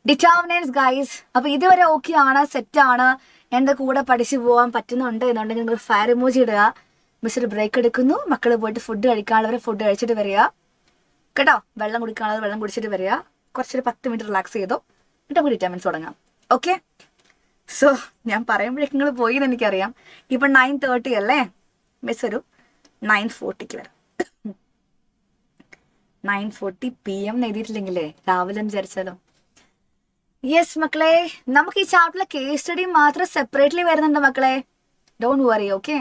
Determinants guys. അപ്പോൾ ഇതുവരെ ഓക്കെ ആണ്, സെറ്റ് ആണ്, എൻ്റെ കൂടെ പഠിച്ചു പോകാൻ പറ്റുന്നുണ്ട് എന്നുണ്ടെങ്കിൽ നിങ്ങൾ ഫയർ ഇമോജി ഇടുക. മിസ് ഒരു ബ്രേക്ക് എടുക്കുന്നു, മക്കൾ പോയിട്ട് ഫുഡ് കഴിക്കാനുള്ളവരെ ഫുഡ് കഴിച്ചിട്ട് വരിക കേട്ടോ. വെള്ളം കുടിക്കാനുള്ളവർ വെള്ളം കുടിച്ചിട്ട് വരിക. കുറച്ചൊരു 10 മിനിറ്റ് റിലാക്സ് ചെയ്തോ, എന്നിട്ട് നമുക്ക് ഡിറ്റർമിനൻസ് തുടങ്ങാം. ഓക്കെ? സോ ഞാൻ പറയുമ്പോഴേക്കും നിങ്ങൾ പോയി എന്ന് എനിക്കറിയാം. ഇപ്പം 9:30 അല്ലേ? മിസ് ഒരു 9:40 വരാം. 9:40 PM എഴുതിയിട്ടില്ലെങ്കിലേ രാവിലെ എന്ന് വിചാരിച്ചാലോ. യെസ് മക്കളെ, നമുക്ക് ഈ ചാപ്റ്ററിലെ കേസ് സ്റ്റഡി മാത്രം സെപ്പറേറ്റ്ലി വരുന്നുണ്ട് മക്കളെ. Don't worry. ഓക്കെ?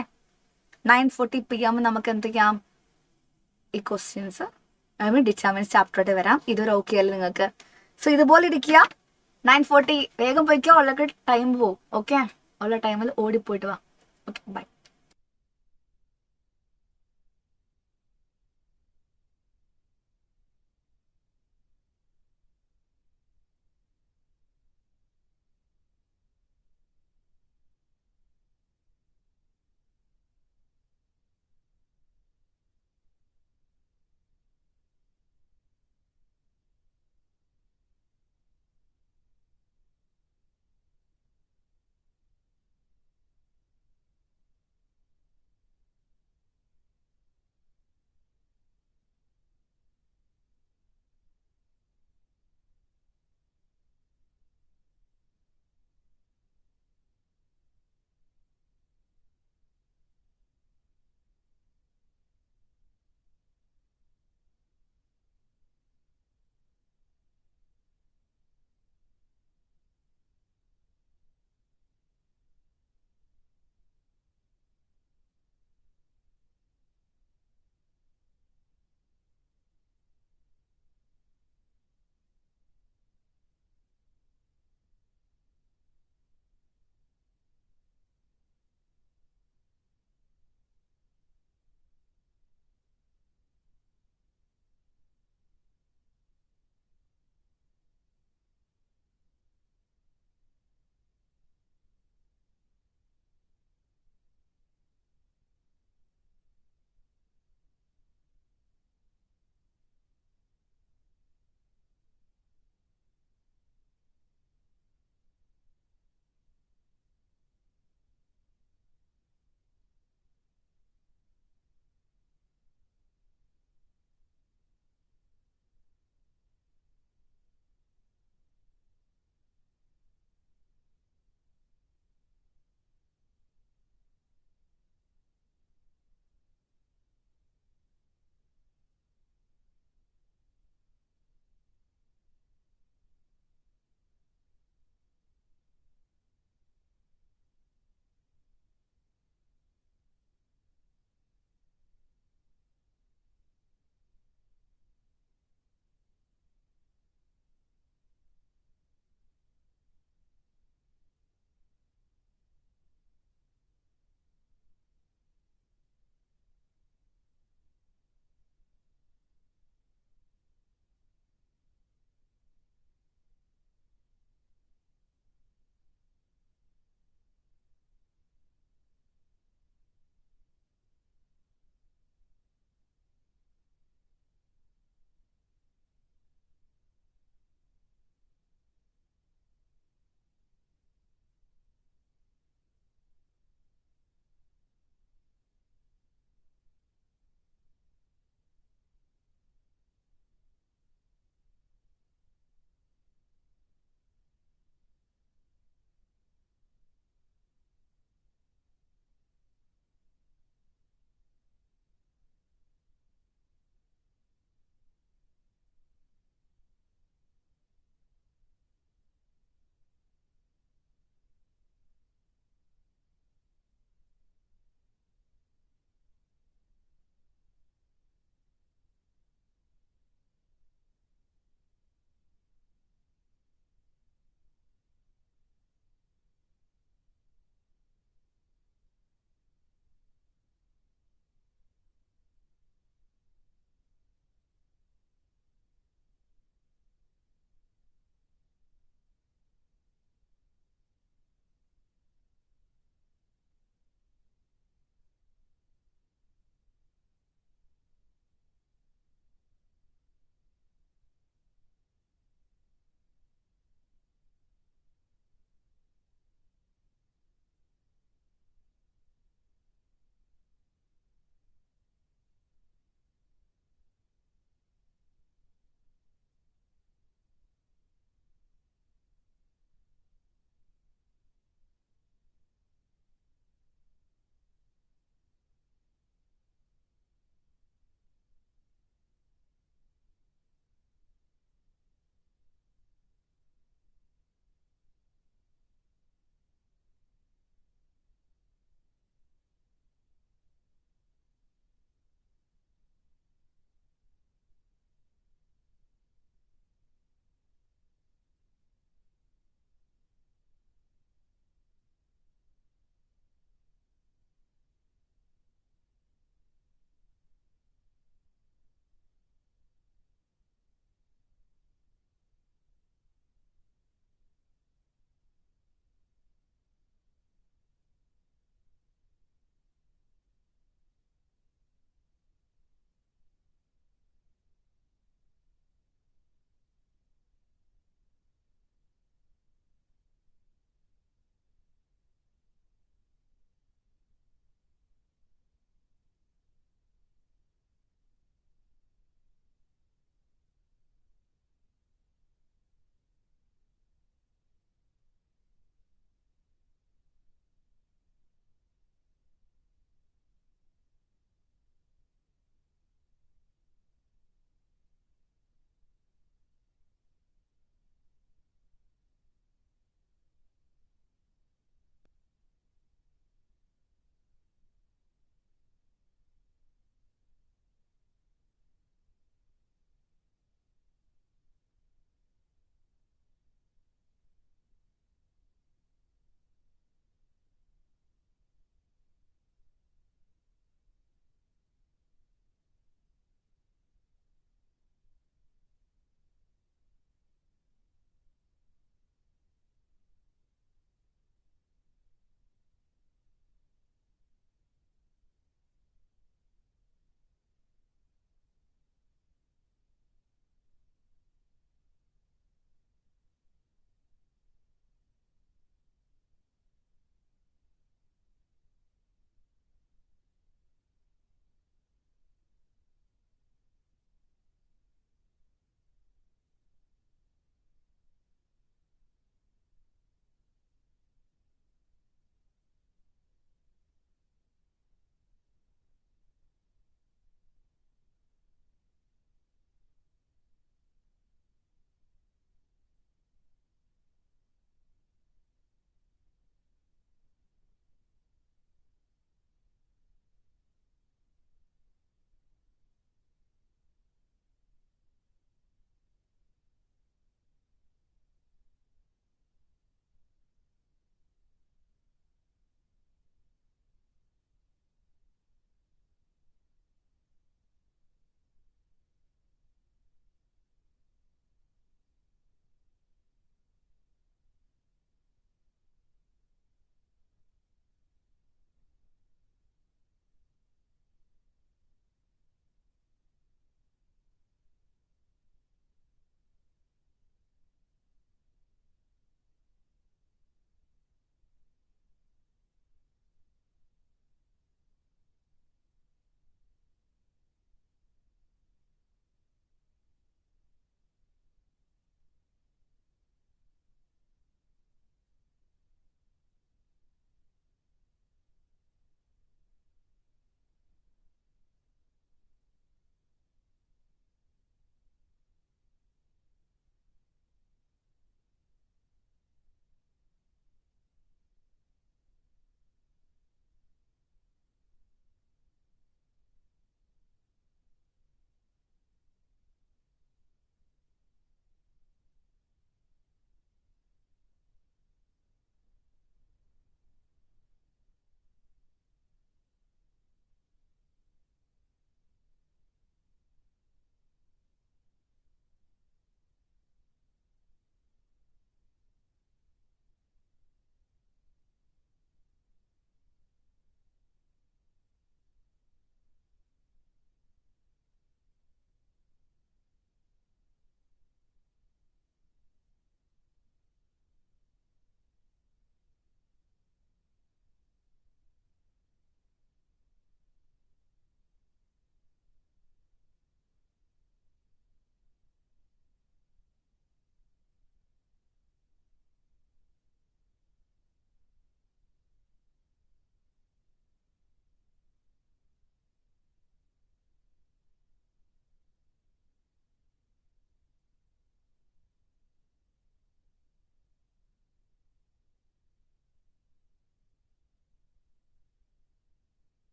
9:40 PM നമുക്ക് എന്ത് ചെയ്യാം? ഈ ക്വസ്റ്റ്യൻസ് ഡിറ്റർമിനൻസ് ചാപ്റ്ററോട്ട് വരാം. ഇതൊരു ഓക്കെ അല്ലേ നിങ്ങൾക്ക്? സോ ഇതുപോലെ ഇരിക്കുക. 9:40 വേഗം പോയിക്കോ, ഉള്ളൊക്കെ ടൈം പോവും. ഓക്കെ? ഉള്ള ടൈമിൽ ഓടിപ്പോയിട്ട് വാ. Okay, by.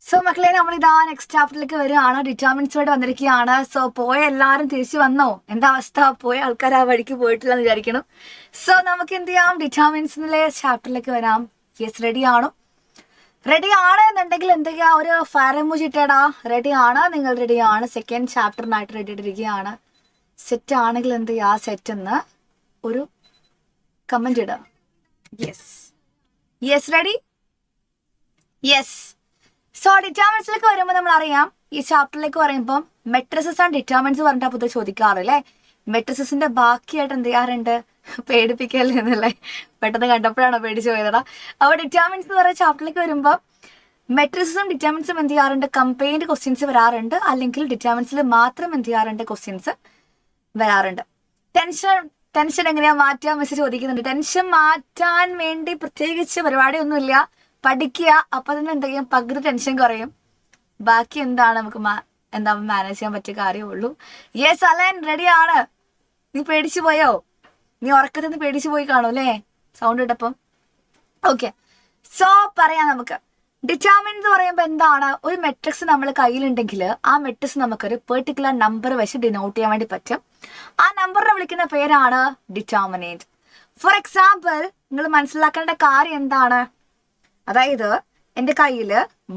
സോ മക്കളെ നമ്മളിതാ നെക്സ്റ്റ് ചാപ്റ്ററിലേക്ക് വരികയാണ്. ഡിറ്റർമിനൻസോട് വന്നിരിക്കുകയാണ്. സോ പോയ എല്ലാവരും തിരിച്ചു വന്നോ? എന്താ അവസ്ഥ? പോയ ആൾക്കാർ ആ വഴിക്ക് പോയിട്ടില്ല എന്ന് വിചാരിക്കണം. സോ നമുക്ക് എന്ത് ചെയ്യാം? ഡിറ്റർമിനൻസിലെ ചാപ്റ്ററിലേക്ക് വരാം. യെസ്, റെഡി ആണോ? റെഡി ആണ് എന്നുണ്ടെങ്കിൽ എന്ത് ചെയ്യാ? ഒരു ഫയർ എമോജി ഇട്ടേടാ. റെഡി ആണ്, നിങ്ങൾ റെഡി ആണ്, സെക്കൻഡ് ചാപ്റ്ററിനായിട്ട് റെഡി ഇട്ടിരിക്കുകയാണ്. സെറ്റ് ആണെങ്കിൽ എന്ത് ചെയ്യാ? സെറ്റ് എന്ന് ഒരു കമന്റ് ഇടുക. Yes yes, ready? Yes. So ഡിറ്റർമിനൻസിലേക്ക് വരുമ്പോൾ നമ്മൾ അറിയാം, ഈ ചാപ്റ്ററിലേക്ക് പറയുമ്പോൾ മെട്രിസസ് ആൻഡ് ഡിറ്റർമിനൻസ് പറഞ്ഞിട്ട് പൊതുവെ ചോദിക്കാറില്ലേ. മെട്രിസസിന്റെ ബാക്കിയായിട്ട് എന്ത് ചെയ്യാറുണ്ട്? പേടിപ്പിക്കല്ലേ എന്നല്ലേ, പെട്ടെന്ന് കണ്ടപ്പോഴാണോ പേടിച്ചു പോയതടാ. അപ്പോൾ ഡിറ്റർമിനൻസ് എന്ന് പറയുന്ന ചാപ്റ്ററിലേക്ക് വരുമ്പോൾ മെട്രിസസും ഡിറ്റർമിനൻസും എന്ത് ചെയ്യാറുണ്ട്? കമ്പൈൻഡ് ക്വസ്റ്റ്യൻസ് വരാറുണ്ട്, അല്ലെങ്കിൽ ഡിറ്റർമിനൻസിൽ മാത്രം എന്ത് ചെയ്യാറുണ്ട്? ക്വസ്റ്റ്യൻസ് വരാറുണ്ട്. ടെൻഷൻ എങ്ങനെയാ മാറ്റാൻ മിസ് ചോദിക്കുന്നുണ്ട്. ടെൻഷൻ മാറ്റാൻ വേണ്ടി പ്രത്യേകിച്ച് പരിപാടിയൊന്നുമില്ല, പഠിക്കുക. അപ്പൊ തന്നെ എന്ത് ചെയ്യും? പകുതി ടെൻഷൻ കുറയും, ബാക്കി എന്താണ് നമുക്ക് മാനേജ് ചെയ്യാൻ പറ്റിയ കാര്യമുള്ളൂ. യെസ് അലൻ, റെഡിയാണ്. നീ പേടിച്ചു പോയോ? നീ ഉറക്കത്തിൽ നിന്ന് പേടിച്ചു പോയി കാണും അല്ലേ സൗണ്ട് ഇട്ടപ്പം? ഓക്കെ, സോ പറയാം നമുക്ക്. ഡിറ്റർമിനന്റ് എന്ന് പറയുമ്പോൾ എന്താണ്? ഒരു മെട്രിക്സ് നമ്മൾ കയ്യിലുണ്ടെങ്കിൽ ആ മെട്രിക്സ് നമുക്കൊരു പെർട്ടിക്കുലർ നമ്പർ വെച്ച് ഡിനോട്ട് ചെയ്യാൻ വേണ്ടി പറ്റും. ആ നമ്പറിനെ വിളിക്കുന്ന പേരാണ് ഡിറ്റർമിനന്റ്. ഫോർ എക്സാമ്പിൾ, നിങ്ങൾ മനസ്സിലാക്കേണ്ട കാര്യം എന്താണ്? അതായത് എൻ്റെ കയ്യിൽ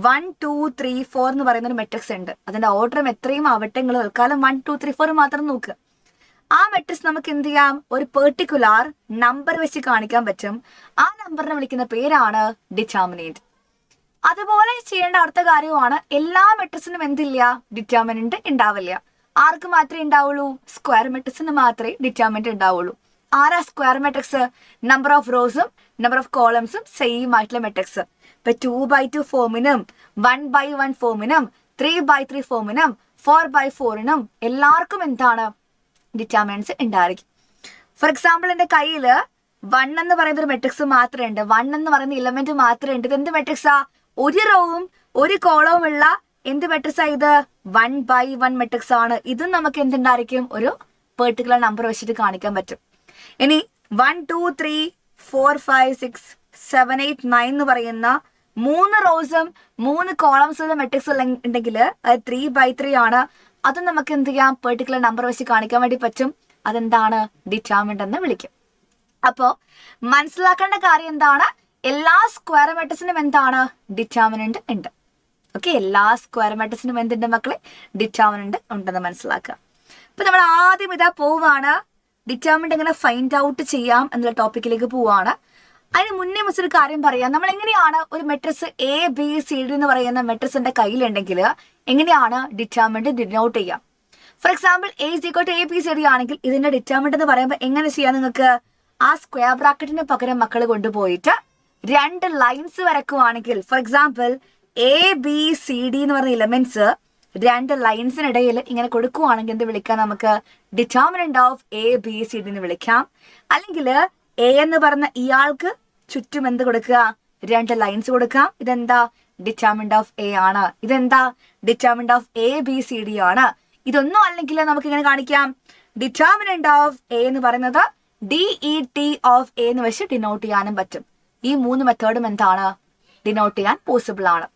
1 2 3 4 എന്ന് പറയുന്ന ഒരു മെട്രിക്സ് ഉണ്ട്. അതിന്റെ ഓർഡറും എത്രയും ആവട്ടെ, നിങ്ങൾ തൽക്കാലം 1 2 3 4 മാത്രം നോക്കുക. ആ മെട്രിക്സ് നമുക്ക് എന്ത് ചെയ്യാം? ഒരു പെർട്ടിക്കുലർ നമ്പർ വെച്ച് കാണിക്കാൻ പറ്റും. ആ നമ്പറിനെ വിളിക്കുന്ന പേരാണ് ഡിറ്റർമിനന്റ്. അതുപോലെ ചെയ്യേണ്ട അടുത്ത കാര്യമാണ്, എല്ലാ മെട്രിക്സിനും എന്തില്ല? ഡിറ്റർമിനന്റ് ഉണ്ടാവില്ല. ആർക്ക് മാത്രമേ ഉണ്ടാവുള്ളൂ? സ്ക്വയർ മെട്രിക്സിന് മാത്രമേ ഡിറ്റർമിനന്റ് ഉണ്ടാവുള്ളൂ. ആരാ സ്ക്വയർ മെട്രിക്സ്? നമ്പർ ഓഫ് റോസും നമ്പർ ഓഫ് കോളംസും സെയിം ആയിട്ടുള്ള മെട്രിക്സ്. ഇപ്പൊ 2x2 ഫോമിനും 1x1 ഫോമിനും 3x3 ഫോമിനും 4x4നും എല്ലാവർക്കും എന്താണ്? ഡിറ്റർമിനൻസ് ഉണ്ടായിരിക്കും. ഫോർ എക്സാമ്പിൾ, എൻ്റെ കയ്യിൽ 1 എന്ന് പറയുന്ന ഒരു മെട്രിക്സ് മാത്രമേ ഉണ്ട്. 1 എന്ന് പറയുന്ന എലമെന്റ് മാത്രമേ ഉണ്ട്. ഇത് എന്ത് മെട്രിക്സാ? ഒരു റോവും ഒരു കോളവും ഉള്ള എന്ത് മെട്രിക്സാ ഇത്? 1x1 മെട്രിക്സ് ആണ്. ഇതും നമുക്ക് എന്തുണ്ടായിരിക്കും? ഒരു പെർട്ടിക്കുലർ നമ്പർ വെച്ചിട്ട് കാണിക്കാൻ പറ്റും. ഇനി 1 2 3 4 5 6 7 8 9 എന്ന് പറയുന്ന 3 റോസും 3 കോളംസും മെട്രിക്സ് ഉണ്ടെങ്കിൽ അത് 3x3 ആണ്. അതും നമുക്ക് എന്ത് ചെയ്യാം? പെർട്ടിക്കുലർ നമ്പർ വെച്ച് കാണിക്കാൻ വേണ്ടി പറ്റും. അതെന്താണ്? ഡിറ്റർമിനന്റ് എന്ന് വിളിക്കും. അപ്പോ മനസ്സിലാക്കേണ്ട കാര്യം എന്താണ്? എല്ലാ സ്ക്വയർ മെട്രിക്സിനും എന്താണ്? ഡിറ്റർമിനന്റ് ഉണ്ട്. ഓക്കെ, എല്ലാ സ്ക്വയർ മെട്രിക്സിനും എന്തുണ്ട് മക്കളെ? ഡിറ്റർമിനന്റ് ഉണ്ടെന്ന് മനസ്സിലാക്കുക. ഇപ്പൊ നമ്മൾ ആദ്യം ഇതാ പോവാണ്, ഡിറ്റർമിനന്റ് എങ്ങനെ ഫൈൻഡ് ഔട്ട് ചെയ്യാം എന്നുള്ള ടോപ്പിക്കിലേക്ക് പോവാണ്. അതിന് മുന്നേ മിസ് ഒരു കാര്യം പറയാം. നമ്മൾ എങ്ങനെയാണ് ഒരു മെട്രിക്സ് ABCD എന്ന് പറയുന്ന മെട്രിക്സിന്റെ കയ്യിലുണ്ടെങ്കിൽ എങ്ങനെയാണ് ഡിറ്റർമിനന്റ് ഡിനോട്ട് ചെയ്യാം? ഫോർ എക്സാമ്പിൾ, A=ABCD ആണെങ്കിൽ ഇതിന്റെ ഡിറ്റർമിനന്റ് എന്ന് പറയുമ്പോൾ എങ്ങനെ ചെയ്യാം? നിങ്ങൾക്ക് ആ സ്ക്വയർ ബ്രാക്കറ്റിന് പകരം മക്കൾ കൊണ്ടുപോയിട്ട് 2 ലൈൻസ് വരക്കുവാണെങ്കിൽ, ഫോർ എക്സാമ്പിൾ ABCD എന്ന് പറയുന്ന എലമെന്റ്സ് 2 ലൈൻസിനിടയിൽ ഇങ്ങനെ കൊടുക്കുവാണെങ്കിൽ എന്ത് വിളിക്കാം? നമുക്ക് ഡിറ്റർമിനന്റ് ഓഫ് ABCD എന്ന് വിളിക്കാം. അല്ലെങ്കിൽ A എന്ന് പറഞ്ഞ ഇയാൾക്ക് ചുറ്റും എന്ത് കൊടുക്കുക? 2 ലൈൻസ് കൊടുക്കാം. ഇതെന്താ? ഡിറ്റർമിനന്റ് ഓഫ് A ആണ്. ഇതെന്താ? ഡിറ്റർമിനന്റ് ഓഫ് ABCD ആണ്. ഇതൊന്നും അല്ലെങ്കിൽ നമുക്ക് ഇങ്ങനെ കാണിക്കാം, ഡിറ്റർമിനന്റ് ഓഫ് A എന്ന് പറയുന്നത് DET ഓഫ് A എന്ന് വെച്ച് ഡിനോട്ട് ചെയ്യാനും പറ്റും. ഈ 3 മെത്തേഡും എന്താണ്? ഡിനോട്ട് ചെയ്യാൻ പോസിബിൾ ആണ്.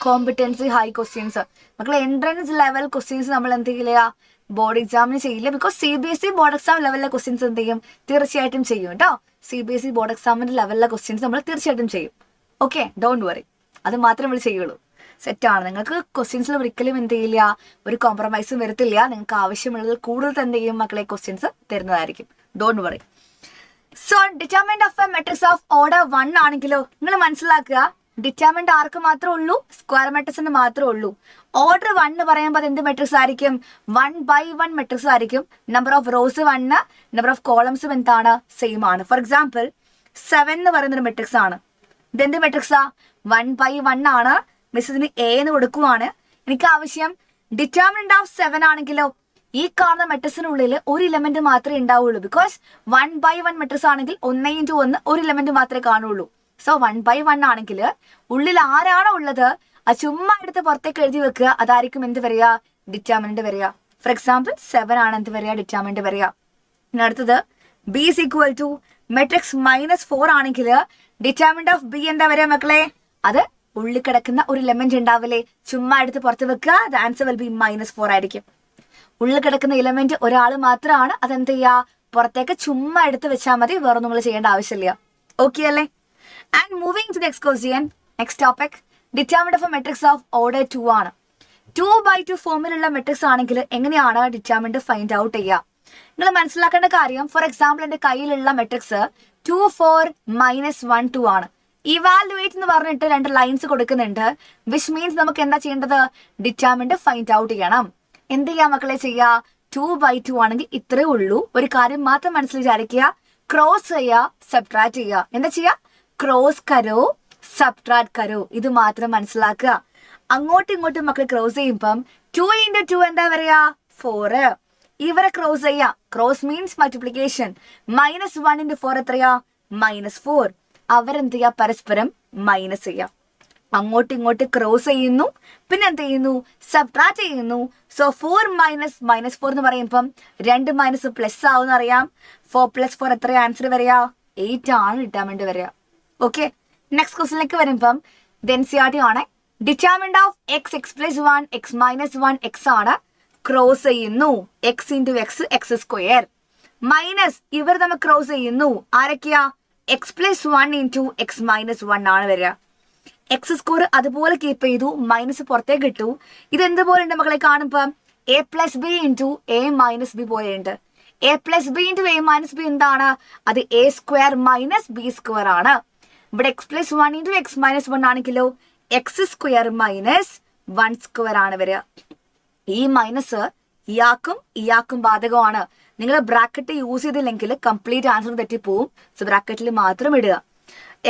കോമ്പറ്റൻസി ഹൈ ക്വസ്റ്റ്യൻസ് മക്കളെ, എൻട്രൻസ് ലെവൽ ക്വസ്റ്റ്യൻസ് നമ്മൾ എന്ത് ചെയ്യില്ല? ബോർഡ് എക്സാമിന് ചെയ്യില്ല. ബിക്കോസ് CBSE ബോർഡ് എക്സാം ലെവലിലെ ക്വസ്റ്റ്യൻസ് എന്ത് ചെയ്യും? തീർച്ചയായിട്ടും ചെയ്യും കേട്ടോ. CBSE ബോർഡ് എക്സാമിന്റെ ലെവലിലെ ക്വസ്റ്റ്യൻസ് നമ്മൾ തീർച്ചയായിട്ടും ചെയ്യും. ഓക്കെ, ഡോണ്ട് വറി, അത് മാത്രമേ നമ്മൾ ചെയ്യുള്ളൂ. സെറ്റാണ്. നിങ്ങൾക്ക് ക്വസ്റ്റ്യൻസിൽ ഒരിക്കലും എന്ത് ചെയ്യില്ല? ഒരു കോംപ്രമൈസും വരത്തില്ല. നിങ്ങൾക്ക് ആവശ്യമുള്ളത് കൂടുതൽ എന്ത് ചെയ്യും മക്കളെ? ക്വസ്റ്റ്യൻസ് തരുന്നതായിരിക്കും. Don't worry. So determinant of a matrix of order 1 ആണെങ്കിലോ നിങ്ങൾ മനസ്സിലാക്കുക, ഡിറ്റർമിനന്റ് ആർക്ക് മാത്രമേ ഉള്ളൂ? സ്ക്വയർ മെട്രിക്സിന് മാത്രമേ ഉള്ളൂ. ഓർഡർ 1 എന്ന് പറയുമ്പോൾ അത് എന്ത് മെട്രിക്സ് ആയിരിക്കും? 1x1 മെട്രിക്സ് ആയിരിക്കും. Number of rows 1, number of കോളംസും എന്താണ്? സെയിം ആണ്. ഫോർ എക്സാമ്പിൾ 7 എന്ന് പറയുന്നൊരു മെട്രിക്സ് ആണ്. ഇതെന്ത് മെട്രിക്സാ? 1x1 ആണ്. മിസ് ഇതിന് A എന്ന് കൊടുക്കുവാണ്. എനിക്ക് ആവശ്യം ഡിറ്റർമിനന്റ് ഓഫ് 7 ആണെങ്കിലോ ഈ കാണുന്ന മെട്രിക്സിനുള്ളിൽ ഒരു ഇലമെന്റ് മാത്രമേ ഉണ്ടാവുള്ളൂ. ബിക്കോസ് 1x1 മെട്രിക്സ് ആണെങ്കിൽ 1x1 ഒരു ഇലമെന്റ് മാത്രമേ കാണുള്ളൂ. സോ 1x1 ആണെങ്കിൽ ഉള്ളിൽ ആരാണോ ഉള്ളത് അത് ചുമ്മാ എടുത്ത് പുറത്തേക്ക് എഴുതി വെക്കുക. അതായിരിക്കും എന്ത് വരിക? ഡിറ്റർമിനന്റ് വരിക. ഫോർ എക്സാമ്പിൾ 7 ആണ് എന്ത് വരിക? ഡിറ്റർമിനന്റ് വരിക. പിന്നെ അടുത്തത് B=മെട്രിക്സ് -4 ആണെങ്കിൽ ഡിറ്റർമിനന്റ് ഓഫ് B എന്താ വരിക മക്കളെ? അത് ഉള്ളിൽ കിടക്കുന്ന ഒരു എലമെന്റ് ഉണ്ടാവില്ലേ, ചുമ്മാ എടുത്ത് പുറത്ത് വെക്കുക, ദ ആൻസർ വിൽ ബി -4 ആയിരിക്കും. ഉള്ളിൽ കിടക്കുന്ന എലമെന്റ് ഒരാൾ മാത്രമാണ്, അതെന്ത് ചെയ്യുക, പുറത്തേക്ക് ചുമ്മാ എടുത്ത് വെച്ചാൽ മതി, വേറെ നിങ്ങൾ ചെയ്യേണ്ട ആവശ്യമില്ല. ഓക്കെ അല്ലേ? And moving to next question, next topic, determinant of a matrix of order 2 ആണ്. 2/2 ഫോമിലുള്ള മെട്രിക്സ് ആണെങ്കിൽ എങ്ങനെയാണ് ഡിറ്റർമിനന്റ് ഫൈൻഡ് ഔട്ട് ചെയ്യുക? നിങ്ങൾ മനസ്സിലാക്കേണ്ട കാര്യം, ഫോർ എക്സാമ്പിൾ എൻ്റെ കയ്യിലുള്ള മെട്രിക്സ് 2 4 -1 2 ആണ്. ഇവാലുവേറ്റ് എന്ന് പറഞ്ഞിട്ട് 2 ലൈൻസ് കൊടുക്കുന്നുണ്ട്, വിച്ച് മീൻസ് നമുക്ക് എന്താ ചെയ്യേണ്ടത്, ഡിറ്റർമിനന്റ് ഫൈൻഡ് ഔട്ട് ചെയ്യണം. എന്ത് ചെയ്യാ മക്കളെ ചെയ്യുക, 2/2 ആണെങ്കിൽ ഇത്രേ ഉള്ളൂ. ഒരു കാര്യം മാത്രം മനസ്സിൽ വിചാരിക്കുക, ക്രോസ് ചെയ്യുക, സബ്ട്രാക്ട് ചെയ്യുക. എന്താ ചെയ്യുക, ക്രോസ് കരോ സബ്ട്രാക്ട് കരോ, ഇത് മാത്രം മനസ്സിലാക്കുക. അങ്ങോട്ടും ഇങ്ങോട്ടും മക്കൾ ക്രോസ് ചെയ്യുമ്പം 2 × 2 എന്താ പറയാ, 4. ഇവരെ ക്രോസ് ചെയ്യാം, ക്രോസ് മീൻസ് മൾട്ടിപ്ലിക്കേഷൻ. -1 × 4 എത്രയാ, -4. അവരെന്ത് ചെയ്യാ, പരസ്പരം മൈനസ് ചെയ്യാം. അങ്ങോട്ടും ഇങ്ങോട്ട് ക്രോസ് ചെയ്യുന്നു, പിന്നെ എന്ത് ചെയ്യുന്നു, സബ്ട്രാക്ട് ചെയ്യുന്നു. സോ 4 - -4 എന്ന് പറയുമ്പം 2 മൈനസ് പ്ലസ് ആവും അറിയാം. 4 + 4 എത്രയാ ആൻസർ വരിക, 8 ആണ് ഡിറ്റർമിനന്റ് വരിക. ഓക്കെ, നെക്സ്റ്റ് ക്വസ്റ്റിനിലേക്ക് വരുമ്പം ഡെൻസിയാർട്ടി ആണ്. Determinant of x + 1 x - 1 x ആണ്. ക്രോസ് ചെയ്യുന്നു, x × x x². മൈനസ് ഇവർ തമ്മിൽ ക്രോസ് ചെയ്യുന്നു, ആരൊക്കെയാ, x + 1 × x - 1 ആണ് വരിക. x² അതുപോലെ കീപ്പ് ചെയ്തു, മൈനസ് പുറത്തേക്ക് ഇട്ടു. ഇത് എന്തുപോലെ ഉണ്ട് മക്കളെ കാണുമ്പം, a + b × a - b പോലെയുണ്ട്. a + b × a - b എന്താണ്, അത് a² - b² ആണ്. ഇവിടെ x + 1 × x - 1 ആണെങ്കിലോ x² - 1² ആണ് വരിക. ഈ മൈനസ് ഇയാൾക്കും ബാധകമാണ്. നിങ്ങൾ ബ്രാക്കറ്റ് യൂസ് ചെയ്തില്ലെങ്കിൽ കംപ്ലീറ്റ് ആൻസർ തെറ്റിപ്പോവും. സോ ബ്രാക്കറ്റിൽ മാത്രം ഇടുക.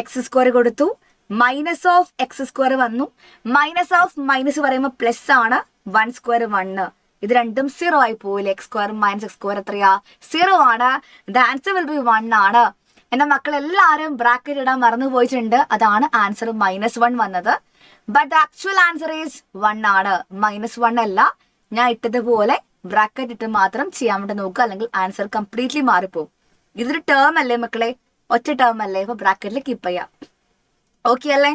x² കൊടുത്തു, മൈനസ് ഓഫ് x² വന്നു, മൈനസ് ഓഫ് മൈനസ് പറയുമ്പോൾ പ്ലസ് ആണ്, 1² 1. ഇത് രണ്ടും 0 ആയി പോവില്ല. x² - x² എത്രയാ, 0 ആണ്. ദ ആൻസർ വിൽ ബി 1 ആണ്. എന്റെ മക്കൾ എല്ലാവരും ബ്രാക്കറ്റ് ഇടാൻ മറന്നു പോയിട്ടുണ്ട്, അതാണ് ആൻസർ -1 വന്നത്. But the actual answer is 1 ആണ്, -1 അല്ല. ഞാൻ ഇട്ടതുപോലെ ബ്രാക്കറ്റ് ഇട്ട് മാത്രം ചെയ്യാൻ വേണ്ടി നോക്കുക, അല്ലെങ്കിൽ ആൻസർ കംപ്ലീറ്റ്ലി മാറിപ്പോകും. ഇതൊരു ടേം അല്ലേ മക്കളെ, ഒറ്റ ടേം അല്ലേ, ഇപ്പൊ ബ്രാക്കറ്റിൽ കീപ്പ് ചെയ്യാം. ഓക്കെ അല്ലേ?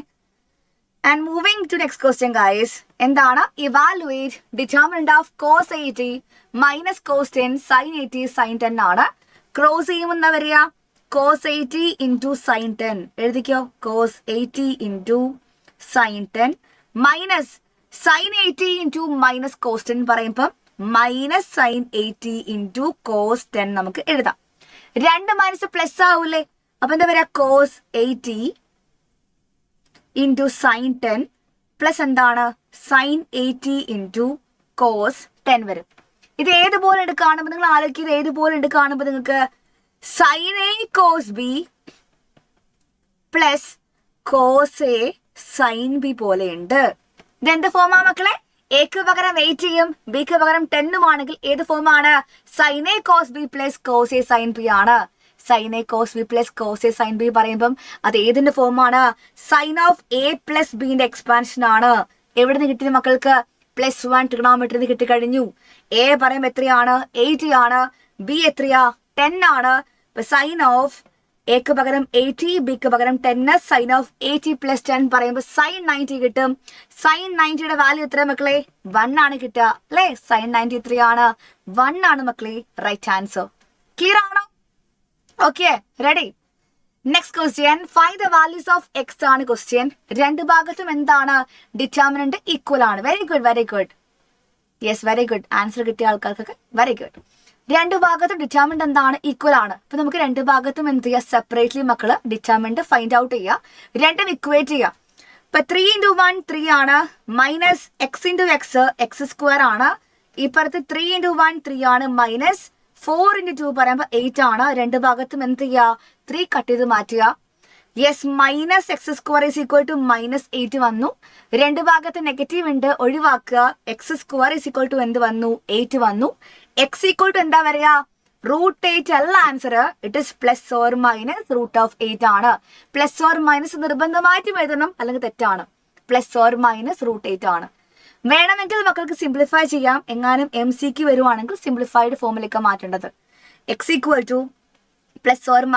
And moving to next question guys, എന്താണ്, evaluate determinant of cos 80 - cos 10 sin 80 sin 10 ആണ്. ക്രോസ് ചെയ്യുമ്പോൾ എന്താ വരിക, cos 80 × sin 10 എഴുതിക്കോ, cos 80 × sin 10 minus sin 80 × -cos 10 പറയുമ്പം -sin 80 × cos 10 നമുക്ക് എഴുതാം. 2 മൈനസ് പ്ലസ് ആവൂലേ, അപ്പൊ എന്താ വരിക, cos 80 × sin 10 പ്ലസ് എന്താണ്, sin 80 × cos 10 വരും. ഇത് ഏതുപോലെ ഉണ്ട് കാണുമ്പോൾ, നിങ്ങൾ ആലോചിക്കുക, ഇത് ഏതുപോലെ ഉണ്ട് കാണുമ്പോൾ നിങ്ങൾക്ക് sin A cos B plus cos A sin B പോലെ ഉണ്ട്. ഇതെന്ത് ഫോമാ മക്കളെ, എക്ക് പകരം 80 ബിക്ക് പകരം 10 ആണെങ്കിൽ ഏത് ഫോമാണ്, sin A cos B plus cos A sin B ആണ്. sin A cos B plus cos A sin B പറയുമ്പം അത് ഏതിന്റെ ഫോമാണ്, sin ഓഫ് A പ്ലസ് ബിന്റെ എക്സ്പാൻഷൻ ആണ്. എവിടെ നിന്ന് കിട്ടിയത് മക്കൾക്ക്, +1 ട്രിഗണോമെട്രി കിട്ടിക്കഴിഞ്ഞു. A പറയുമ്പോൾ എത്രയാണ്, 80 ആണ്. ബി എത്രയാ, 10 ആണ്. സൈൻ ഓഫ് എക്ക് പകരം 80 ബിക്ക് പകരം 10, സൈൻ ഓഫ് 80 + 10 പറയുമ്പോൾ sin 90 കിട്ടും. sin 90യുടെ വാല്യൂ എത്ര മക്കളെ, 1 ആണ് കിട്ടുക അല്ലേ. sin 90 എത്രയാണ്, 1 ആണ് മക്കളെ റൈറ്റ് ആൻസർ. ക്ലിയർ ആണോ? Okay, ready. Next question, find the values of x ആണ് ക്വസ്റ്റ്യൻ. രണ്ട് ഭാഗത്തും എന്താണ്, ഡിറ്റർമിനന്റ് ഈക്വൽ ആണ്. Very good, very good. Yes, very good. Answer കിട്ടിയ ആൾക്കാർക്കൊക്കെ വെരി ഗുഡ്. രണ്ട് ഭാഗത്തും ഡിറ്റർമിനന്റ് എന്താണ്, ഈക്വൽ ആണ്. അപ്പൊ നമുക്ക് രണ്ട് ഭാഗത്തും എന്ത് ചെയ്യുക, സെപ്പറേറ്റ്ലി മക്കള് ഡിറ്റർമിനന്റ് ഫൈൻഡ് ഔട്ട് ചെയ്യുക, രണ്ടും ഇക്വേറ്റ് ചെയ്യുക. ഇപ്പൊ 3 × 1 3 ആണ്, മൈനസ് x × x x² ആണ്. ഇപ്പുറത്ത് 3 × 1 3 ആണ്, മൈനസ് 4 × 2 പറയുമ്പോൾ 8 ആണ്. രണ്ട് ഭാഗത്തും എന്ത് ചെയ്യുക, 3 കട്ട് ചെയ്ത് മാറ്റുക. യെസ്, -x² = -8 വന്നു. രണ്ട് ഭാഗത്ത് നെഗറ്റീവ് ഉണ്ട്, ഒഴിവാക്കുക. x² എന്ത് വന്നു, 8 വന്നു. x = എന്താ പറയാ, √8 അല്ല ആൻസർ, ഇറ്റ് ഇസ് +or - √8 ആണ്. +or - നിർബന്ധമായിട്ടും എഴുതണം, അല്ലെങ്കിൽ തെറ്റാണ്. +or - √8 ആണ്. വേണമെങ്കിൽ മക്കൾക്ക് സിംപ്ലിഫൈ ചെയ്യാം. എങ്ങാനും MCQ വരുവാണെങ്കിൽ സിംപ്ലിഫൈഡ് ഫോമിലേക്ക് മാറ്റേണ്ടത്. x = +or -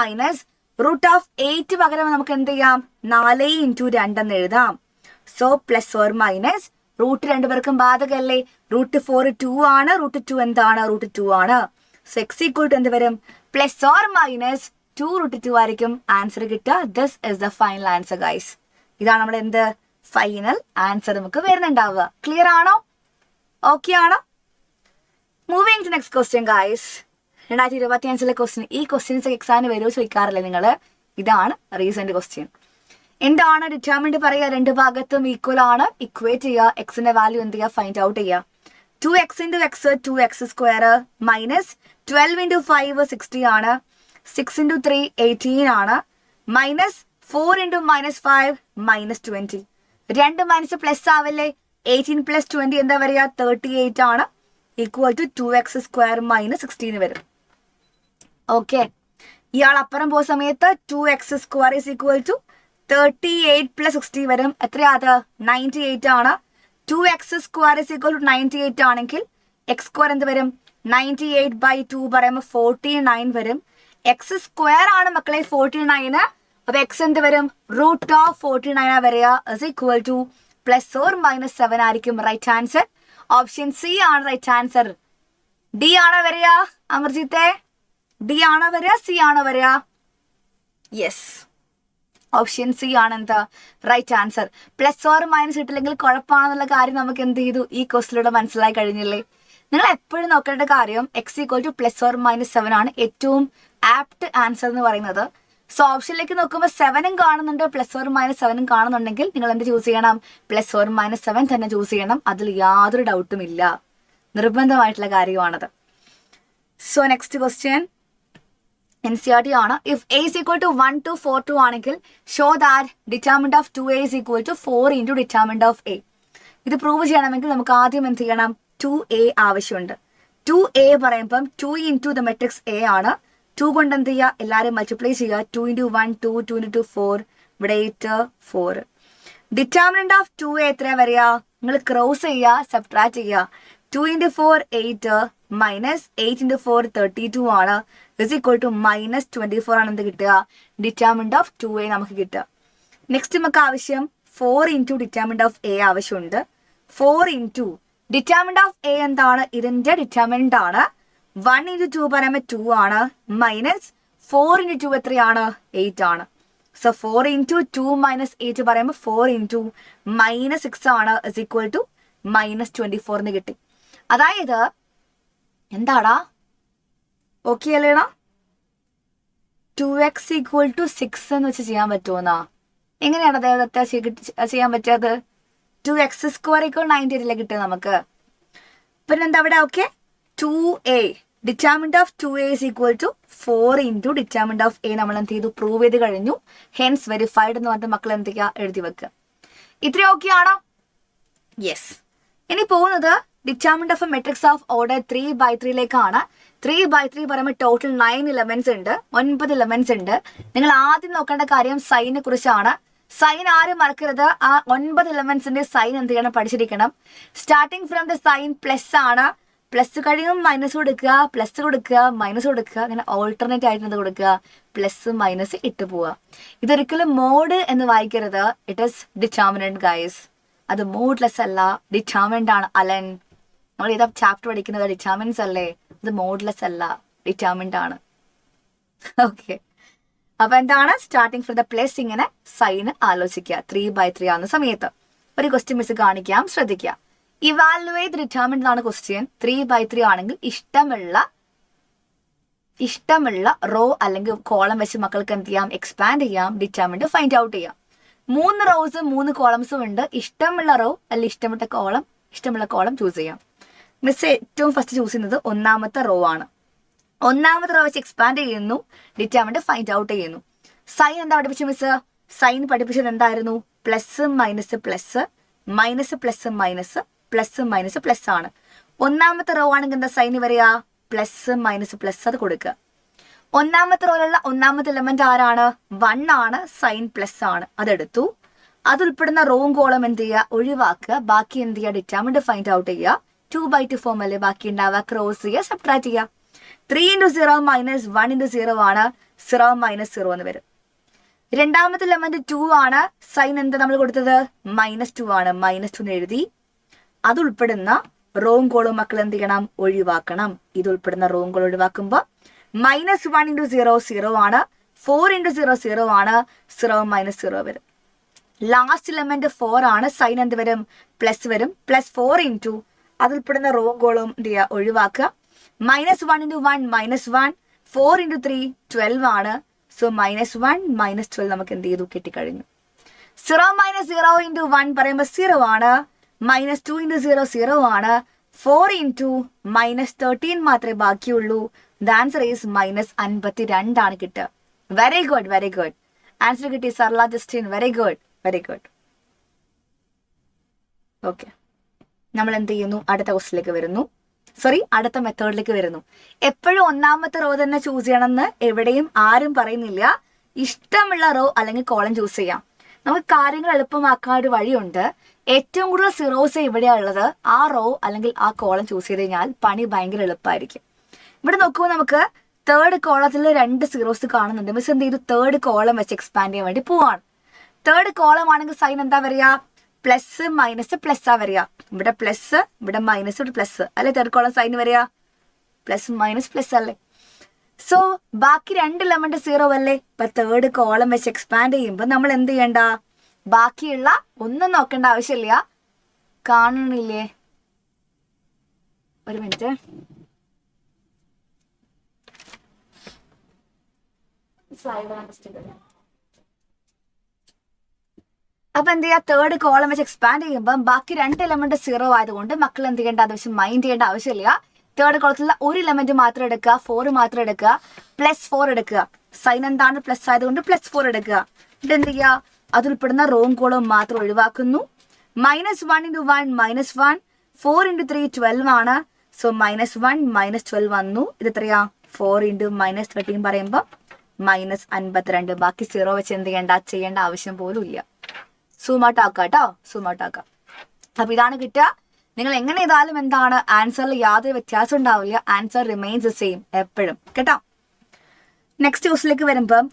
√8 പകരം നമുക്ക് എന്ത് ചെയ്യാം, 4 × 2 എന്ന് എഴുതാം. So plus or minus root രണ്ടുപേർക്കും ബാധകല്ലേ. റൂട്ട് 4 2 ആണ്, റൂട്ട് 2 എന്താണ്, റൂട്ട് 2 ആണ്. സോ എക്സ് ഈക്വൽ ടു എന്ത് വരും, പ്ലസ് ഓർ മൈനസ് 2 റൂട്ട് 2 ആയിരിക്കും ആൻസർ കിട്ടുക. This is the final answer guys. ഇതാണ് നമ്മുടെ എന്ത് ഫൈനൽ ആൻസർ നമുക്ക് വരുന്നുണ്ടാവുക. ക്ലിയർ ആണോ? ഓക്കെ ആണോ? Moving to next question guys. 2025 question. ഈ ക്വസ്റ്റ്യൻസ് എക്സാമിന് വരുമോ ചോദിക്കാറില്ലേ നിങ്ങൾ? ഇതാണ് റീസെന്റ് ക്വസ്റ്റ്യൻ. എന്താണ് ഡിറ്റർമിനന്റ് പറയുക, രണ്ട് ഭാഗത്തും ഈക്വൽ ആണ്, ഇക്വേറ്റ് ചെയ്യുക, എക്സിന്റെ വാല്യൂ എന്ത് ചെയ്യുക, ഫൈൻഡ് ഔട്ട് ചെയ്യുക. 2x into x 2x square minus 12 into 5 60 ആണ്, 6 into 3 18 ആണ്, മൈനസ് 4 into -5 -20. രണ്ട് മൈനസ് പ്ലസ് ആവില്ലേ, 18 plus 20 എന്താ പറയുക 38 ആണ്, ഈക്വൽ ടു 2x square -16 വരും. ഓക്കെ, ഇയാൾ അപ്പുറം പോകുന്ന സമയത്ത് 2x square is equal to 38 plus 60 വരും. എത്രയാത് 98 ആണ്. 2x square is equal to 98 ആണെങ്കിൽ എക്സ് സ്ക്വയർ എന്ത് വരും, 98/2 പറയുമ്പോൾ 49 വരും. എക്സ് സ്ക്വയർ ആണ് മക്കളെ 49. അപ്പൊ എക്സ് എന്ത് വരും, റൂട്ട് ഓഫ് 49 വരിക, is equal two plus or minus 7 ആയിരിക്കും റൈറ്റ് ആൻസർ. ഓപ്ഷൻ സി ആണ് റൈറ്റ് ആൻസർ. ഡി ആണോ വരിക അമർജിത്തെ? ഡി ആണോ വരിക, സി ആണോ വരിക? യെസ്, ഓപ്ഷൻ സി ആണ് എന്താ right answer. Plus or minus ഇട്ടില്ലെങ്കിൽ കുഴപ്പമാണെന്നുള്ള കാര്യം നമുക്ക് എന്ത് ചെയ്തു, ഈ ക്വസ്റ്റിലൂടെ മനസ്സിലായി കഴിഞ്ഞില്ലേ? നിങ്ങൾ എപ്പോഴും നോക്കേണ്ട കാര്യം X equal two plus or minus 7 ആണ് ഏറ്റവും ആപ്റ്റ് ആൻസർ എന്ന് പറയുന്നത്. സോ ഓപ്ഷനിലേക്ക് നോക്കുമ്പോൾ 7 കാണുന്നുണ്ട്, പ്ലസ് ഓർ മൈനസ് 7 കാണുന്നുണ്ടെങ്കിൽ നിങ്ങൾ എന്ത് ചൂസ് ചെയ്യണം, പ്ലസ് ഓർ മൈനസ് 7 തന്നെ ചൂസ് ചെയ്യണം. അതിൽ യാതൊരു ഡൗട്ടും ഇല്ല, നിർബന്ധമായിട്ടുള്ള കാര്യമാണത്. സോ നെക്സ്റ്റ് ക്വസ്റ്റ്യൻ NCERT ആണ്. If a is equal to 1 to 4 2 ആണെങ്കിൽ show that determinant of 2a is equal to 4 into determinant of a. ഇത് പ്രൂവ് ചെയ്യണമെങ്കിൽ നമുക്ക് ആദ്യം എന്ത് ചെയ്യണം, 2a ആവശ്യമുണ്ട്. 2a പറയുമ്പം 2 into the matrix a ആണ്. 2 കൊണ്ട് എന്ത് ചെയ്യുക, എല്ലാവരും മൾട്ടിപ്ലൈ ചെയ്യുക. 2 into 1 2, 2 into 4, ഇവിടെ 8 4. ഡിറ്റർമിനന്റ് ഓഫ് 2a എത്രയാ വരിക, നിങ്ങൾ ക്രോസ് ചെയ്യുക, സബ്ട്രാക്ട് ചെയ്യുക. 2 into 4 8 മൈനസ് 8 into 4 32 ആണ്, ഇസ് ഈക്വൽ ടു മൈനസ് 24 ആണ് എന്ത് കിട്ടുക, ഡിറ്റർമിനന്റ് ഓഫ് 2a നമുക്ക് കിട്ടുക. നെക്സ്റ്റ് നമുക്ക് ആവശ്യം 4 into ഡിറ്റർമിനന്റ് ഓഫ് a ആവശ്യമുണ്ട്. 4 into ഡിറ്റർമിനന്റ് ഓഫ് a എന്താണ്, ഇതിന്റെ ഡിറ്റർമിനന്റ് ആണ്. 1 into 2 പറയുമ്പോൾ 2 ആണ്, മൈനസ് 4 into 2 എത്രയാണ്, 8 ആണ്. സോ 4 into 2 മൈനസ് 8 പറയുമ്പോൾ 4 into മൈനസ് 6 ആണ്, ഇസ് ഈക്വൽ ടു മൈനസ് 24 എന്ന് കിട്ടി. അതായത് എന്താടാ, ഓക്കെ അല്ലേടാ? 2x ഈക്വൽ ടു 6 എന്ന് വെച്ച് ചെയ്യാൻ പറ്റുമെന്നാ? എങ്ങനെയാണ് അദ്ദേഹത്തെ ചെയ്യാൻ പറ്റിയത്? 2x സ്ക്വയർ ഈക്വൽ 98 കിട്ടുക നമുക്ക്. പിന്നെന്താ അവിടെ? Okay, 2a determinant of 2a is equal to 4 into determinant of a നമ്മൾ എന്ത് ചെയ്തു, പ്രൂവ് ചെയ്ത് കഴിഞ്ഞു. ഹെൻസ് വെരിഫൈഡ് എന്ന് പറഞ്ഞിട്ട് മക്കൾ എന്ത് ചെയ്യുക, എഴുതി വെക്കുക. ഇത്രയും ഓക്കെ ആണോ? യെസ്. ഇനി പോകുന്നത് determinant of a matrix of order 3/3 3/3 പറയുമ്പോൾ ടോട്ടൽ 9 എലമെന്റ്സ് ഉണ്ട്, 9 എലമെന്റ്സ് ഉണ്ട്. നിങ്ങൾ ആദ്യം നോക്കേണ്ട കാര്യം സൈനെ കുറിച്ചാണ്. സൈൻ ആരും മറക്കരുത്. ആ 9 എലമെന്റ്സിന്റെ സൈൻ എന്ത് ചെയ്യണം, പഠിച്ചിരിക്കണം. Starting from the sign plus ആണ്, പ്ലസ് കഴിയും മൈനസ് കൊടുക്കുക, പ്ലസ് കൊടുക്കുക, മൈനസ് കൊടുക്കുക, അങ്ങനെ ഓൾട്ടർനേറ്റ് ആയിട്ട് എന്ത് കൊടുക്കുക, പ്ലസ് മൈനസ് ഇട്ട് പോവുക. ഇതൊരിക്കലും മോഡ് എന്ന് വായിക്കരുത്, ഇറ്റ് ഈസ് ഡിറ്റർമിനന്റ് ഗൈസ്. അത് മോഡ്ലെസ് അല്ല, ഡിറ്റർമിനന്റ് ആണ്. അലൻ, നമ്മൾ ഇതാ ചാപ്റ്റർ പഠിക്കുന്നത് ഡിറ്റർമിനൻസ് അല്ലേ, ഇത് മോഡ്ലെസ് അല്ല, ഡിറ്റർമിനന്റ് ആണ്. ഓക്കെ, അപ്പൊ എന്താണ്, സ്റ്റാർട്ടിങ് ഫ്രം ദ പ്ലസ് ഇങ്ങനെ സൈൻ ആലോചിക്കുക. 3/3 ആവുന്ന സമയത്ത് ഒരു ക്വസ്റ്റ്യൻ മിസ് കാണിക്കാം, ശ്രദ്ധിക്കുക. ഇവാലുവേറ്റ് ഡിറ്റർമിനന്റ് ആണ് ക്വസ്റ്റ്യൻ. 3/3 ആണെങ്കിൽ ഇഷ്ടമുള്ള റോ അല്ലെങ്കിൽ കോളം വെച്ച് മക്കൾക്ക് എന്ത് ചെയ്യാം, എക്സ്പാൻഡ് ചെയ്യാം, ഡിറ്റർമിനന്റ് ഫൈൻഡ് ഔട്ട് ചെയ്യാം. 3 റോസും 3 കോളംസും ഉണ്ട്. ഇഷ്ടമുള്ള റോ അല്ലെങ്കിൽ ഇഷ്ടമുള്ള കോളം ചൂസ് ചെയ്യാം. മിസ് ഏറ്റവും ഫസ്റ്റ് ചൂസ് ചെയ്യുന്നത് ഒന്നാമത്തെ റോ ആണ്. ഒന്നാമത്തെ റോ വെച്ച് എക്സ്പാൻഡ് ചെയ്യുന്നു, ഡിറ്റർമിനന്റ് ഫൈൻഡ് ഔട്ട് ചെയ്യുന്നു. സൈൻ എന്താ പഠിപ്പിച്ചു മിസ്? സൈൻ പഠിപ്പിച്ചത് എന്തായിരുന്നു? Plus minus plus, minus plus minus, plus minus plus ആണ്. ഒന്നാമത്തെ റോ ആണെങ്കിൽ എന്താ സൈൻ വരിക? പ്ലസ് മൈനസ് പ്ലസ്, അത് കൊടുക്കുക. ഒന്നാമത്തെ റോയിലുള്ള ഒന്നാമത്തെ എലമെന്റ് ആരാണ്? 1 ആണ്, സൈൻ പ്ലസ് ആണ്, അതെടുത്തു. അതുൾപ്പെടുന്ന റോവും കോളം എന്ത് ചെയ്യുക, ഒഴിവാക്കുക. ബാക്കി എന്ത് ചെയ്യുക, ഡിറ്റർമിനന്റ് ഫൈൻഡ് ഔട്ട് ചെയ്യുക. 2/2 ഫോം അല്ലേ ബാക്കി ഉണ്ടാവുക, ക്രോസ് ചെയ്യുക, സബ്ട്രാക്ട് ചെയ്യുക. 3 into 0 മൈനസ് 1 into 0 ആണ്, 0 - 0 എന്ന് വരും. രണ്ടാമത്തെ എലമെന്റ് 2 ആണ്. സൈൻ എന്താ നമ്മൾ കൊടുത്തത്? -2 ആണ്. -2 എഴുതി. അത് ഉൾപ്പെടുന്ന റോവും കോളും മക്കൾ എന്ത് ചെയ്യണം? ഒഴിവാക്കണം. ഇത് ഉൾപ്പെടുന്ന റോവും കോളും ഒഴിവാക്കുമ്പോൾ -1 × 0 0 ആണ്. 4 × 0 0 ആണ്. 0 -0 വരും. ലാസ്റ്റ് എലമെന്റ് 4 ആണ്. സൈൻ എന്ത് വരും? പ്ലസ് വരും. +4 × അത് ഉൾപ്പെടുന്ന റോവും കോളും എന്ത് ചെയ്യുക? ഒഴിവാക്കുക. -1 × 1 -1. 4 × 3 12 ആണ്. സോ -1 -12 നമുക്ക് എന്ത് ചെയ്തു? കിട്ടിക്കഴിഞ്ഞു. 0 -0 × 1 പറയുമ്പോൾ 0 ആണ്. -2 × 0 0 ആണ്. 4 × -13 മാത്രമേ ബാക്കിയുള്ളൂ. ദ ആൻസർ ഈസ് -52 ആണ് കിട്ടുക. Very good, very good. Answer കിട്ടി Sarla Justin. Very good, very good. Okay, നമ്മൾ എന്ത് ചെയ്യുന്നു? അടുത്ത ക്വസ്റ്റിലേക്ക് വരുന്നു. അടുത്ത മെത്തേഡിലേക്ക് വരുന്നു. എപ്പോഴും ഒന്നാമത്തെ റോ തന്നെ ചൂസ് ചെയ്യണമെന്ന് എവിടെയും ആരും പറയുന്നില്ല. ഇഷ്ടമുള്ള റോ അല്ലെങ്കിൽ കോളം ചൂസ് ചെയ്യാം. നമുക്ക് കാര്യങ്ങൾ എളുപ്പമാക്കാൻ ഒരു വഴിയുണ്ട്. ഏറ്റവും കൂടുതൽ സീറോസ് എവിടെയാണ് ഉള്ളത്, ആ റോ അല്ലെങ്കിൽ ആ കോളം ചൂസ് ചെയ്ത് കഴിഞ്ഞാൽ പണി ഭയങ്കര എളുപ്പമായിരിക്കും. ഇവിടെ നോക്കുമ്പോൾ നമുക്ക് തേർഡ് കോളത്തിൽ 2 സീറോസ് കാണുന്നുണ്ട്. മിസ് എന്ത് ചെയ്തു? തേർഡ് കോളം വെച്ച് എക്സ്പാൻഡ് ചെയ്യാൻ വേണ്ടി പോവാണ്. തേർഡ് കോളം ആണെങ്കിൽ സൈൻ എന്താ വരിക? പ്ലസ് മൈനസ് പ്ലസ് ആ വരിക. ഇവിടെ പ്ലസ്, ഇവിടെ മൈനസ്, ഇവിടെ പ്ലസ് അല്ലെ? തേർഡ് കോളം സൈൻ വരിക പ്ലസ് മൈനസ് പ്ലസ് അല്ലേ? സോ ബാക്കി 2 എലമെന്റ് 0 അല്ലേ? ഇപ്പൊ തേർഡ് കോളം വെച്ച് എക്സ്പാൻഡ് ചെയ്യുമ്പോൾ നമ്മൾ എന്ത് ചെയ്യണ്ട? ബാക്കിയുള്ള ഒന്നും നോക്കേണ്ട ആവശ്യമില്ല. കാണണില്ലേ? ഒരു മിനിറ്റ്. അപ്പൊ എന്ത് ചെയ്യാ? തേർഡ് കോളം വെച്ച് എക്സ്പാൻഡ് ചെയ്യുമ്പോൾ ബാക്കി 2 എലമെന്റ് 0 ആയതുകൊണ്ട് മക്കൾ എന്ത് ചെയ്യേണ്ട? ആവശ്യം മൈൻഡ് ചെയ്യേണ്ട ആവശ്യമില്ല. തേർഡ് കോളത്തിലുള്ള ഒരു എലമെന്റ് മാത്രം എടുക്കുക, 4 മാത്രം എടുക്കുക. +4 എടുക്കുക. സൈൻ എന്താണ്? പ്ലസ് ആയതുകൊണ്ട് +4 എടുക്കുക. എന്നിട്ട് എന്ത് ചെയ്യുക? അത് ഉൾപ്പെടുന്ന റോവും കോളവും മാത്രം ഒഴിവാക്കുന്നു. -1 × 1 -1. 4 × 3 12 ആണ്. സോ -1 -12 വന്നു. ഇത് എത്രയാ? 4 × -13 പറയുമ്പോൾ -52. ബാക്കി 0 വെച്ച് എന്ത് ചെയ്യേണ്ട ആവശ്യം പോലും ഇല്ല. സൂം ഔട്ട് ആക്കുക കേട്ടോ, സൂം ഔട്ട് ആക്കുക. അപ്പൊ ഇതാണ് കിട്ടുക. നിങ്ങൾ എങ്ങനെ ചെയ്താലും എന്താണ്? ആൻസറിൽ യാതൊരു വ്യത്യാസം ഉണ്ടാവില്ല. ആൻസർ റിമെയിൻസ് സെയിം എപ്പോഴും കേട്ടോ. നെക്സ്റ്റ് ക്വസ്റ്റിലേക്ക് വരുമ്പം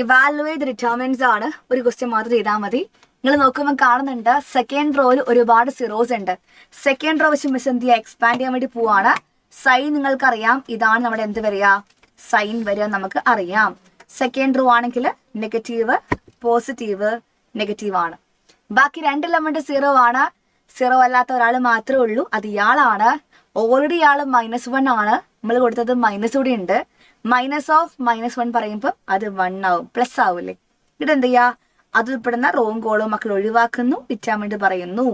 ഇവാലുവേറ്റ് ഡിറ്റർമിനൻസ് ആണ്. ഒരു ക്വസ്റ്റ്യൻ മാത്രം ചെയ്താൽ മതി. നിങ്ങൾ നോക്കുമ്പോൾ കാണുന്നുണ്ട് സെക്കൻഡ് റോയിൽ ഒരുപാട് സീറോസ് ഉണ്ട്. സെക്കൻഡ് റോ വെച്ച് മിസ് എന്ത് ചെയ്യുക? എക്സ്പാൻഡ് ചെയ്യാൻ വേണ്ടി പോവാണ്. സൈൻ നിങ്ങൾക്കറിയാം. ഇതാണ് നമ്മുടെ എന്ത് വരിക? സൈൻ വരിക നമുക്ക് അറിയാം. സെക്കൻഡ് റോ ആണെങ്കിൽ നെഗറ്റീവ്, പോസിറ്റീവ്, നെഗറ്റീവ് ആണ്. ബാക്കി 2 എലമെന്റ് 0 ആണ്. 0 അല്ലാത്ത ഒരാൾ മാത്രമേ ഉള്ളൂ. അത് ഇയാളാണ്. ഓൾറെഡി ഇയാൾ -1 ആണ്. നമ്മൾ കൊടുത്തത് മൈനസ് കൂടി ഉണ്ട്. -1 പറയുമ്പോൾ അത് 1 ആവും, പ്ലസ് ആവൂല്ലേ? ഇവിടെ എന്ത് ചെയ്യാ? അത് ഉൾപ്പെടുന്ന റോവും കോളവും മക്കൾ ഒഴിവാക്കുന്നു. ഡിറ്റർമിനന്റ് പറയുന്നു.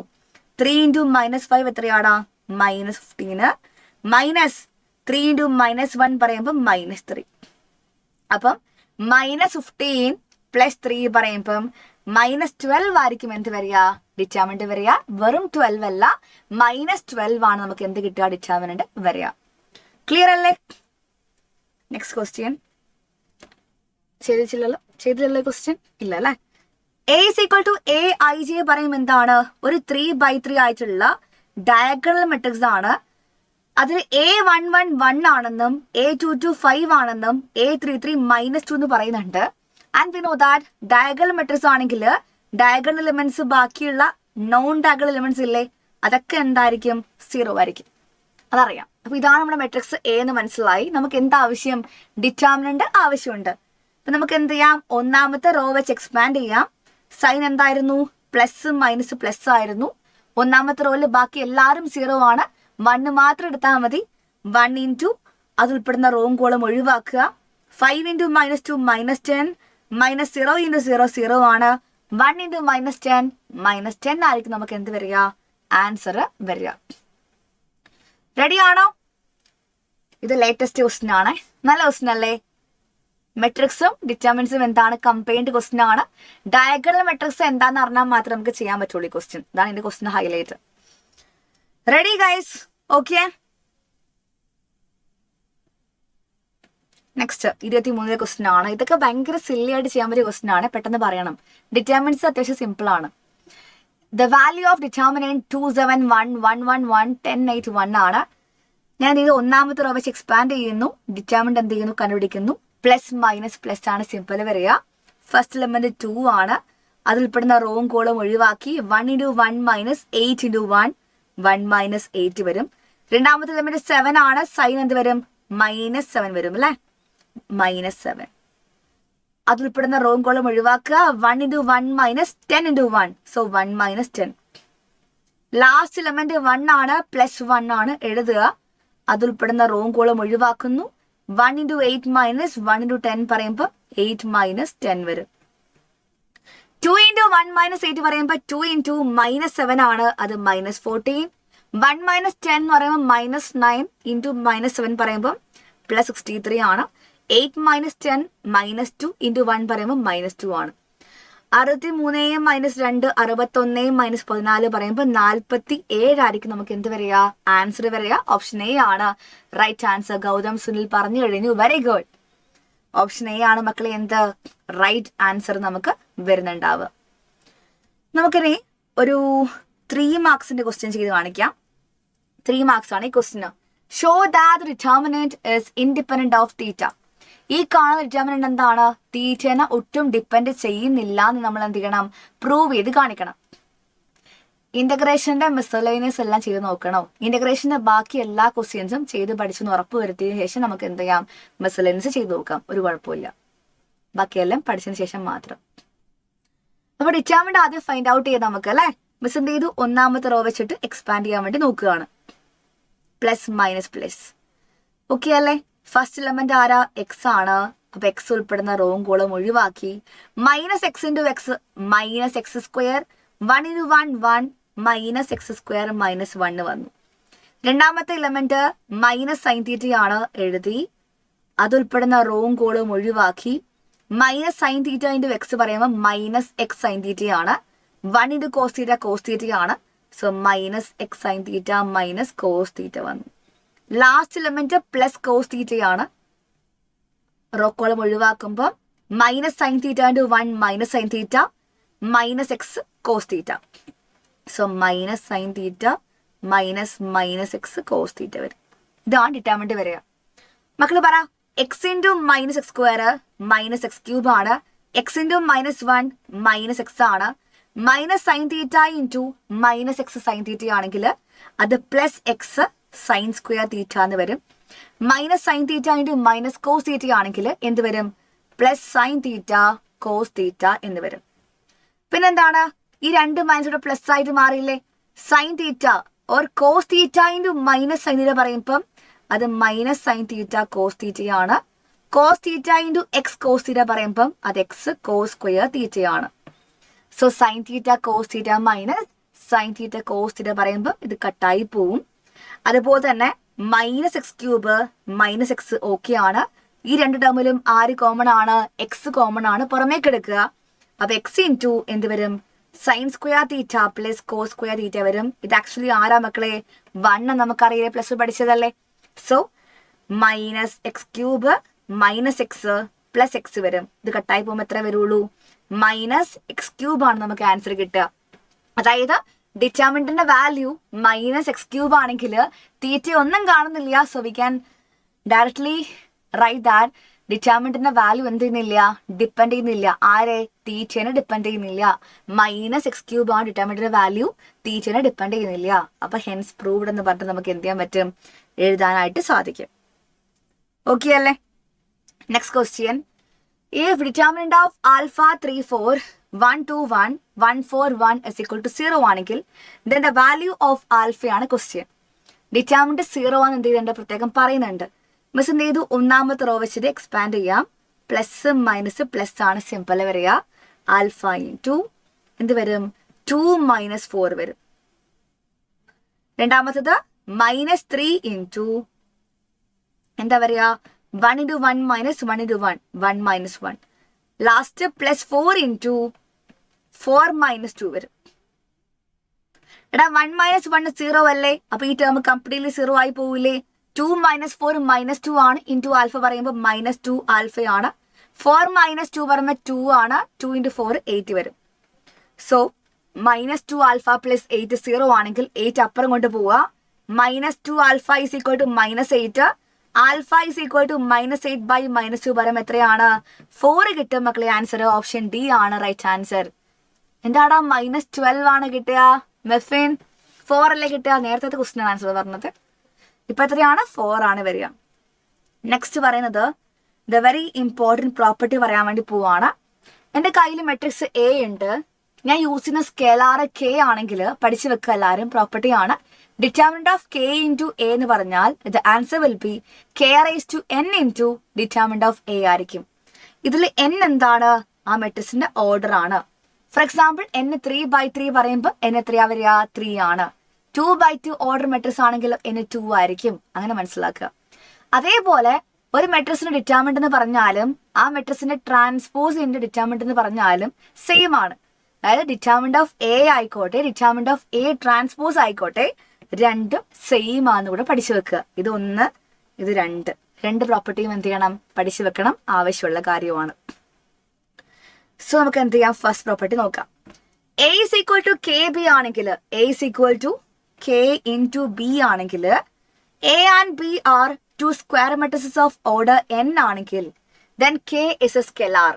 3 × -5 എത്രയാടാ? -15. -3 × -1 പറയുമ്പോൾ -3. അപ്പം -15 + 3 പറയുമ്പം -12 ആയിരിക്കും എന്ത് വരിക? ഡിറ്റർമിനന്റ് വരിക. വെറും 12 അല്ല, -12 ആണ് നമുക്ക് എന്ത് കിട്ടുക? ഡിറ്റർമിനന്റ് വരിക. ക്ലിയർ അല്ലേ? നെക്സ്റ്റ് ക്വസ്റ്റ്യൻ ചെയ്തില്ലല്ലോ ക്വസ്റ്റ്യൻ ഇല്ല അല്ലേ? A = AIJ പറയുമ്പോൾ എന്താണ്? ഒരു 3/3 ആയിട്ടുള്ള ഡയഗണൽ മെട്രിക്സ് ആണ്. അതിൽ A11 1 ആണെന്നും A22 5 ആണെന്നും A33 -2 എന്ന് പറയുന്നുണ്ട്. And we know that diagonal matrix ആണെങ്കിൽ ഡയഗണൽ എലിമെന്റ്സ് ബാക്കിയുള്ള നോൺ ഡയഗണൽ എലിമെന്റ്സ് ഇല്ലേ, അതൊക്കെ എന്തായിരിക്കും? 0 ആയിരിക്കും. അതറിയാം. അപ്പൊ ഇതാണ് നമ്മുടെ മെട്രിക്സ് A എന്ന് മനസ്സിലായി. നമുക്ക് എന്താ ആവശ്യം? ഡിറ്റർമിനന്റ് ആവശ്യമുണ്ട്. അപ്പൊ നമുക്ക് എന്ത് ചെയ്യാം? ഒന്നാമത്തെ റോ വെച്ച് എക്സ്പാൻഡ് ചെയ്യാം. സൈൻ എന്തായിരുന്നു? പ്ലസ് മൈനസ് പ്ലസ് ആയിരുന്നു. ഒന്നാമത്തെ റോയിൽ ബാക്കി എല്ലാവരും 0 ആണ്. 1 മാത്രം എടുത്താൽ മതി. 1 × അത് ഉൾപ്പെടുന്ന റോവും കോളം ഒഴിവാക്കുക. 5 × -2 -10. -0 × 0 0 ആണ്. 1 × -10 -10 ആയിരിക്കും നമുക്ക് എന്ത് വരിക? ആൻസർ വരിക. റെഡി ആണോ? ഇത് ലേറ്റസ്റ്റ് ക്വസ്റ്റ്യൻ ആണ്. നല്ല ക്വസ്റ്റ്യൻ അല്ലേ? മെട്രിക്സും ഡിറ്റർമിനൻസും എന്താണ്? കമ്പൈൻഡ് ക്വസ്റ്റ്യൻ ആണ്. ഡയഗണൽ മെട്രിക്സ് എന്താണെന്ന് അറിഞ്ഞാൽ മാത്രമേ നമുക്ക് ചെയ്യാൻ പറ്റുള്ളൂ ഈ ക്വസ്റ്റ്യൻ. ഇതാണ് എന്റെ question highlight. Ready guys? Okay. Next 23 question ആണ്. ഇതൊക്കെ ഭയങ്കര സില്ലി ആയിട്ട് ചെയ്യാൻ പറ്റിയ ക്വസ്റ്റ്യൻ ആണ്. പെട്ടെന്ന് പറയണം. ഡിറ്റർമിനൻസ് അത്യാവശ്യം സിമ്പിൾ ആണ്. ദ വാല്യൂ ഓഫ് ഡിറ്റർമിനന്റ് 2 7 1 1 1 1 10 8 1 ആണ്. ഞാൻ ഇത് ഒന്നാമത്തെ റോ വെച്ച് എക്സ്പാൻഡ് ചെയ്യുന്നു. ഡിറ്റർമിനന്റ് എന്ത് ചെയ്യുന്നു? കണ്ടുപിടിക്കുന്നു. പ്ലസ് മൈനസ് പ്ലസ് ആണ് സിമ്പിൾ വരിക. ഫസ്റ്റ് എലമെന്റ് 2 ആണ്. അതിൽ പെടുന്ന റോവും കോളും ഒഴിവാക്കി 1 into 1 minus 8 into 1 1 minus 8 വരും. രണ്ടാമത്തെ എലമെന്റ് 7 ആണ്. സൈൻ എന്ത് വരും? -7 വരും അല്ലെ, -7. അതിൽ പെടുന്ന റോവും കോളും ഒഴിവാക്കുക. 1 into 1 minus 10 into 1, so 1 minus 10. Last element 1 ആണ്, +1 ആണ് എഴുതുക. അതിൽ പെടുന്ന റോവും കോളും ഒഴിവാക്കുന്നു. 1 into 8 minus 1 into 10 പറയുമ്പോൾ 8 minus 10 വരും. 2 into 1 minus 8 പറയുമ്പോൾ 2 into -7 ആണ്, അത് -14. 1 minus 10 എന്ന് പറയുമ്പോൾ -9 into -7 പറയുമ്പോൾ +63 ആണ്. 8 minus 10 -2 into 1 പറയുമ്പോൾ -2 ആണ്. 63 - 2 61 - 14 പറയുമ്പോൾ 47 ആയിരിക്കും നമുക്ക് എന്ത് വരിക? ആൻസർ വരിക. ഓപ്ഷൻ എ ആണ് റൈറ്റ് ആൻസർ. ഗൗതം സുനിൽ പറഞ്ഞു കഴിഞ്ഞു. Very good. ഓപ്ഷൻ എ ആണ് മക്കളെ എന്ത് റൈറ്റ് ആൻസർ നമുക്ക് വരുന്നുണ്ടാവുക. നമുക്കിനി ഒരു 3 മാർക്സിന്റെ ക്വസ്റ്റ്യൻ ചെയ്ത് കാണിക്കാം. 3 മാർക്സ് ആണ് ഈ question. Show that the determinant is independent of തീറ്റ. ഈ കാണുന്ന ഡിറ്റർമിനന്റ് എന്താണ്? തീറ്റനെ ഒട്ടും ഡിപ്പെൻഡ് ചെയ്യുന്നില്ല എന്ന് നമ്മൾ എന്ത് ചെയ്യണം? പ്രൂവ് ചെയ്ത് കാണിക്കണം. ഇന്റഗ്രേഷന്റെ മിസ്സലേനിയസ് എല്ലാം ചെയ്ത് നോക്കണം. ഇന്റഗ്രേഷന്റെ ബാക്കി എല്ലാ ക്വസ്റ്റ്യൻസും ചെയ്ത് പഠിച്ചെന്ന് ഉറപ്പ് വരുത്തിയതിനു ശേഷം നമുക്ക് എന്ത് ചെയ്യാം? മിസ്സലേനിയസ് ചെയ്ത് നോക്കാം. ഒരു കുഴപ്പമില്ല. ബാക്കിയെല്ലാം പഠിച്ചതിന് ശേഷം മാത്രം. അപ്പൊ ഡിറ്റർമിനന്റ് ആദ്യം ഫൈൻഡ് ഔട്ട് ചെയ്ത് നമുക്ക് അല്ലെ. മിസ് എന്ത് ചെയ്തു? ഒന്നാമത്തെ റോ വെച്ചിട്ട് എക്സ്പാൻഡ് ചെയ്യാൻ വേണ്ടി നോക്കുകയാണ്. Plus minus plus. ഓക്കെ അല്ലേ? ഫസ്റ്റ് എലമെന്റ് ആരാ? എക്സ് ആണ്. അപ്പൊ എക്സ് ഉൾപ്പെടുന്ന റോവും കോളും ഒഴിവാക്കി -x into x -x². 1 into 1 1 -x² -1 വന്നു. രണ്ടാമത്തെ എലമെന്റ് -sin θ ആണ് എഴുതി. അതുൾപ്പെടുന്ന റോവും കോളും ഒഴിവാക്കി -sin θ into x പറയുമ്പോൾ -x sin θ ആണ്. 1 into cos θ cos θ ആണ്. സോ -x sin θ cos θ വന്നു. ലാസ്റ്റ് എലമെന്റ് പ്ലസ് കോസ് θ ആണ്. റോ കോളം ഒഴിവാക്കുമ്പോൾ -sin θ into 1 -sin θ -x cos θ. So -sin θ -x cos θ വരും. ഇതാണ് ഡിറ്റർമിനന്റ് വരിക. മക്കള് പറ, x into -x² -x³ ആണ്. x into -1 -x ആണ്. -sin θ into -x sin θ ആണെങ്കിൽ അത് +x sin² θ എന്ന് വരും. -sin θ into -cos θ ആണെങ്കിൽ എന്ത് വരും? +sin θ cos θ എന്ന് വരും. പിന്നെന്താണ്? ഈ രണ്ട് മൈനസ് പ്ലസ് ആയിട്ട് മാറിയില്ലേ? sin θ or cos θ into -sin θ പറയുമ്പം അത് -sin θ cos θ ആണ്. cos θ into x cos θ പറയുമ്പം അത് x cos² θ ആണ്. So sin θ cos θ sin θ cos θ പറയുമ്പോൾ ഇത് കട്ടായി പോവും. അതുപോലെ തന്നെ -x³ -x ഓക്കെ ആണ്. ഈ രണ്ട് ടേമിലും ആര് കോമൺ ആണ്? x കോമൺ ആണ്. പുറമേക്ക് എടുക്കുക. അപ്പൊ x ഇൻറ്റു എന്ത് വരും? sin² θ പ്ലസ് cos² θ വരും. ഇത് ആക്ച്വലി ആരാ മക്കളെ? 1 നമുക്കറിയാം, പ്ലസ് പഠിച്ചതല്ലേ. So -x³ -x plus x വരും. ഇത് കട്ടായി പോകുമ്പോൾ എത്ര വരുള്ളൂ? -x³ ആണ് നമുക്ക് ആൻസർ കിട്ടുക. അതായത് ഡിറ്റർമിനന്റിന്റെ വാല്യൂ -x³ ആണെങ്കിൽ തീറ്റ ഒന്നും കാണുന്നില്ല. So we can directly write that ഡിറ്റർമിനന്റിന്റെ വാല്യൂ എന്ത് ചെയ്യുന്നില്ല? ഡിപ്പെൻഡ് ചെയ്യുന്നില്ല. ആരെ? തീറ്റനെ ഡിപ്പെൻഡ് ചെയ്യുന്നില്ല. -x³ ആണ് ഡിറ്റർമിനന്റിന്റെ വാല്യൂ, തീറ്റനെ ഡിപ്പെൻഡ് ചെയ്യുന്നില്ല. അപ്പൊ ഹെൻസ് പ്രൂവ്ഡ് എന്ന് പറഞ്ഞിട്ട് നമുക്ക് എന്ത് ചെയ്യാൻ പറ്റും? എഴുതാനായിട്ട് സാധിക്കും. ഓക്കെ അല്ലേ? Next question. If determinant of alpha 3 4 1 2 1 1 4 1 is equal to 0 ആണെങ്കിൽ then the value of alpha ആണ് ക്വസ്റ്റ്യൻ. ഡിറ്റർമിനന്റ് 0 ആണ് എന്ത് ചെയ്തിട്ടുണ്ട്? പ്രത്യേകം പറയുന്നുണ്ട്. മിസ് എന്ത് ചെയ്തു? ഒന്നാമത്തെ റോ വെച്ചിട്ട് എക്സ്പാൻഡ് ചെയ്യാം. പ്ലസ് മൈനസ് പ്ലസ് ആണ് സിമ്പിൾ വരിക. ആൽഫ ഇൻറ്റു എന്ത് വരും? 2 - 4 വരും. രണ്ടാമത്തത് -3 ഇൻറ്റു എന്താ വരിക? 1 into 1 minus 1 into 1 1 minus 1. Last +4 into 4 minus 2 വരും. എടാ 1 - 1 0 അല്ലേ? അപ്പൊ ഈ ടേം കംപ്ലീറ്റ്ലി 0 ആയി പോവില്ലേ? 2 - 4 -2 ആണ്. ഇൻറ്റു ആൽഫ പറയുമ്പോൾ -2 ആൽഫയാണ്. 4 - 2 പറയുമ്പോൾ 2 ആണ്. 2 into 4 8 വരും. സോ -2 ആൽഫ പ്ലസ് 8 0 ആണെങ്കിൽ 8 അപ്പുറം കൊണ്ട് പോവുക. -2 alpha is equal to -8. Alpha is equal to -8/-2 പറയുമ്പോൾ എത്രയാണ്? 4 കിട്ടും മക്കളെ. ആൻസർ ഓപ്ഷൻ ഡി ആണ് റൈറ്റ് ആൻസർ. എന്താടാ -12 ആണ് കിട്ടുക? മെഫിൻ 4 അല്ലേ കിട്ടുക? നേരത്തെ ക്വസ്റ്റ്യൻ ആൻസർ പറഞ്ഞത്. ഇപ്പൊ എത്രയാണ്? 4 ആണ് വരിക. നെക്സ്റ്റ് പറയുന്നത് ദ വെരി ഇമ്പോർട്ടൻറ്റ് പ്രോപ്പർട്ടി പറയാൻ വേണ്ടി പോവാണ്. എൻ്റെ കയ്യിൽ മെട്രിക്സ് എ ഉണ്ട്. ഞാൻ യൂസ് ചെയ്യുന്ന സ്കെലാർ കെ ആണെങ്കിൽ പഠിച്ചു വെക്കുക എല്ലാവരും. പ്രോപ്പർട്ടി ആണ് determinant of K into A എന്ന് പറഞ്ഞാൽ the answer will be K raise to N into determinant of A ആയിരിക്കും. ഇതിൽ എൻ എന്താണ്? ആ മെട്രിക്സിന്റെ ഓർഡർ ആണ്. ഫോർ എക്സാമ്പിൾ n 3/3 പറയുമ്പോൾ n എത്രയാ വരിക? 3 ആണ്. 2/2 ഓർഡർ മെട്രിക്സ് ആണെങ്കിൽ n 2 ആയിരിക്കും. അങ്ങനെ മനസ്സിലാക്കുക. അതേപോലെ ഒരു മെട്രിക്സിന്റെ ഡിറ്റർമിനന്റ് എന്ന് പറഞ്ഞാലും ആ മെട്രിക്സിന്റെ ട്രാൻസ്പോസിന്റെ ഡിറ്റർമിനന്റ് എന്ന് പറഞ്ഞാലും സെയിം ആണ്. അതായത് ഡിറ്റർമിനന്റ് ഓഫ് എ ആയിക്കോട്ടെ ഡിറ്റർമിനന്റ് ഓഫ് എ ട്രാൻസ്പോസ് ആയിക്കോട്ടെ രണ്ടും സെയിം ആണെന്ന് കൂടെ പഠിച്ചു വെക്കുക. ഇത് 1, ഇത് 2. രണ്ട് പ്രോപ്പർട്ടിയും എന്ത് ചെയ്യണം? പഠിച്ചു വെക്കണം. ആവശ്യമുള്ള കാര്യമാണ്. സോ നമുക്ക് എന്ത് ചെയ്യാം? ഫസ്റ്റ് പ്രോപ്പർട്ടി നോക്കാം. A is equal to K B ആണെങ്കിൽ A is equal to K into B ആണെങ്കിൽ A and B are two square matrices of order n ആണെങ്കിൽ then K is a scalar.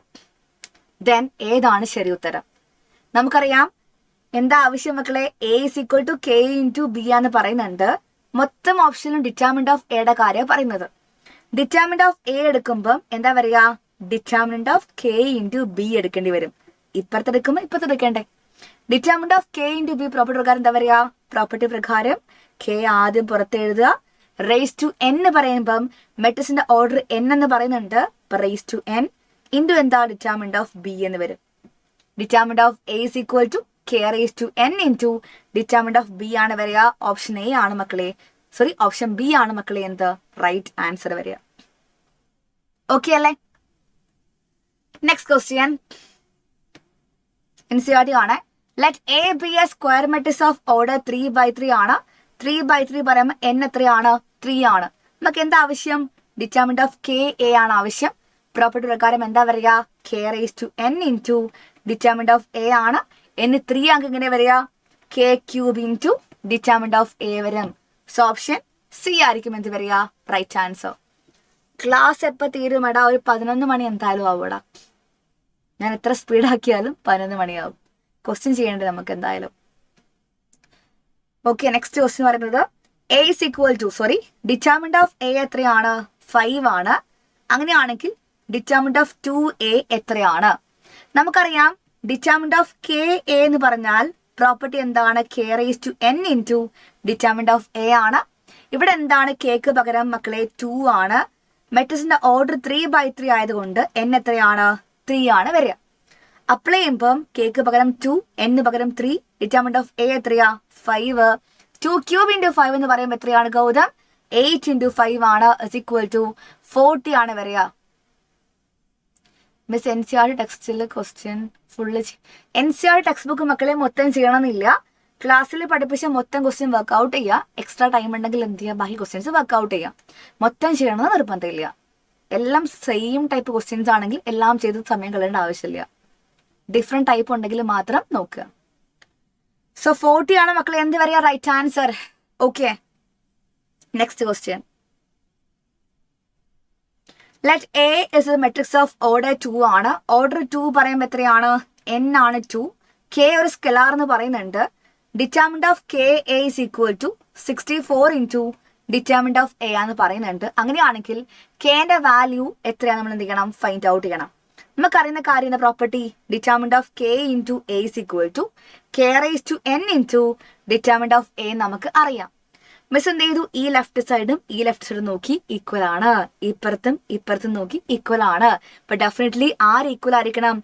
Then ഏതാണ് ശരി ഉത്തരം? നമുക്കറിയാം എന്താ ആവശ്യം മക്കളെ? A is equal to K into B എന്ന് പറയുന്നുണ്ട്. മൊത്തം ഓപ്ഷനിലും ഡിറ്റർമിനന്റ് ഓഫ് എയുടെ കാര്യം പറയുന്നത്. ഡിറ്റർമിനന്റ് ഓഫ് എ എടുക്കുമ്പം എന്താ പറയുക? Determinant of K into B എടുക്കേണ്ടി വരും. ഇപ്പുറത്ത് എടുക്കുമ്പോൾ ഇപ്പുറത്ത് എടുക്കേണ്ടേ? Determinant of K into B property പ്രകാരം എന്താ പറയുക? പ്രോപ്പർട്ടി പ്രകാരം കെ ആദ്യം പുറത്ത് എഴുതുക. റേസ് ടു എൻ പറയുമ്പം മെട്രിക്സിന്റെ ഓർഡർ n എന്ന് പറയുന്നുണ്ട്. റേസ് ടു എൻ ഇൻറ്റു എന്താ? ഡിറ്റർമിനന്റ് ഓഫ് ബി എന്ന് വരും. Determinant of A is equal to K raise to N into determinant of B ആണ് വരിക. ഓപ്ഷൻ എ ആണ് മക്കളെ, സോറി ഓപ്ഷൻ ബി ആണ് മക്കളെ എന്ത് റൈറ്റ് ആൻസർ വരിക. ഓക്കെ അല്ലേ? നെക്സ്റ്റ് ക്വസ്റ്റ്യൻ NCERT ആണ്. Let A B a square matrix of order 3/3 ആണ്. 3/3 പറയുമ്പോൾ n എത്രയാണ്? 3 ആണ്. നമുക്ക് എന്താ ആവശ്യം? ഡിറ്റർമിനന്റ് ഓഫ് കെ എ ആണ് ആവശ്യം. പ്രോപ്പർട്ടി പ്രകാരം എന്താ വരിക? K raise to N into determinant of A ആണ്. n 3 ആണെങ്കിൽ ഇങ്ങനെ വരിക K cube into determinant of A വരും. സോ ഓപ്ഷൻ സി ആയിരിക്കും എന്ത് വരിക? Right answer. ക്ലാസ് എപ്പോൾ തീരും? എടാ ഒരു 11 മണി എന്തായാലും ആവൂടാ. ഞാൻ എത്ര സ്പീഡാക്കിയാലും 11 മണിയാവും. ക്വസ്റ്റ്യൻ ചെയ്യേണ്ടത് നമുക്ക് എന്തായാലും. ഓക്കെ, നെക്സ്റ്റ് ക്വസ്റ്റ്യൻ പറയുന്നത് A is equal to determinant of A എത്രയാണ്? 5 ആണ്. അങ്ങനെയാണെങ്കിൽ ഡിറ്റർമിനന്റ് ഓഫ് 2a എത്രയാണ്? നമുക്കറിയാം ഡിറ്റർമിനന്റ് ഓഫ് കെ എ എന്ന് പറഞ്ഞാൽ പ്രോപ്പർട്ടി എന്താണ്? K raise to N into determinant of A ആണ്. ഇവിടെ എന്താണ്? കെക്ക് പകരം മക്കളെ 2 ആണ്. മെട്രിക്സിന്റെ ഓർഡർ 3/3 ആയതുകൊണ്ട് n എത്രയാണ്? 3 ആണ് വരിക. അപ്ലൈ ചെയ്യുമ്പം കെക്ക് പകരം 2, n പകരം 3, ഡിറ്റർമിനന്റ് ഓഫ് എ എത്രയാ? 5. 2 ക്യൂബ് ഇൻറ്റു 5 എന്ന് പറയുമ്പോൾ എത്രയാണ് ഗൗതം? 8 ഇൻറ്റു 5 ആണ്. ഇസ് ഈക്വൽ ടു 40 ആണ് വരിക. മിസ് NCERT ടെക്സ്റ്റിൽ question full NCERT text book മക്കളെ മൊത്തം ചെയ്യണമെന്നില്ല. ക്ലാസ്സിൽ പഠിപ്പിച്ച മൊത്തം ക്വസ്റ്റ്യൻ വർക്ക്ഔട്ട് ചെയ്യുക. എക്സ്ട്രാ ടൈം ഉണ്ടെങ്കിൽ എന്ത് ചെയ്യുക? ബാക്കി ക്വസ്റ്റ്യൻസ് വർക്ക്ഔട്ട് ചെയ്യുക. മൊത്തം ചെയ്യണമെന്ന് നിർബന്ധമില്ല. എല്ലാം സെയിം ടൈപ്പ് ക്വസ്റ്റ്യൻസ് ആണെങ്കിൽ എല്ലാം ചെയ്ത് സമയം കളയേണ്ട ആവശ്യമില്ല. ഡിഫറെൻറ്റ് ടൈപ്പ് ഉണ്ടെങ്കിൽ മാത്രം നോക്കുക. സോ 40 ആണ് മക്കളെ എന്ത് വരിക? Right answer. Okay, next question. Let A is a matrix of order 2 ആണ്. ഓർഡർ 2 പറയുമ്പോൾ എത്രയാണ്? n ആണ് 2. കെ ഒരു സ്കെലാർ എന്ന് പറയുന്നുണ്ട്. Determinant of K A is equal to 64 into determinant of A എന്ന് പറയുന്നുണ്ട്. അങ്ങനെയാണെങ്കിൽ കെന്റെ വാല്യൂ എത്രയാണ് നമ്മൾ എന്ത് ചെയ്യണം? ഫൈൻഡ് ഔട്ട് ചെയ്യണം. നമുക്കറിയുന്ന കാര്യം property determinant of K into A is equal to K raise to N into determinant of A നമുക്ക് അറിയാം. മിസ് എന്ത് ചെയ്തു? ഈ ലെഫ്റ്റ് സൈഡും ഈ ലെഫ്റ്റ് സൈഡും നോക്കി ഈക്വൽ ആണ്. ഇപ്പുറത്തും നോക്കി ഈക്വൽ ആണ്. അപ്പൊ ഡെഫിനറ്റ്ലി ആര് ഈക്വൽ ആയിരിക്കണം?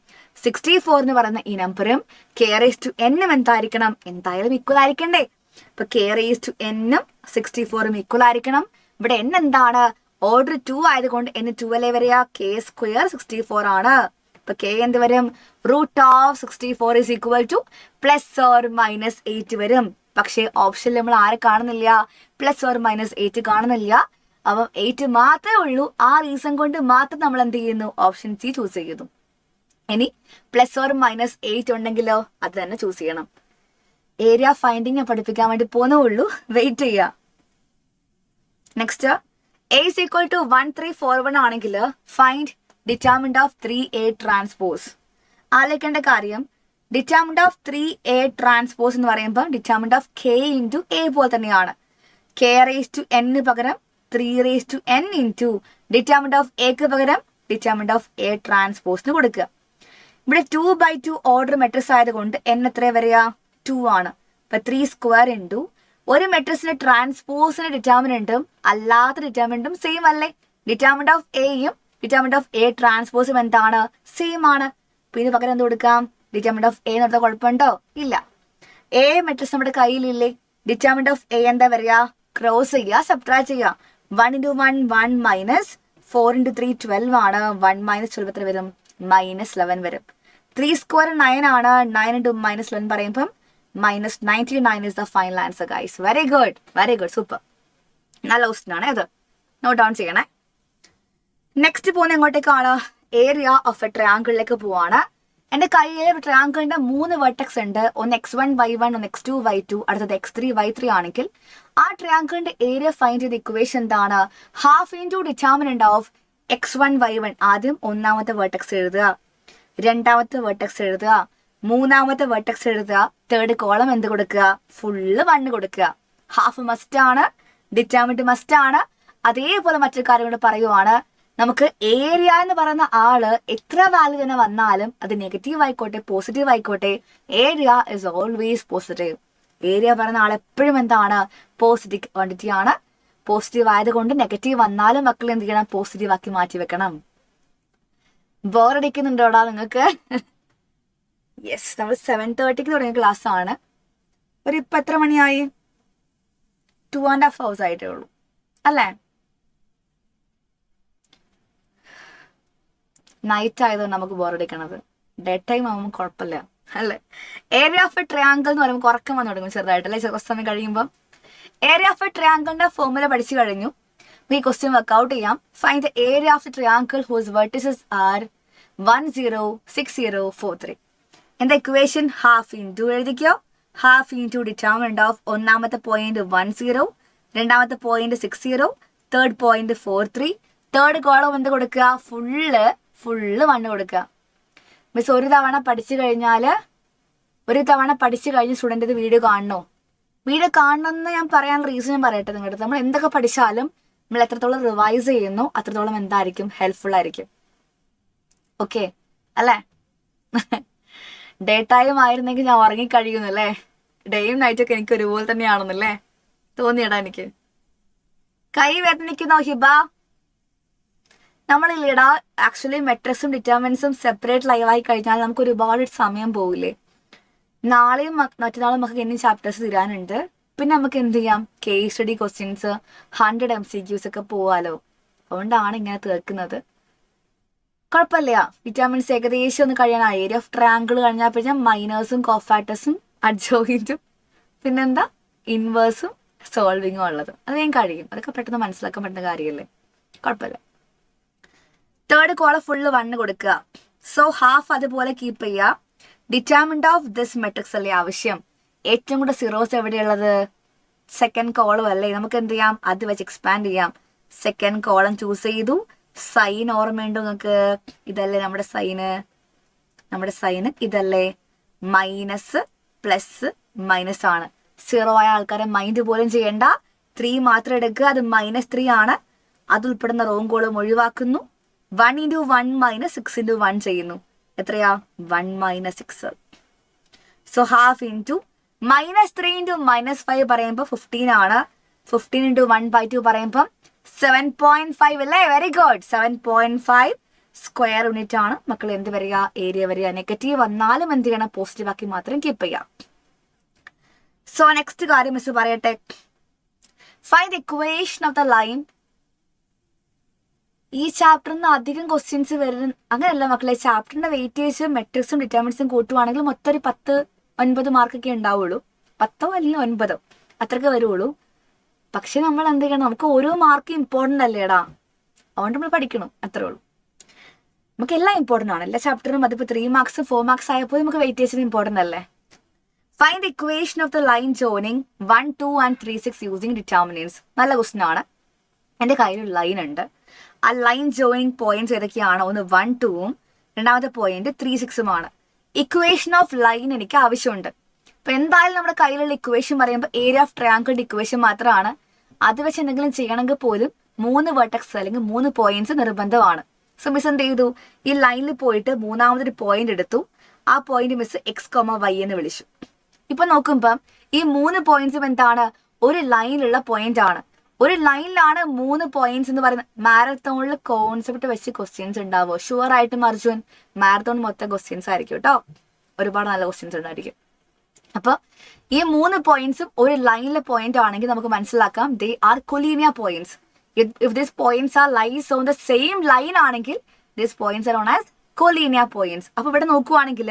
64 എന്ന് പറയുന്ന ഈ നമ്പറും കെ റേസ് ടു എന്നും എന്തായിരിക്കണം? എന്തായാലും ഈക്വൽ ആയിരിക്കണ്ടേ? ഇപ്പൊ കെ റേസ് ടു എന്നും 64ഉം ഈക്വൽ ആയിരിക്കണം. ഇവിടെ n എന്താണ്? ഓർഡർ 2 ആയതുകൊണ്ട് n 2 അല്ലേ വരിക? കെ സ്ക്വയർ 64 ആണ്. ഇപ്പൊ കെ എന്ത് വരും? √64 ഇസ് ഈക്വൽ ടു +or-8 വരും. പക്ഷേ ഓപ്ഷനിൽ നമ്മൾ ആരെ കാണുന്നില്ല? +or-8 കാണുന്നില്ല. അപ്പം 8 മാത്രമേ ഉള്ളൂ. ആ റീസൺ കൊണ്ട് മാത്രം നമ്മൾ എന്ത് ചെയ്യുന്നു? ഓപ്ഷൻ സി ചൂസ് ചെയ്യുന്നു. ഇനി +or-8 ഉണ്ടെങ്കിലോ അത് തന്നെ ചൂസ് ചെയ്യണം. ഏരിയ ഫൈൻഡിങ് പഠിപ്പിക്കാൻ വേണ്ടി പോകുന്നേ ഉള്ളൂ. വെയിറ്റ് ചെയ്യുക. Next, A is equal to 1, 3, 4, 1 ആണെങ്കിൽ find determinant of 3A transpose. ആലോചിക്കേണ്ട കാര്യം determinant of 3A transpose എന്ന് പറയുമ്പോൾ determinant of K into A പോലെ തന്നെയാണ്. K raised to n പകരം 3 raised to n into determinant of Aക്ക് പകരം determinant of A transpose എന്ന് കൊടുക്കുക. ഇവിടെ 2/2 ഓർഡർ മെട്രിക്സ് ആയതുകൊണ്ട് n എത്ര വരിക 2 ആണ്. അപ്പൊ 3 സ്ക്വയർ ഇൻറ്റു ഒരു മെട്രിക്സിന്റെ ട്രാൻസ്പോസിന്റെ ഡിറ്റർമിനന്റും അല്ലാത്ത ഡിറ്റർമിനന്റും സെയിം അല്ലേ? ഡിറ്റർമിനന്റ് ഓഫ് എയും ഡിറ്റർമിനന്റ് ഓഫ് എ ട്രാൻസ്പോസും എന്താണ്? സെയിം ആണ്. പിന്നെ പകരം എന്ത് കൊടുക്കാം? ഡിറ്റർമിനന്റ് ഓഫ് എ എന്ന് കുഴപ്പമുണ്ടോ? ഇല്ല. എ മെട്രിക്സ് നമ്മുടെ കയ്യിലില്ലേ? ഡിറ്റർമിനന്റ് ഓഫ് എ എന്താ വരിക? ക്രോസ് ചെയ്യുക, സബ്ട്രാക്ട് ചെയ്യുക. 1 into 1 1 മൈനസ് 4 into 3 12 ആണ്. 1 മൈനസ് 12 എത്ര വരും? -11 വരും. 3 സ്ക്വയർ 9 ആണ്. 9 into -11 പറയുമ്പം -99 is the final answer, guys. Very good, super. നല്ല ക്വസ്റ്റ്യൻ ആണ് ഇത്, നോട്ട് ഡൗൺ ചെയ്യണേ. നെക്സ്റ്റ് പോകുന്ന എങ്ങോട്ടേക്കാണ്? ഏരിയ ഓഫ് എ ട്രയാങ്കിളിലേക്ക് പോവാണ്. എൻ്റെ കയ്യിൽ ഒരു ട്രയാങ്കിളിന്റെ 3 വെർട്ടെക്സ് ഉണ്ട്. ഒന്ന് x1 y1, ഒന്ന് x2 y2, അടുത്തത് x3 y3 ആണെങ്കിൽ ആ ട്രയാങ്കിളിന്റെ ഏരിയ ഫൈൻഡ് ചെയ്ത ഇക്വേഷൻ എന്താണ്? Half into determinant of x1 y1. ആദ്യം ഒന്നാമത്തെ വെർട്ടെക്സ് എഴുതുക, രണ്ടാമത്തെ വെർട്ടെക്സ് എഴുതുക, മൂന്നാമത്തെ വെർട്ടെക്സ് എഴുതുക, തേർഡ് കോളം എന്ത് കൊടുക്കുക? ഫുള്ള് 1 കൊടുക്കുക. ഹാഫ് മസ്റ്റ് ആണ്, ഡിറ്റർമിനന്റ് മസ്റ്റ് ആണ്. അതേപോലെ മറ്റൊരു കാര്യം കൂടെ പറയുവാണ്, നമുക്ക് ഏരിയ എന്ന് പറയുന്ന ആള് എത്ര വാല്യൂ തന്നെ വന്നാലും അത് നെഗറ്റീവ് ആയിക്കോട്ടെ പോസിറ്റീവ് ആയിക്കോട്ടെ, area is always positive. Area പറയുന്ന ആൾ എപ്പോഴും എന്താണ്? പോസിറ്റീവ് ക്വാണ്ടിറ്റി ആണ്. പോസിറ്റീവ് ആയതുകൊണ്ട് നെഗറ്റീവ് വന്നാലും മക്കൾ എന്ത് ചെയ്യണം? പോസിറ്റീവ് ആക്കി മാറ്റി വെക്കണം. ബോറടിക്കുന്നുണ്ടോടാ നിങ്ങൾക്ക്? യെസ്, നമ്മൾ 7:30 തുടങ്ങിയ ക്ലാസ് ആണ്. ഒരു ഇപ്പം എത്ര മണിയായി? 2.5 hours ആയിട്ടേ ഉള്ളൂ അല്ലേ? നൈറ്റ് ആയതുകൊണ്ട് നമുക്ക് ബോറടിക്കണത്. ഡേ ടൈം ആകുമ്പോൾ കുഴപ്പമില്ല അല്ലേ? ഏരിയ ഓഫ് എ ട്രയാങ്കിൾ എന്ന് പറയുമ്പോൾ കുറക്കം വന്നു തുടങ്ങും ചെറുതായിട്ടല്ലേ? കുറച്ച് സമയം കഴിയുമ്പോൾ ഏരിയ ഓഫ് എ ട്രയാങ്കിളിന്റെ ഫോർമുല പഠിച്ചു കഴിഞ്ഞു. ഈ ക്വസ്റ്റ്യൻ വർക്ക്ഔട്ട് ചെയ്യാം. Find the area of the triangle whose vertices are 1 0 6 0 4 3. എന്താ ഇക്വേഷൻ? ഹാഫ് ഇൻറ്റു എഴുതിക്കോ. ഹാഫ് ഇൻറ്റു ഡിറ്റർമിനന്റ് ഓഫ് ഒന്നാമത്തെ പോയിന്റ് 1 0, രണ്ടാമത്തെ point 6 0, third point 4 3, third column എന്ത് കൊടുക്കുക? ഫുള്ള് 1 കൊടുക്കുക. മിസ് ഒരു തവണ പഠിച്ചു കഴിഞ്ഞ് സ്റ്റുഡൻ്റ് ഇത് വീഡിയോ കാണണോ? വീഡിയോ കാണണമെന്ന് ഞാൻ പറയാൻ റീസൺ ഞാൻ പറയട്ടെ നിങ്ങളുടെ. നമ്മൾ എന്തൊക്കെ പഠിച്ചാലും നമ്മൾ എത്രത്തോളം റിവൈസ് ചെയ്യുന്നു അത്രത്തോളം എന്തായിരിക്കും? ഹെൽപ്ഫുൾ ആയിരിക്കും. ഓക്കെ അല്ലേ? ഡേ ടൈം ആയിരുന്നെങ്കിൽ ഞാൻ ഉറങ്ങിക്കഴിയുന്നു അല്ലേ? ഡേയും നൈറ്റൊക്കെ എനിക്ക് ഒരുപോലെ തന്നെയാണെന്നല്ലേ തോന്നിയടാ എനിക്ക്. കൈ വേദനിക്കുന്നോ ഹിബ? നമ്മളില്ലേടാ ആക്ച്വലി മെട്രിക്സും ഡിറ്റർമിനൻസും സെപ്പറേറ്റ് ലൈവായി കഴിഞ്ഞാൽ നമുക്ക് ഒരുപാട് സമയം പോകില്ലേ? നാളെയും മറ്റന്നാളും നമുക്ക് ഇനി ചാപ്റ്റേഴ്സ് തീരാനുണ്ട്. പിന്നെ നമുക്ക് എന്ത് ചെയ്യാം? കേസ് സ്റ്റഡി ക്വസ്റ്റ്യൻസ് 100 MCQs ഒക്കെ പോവാലോ. അതുകൊണ്ടാണ് ഇങ്ങനെ തീർക്കുന്നത്. കുഴപ്പമില്ല. വിറ്റാമിൻസ് ഏകദേശം ഒന്ന് കഴിയാനായി. ഏരിയ ഓഫ് ട്രയാങ്കിൾ കഴിഞ്ഞാൽ പിന്നെ മൈനേഴ്സും കോഫാക്ടേഴ്സും അഡ്ജോയിന്റും പിന്നെന്താ ഇൻവേഴ്സും സോൾവിങ്ങും ഉള്ളത്. അത് ഞാൻ കഴിയും. അതൊക്കെ പെട്ടെന്ന് മനസ്സിലാക്കാൻ പറ്റുന്ന കാര്യമല്ലേ? കുഴപ്പമില്ല. തേർഡ് കോളം ഫുള്ള് 1 കൊടുക്കുക. സോ ഹാഫ് അതുപോലെ കീപ്പ് ചെയ്യുക. ഡിറ്റർമിനന്റ് ഓഫ് ദിസ് മെട്രിക്സ് അല്ലേ ആവശ്യം? ഏറ്റവും കൂടുതൽ സീറോസ് എവിടെയുള്ളത്? സെക്കൻഡ് കോളം അല്ലേ? നമുക്ക് എന്ത് ചെയ്യാം? അത് വെച്ച് എക്സ്പാൻഡ് ചെയ്യാം. സെക്കൻഡ് കോളം ചൂസ് ചെയ്തു. സൈൻ ഓർമ്മയുണ്ടോ നിങ്ങൾക്ക്? ഇതല്ലേ നമ്മുടെ സൈന് ഇതല്ലേ? മൈനസ് പ്ലസ് മൈനസ് ആണ്. 0 ആയ ആൾക്കാരെ മൈൻഡ് പോലും ചെയ്യണ്ട. 3 മാത്രം എടുക്കുക. അത് -3 ആണ്. അത് ഉൾപ്പെടുന്ന റോങ് കോളം ഒഴിവാക്കുന്നു. 1 into 1 minus 6 into 1 ചെയ്യുന്നു. എത്രയാ? 1 - 6. സോ ഹാഫ് ഇൻറ്റു -3 into -5 പറയുമ്പോൾ 15 ആണ്. 15 into 1/2 പറയുമ്പം 7.5 അല്ലേ? Very good. 7.5 സ്ക്വയർ യൂണിറ്റ് ആണ് മക്കൾ എന്ത് വരിക? ഏരിയ വരിക. നെഗറ്റീവ് വന്നാലും എന്ത് ചെയ്യണം? പോസിറ്റീവ് ആക്കി മാത്രം കീപ്പ് ചെയ്യാം. സോ നെക്സ്റ്റ് കാര്യം മിസ് പറയട്ടെ. Find the equation of the line. ഈ ചാപ്റ്ററിൽ നിന്ന് അധികം ക്വസ്റ്റ്യൻസ് വരുന്ന അങ്ങനെയല്ല മക്കളെ. ചാപ്റ്ററിന്റെ വെയിറ്റേജും മെട്രിക്സും ഡിറ്റർമിനൻസും കൂട്ടുവാണെങ്കിൽ മൊത്തം ഒരു 10-9 മാർക്കൊക്കെ ഉണ്ടാവുള്ളൂ. 10 അല്ലെങ്കിൽ 9 അത്രയൊക്കെ വരുള്ളൂ. പക്ഷെ നമ്മൾ എന്ത് ചെയ്യണം? നമുക്ക് ഓരോ മാർക്ക് ഇമ്പോർട്ടൻ്റ് അല്ലേടാ. അതുകൊണ്ട് നമ്മൾ പഠിക്കണം, അത്രേ ഉള്ളൂ. നമുക്ക് എല്ലാം ഇമ്പോർട്ടൻ്റ് ആണ്. എല്ലാ ചാപ്റ്ററും അതിപ്പോൾ 3 marks 4 marks ആയപ്പോൾ നമുക്ക് വെയിറ്റേജിന് ഇമ്പോർട്ടൻ്റ് അല്ലേ? Find the equation of the line joining 1 2 and 3 6 using determinants. നല്ല ക്വസ്റ്റ്യൻ ആണ്. എൻ്റെ കയ്യിൽ ലൈൻ ഉണ്ട്. ആ ലൈൻ ജോയിനിങ് പോയിന്റ്സ് ഏതൊക്കെയാണ്? ഒന്ന് 1, 2ഉം രണ്ടാമത്തെ പോയിന്റ് 3, 6ഉമാണ്. ഇക്വേഷൻ ഓഫ് ലൈൻ എനിക്ക് ആവശ്യമുണ്ട്. അപ്പൊ എന്തായാലും നമ്മുടെ കയ്യിലുള്ള ഇക്വേഷൻ പറയുമ്പോൾ ഏരിയ ഓഫ് ട്രയാങ്കിളിന്റെ ഇക്വേഷൻ മാത്രമാണ്. അത് വെച്ച് എന്തെങ്കിലും ചെയ്യണമെങ്കിൽ പോലും 3 വെർട്ടെക്സ് അല്ലെങ്കിൽ 3 പോയിന്റ്സ് നിർബന്ധമാണ്. സോ മിസ് എന്ത് ചെയ്തു? ഈ ലൈനിൽ പോയിട്ട് മൂന്നാമതൊരു പോയിന്റ് എടുത്തു. ആ പോയിന്റ് മിസ് X, Y എന്ന് വിളിച്ചു. ഇപ്പൊ നോക്കുമ്പം ഈ 3 പോയിന്റ്സും എന്താണ്? ഒരു ലൈനിലുള്ള പോയിന്റ് ആണ്. ഒരു ലൈനിലാണ് 3 പോയിന്റ്സ് എന്ന് പറയുന്നത്. മാരത്തോണിൽ കോൺസെപ്റ്റ് വെച്ച് ക്വസ്റ്റ്യൻസ് ഉണ്ടാവുമോ? ഷുവർ ആയിട്ടും അർജുൻ, മാരത്തോൺ മൊത്തം ക്വസ്റ്റ്യൻസ് ആയിരിക്കും കേട്ടോ. ഒരുപാട് നല്ല ക്വസ്റ്റ്യൻസ് ഉണ്ടായിരിക്കും. അപ്പൊ ഈ 3 പോയിന്റ്സും ഒരു ലൈനിലെ പോയിന്റ് ആണെങ്കിൽ നമുക്ക് മനസ്സിലാക്കാം they are collinear points. If this points are lies on the same line ആണെങ്കിൽ this points are on as collinear points. അപ്പൊ ഇവിടെ നോക്കുവാണെങ്കിൽ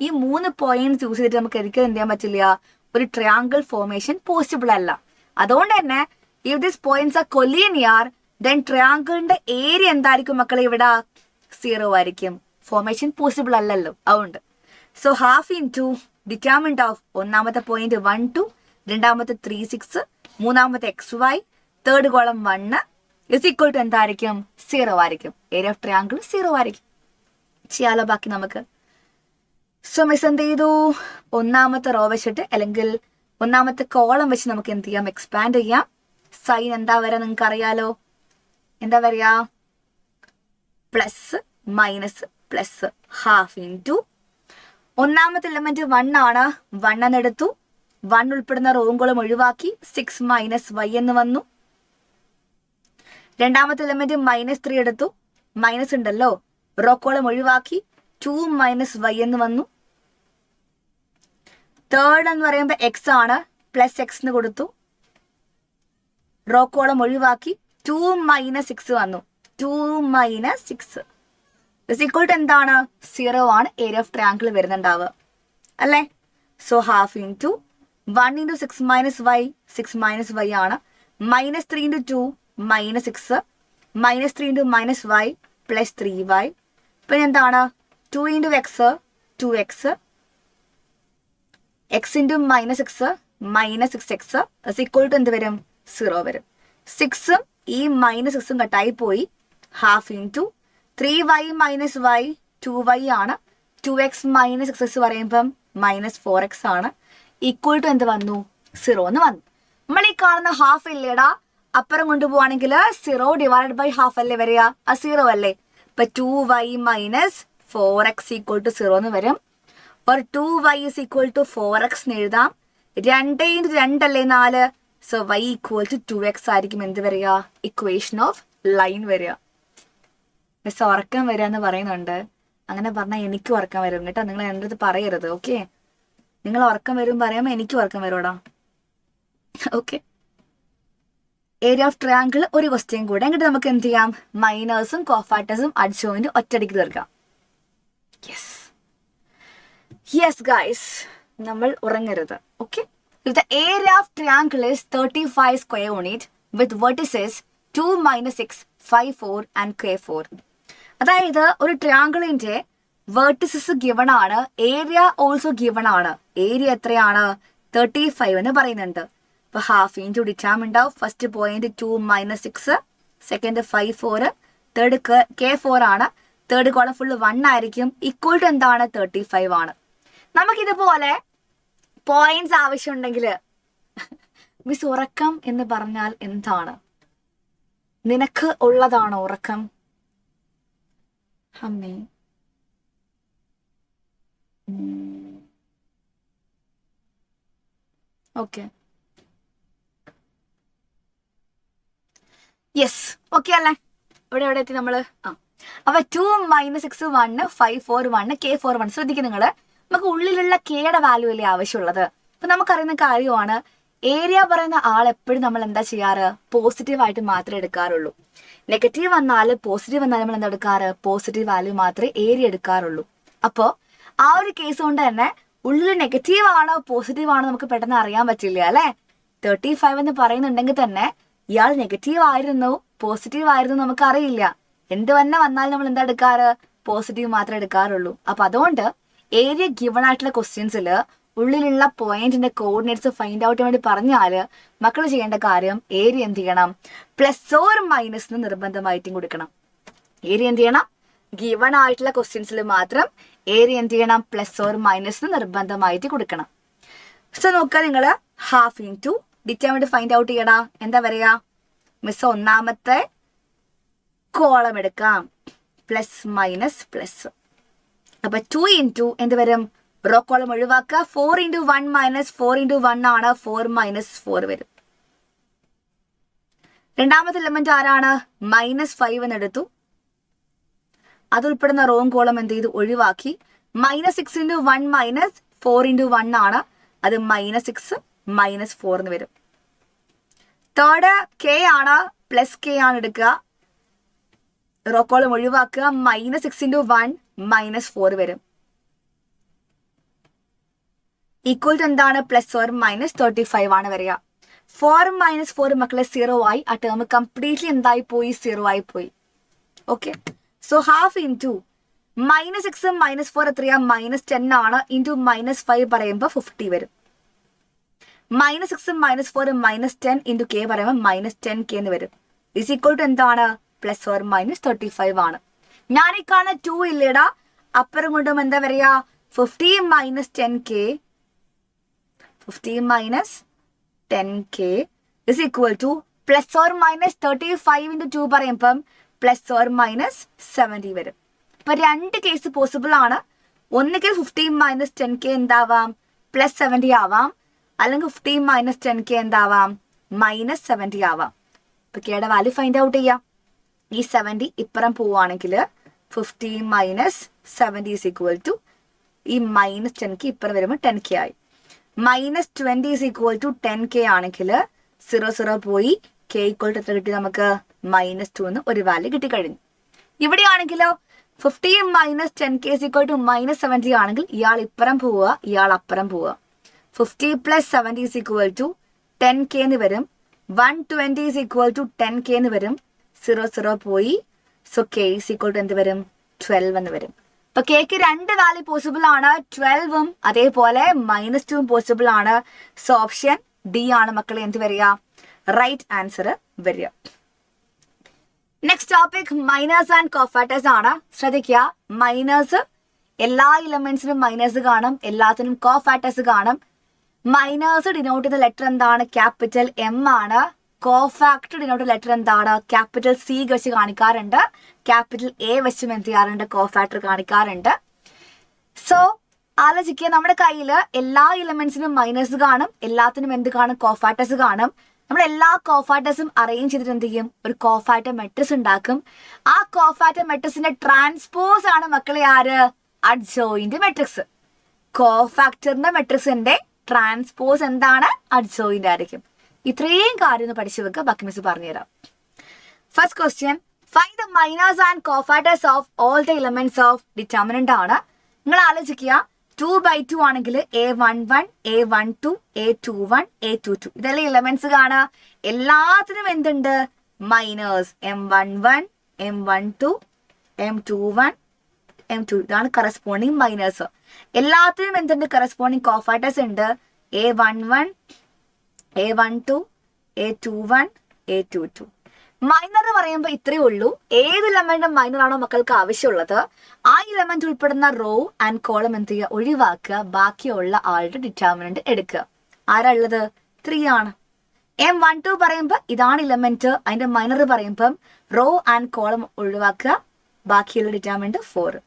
ഈ 3 പോയിന്റ്സ് യൂസ് ചെയ്തിട്ട് നമുക്ക് ഒരിക്കലും എന്ത് ചെയ്യാൻ പറ്റില്ല? ഒരു ട്രയാങ്കിൾ ഫോർമേഷൻ പോസിബിൾ അല്ല. അതുകൊണ്ട് തന്നെ if this points are collinear then ട്രയാങ്കിളിന്റെ ഏരിയ എന്തായിരിക്കും മക്കളെ? ഇവിടെ 0 ആയിരിക്കും. ഫോർമേഷൻ പോസിബിൾ അല്ലല്ലോ. അതുകൊണ്ട് so half into determinant of ഒന്നാമത്തെ പോയിന്റ് 1, 2, രണ്ടാമത്തെ 3, 6, മൂന്നാമത്തെ XY, third column 1 is equal to എന്തായിരിക്കും? 0 ആയിരിക്കും. ഏരിയ ഓഫ് ട്രയാങ്കിൾ 0 ആയിരിക്കും. ചെയ്യാലോ ബാക്കി നമുക്ക്. സോ മിസ് എന്ത് ചെയ്തു? ഒന്നാമത്തെ റോ വെച്ചിട്ട് അല്ലെങ്കിൽ ഒന്നാമത്തെ കോളം വെച്ച് നമുക്ക് എന്ത് ചെയ്യാം? എക്സ്പാൻഡ് ചെയ്യാം. സൈൻ എന്താ വരാ? നിങ്ങൾക്ക് അറിയാലോ. എന്താ വരിക? Plus minus plus half into ഒന്നാമത്തെ എലമെന്റ് 1 ആണ്. 1 എന്നെടുത്തു. 1 ഉൾപ്പെടുന്ന റോവും കോളം ഒഴിവാക്കി 6 മൈനസ് y എന്ന് വന്നു. രണ്ടാമത്തെ എലമെന്റ് -3 എടുത്തു. മൈനസ് ഉണ്ടല്ലോ, റോ കോളം ഒഴിവാക്കി 2 മൈനസ് y എന്ന് വന്നു. തേർഡ് എന്ന് പറയുമ്പോൾ x ആണ്. പ്ലസ് x എന്ന് കൊടുത്തു. റോ കോളം ഒഴിവാക്കി 2 മൈനസ് 6 വന്നു. 2 മൈനസ് 6 ഇസ് ഈക്വൽ ടു എന്താണ്? 0 ആണ് ഏരിയ ഓഫ് ട്രയാങ്കിൾ വരുന്നുണ്ടാവുക അല്ലേ. So half into 1 into 6 minus y, 6 minus y ആണ്. -3 into 2 -6, -3 into -y plus 3y. പിന്നെ എന്താണ്? 2 into x 2x, x into -x -6x is equal to എന്ത് വരും? 0 വരും. 6ഉം ഈ -6ഉം കട്ടായി പോയി. Half into 3y minus y 2y ആണ്. 2x മൈനസ് x പറയുമ്പം -4x ആണ്. ഈക്വൽ ടു എന്ത് വന്നു? 0 എന്ന് വന്നു. നമ്മൾ ഈ കാണുന്ന ഹാഫ് ഇല്ലേടാ, അപ്പുറം കൊണ്ടുപോവാണെങ്കിൽ 0 ഡിവൈഡ് ബൈ ഹാഫ് അല്ലേ വരിക? ആ 0 അല്ലേ. ഇപ്പൊ 2y minus 4x equal to 0 എന്ന് വരും. or 2y is equal to 4x എന്ന് എഴുതാം. 2 ഇൻറ്റു 2 അല്ലേ 4. So y equal to 2x ആയിരിക്കും എന്ത് വരിക? ഇക്വേഷൻ ഓഫ് ലൈൻ വരിക. മിസ് ഉറക്കം വരിക എന്ന് പറയുന്നുണ്ട്. അങ്ങനെ പറഞ്ഞാൽ എനിക്ക് ഉറക്കം വരും കേട്ടോ. നിങ്ങൾ എൻ്റെ അടുത്ത് പറയരുത്. ഓക്കെ, നിങ്ങൾ ഉറക്കം വരും പറയുമ്പോൾ എനിക്ക് ഉറക്കം വരുമോടാ. ഓക്കെ, ഏരിയ ഓഫ് ട്രയാങ്കിൾ ഒരു ക്വസ്റ്റ്യൻ കൂടെ. എന്നിട്ട് നമുക്ക് എന്ത് ചെയ്യാം? മൈനേഴ്സും കോഫാക്ടേഴ്സും അഡ്ജോയിന്റും ഒറ്റയടിക്ക് തീർക്കാം. യെസ് യെസ് ഗൈസ്, നമ്മൾ ഉറങ്ങരുത്. Okay, if the area of triangle is 35 square unit with vertices 2, -6, 5, 4 and k4. അതായത് ഒരു ട്രയാങ്കിളിന്റെ വെർട്ടിസസ് ഗിവൺ ആണ്, ഏരിയ ഓൾസോ ഗിവൺ ആണ്. ഏരിയ എത്രയാണ്? 35 എന്ന് പറയുന്നുണ്ട്. അപ്പൊ half into determinant of first point 2 -6, second 5, 4, third k4 ആണ്. തേർഡ് കോളം ഫുള്ള് 1 ആയിരിക്കും. ഈക്വൽ ടു എന്താണ്? 35 ആണ്. നമുക്കിതുപോലെ പോയിന്റ്സ് ആവശ്യമുണ്ടെങ്കിൽ മിസ് ഉറക്കം എന്ന് പറഞ്ഞാൽ എന്താണ്? നിനക്ക് ഉള്ളതാണോ ഉറക്കം? അമ്മേ, ഓക്കെ യെസ് ഓക്കെ അല്ലേ. എവിടെ എത്തി നമ്മള്? അപ്പൊ 2 -6 1 5 4 1 k4 1. ശ്രദ്ധിക്കും നിങ്ങള്, നമുക്ക് ഉള്ളിലുള്ള കെയുടെ വാല്യൂ അല്ലേ ആവശ്യമുള്ളത്. അപ്പൊ നമുക്കറിയുന്ന കാര്യമാണ് ഏരിയ പറയുന്ന ആൾ എപ്പോഴും നമ്മൾ എന്താ ചെയ്യാറ്? പോസിറ്റീവ് ആയിട്ട് മാത്രമേ എടുക്കാറുള്ളൂ. നെഗറ്റീവ് വന്നാൽ പോസിറ്റീവ് വന്നാൽ നമ്മൾ എന്താ എടുക്കാറ്? പോസിറ്റീവ് വാല്യൂ മാത്രമേ ഏരിയ എടുക്കാറുള്ളൂ. അപ്പോൾ ആ ഒരു കേസ് കൊണ്ട് തന്നെ ഉള്ളിൽ നെഗറ്റീവ് ആണോ പോസിറ്റീവ് ആണോ നമുക്ക് പെട്ടെന്ന് അറിയാൻ പറ്റില്ല അല്ലെ. 35 എന്ന് പറയുന്നുണ്ടെങ്കിൽ തന്നെ ഇയാൾ നെഗറ്റീവ് ആയിരുന്നു പോസിറ്റീവ് ആയിരുന്നു നമുക്കറിയില്ല. എന്ത് തന്നെ വന്നാലും നമ്മൾ എന്താ എടുക്കാറ്? പോസിറ്റീവ് മാത്രമേ എടുക്കാറുള്ളൂ. അപ്പൊ അതുകൊണ്ട് ഏരിയ ഗിവൺ ആയിട്ടുള്ള ക്വസ്റ്റ്യൻസിൽ ഉള്ളിലുള്ള പോയിന്റിന്റെ കോർഡിനേറ്റ്സ് ഫൈൻഡ് ഔട്ട് വേണ്ടി പറഞ്ഞാൽ മക്കൾ ചെയ്യേണ്ട കാര്യം ഏരിയ എന്ത് ചെയ്യണം, പ്ലസ് ഓർ മൈനസ് എന്ന് നിർബന്ധമായിട്ടും കൊടുക്കണം. ഏരിയ എന്ത് ചെയ്യണം, ഗിവൺ ആയിട്ടുള്ള ക്വസ്റ്റ്യൻസിൽ മാത്രം ഏരിയ എന്ത് ചെയ്യണം, പ്ലസ് ഓർ മൈനസ് എന്ന് നിർബന്ധമായിട്ട് കൊടുക്കണം. സോ നോക്കുക, നിങ്ങൾ half into determinant find out ചെയ്യടാ. എന്താ പറയാ, മിസ് ഒന്നാമത്തെ കോളം എടുക്കാം, പ്ലസ് മൈനസ് പ്ലസ്. അപ്പൊ 2 ഇൻറ്റു എന്ത് വരും, റോ കോളം ഒഴിവാക്കുക. 4 ഇൻറ്റു 1 മൈനസ് 4 ഇൻറ്റു 1 ആണ്, 4 മൈനസ് 4 വരും. രണ്ടാമത്തെ എലമെന്റ് ആരാണ്, -5 എന്ന് എടുത്തു. അത് ഉൾപ്പെടുന്ന റോം കോളം എന്ത് ചെയ്തു, ഒഴിവാക്കി. -6 ഇൻറ്റു 1 മൈനസ് 4 ഇൻറ്റു 1 ആണ്, അത് -6 -4 എന്ന് വരും. തേർഡ് കെ ആണ്, പ്ലസ് കെ ആണ് എടുക്കുക. റോ കോളം ഒഴിവാക്കുക. -6 ഇൻറ്റു 1 -4 വരും. ഈക്വൽ ടു എന്താണ്, പ്ലസ് ഓർ മൈനസ് 35 ആണ് വരിക. 4 - 4 മക്കളെ 0 ആയി. ആ ടേം കംപ്ലീറ്റ്ലി എന്തായി പോയി, 0 ആയി പോയി. ഓക്കെ, സോ ഹാഫ് ഇൻറ്റു -6 -4 എത്രയാ, -10 ആണ്. ഇൻറ്റു -5 പറയുമ്പോൾ 50 വരും. -6 -4 -10 ഇൻറ്റു കെ പറയുമ്പോൾ -10k എന്ന് വരും. ഇസ് ഈക്വൽ ടു എന്താണ്, പ്ലസ് ഓർ മൈനസ് 35 ആണ്. ഞാൻ ഈ കാണുന്ന 2 ഇല്ലേടാ, അപ്പുറം കൊണ്ടും എന്താ പറയാ, 50 - 10k 50 - 10k is equal two plus or minus 35 into 2 പറയുമ്പം പ്ലസ് ഓർ മൈനസ് 70 വരും. അപ്പൊ 2 കേസ് പോസിബിൾ ആണ്. ഒന്നുകിൽ 50 - 10k എന്താവാം, പ്ലസ് 70 ആവാം, അല്ലെങ്കിൽ 50 - 10k എന്താവാം, -70 ആവാം. ഇപ്പൊ കെയുടെ വാല്യൂ ഫൈൻഡ് ഔട്ട് ചെയ്യാം. ഈ 70 ഇപ്പുറം പോവുകയാണെങ്കിൽ 50 - 70 ഇസ് ഈക്വൽ ടു ഈ -10k ഇപ്പുറം വരുമ്പോൾ 10k ആയി. -20 ഇസ് ഈക്വൽ ടു 10k ആണെങ്കിൽ 0 പോയി, k ഈക്വൽ ടു എത്ര കിട്ടി നമുക്ക്, -2 എന്ന് ഒരു വാല്യൂ കിട്ടിക്കഴിഞ്ഞു. ഇവിടെയാണെങ്കിലോ 50 - 10k ഇസ് ഈക്വൽ ടു -70 ആണെങ്കിൽ ഇയാൾ ഇപ്പുറം പോവുക, ഇയാൾ അപ്പുറം പോവുക. 50 + 70 ഇസ് ഈക്വൽ ടു 10k എന്ന് വരും. 120 ഇസ് ഈക്വൽ ടു 10k എന്ന് വരും. 0 പോയി, so k is equal to എന്ത് വരും, 12 എന്ന് വരും. അപ്പൊ കെക്ക് 2 വാല്യൂ പോസിബിൾ ആണ്, 12ഉം അതേപോലെ -2ഉം പോസിബിൾ ആണ്. സോ ഓപ്ഷൻ ഡി ആണ് മക്കളെ എന്ത് വരിക, റൈറ്റ് ആൻസർ വരിക. Next topic miners and cofactors ആണ്. ശ്രദ്ധിക്കുക, മൈനേഴ്സ് എല്ലാ എലമെന്റ്സിനും മൈനേഴ്സ് കാണും, എല്ലാത്തിനും കോഫാക്ടേഴ്സ് കാണും. മൈനേഴ്സ് ഡിനോട്ട് ചെയ്ത ലെറ്റർ എന്താണ്, ക്യാപിറ്റൽ എം ആണ്. കോഫാക്ടർ ഡിനോട്ട് ലെറ്റർ എന്താണ്, ക്യാപിറ്റൽ സി വെച്ച് കാണിക്കാറുണ്ട്, ക്യാപിറ്റൽ എ വെച്ചും എന്ത് ചെയ്യാറുണ്ട്, കോഫാക്ടർ കാണിക്കാറുണ്ട്. സോ ആലോചിക്കുക, നമ്മുടെ കയ്യിൽ എല്ലാ എലമെന്റ്സിനും മൈനേഴ്സ് കാണും, എല്ലാത്തിനും എന്ത് കാണും, കോഫാക്ടേഴ്സ് കാണും. നമ്മൾ എല്ലാ കോഫാക്ടേഴ്സും അറേഞ്ച് ചെയ്തിട്ട് എന്ത് ചെയ്യും, ഒരു കോഫാക്ടർ മെട്രിക്സ് ഉണ്ടാക്കും. ആ കോഫാക്ടർ മെട്രിക്സിന്റെ ട്രാൻസ്പോസ് ആണ് മക്കളെ ആര്, അഡ്ജോയിന്റ് മെട്രിക്സ്. കോഫാക്ടറിന്റെ മെട്രിക്സിന്റെ ട്രാൻസ്പോസ് എന്താണ്, അഡ്ജോയിന്റ് ആയിരിക്കും. ഇത്രയും കാര്യം ഒന്ന് പഠിച്ചു വെക്കുക, ബാക്കി മിസ് പറഞ്ഞുതരാം. First question, find the miners and cofactors of all the elements of determinant ആണ്. നിങ്ങൾ ആലോചിക്കുക, 2/2 ആണെങ്കിൽ A11 A12 A21 A22 ഇതെല്ലാം എലമെന്റ്സ് കാണാ. എല്ലാത്തിനും എന്തുണ്ട്, miners. M11 M12 M21 M2 ഇതാണ് കറസ്പോണ്ടിങ് മൈനേഴ്സ്. എല്ലാത്തിനും എന്തുണ്ട്, കറസ്പോണ്ടിങ് കോഫാക്ടേഴ്സ് ഉണ്ട്. A11 A12 A21 A22. Minor എന്ന് പറയുമ്പോൾ ഇത്രയേ ഉള്ളൂ. ഏത് എലമെന്റ് മൈനർ ആണോ മക്കൾക്ക് ആവശ്യമുള്ളത് ആ എലമെന്റ് ഉൾപ്പെടുന്ന റോ ആൻഡ് കോളം എന്ത് ചെയ്യുക, ഒഴിവാക്കുക. ബാക്കിയുള്ള ആളുടെ ഡിറ്റർമിനന്റ് എടുക്കുക. ആരാ ഉള്ളത്, 3 ആണ്. M12 പറയുമ്പോൾ ഇതാണ് എലമെന്റ്, അതിന്റെ മൈനർ പറയുമ്പം റോ ആൻഡ് കോളം ഒഴിവാക്കുക, ബാക്കിയുള്ള ഡിറ്റർമിനന്റ് 4.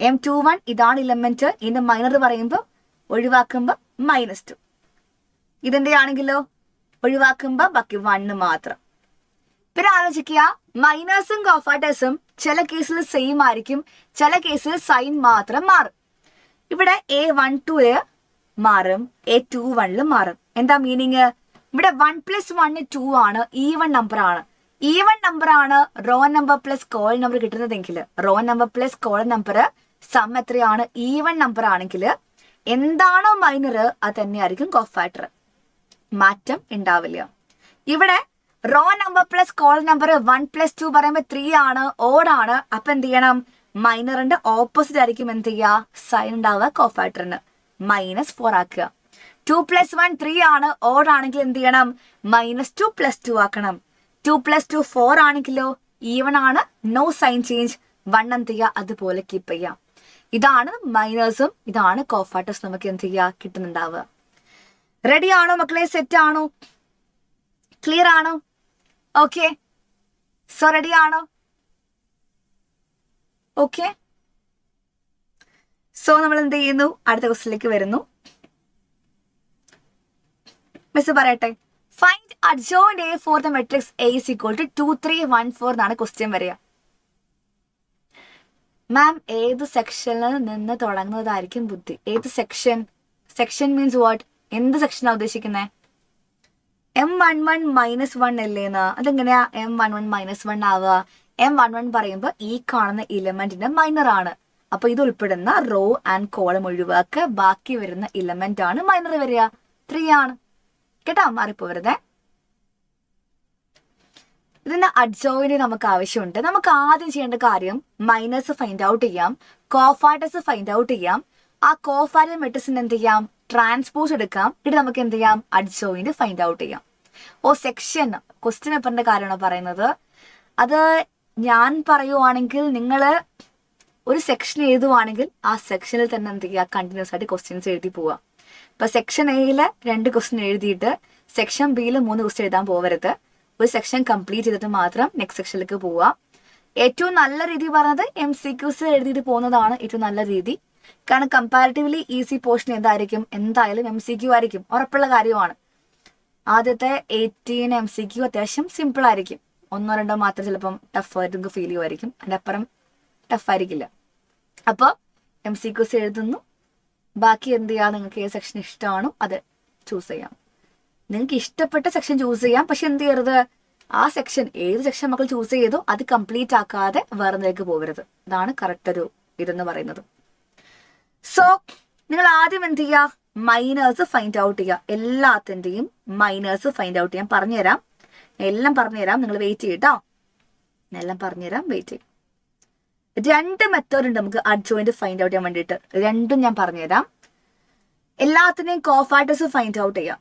M21 ഇതാണ് എലമെന്റ്, ഇതിന്റെ മൈനർ പറയുമ്പോൾ ഒഴിവാക്കുമ്പോൾ -2. ഇതിന്റെ ആണെങ്കിലോ ഒഴിവാക്കുമ്പോൾ ബാക്കി 1 മാത്രം. പിന്നെ ആലോചിക്കുക, മൈനേഴ്സും കോഫാക്ടേഴ്സും ചില കേസിൽ സെയിം ആയിരിക്കും, ചില കേസിൽ സൈൻ മാത്രം മാറും. ഇവിടെ A12 മാറും, A21 മാറും. എന്താ മീനിങ്, ഇവിടെ 1 + 1 2 ആണ്, ഈവൺ നമ്പർ ആണ്. ഈവൺ നമ്പർ ആണ് row number plus col number കിട്ടുന്നതെങ്കിൽ, row number plus col number sum എത്രയാണ്, ഈവൺ നമ്പർ ആണെങ്കിൽ എന്താണോ മൈനർ അത് തന്നെയായിരിക്കും കോഫാക്ടർ, മാറ്റം ഉണ്ടാവില്ല. ഇവിടെ row number plus col number 1 + 2 പറയുമ്പോൾ 3 ആണ്, ഓടാണ്. അപ്പൊ എന്ത് ചെയ്യണം, മൈനറിന്റെ ഓപ്പോസിറ്റ് ആയിരിക്കും എന്ത് ചെയ്യുക, സൈൻ ഉണ്ടാവുക കോഫാക്ടറിന്. -4 ആക്കുക. 2 + 1 3 ആണ്. ഓഡ് ആണെങ്കിൽ എന്ത് ചെയ്യണം? -2 + 2 ആക്കണം. 2 + 2 4 ആണെങ്കിലോ ഈവൺ ആണ്, നോ സൈൻ ചേഞ്ച്. 1 എന്ത് ചെയ്യുക? അതുപോലെ കീപ്പ് ചെയ്യാം. ഇതാണ് മൈനേഴ്സും ഇതാണ് കോഫാക്ടേഴ്സ് നമുക്ക് എന്ത് ചെയ്യുക? കിട്ടുന്നുണ്ടാവുക. റെഡി ആണോ മക്കളെ? സെറ്റ് ആണോ? ക്ലിയർ ആണോ? ഓക്കെ, സോ റെഡി ആണോ? ഓക്കെ, സോ നമ്മൾ എന്ത് ചെയ്യുന്നു? അടുത്ത ക്വസ്റ്റിലേക്ക് വരുന്നു. മിസ് പറയട്ടെ, find adjoint A for the matrix A is equal to 2 3 1 4 എന്നാണ് ക്വസ്റ്റ്യൻ വരിക. മാം ഏത് സെക്ഷനിൽ നിന്ന് തുടങ്ങുന്നതായിരിക്കും ബുദ്ധി? ഏത് സെക്ഷൻ? Section means what? എന്ത് സെക്ഷനാണ് ഉദ്ദേശിക്കുന്നത്? M11 -1 അല്ലേന്ന്? അതെങ്ങനെയാ M11 -1 ആവുക? M11 പറയുമ്പോൾ ഈ കാണുന്ന ഇലമെന്റിന്റെ മൈനർ ആണ്. അപ്പൊ ഇത് ഉൾപ്പെടുന്ന റോ ആൻഡ് കോളം ഒഴിവാക്കുക, ബാക്കി വരുന്ന ഇലമെന്റ് ആണ് മൈനർ വരിക. 3 ആണ് കേട്ടോ, മാറിപ്പോ വെറുതെ. ഇതിന്റെ അഡ്ജോയിന്റ് നമുക്ക് ആവശ്യമുണ്ട്. നമുക്ക് ആദ്യം ചെയ്യേണ്ട കാര്യം മൈനസ് ഫൈൻഡ് ഔട്ട് ചെയ്യാം, കോഫാക്ടേഴ്സ് ഫൈൻഡ് ഔട്ട് ചെയ്യാം. ആ കോഫാക്ടർ മെട്രിക്സിന് എന്ത് ചെയ്യാം? ട്രാൻസ്പോസ് എടുക്കാം. ഇത് നമുക്ക് എന്ത് ചെയ്യാം? അഡ്ജോയിന്റ് ഫൈൻഡ് ഔട്ട് ചെയ്യാം. സെക്ഷൻ ക്വസ്റ്റ്യൻ പേപ്പറിന്റെ കാര്യമാണ് പറയുന്നത്. അത് ഞാൻ പറയുവാണെങ്കിൽ നിങ്ങൾ ഒരു സെക്ഷൻ എഴുതുവാണെങ്കിൽ ആ സെക്ഷനിൽ തന്നെ എന്ത് ചെയ്യുക? കണ്ടിന്യൂസ് ആയിട്ട് ക്വസ്റ്റ്യൻസ് എഴുതി പോവുക. ഇപ്പൊ സെക്ഷൻ എയില് 2 ക്വസ്റ്റ്യൻ എഴുതിയിട്ട് സെക്ഷൻ ബിയിൽ 3 ക്വസ്റ്റ്യൻ എഴുതാൻ പോകരുത്. ഒരു സെക്ഷൻ കംപ്ലീറ്റ് ചെയ്തിട്ട് മാത്രം നെക്സ്റ്റ് സെക്ഷനിലേക്ക് പോവുക. ഏറ്റവും നല്ല രീതി പറഞ്ഞത് MCQs എഴുതിയിട്ട് പോകുന്നതാണ് ഏറ്റവും നല്ല രീതി. കാരണം കമ്പാരിറ്റീവ്ലി ഈസി പോർഷൻ എന്തായിരിക്കും? എന്തായാലും MCQ ആയിരിക്കും, ഉറപ്പുള്ള കാര്യമാണ്. ആദ്യത്തെ 18 MCQ അത്യാവശ്യം സിമ്പിൾ ആയിരിക്കും. 1 2 മാത്രം ചിലപ്പം ടഫായിട്ട് നിങ്ങൾക്ക് ഫീൽ ചെയ്യുമായിരിക്കും, അതിൻ്റെ അപ്പുറം ടഫായിരിക്കില്ല. അപ്പോൾ MCQs എഴുതുന്നു, ബാക്കി എന്ത് ചെയ്യാം? നിങ്ങൾക്ക് ഏത് സെക്ഷൻ ഇഷ്ടമാണോ അത് ചൂസ് ചെയ്യാം. നിങ്ങൾക്ക് ഇഷ്ടപ്പെട്ട സെക്ഷൻ ചൂസ് ചെയ്യാം, പക്ഷെ എന്ത് ചെയ്യരുത്? ആ സെക്ഷൻ ഏത് സെക്ഷൻ മക്കൾ ചൂസ് ചെയ്തോ അത് കംപ്ലീറ്റ് ആക്കാതെ വേറെന്തിലേക്ക് പോകരുത്. ഇതാണ് കറക്റ്റ് ഒരു ഇതെന്ന് പറയുന്നത്. സോ നിങ്ങൾ ആദ്യം എന്ത് ചെയ്യുക? മൈനേഴ്സ് ഫൈൻഡ് ഔട്ട് ചെയ്യുക. എല്ലാത്തിൻ്റെയും മൈനേഴ്സ് ഫൈൻഡ് ഔട്ട് ചെയ്യാൻ പറഞ്ഞുതരാം. എല്ലാം പറഞ്ഞുതരാം, നിങ്ങൾ വെയിറ്റ് ചെയ്യട്ടോ. എല്ലാം പറഞ്ഞുതരാം, വെയിറ്റ് ചെയ്യും. 2 മെത്തേഡ് ഉണ്ട് നമുക്ക് അഡ്ജോയിന്റ് ഫൈൻഡ് ഔട്ട് ചെയ്യാൻ വേണ്ടിയിട്ട്. രണ്ടും ഞാൻ പറഞ്ഞുതരാം. എല്ലാത്തിനെയും കോഫാക്ടേഴ്സ് ഫൈൻഡ് ഔട്ട് ചെയ്യാം.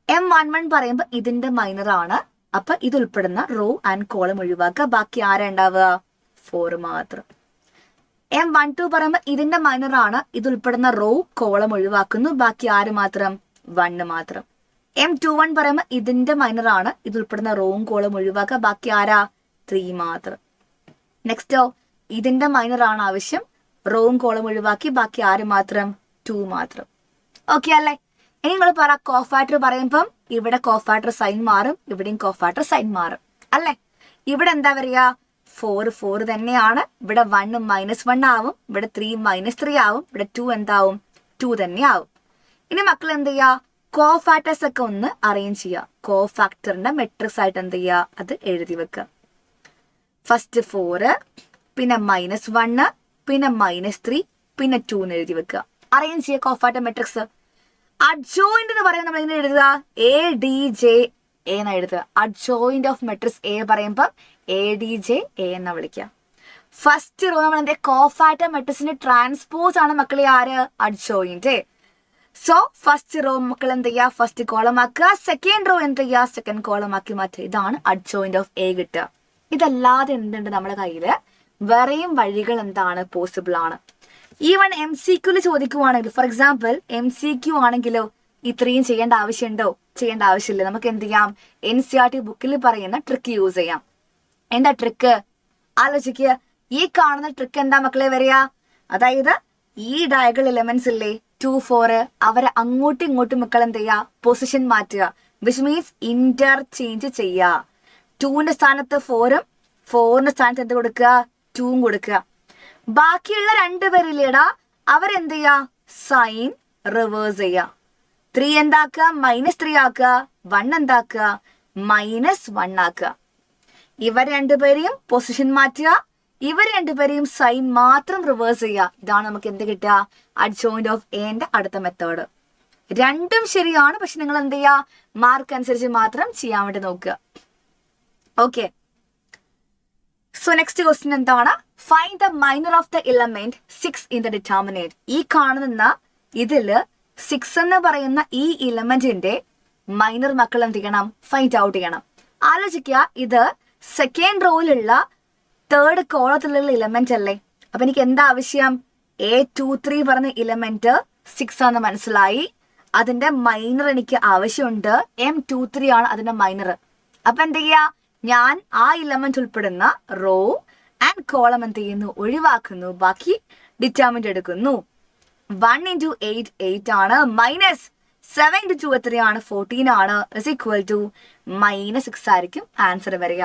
M11 പറയുമ്പോൾ ഇതിന്റെ മൈനർ ആണ്. അപ്പൊ ഇത് ഉൾപ്പെടുന്ന റോ ആൻഡ് കോളം ഒഴിവാക്കുക, ബാക്കി ആരാ ഉണ്ടാവുക? 4 മാത്രം. M12 പറയുമ്പോൾ ഇതിന്റെ മൈനർ ആണ്. ഇത് ഉൾപ്പെടുന്ന റോ കോളം ഒഴിവാക്കുന്നു, ബാക്കി ആര് മാത്രം? 1 മാത്രം. M21 പറയുമ്പോൾ ഇതിന്റെ മൈനർ ആണ്. ഇത് ഉൾപ്പെടുന്ന റോവും കോളം ഒഴിവാക്കുക, ബാക്കി ആരാ? 3 മാത്രം. നെക്സ്റ്റോ ഇതിന്റെ മൈനർ ആണ് ആവശ്യം, റോവും കോളം ഒഴിവാക്കി, ബാക്കി ആര് മാത്രം? 2 മാത്രം. ഓക്കെ അല്ലേ? ഇനി നിങ്ങൾ പറ, കോഫാക്ടർ പറയുമ്പം ഇവിടെ കോഫാക്ടർ സൈൻ മാറും, ഇവിടെയും കോഫാക്ടർ സൈൻ മാറും അല്ലെ? ഇവിടെ എന്താ പറയുക? 4 4 തന്നെയാണ്. ഇവിടെ 1 -1 ആവും, ഇവിടെ 3 -3 ആവും, ഇവിടെ 2 എന്താവും? 2 തന്നെ ആവും. ഇനി മക്കൾ എന്ത് ചെയ്യുക? കോഫാക്ടേഴ്സ് ഒക്കെ ഒന്ന് അറേഞ്ച് ചെയ്യുക. കോഫാക്ടറിന്റെ മെട്രിക്സ് ആയിട്ട് എന്ത് ചെയ്യുക? അത് എഴുതി വെക്കുക. ഫസ്റ്റ് 4, പിന്നെ -1, പിന്നെ -3, പിന്നെ 2 എന്ന് എഴുതി വെക്കുക. അറേഞ്ച് ചെയ്യുക കോഫാക്ടർ മെട്രിക്സ്. അഡ്ജോയിന്റ് എന്ന് പറയുമ്പോൾ നമ്മൾ എങ്ങനെ എഴുതുക? ADJ എന്ന് എഴുതുക. അഡ്ജോയിന്റ് ഓഫ് മെട്രിക്സ് A പറയുമ്പോൾ ADJ എന്ന് വിളിക്കുക. ഫസ്റ്റ് റോ നമ്മൾ എന്താ? കോഫാക്ടർ മെട്രിക്സിന്റെ ട്രാൻസ്പോസ് ആണ് മക്കളെ ആര്? അഡ്ജോയിന്റ്. സോ ഫസ്റ്റ് റോ മക്കൾ എന്ത് ചെയ്യുക? ഫസ്റ്റ് കോളം ആക്കുക. സെക്കൻഡ് റോ എന്ത് ചെയ്യുക? സെക്കൻഡ് കോളം ആക്കി മാറ്റുക. ഇതാണ് അഡ്ജോയിന്റ് ഓഫ് A കിട്ടുക. ഇതല്ലാതെ എന്തുണ്ട് നമ്മുടെ കയ്യില്? വേറെയും വഴികൾ എന്താണ്? പോസിബിൾ ആണ്. ഈവൻ MCQല് ചോദിക്കുവാണെങ്കിൽ, ഫോർ എക്സാമ്പിൾ MCQ ആണെങ്കിലോ ഇത്രയും ചെയ്യേണ്ട ആവശ്യമുണ്ടോ? ചെയ്യേണ്ട ആവശ്യമില്ല. നമുക്ക് എന്ത് ചെയ്യാം? NCERT ബുക്കിൽ പറയുന്ന ട്രിക്ക് യൂസ് ചെയ്യാം. എന്താ ട്രിക്ക്? ആലോചിക്കുക. ഈ കാണുന്ന ട്രിക്ക് എന്താ മക്കളെ വരിക? അതായത് ഈ ഡയഗണൽ എലമെന്റ്സ് ഇല്ലേ 2 4, അവരെ അങ്ങോട്ടും ഇങ്ങോട്ടും മക്കൾ എന്ത് ചെയ്യുക? പൊസിഷൻ മാറ്റുക. വിച്ച് മീൻസ് ഇന്റർചേഞ്ച് ചെയ്യുക. 2ന്റെ സ്ഥാനത്ത് 4ഉം 4ന്റെ സ്ഥാനത്ത് എന്ത് കൊടുക്കുക? 2ഉം കൊടുക്കുക. ബാക്കിയുള്ള 2 പേരില്ലേടാ, അവരെന്ത് ചെയ്യുക? സൈൻ റിവേഴ്സ് ചെയ്യുക. 3 എന്താക്കുക? -3 ആക്കുക. 1 എന്താക്കുക? -1 ആക്കുക. ഇവർ 2 പേരെയും പൊസിഷൻ മാറ്റുക, ഇവർ 2 പേരെയും സൈൻ മാത്രം റിവേഴ്സ് ചെയ്യുക. ഇതാണ് നമുക്ക് എന്ത് കിട്ടുക? അഡ്ജോയിന്റ് ഓഫ് എന്റെ അടുത്ത മെത്തേഡ്. രണ്ടും ശരിയാണ്, പക്ഷെ നിങ്ങൾ എന്ത് ചെയ്യുക? മാർക്ക് അനുസരിച്ച് മാത്രം ചെയ്യാൻ വേണ്ടി നോക്കുക. ഓക്കെ, സോ നെക്സ്റ്റ് ക്വസ്റ്റ്യൻ എന്താണ്? Find the minor of the element 6 in the determinant. ഈ കാണുന്ന ഇതില് 6 എന്ന് പറയുന്ന ഈ എലമെന്റിന്റെ മൈനർ മക്കൾ എന്ത് ചെയ്യണം? ഫൈൻഡ് ഔട്ട് ചെയ്യണം. ആലോചിക്കുക, ഇത് സെക്കൻഡ് റോയിലുള്ള തേർഡ് കോളത്തിലുള്ള എലമെന്റ് അല്ലേ? അപ്പൊ എനിക്ക് എന്താ ആവശ്യം? A23 പറഞ്ഞ എലമെന്റ് 6 ആണെന്ന് മനസ്സിലായി. അതിന്റെ മൈനർ എനിക്ക് ആവശ്യമുണ്ട്. M23 ആണ് അതിന്റെ മൈനർ. അപ്പൊ എന്ത് ചെയ്യാ? ഞാൻ ആ എലമെന്റ് ഉൾപ്പെടുന്ന റോ ആൻഡ് കോളം എന്ത് ചെയ്യുന്നു? ഒഴിവാക്കുന്നു. ബാക്കി ഡിറ്റർമിനന്റ് എടുക്കുന്നു. 1 into 8 8 ആണ്. മൈനസ് 7 into 2 എത്രയാണ്? 14 ആണ്. ഇസ് ഈക്വൽ ടു -6 ആയിരിക്കും ആൻസർ വരിക.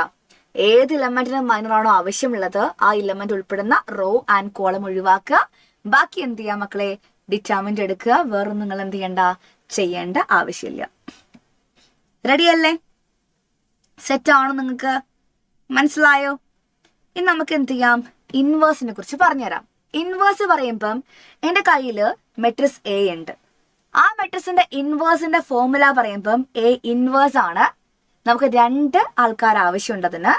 ഏത് ഇലമെന്റിന് മൈനർ ആണോ ആവശ്യമുള്ളത് ആ ഇലമെന്റ് ഉൾപ്പെടുന്ന റോ ആൻഡ് കോളം ഒഴിവാക്കുക. ബാക്കി എന്ത് ചെയ്യാം മക്കളെ? ഡിറ്റർമിനന്റ് എടുക്കുക. വേറൊന്നും നിങ്ങൾ എന്ത് ചെയ്യേണ്ട ആവശ്യമില്ല. റെഡിയല്ലേ? സെറ്റ് ആണോ? നിങ്ങൾക്ക് മനസ്സിലായോ? ഇനി നമുക്ക് എന്ത് ചെയ്യാം? ഇൻവേഴ്സിനെ കുറിച്ച് പറഞ്ഞുതരാം. ഇൻവേഴ്സ് പറയുമ്പം എൻ്റെ കയ്യിൽ മെട്രിക്സ് എ ഉണ്ട്. ആ മെട്രിക്സിന്റെ ഇൻവേഴ്സിന്റെ ഫോർമുല പറയുമ്പം എ ഇൻവേഴ്സ് ആണ്. നമുക്ക് 2 ആൾക്കാർ ആവശ്യമുണ്ട് അതിന്.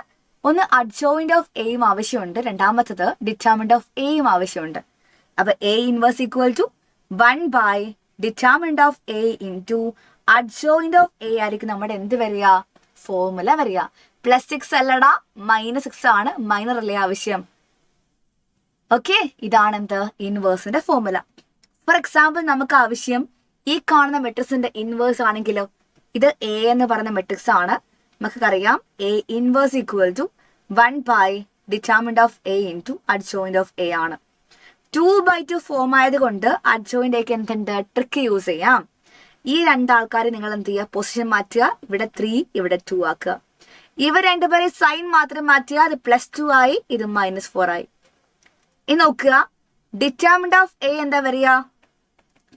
ഒന്ന് അഡ്ജോയിന്റ് ഓഫ് എയും ആവശ്യമുണ്ട്, രണ്ടാമത്തത് ഡിറ്റർമിനന്റ് ഓഫ് എയും ആവശ്യമുണ്ട്. അപ്പൊ A inverse equal to 1 by determinant of A into adjoint of A ആയിരിക്കും നമ്മുടെ എന്ത് വരിക? ഫോർമുല വരിക. +6 അല്ലടാ, -6 ആണ്. മൈനർ അല്ലേ ആവശ്യം? ഓക്കെ, ഇതാണ് എന്ത്? ഇൻവേഴ്സിന്റെ ഫോർമുല. ഫോർ എക്സാമ്പിൾ നമുക്ക് ആവശ്യം ഈ കാണുന്ന മെട്രിക്സിന്റെ ഇൻവേഴ്സ് ആണെങ്കിലോ, ഇത് എ എന്ന് പറയുന്ന മെട്രിക്സ് ആണ്. നമുക്കറിയാം A inverse equal to 1 by determinant of A into adjoint of A ആണ്. 2/2 ഫോം ആയതുകൊണ്ട് അഡ്ജോയിന്റ് എക്ക് എന്തുണ്ട്? ട്രിക്ക് യൂസ് ചെയ്യാം. ഈ 2 ആൾക്കാരെ നിങ്ങൾ എന്ത് ചെയ്യുക? പൊസിഷൻ മാറ്റുക. ഇവിടെ 3, ഇവിടെ 2 ആക്കുക. ഇവർ രണ്ടുപേരെ സൈൻ മാത്രം മാറ്റുക. അത് +2 ആയി, ഇത് -4 ആയി. ഇനി നോക്കുക, ഡിറ്റർമിനന്റ് ഓഫ് എ എന്താ വരിക?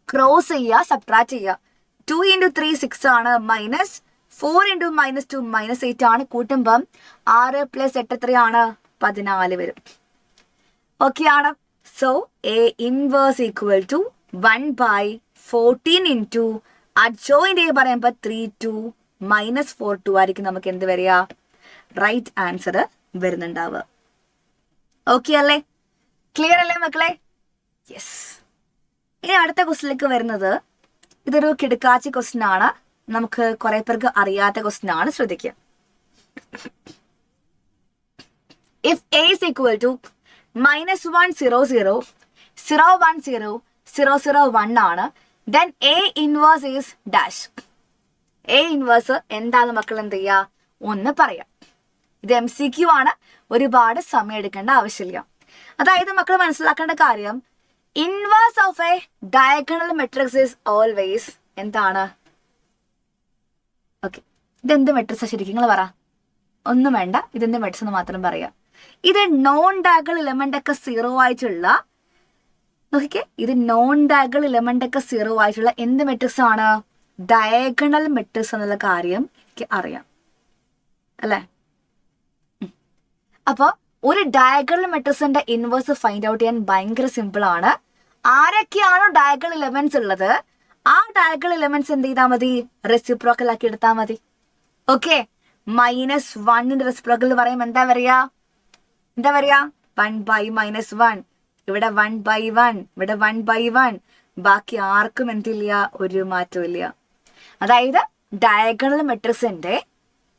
ക്രോസ് ചെയ്യുക, സബ്ട്രാക്ട് ചെയ്യുക. 2 into 3 6 ആണ്. -4 into -2 -8 ആണ്. കൂട്ടുമ്പം 6 + 8 എത്രയാണ്? 14 വരും. ഓക്കെ ആണ്. So A inverse equal to 1 by 14 into adjoint A പറയുമ്പോൾ 3 2 -4 2 ആയിരിക്കും നമുക്ക് എന്ത് വരിക? റൈറ്റ് ആൻസർ വരുന്നുണ്ടാവുക. ഓക്കെ അല്ലേ? ക്ലിയർ അല്ലേ മക്കളെ? യെസ്. ഇനി അടുത്ത ക്വസ്റ്റിലേക്ക് വരുന്നത്, ഇതൊരു കിടക്കാച്ചി ക്വസ്റ്റ്യൻ ആണ്. നമുക്ക് കുറെ പേർക്ക് അറിയാത്ത ക്വസ്റ്റ്യൻ ആണ്. ശ്രദ്ധിക്കുക. If A is equal to -1 0 0 0 1 0 0 0 1 ആണ്, then A inverse is dash. A inverse എന്താന്ന് മക്കൾ എന്ത് ചെയ്യുക? ഒന്ന് പറയാം. ഇത് MCQ ആണ്. ഒരുപാട് സമയം എടുക്കേണ്ട ആവശ്യമില്ല. അതായത് മക്കൾ മനസ്സിലാക്കേണ്ട കാര്യം, inverse of A diagonal matrix is always എന്താണ്? ഓക്കെ, ഇതെന്ത് മെട്രിക്സാ ശരിക്കും? നിങ്ങൾ പറ. ഒന്നും വേണ്ട, ഇതെന്ത് മെട്രിക്സ് എന്ന് മാത്രം പറയാം. ഇത് നോൺ ഡയഗണൽ എലമെന്റ് ഒക്കെ 0 ആയിട്ടുള്ള, നോക്കിക്കേ, ഇത് നോൺ ഡയഗണൽ എലമെന്റ് ഒക്കെ 0 ആയിട്ടുള്ള എന്ത് മെട്രിക്സ് ആണ്? ഡയഗണൽ മെട്രിക്സ് എന്നുള്ള കാര്യം എനിക്ക് അറിയാം അല്ലേ? അപ്പൊ ഒരു ഡയഗണൽ മെട്രിക്സിന്റെ ഇൻവേഴ്സ് ഫൈൻഡ് ഔട്ട് ചെയ്യാൻ ഭയങ്കര സിമ്പിൾ ആണ്. ആരൊക്കെയാണോ ഡയഗണൽ എലമെന്റ്സ് ഉള്ളത് ആ ഡയഗണൽ എലമെന്റ്സ് എന്ത് ചെയ്താൽ മതി? റെസിപ്രോക്കൽ ആക്കി എടുത്താൽ മതി. ഓക്കെ, -1 റെസിപ്രോക്കൽ പറയുമ്പോൾ എന്താ പറയാ? 1 ബൈ -1. ഇവിടെ 1 ബൈ 1, ഇവിടെ 1 ബൈ 1. ബാക്കി ആർക്കും എന്തില്ല? ഒരു മാറ്റവും ഇല്ല. അതായത് ഡയഗണൽ മെട്രിക്സിന്റെ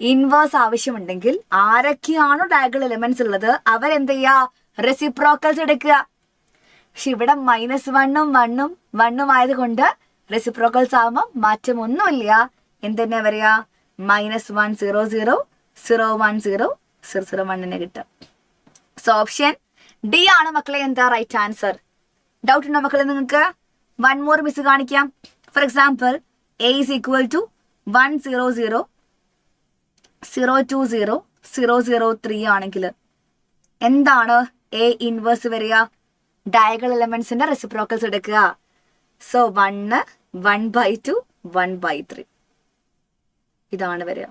ഇൻവേഴ്സ് ആവശ്യമുണ്ടെങ്കിൽ ആരൊക്കെയാണോ ഡയഗണൽ എലമെന്റ്സ് ഉള്ളത് അവരെന്ത് ചെയ്യുക? റെസിപ്രോക്കൽസ് എടുക്കുക. പക്ഷെ ഇവിടെ -1ഉം 1ഉം 1ഉം ആയതുകൊണ്ട് റെസിപ്രോക്കൽസ് ആവുമ്പോൾ മാറ്റമൊന്നുമില്ല. എന്തെന്നെ പറയാ? -1 0 0 0 1 0 0 0 1 കിട്ടും. സോ ഓപ്ഷൻ ഡി ആണ് മക്കളെ എന്താ റൈറ്റ് ആൻസർ. ഡൗട്ട് ഉണ്ടോ മക്കളെ നിങ്ങൾക്ക്? 1 more മിസ് കാണിക്കാം. For example A is equal to 1 0 0 0 2 0 0 0 3 ആണെങ്കിൽ എന്താണ് എ ഇൻവേഴ്സ് വരിക? ഡയഗണൽ എലമെന്റ്സിന്റെ റെസിപ്രോക്കൽസ് എടുക്കുക. സോ 1 1/2 1/3 ഇതാണ് വരിക.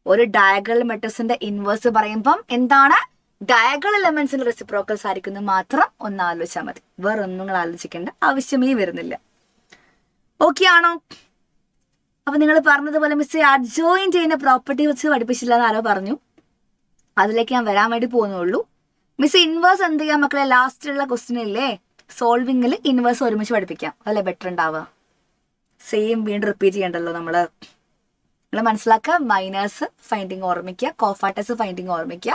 ഒരു ഡയഗണൽ മെട്രിക്സിന്റെ ഇൻവേഴ്സ് പറയുമ്പം എന്താണ്? ഡയഗണൽ എലമെന്റ്സിന്റെ റെസിപ്രോക്കൽസ് ആയിരിക്കുന്നു മാത്രം ഒന്ന് ആലോചിച്ചാൽ മതി. വേറെ ഒന്നും നിങ്ങൾ ആലോചിക്കേണ്ട ആവശ്യമേ വരുന്നില്ല. ഓക്കെ ആണോ? അപ്പൊ നിങ്ങൾ പറഞ്ഞതുപോലെ മിസ് അഡ്ജോയിന്റ് ചെയ്യുന്ന പ്രോപ്പർട്ടി വെച്ച് പഠിപ്പിച്ചില്ല എന്ന് ആരോ പറഞ്ഞു. അതിലേക്ക് ഞാൻ വരാൻ വേണ്ടി പോകുന്നുള്ളൂ. മിസ് ഇൻവേഴ്സ് എന്ത് ചെയ്യാം മക്കളെ? ലാസ്റ്റിലുള്ള ക്വസ്റ്റ്യൻ ഇല്ലേ, സോൾവിങ്ങിൽ ഇൻവേഴ്സ് ഒരുമിച്ച് പഠിപ്പിക്കാം, അതല്ലേ ബെറ്റർ ഉണ്ടാവുക. സെയിം വീണ്ടും റിപ്പീറ്റ് ചെയ്യണ്ടല്ലോ നമ്മള്. നിങ്ങൾ മനസ്സിലാക്കുക, മൈനേഴ്സ് ഫൈൻഡിങ് ഓർമ്മിക്കുക, കോഫാക്ടേഴ്സ് ഫൈൻഡിങ് ഓർമ്മിക്കുക.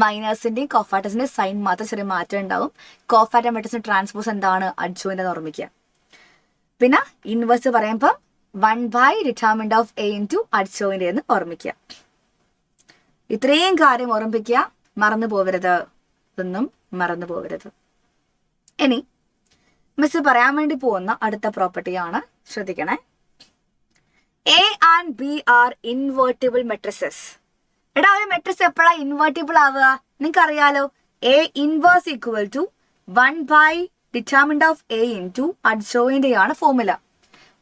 മൈനേഴ്സിന്റെയും കോഫാക്ടേഴ്സിന്റെ സൈൻ മാത്രം ചെറിയ മാറ്റം ഉണ്ടാവും. കോഫാക്ടർ മെട്രിക്സിന്റെ ട്രാൻസ്പോസ് എന്താണ്? അഡ്ജോയിന്റ് എന്ന് ഓർമ്മിക്കുക. പിന്നെ ഇൻവേഴ്സ് പറയുമ്പോൾ 1 determinant of A into adjoint എന്ന് ഓർമ്മിക്കുക. ഇത്രയും കാര്യം ഓർമ്മിപ്പിക്കുക, മറന്നു പോകരുത്, ഇതൊന്നും മറന്നു പോകരുത്. ഇനി മിസ് പറയാൻ വേണ്ടി പോകുന്ന അടുത്ത പ്രോപ്പർട്ടിയാണ്, ശ്രദ്ധിക്കണേ. A and B are invertible matrices. എടാ ഒരു മെട്രിക്സ് എപ്പോഴാ ഇൻവേർട്ടിബിൾ ആവുക? നിങ്ങൾക്ക് അറിയാലോ, A inverse equal to 1 determinant of A into adjoint ആണ് ഫോർമുല.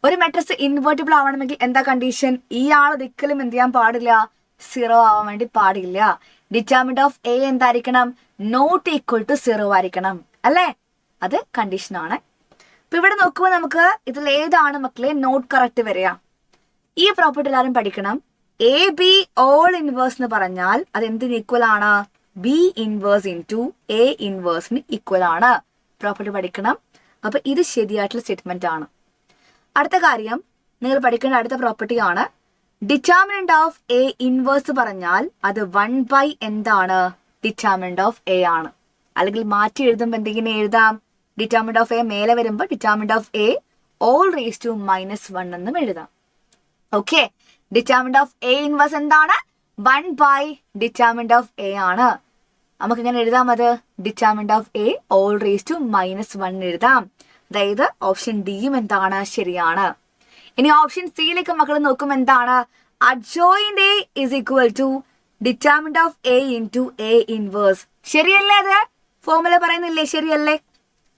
ഒരു മെട്രിക്സ് ഇൻവേർട്ടിബിൾ ആവണമെങ്കിൽ എന്താ കണ്ടീഷൻ? ഈ ആൾ ഒരിക്കലും എന്ത് ചെയ്യാൻ പാടില്ല? 0 ആവാൻ വേണ്ടി പാടില്ല. ഡിറ്റർമിനന്റ് ഓഫ് A എന്തായിരിക്കണം? നോട്ട് ഈക്വൽ ടു 0 ആയിരിക്കണം, അല്ലേ? അത് കണ്ടീഷനാണ്. അപ്പൊ ഇവിടെ നോക്കുമ്പോൾ നമുക്ക് ഇതിൽ ഏതാണ് മക്കളെ നോട്ട് കറക്റ്റ് വരിക? ഈ പ്രോപ്പർട്ടി എല്ലാവരും പഠിക്കണം. എ ബി ഓൾ ഇൻവേഴ്സ് എന്ന് പറഞ്ഞാൽ അത് എന്തിന് ഈക്വൽ ആണ്? ബി ഇൻവേഴ്സ് ഇൻറ്റു എ ഇൻവേഴ്സിന് ഈക്വൽ ആണ്. പ്രോപ്പർട്ടി പഠിക്കണം. അപ്പൊ ഇത് ശരിയായിട്ടുള്ള സ്റ്റേറ്റ്മെന്റ് ആണ്. അടുത്ത കാര്യം നിങ്ങൾ പഠിക്കേണ്ട അടുത്ത പ്രോപ്പർട്ടി ആണ്, ഡിറ്റർമിനന്റ് ഓഫ് എ ഇൻവേഴ്സ് പറഞ്ഞാൽ അത് 1 എന്താണ്? ഡിറ്റർമിനന്റ് ഓഫ് എ ആണ്. അല്ലെങ്കിൽ മാറ്റി എഴുതുമ്പോൾ എന്തെങ്കിലും എഴുതാം, ഡിറ്റർമിനന്റ് ഓഫ് എ മേലെ വരുമ്പോൾ determinant of A all raise to -1 എന്നും എഴുതാം. Okay, determinant of A inverse എന്താണ്? 1 ഡിറ്റർമിനന്റ് ഓഫ് എ ആണ്. നമുക്ക് ഇങ്ങനെ എഴുതാം, അത് determinant of A all raise to -1 എഴുതാം. അതായത് ഓപ്ഷൻ ഡിയും എന്താണ്? ശരിയാണ്. ഇനി ഓപ്ഷൻ സിയിലേക്ക് മക്കൾ നോക്കുമ്പോൾ എന്താണ്? Adjoint A is equal to determinant of A into A inverse. ശരിയല്ലേ? അത് ഫോർമുല പറയുന്നില്ലേ? ശരിയല്ലേ?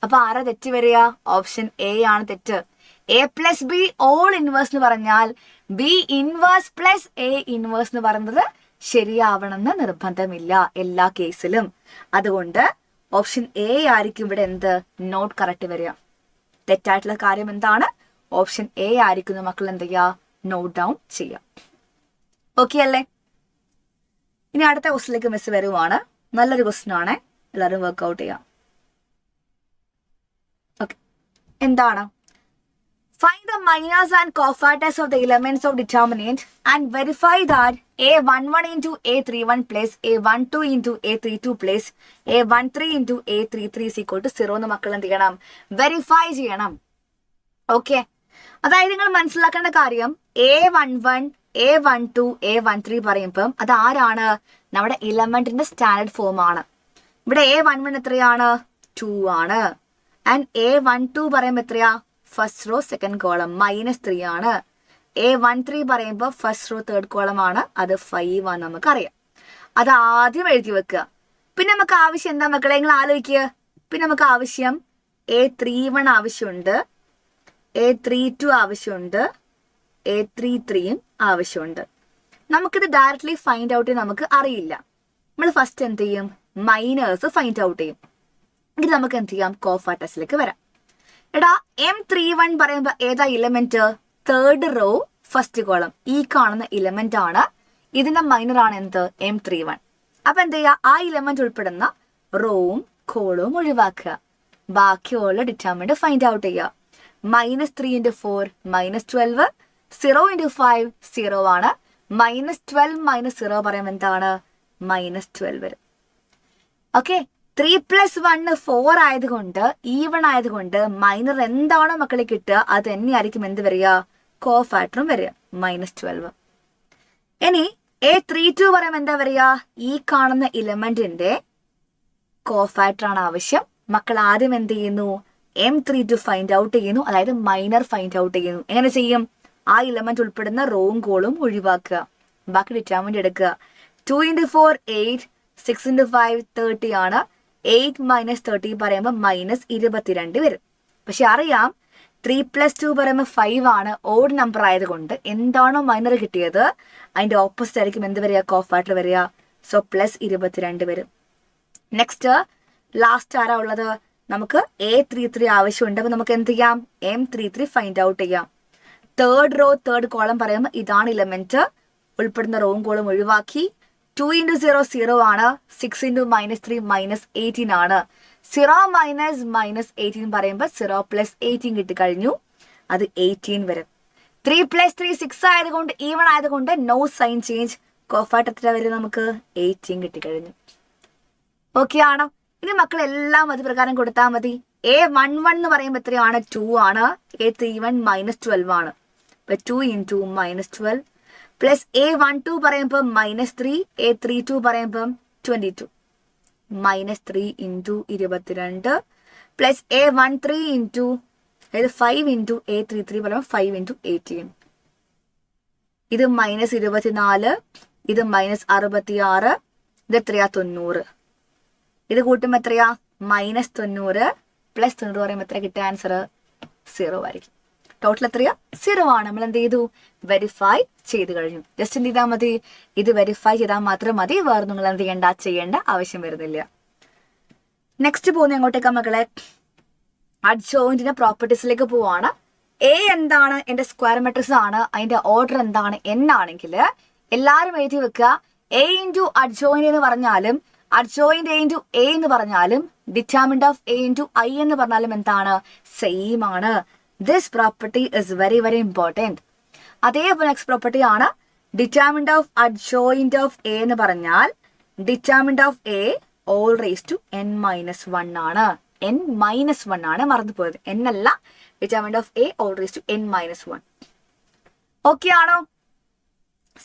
അപ്പൊ ആരാ തെറ്റ് വരിക? ഓപ്ഷൻ എ ആണ് തെറ്റ്. A plus B all inverse എന്ന് പറഞ്ഞാൽ B inverse plus A inverse എന്ന് പറയുന്നത് ശരിയാവണമെന്ന് നിർബന്ധമില്ല എല്ലാ കേസിലും. അതുകൊണ്ട് ഓപ്ഷൻ എ ആയിരിക്കും ഇവിടെ എന്ത്? നോട്ട് കറക്റ്റ് വരിക. തെറ്റായിട്ടുള്ള കാര്യം എന്താണ്? ഓപ്ഷൻ എ ആയിരിക്കും മക്കൾ എന്ത് ചെയ്യുക? നോട്ട് ഡൗൺ ചെയ്യുക. ഓക്കെ അല്ലേ? ഇനി അടുത്ത ക്വസ്റ്റിലേക്ക് മിസ് വരുവാണ്. നല്ലൊരു ക്വസ്റ്റ്യൻ ആണ്, എല്ലാവരും വർക്ക്ഔട്ട് ചെയ്യാം. ഓക്കെ, എന്താണ്? Find the minors and cofactors of the elements of determinant and verify that A11 into A31 plus A12 into A32 plus A13 into A33 is equal to 0 എന്ന് മക്കൾ എന്ത് ചെയ്യണം? വെരിഫൈ ചെയ്യണം. Okay, അതായത് നിങ്ങൾ മനസ്സിലാക്കേണ്ട കാര്യം, A11, A12, A13 പറയുമ്പം അത് ആരാണ്? നമ്മുടെ ഇലമെന്റിന്റെ സ്റ്റാൻഡേർഡ് ഫോം ആണ്. ഇവിടെ A11 എത്രയാണ്? 2 ആണ്. ആൻഡ് A12 പറയുമ്പോൾ എത്രയാ? ഫസ്റ്റ് റോ സെക്കൻഡ് കോളം -3 ആണ്. A13 പറയുമ്പോൾ ഫസ്റ്റ് റോ തേർഡ് കോളം ആണ്, അത് 5 ആണ്. നമുക്കറിയാം. അത് ആദ്യം എഴുതി വെക്കുക. പിന്നെ നമുക്ക് ആവശ്യം എന്താ മക്കളെ? നിങ്ങൾ ആലോചിക്കുക. പിന്നെ നമുക്ക് ആവശ്യം A31 ആവശ്യമുണ്ട്, A32 ആവശ്യമുണ്ട്, A33യും ആവശ്യമുണ്ട്. നമുക്കിത് ഡയറക്ട്ലി ഫൈൻഡ് ഔട്ട് ചെയ്യാൻ നമുക്ക് അറിയില്ല. നമ്മൾ ഫസ്റ്റ് എന്ത് ചെയ്യും? മൈനേഴ്സ് ഫൈൻഡ് ഔട്ട് ചെയ്യും. ഇത് നമുക്ക് എന്ത് ചെയ്യാം? കോഫാക്ടേഴ്സിലേക്ക് വരാം. എടാ M31 പറയുമ്പോൾ ഏതാ element? Third row first column. ഈ കാണുന്ന ഇലമെന്റ് ആണ്. ഇതിന്റെ മൈനർ ആണ് എന്ത്? M31. അപ്പൊ എന്ത് ചെയ്യുക? ആ ഇലമെന്റ് ഉൾപ്പെടുന്ന റോവും കോളവും ഒഴിവാക്കുക. ബാക്കിയുള്ള ഡിറ്റർമിനന്റ് ഫൈൻഡ് ഔട്ട് ചെയ്യുക. -3 into 4 -12, 0 into 5 0 ആണ്. -12 - 0 പറയുമ്പോൾ എന്താണ്? -12 വരും. ഓക്കെ, 3 + 1 4 ആയതുകൊണ്ട്, ഈവൺ ആയതുകൊണ്ട് മൈനർ എന്താണോ മക്കളെ കിട്ടുക അത് തന്നെയായിരിക്കും എന്ത് വരിക? കോഫാക്ടറും വരിക, -12. ഇനി A32 പറയുമ്പോൾ എന്താ വരിക? ഈ കാണുന്ന ഇലമെന്റിന്റെ കോഫാക്ടർ ആണ് ആവശ്യം. മക്കൾ ആദ്യം എന്ത് ചെയ്യുന്നു? M32 ഫൈൻഡ് ഔട്ട് ചെയ്യുന്നു, അതായത് മൈനർ ഫൈൻഡ് ഔട്ട് ചെയ്യുന്നു. എങ്ങനെ ചെയ്യും? ആ ഇലമെന്റ് ഉൾപ്പെടുന്ന റോവും കോളും ഒഴിവാക്കുക, ബാക്കി ഡിറ്റർമിനന്റ് എടുക്കുക. 2 into 4 8, 6 into 5 30 ആണ്. 8 - 30 പറയുമ്പോൾ -22 വരും. പക്ഷെ അറിയാം 3 + 2 പറയുമ്പോൾ 5 ആണ്. ഓഡ് നമ്പർ ആയതുകൊണ്ട് എന്താണോ മൈനർ കിട്ടിയത് അതിന്റെ ഓപ്പോസിറ്റ് ആയിരിക്കും എന്ത് വരിക? കോഫാക്ടർ വരിക. സോ +22 വരും. നെക്സ്റ്റ് ലാസ്റ്റ് ആരാ ഉള്ളത്? നമുക്ക് A33 ആവശ്യമുണ്ട്. അപ്പൊ നമുക്ക് എന്ത് ചെയ്യാം? M33 ഫൈൻഡ് ഔട്ട് ചെയ്യാം. തേർഡ് റോ തേർഡ് കോളം പറയുമ്പോൾ ഇതാണ് ഇലമെന്റ്, ഉൾപ്പെടുന്ന റോവും കോളം ഒഴിവാക്കി 2 into 0 0 ആണ്. 6 into -3 -18 ആണ്. 0 minus -18 പറയുമ്പോൾ 0 plus 18 കിട്ടിക്കഴിഞ്ഞു. അത് 18 വരും. 3 plus 3 6 ആയതുകൊണ്ട് ഈവൺ ആയതുകൊണ്ട് നോ സൈൻ ചേഞ്ച്. കോഫാക്ടർ എത്ര വരും നമുക്ക്? 18 കിട്ടിക്കഴിഞ്ഞു. ഓക്കെ ആണോ? ഇനി മക്കളെല്ലാം അത് പ്രകാരം കൊടുത്താൽ മതി. A11 എന്ന് പറയുമ്പോൾ എത്രയാണ്? 2 ആണ്. A31 -12 ആണ്. അപ്പൊ 2 into -12 പ്ലസ് A12 പറയുമ്പോൾ -3, A32 പറയുമ്പോൾ 22 -3 into 22 പ്ലസ് A13 into അതായത് 5 into A33 പറയുമ്പോൾ 5 into 18. ഇത് -24, ഇത് -66, ഇത് എത്രയാ? 90. ഇത് കൂട്ടുമ്പോൾ എത്രയാ? -90 പ്ലസ് 90 പറയുമ്പോൾ എത്ര കിട്ടുക? ആൻസർ 0 ആയിരിക്കും. ടോട്ടൽ എത്രയാ? 0 ആണ്. നമ്മൾ എന്ത് ചെയ്തു? വെരിഫൈ ചെയ്ത് കഴിഞ്ഞു. ജസ്റ്റ് എന്ത് ചെയ്താൽ മതി? ഇത് വെരിഫൈ ചെയ്താൽ മാത്രം മതി. വേറെ നിങ്ങൾ എന്ത് ചെയ്യേണ്ട ആവശ്യം വരുന്നില്ല. നെക്സ്റ്റ് പോകുന്ന എങ്ങോട്ടേക്കാ മക്കളെ? അഡ്ജോയിന്റിന്റെ പ്രോപ്പർട്ടീസിലേക്ക് പോവാണ്. എ എന്താണ്? എന്റെ സ്ക്വയർ മെട്രിക്സ് ആണ്. അതിന്റെ ഓർഡർ എന്താണ്? n ആണെങ്കിൽ എല്ലാവരും എഴുതി വെക്കുക. എ ഇൻറ്റു അഡ്ജോയിന്റ് എന്ന് പറഞ്ഞാലും അഡ്ജോയിന്റ് എ ഇൻറ്റു എ എന്ന് പറഞ്ഞാലും determinant of A into I എന്ന് പറഞ്ഞാലും എന്താണ്? സെയിം ആണ്. This property is very very important. അതേപോലെ നെക്സ്റ്റ് പ്രോപ്പർട്ടി ആണ് determinant of adjoint of A എന്ന് പറഞ്ഞാൽ determinant of A all raise to n-1 ആണ്. n-1 ആണ്, മറന്നുപോയത്. n അല്ല, determinant of A all raise to n-1. Okay ആണോ?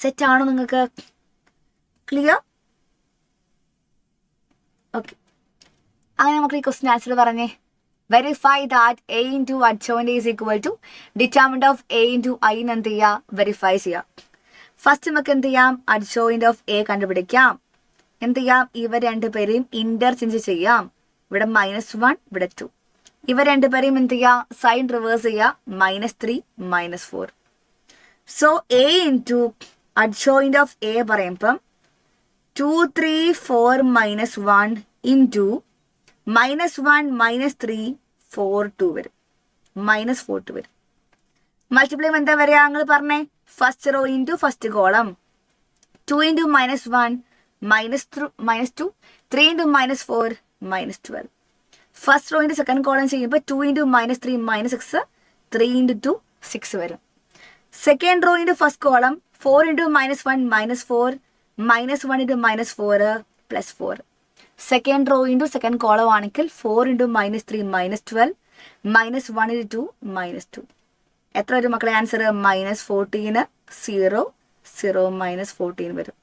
സെറ്റ് ആണോ? നിങ്ങൾക്ക് ക്ലിയർ? ഓക്കെ. അങ്ങനെ നമുക്ക് ഈ ക്വസ്റ്റ്യൻ ആൻസർ പറഞ്ഞേ. Verify that A into adjoint is equal to determinant of A into I എന്ന് എന്ത് ചെയ്യുക? വെരിഫൈ ചെയ്യാം. ഫസ്റ്റ് നമുക്ക് എന്ത് ചെയ്യാം? അഡ്ജോയിന്റ് ഓഫ് എ കണ്ടുപിടിക്കാം. എന്ത് ചെയ്യാം? ഇവർ രണ്ടുപേരെയും ഇന്റർചേഞ്ച് ചെയ്യാം. ഇവിടെ -1, ഇവിടെ 2. ഇവർ രണ്ടുപേരെയും എന്ത് ചെയ്യുക? സൈൻ റിവേഴ്സ് ചെയ്യുക. -3 -4. So A into adjoint of A പറയുമ്പം 2 3 4 -1 ഇൻറ്റു -1 -3 4 2 വരും. -4 വരും. മൾട്ടിപ്ലൈ എന്താ വരിക? ഞങ്ങൾ പറഞ്ഞേ first row into first column. 2 into -1 -2 3 into -4 -12. First റോയിന്റെ സെക്കൻഡ് കോളം ചെയ്യുമ്പോൾ 2 into -3 -6 3 into 2 6 വരും. സെക്കൻഡ് റോയിന്റെ first column 4 into -1 -4 -1 into -4 +4. Second row into second column ആണെങ്കിൽ 4 into -3 -12 -1 into 2 -2. എത്ര വരും മക്കളെ ആൻസർ? -14 0 0 -14 വരും.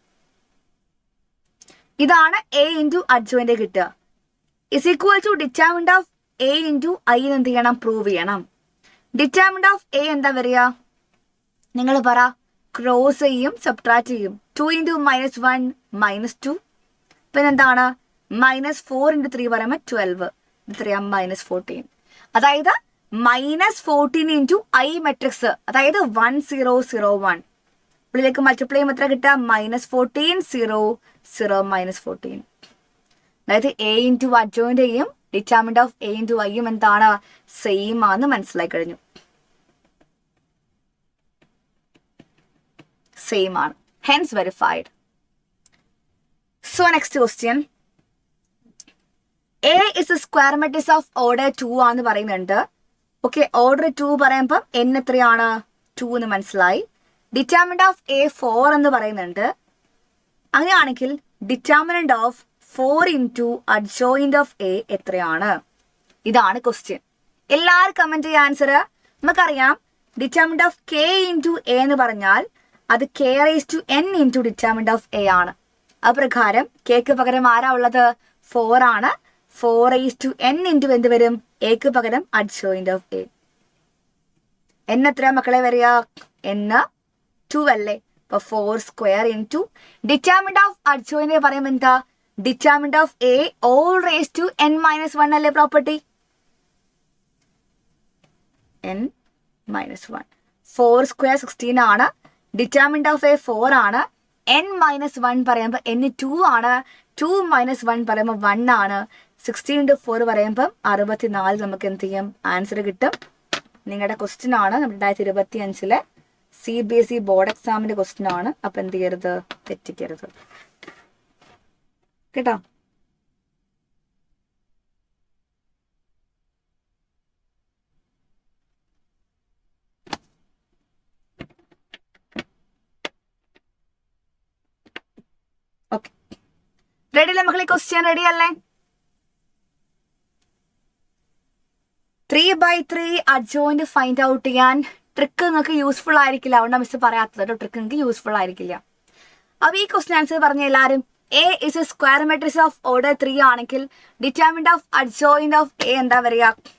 ഇതാണ് എ ഇൻറ്റു അഡ്ജോയിന്റ് കിട്ടുക. Is equal to determinant of A into I എന്ത് ചെയ്യണം? പ്രൂവ് ചെയ്യണം. ഡിറ്റർമിനന്റ് ഓഫ് എ എന്താ വരിക? നിങ്ങൾ പറ. ക്രോസ് ചെയ്യും, സബ്ട്രാക്ട് ചെയ്യും. 2 into -1 -2 പിന്നെന്താണ്? -4 into 3 പറയുമ്പോൾ 12. ഇത്രയാ? -14. അതായത് -14 into ഐ മെട്രിക്സ്, അതായത് 1 0 0 1 ഉള്ളിലേക്ക് മൾട്ടിപ്ലൈ ചെയ്യുമ്പോൾ എത്ര കിട്ടുക? -14 0 0 -14. അതായത് എ ഇൻറ്റു അഡ്ജോയിന്റെയും ഡിറ്റർമിനന്റ് ഓഫ് എ ഇൻറ്റു ഐയും എന്താണ്? സെയിം ആണെന്ന് മനസ്സിലായി കഴിഞ്ഞു. സെയിം ആണ്. Hence verified. So next question. A is a square matrix of order 2 ആണെന്ന് പറയുന്നുണ്ട്. ഓക്കെ, ഓർഡർ 2 പറയുമ്പം n എത്രയാണ്? 2 എന്ന് മനസ്സിലായി. ഡിറ്റർമിനന്റ് ഓഫ് എ 4 എന്ന് പറയുന്നുണ്ട്. അങ്ങനെയാണെങ്കിൽ determinant of 4 into adjoint of A എത്രയാണ്? ഇതാണ് ക്വസ്റ്റ്യൻ. എല്ലാവരും കമന്റ് ചെയ്യുക ആൻസർ. നമുക്കറിയാം determinant of K into A എന്ന് പറഞ്ഞാൽ അത് k raise to n into determinant of A ആണ്. അപ്രകാരം കെക്ക് പകരം ആരാ ഉള്ളത്? 4 ആണ്. 4 റേസ് ടു n ഇൻറ്റു എന്ത് വരും? എക്ക് പകരം അഡ്ജോയിന്റ് ഓഫ് എ. n എത്രയാ മക്കളെ വരിക? n 2 അല്ലേ? അപ്പൊ 4 square into determinant of adjoint പറയുമ്പോൾ എന്താ? Determinant of A all raise to n-1 അല്ലേ പ്രോപ്പർട്ടി? n-1. 4 സ്ക്വയർ 16 ആണ്. ഡിറ്റർമിനന്റ് ഓഫ് എ 4 ആണ്. n-1 പറയുമ്പോൾ n 2 ആണ്. 2 - 1 പറയുമ്പോൾ 1 ആണ്. 16 into 4 പറയുമ്പോൾ 64 നമുക്ക് എന്ത് ചെയ്യും? ആൻസർ കിട്ടും. നിങ്ങളുടെ ക്വസ്റ്റ്യൻ ആണ്. നമ്മുടെ 2025 CBSE ബോർഡ് എക്സാമിന്റെ ക്വസ്റ്റ്യൻ ആണ്. അപ്പം എന്ത് ചെയ്യരുത്? തെറ്റിക്കരുത്. കേട്ടോ. ഓക്കെ, റെഡി അല്ലേ മക്കളെ? ക്വസ്റ്റ്യൻ റെഡി അല്ലേ? 3/3 അഡ്ജോയിന്റ് ഫൈൻഡ് ഔട്ട് ചെയ്യാൻ ട്രിക്ക് നിങ്ങൾക്ക് യൂസ്ഫുൾ ആയിരിക്കില്ല, അതുകൊണ്ട് മിസ് പറയാത്തത് കേട്ടോ. ട്രിക്ക് നിങ്ങൾക്ക് യൂസ്ഫുൾ ആയിരിക്കില്ല. അപ്പൊ ഈ ക്വസ്റ്റ്യൻ ആൻസർ പറഞ്ഞ എല്ലാവരും A is a square matrix of order 3 ആണെങ്കിൽ determinant of adjoint of A എന്താ പറയുക?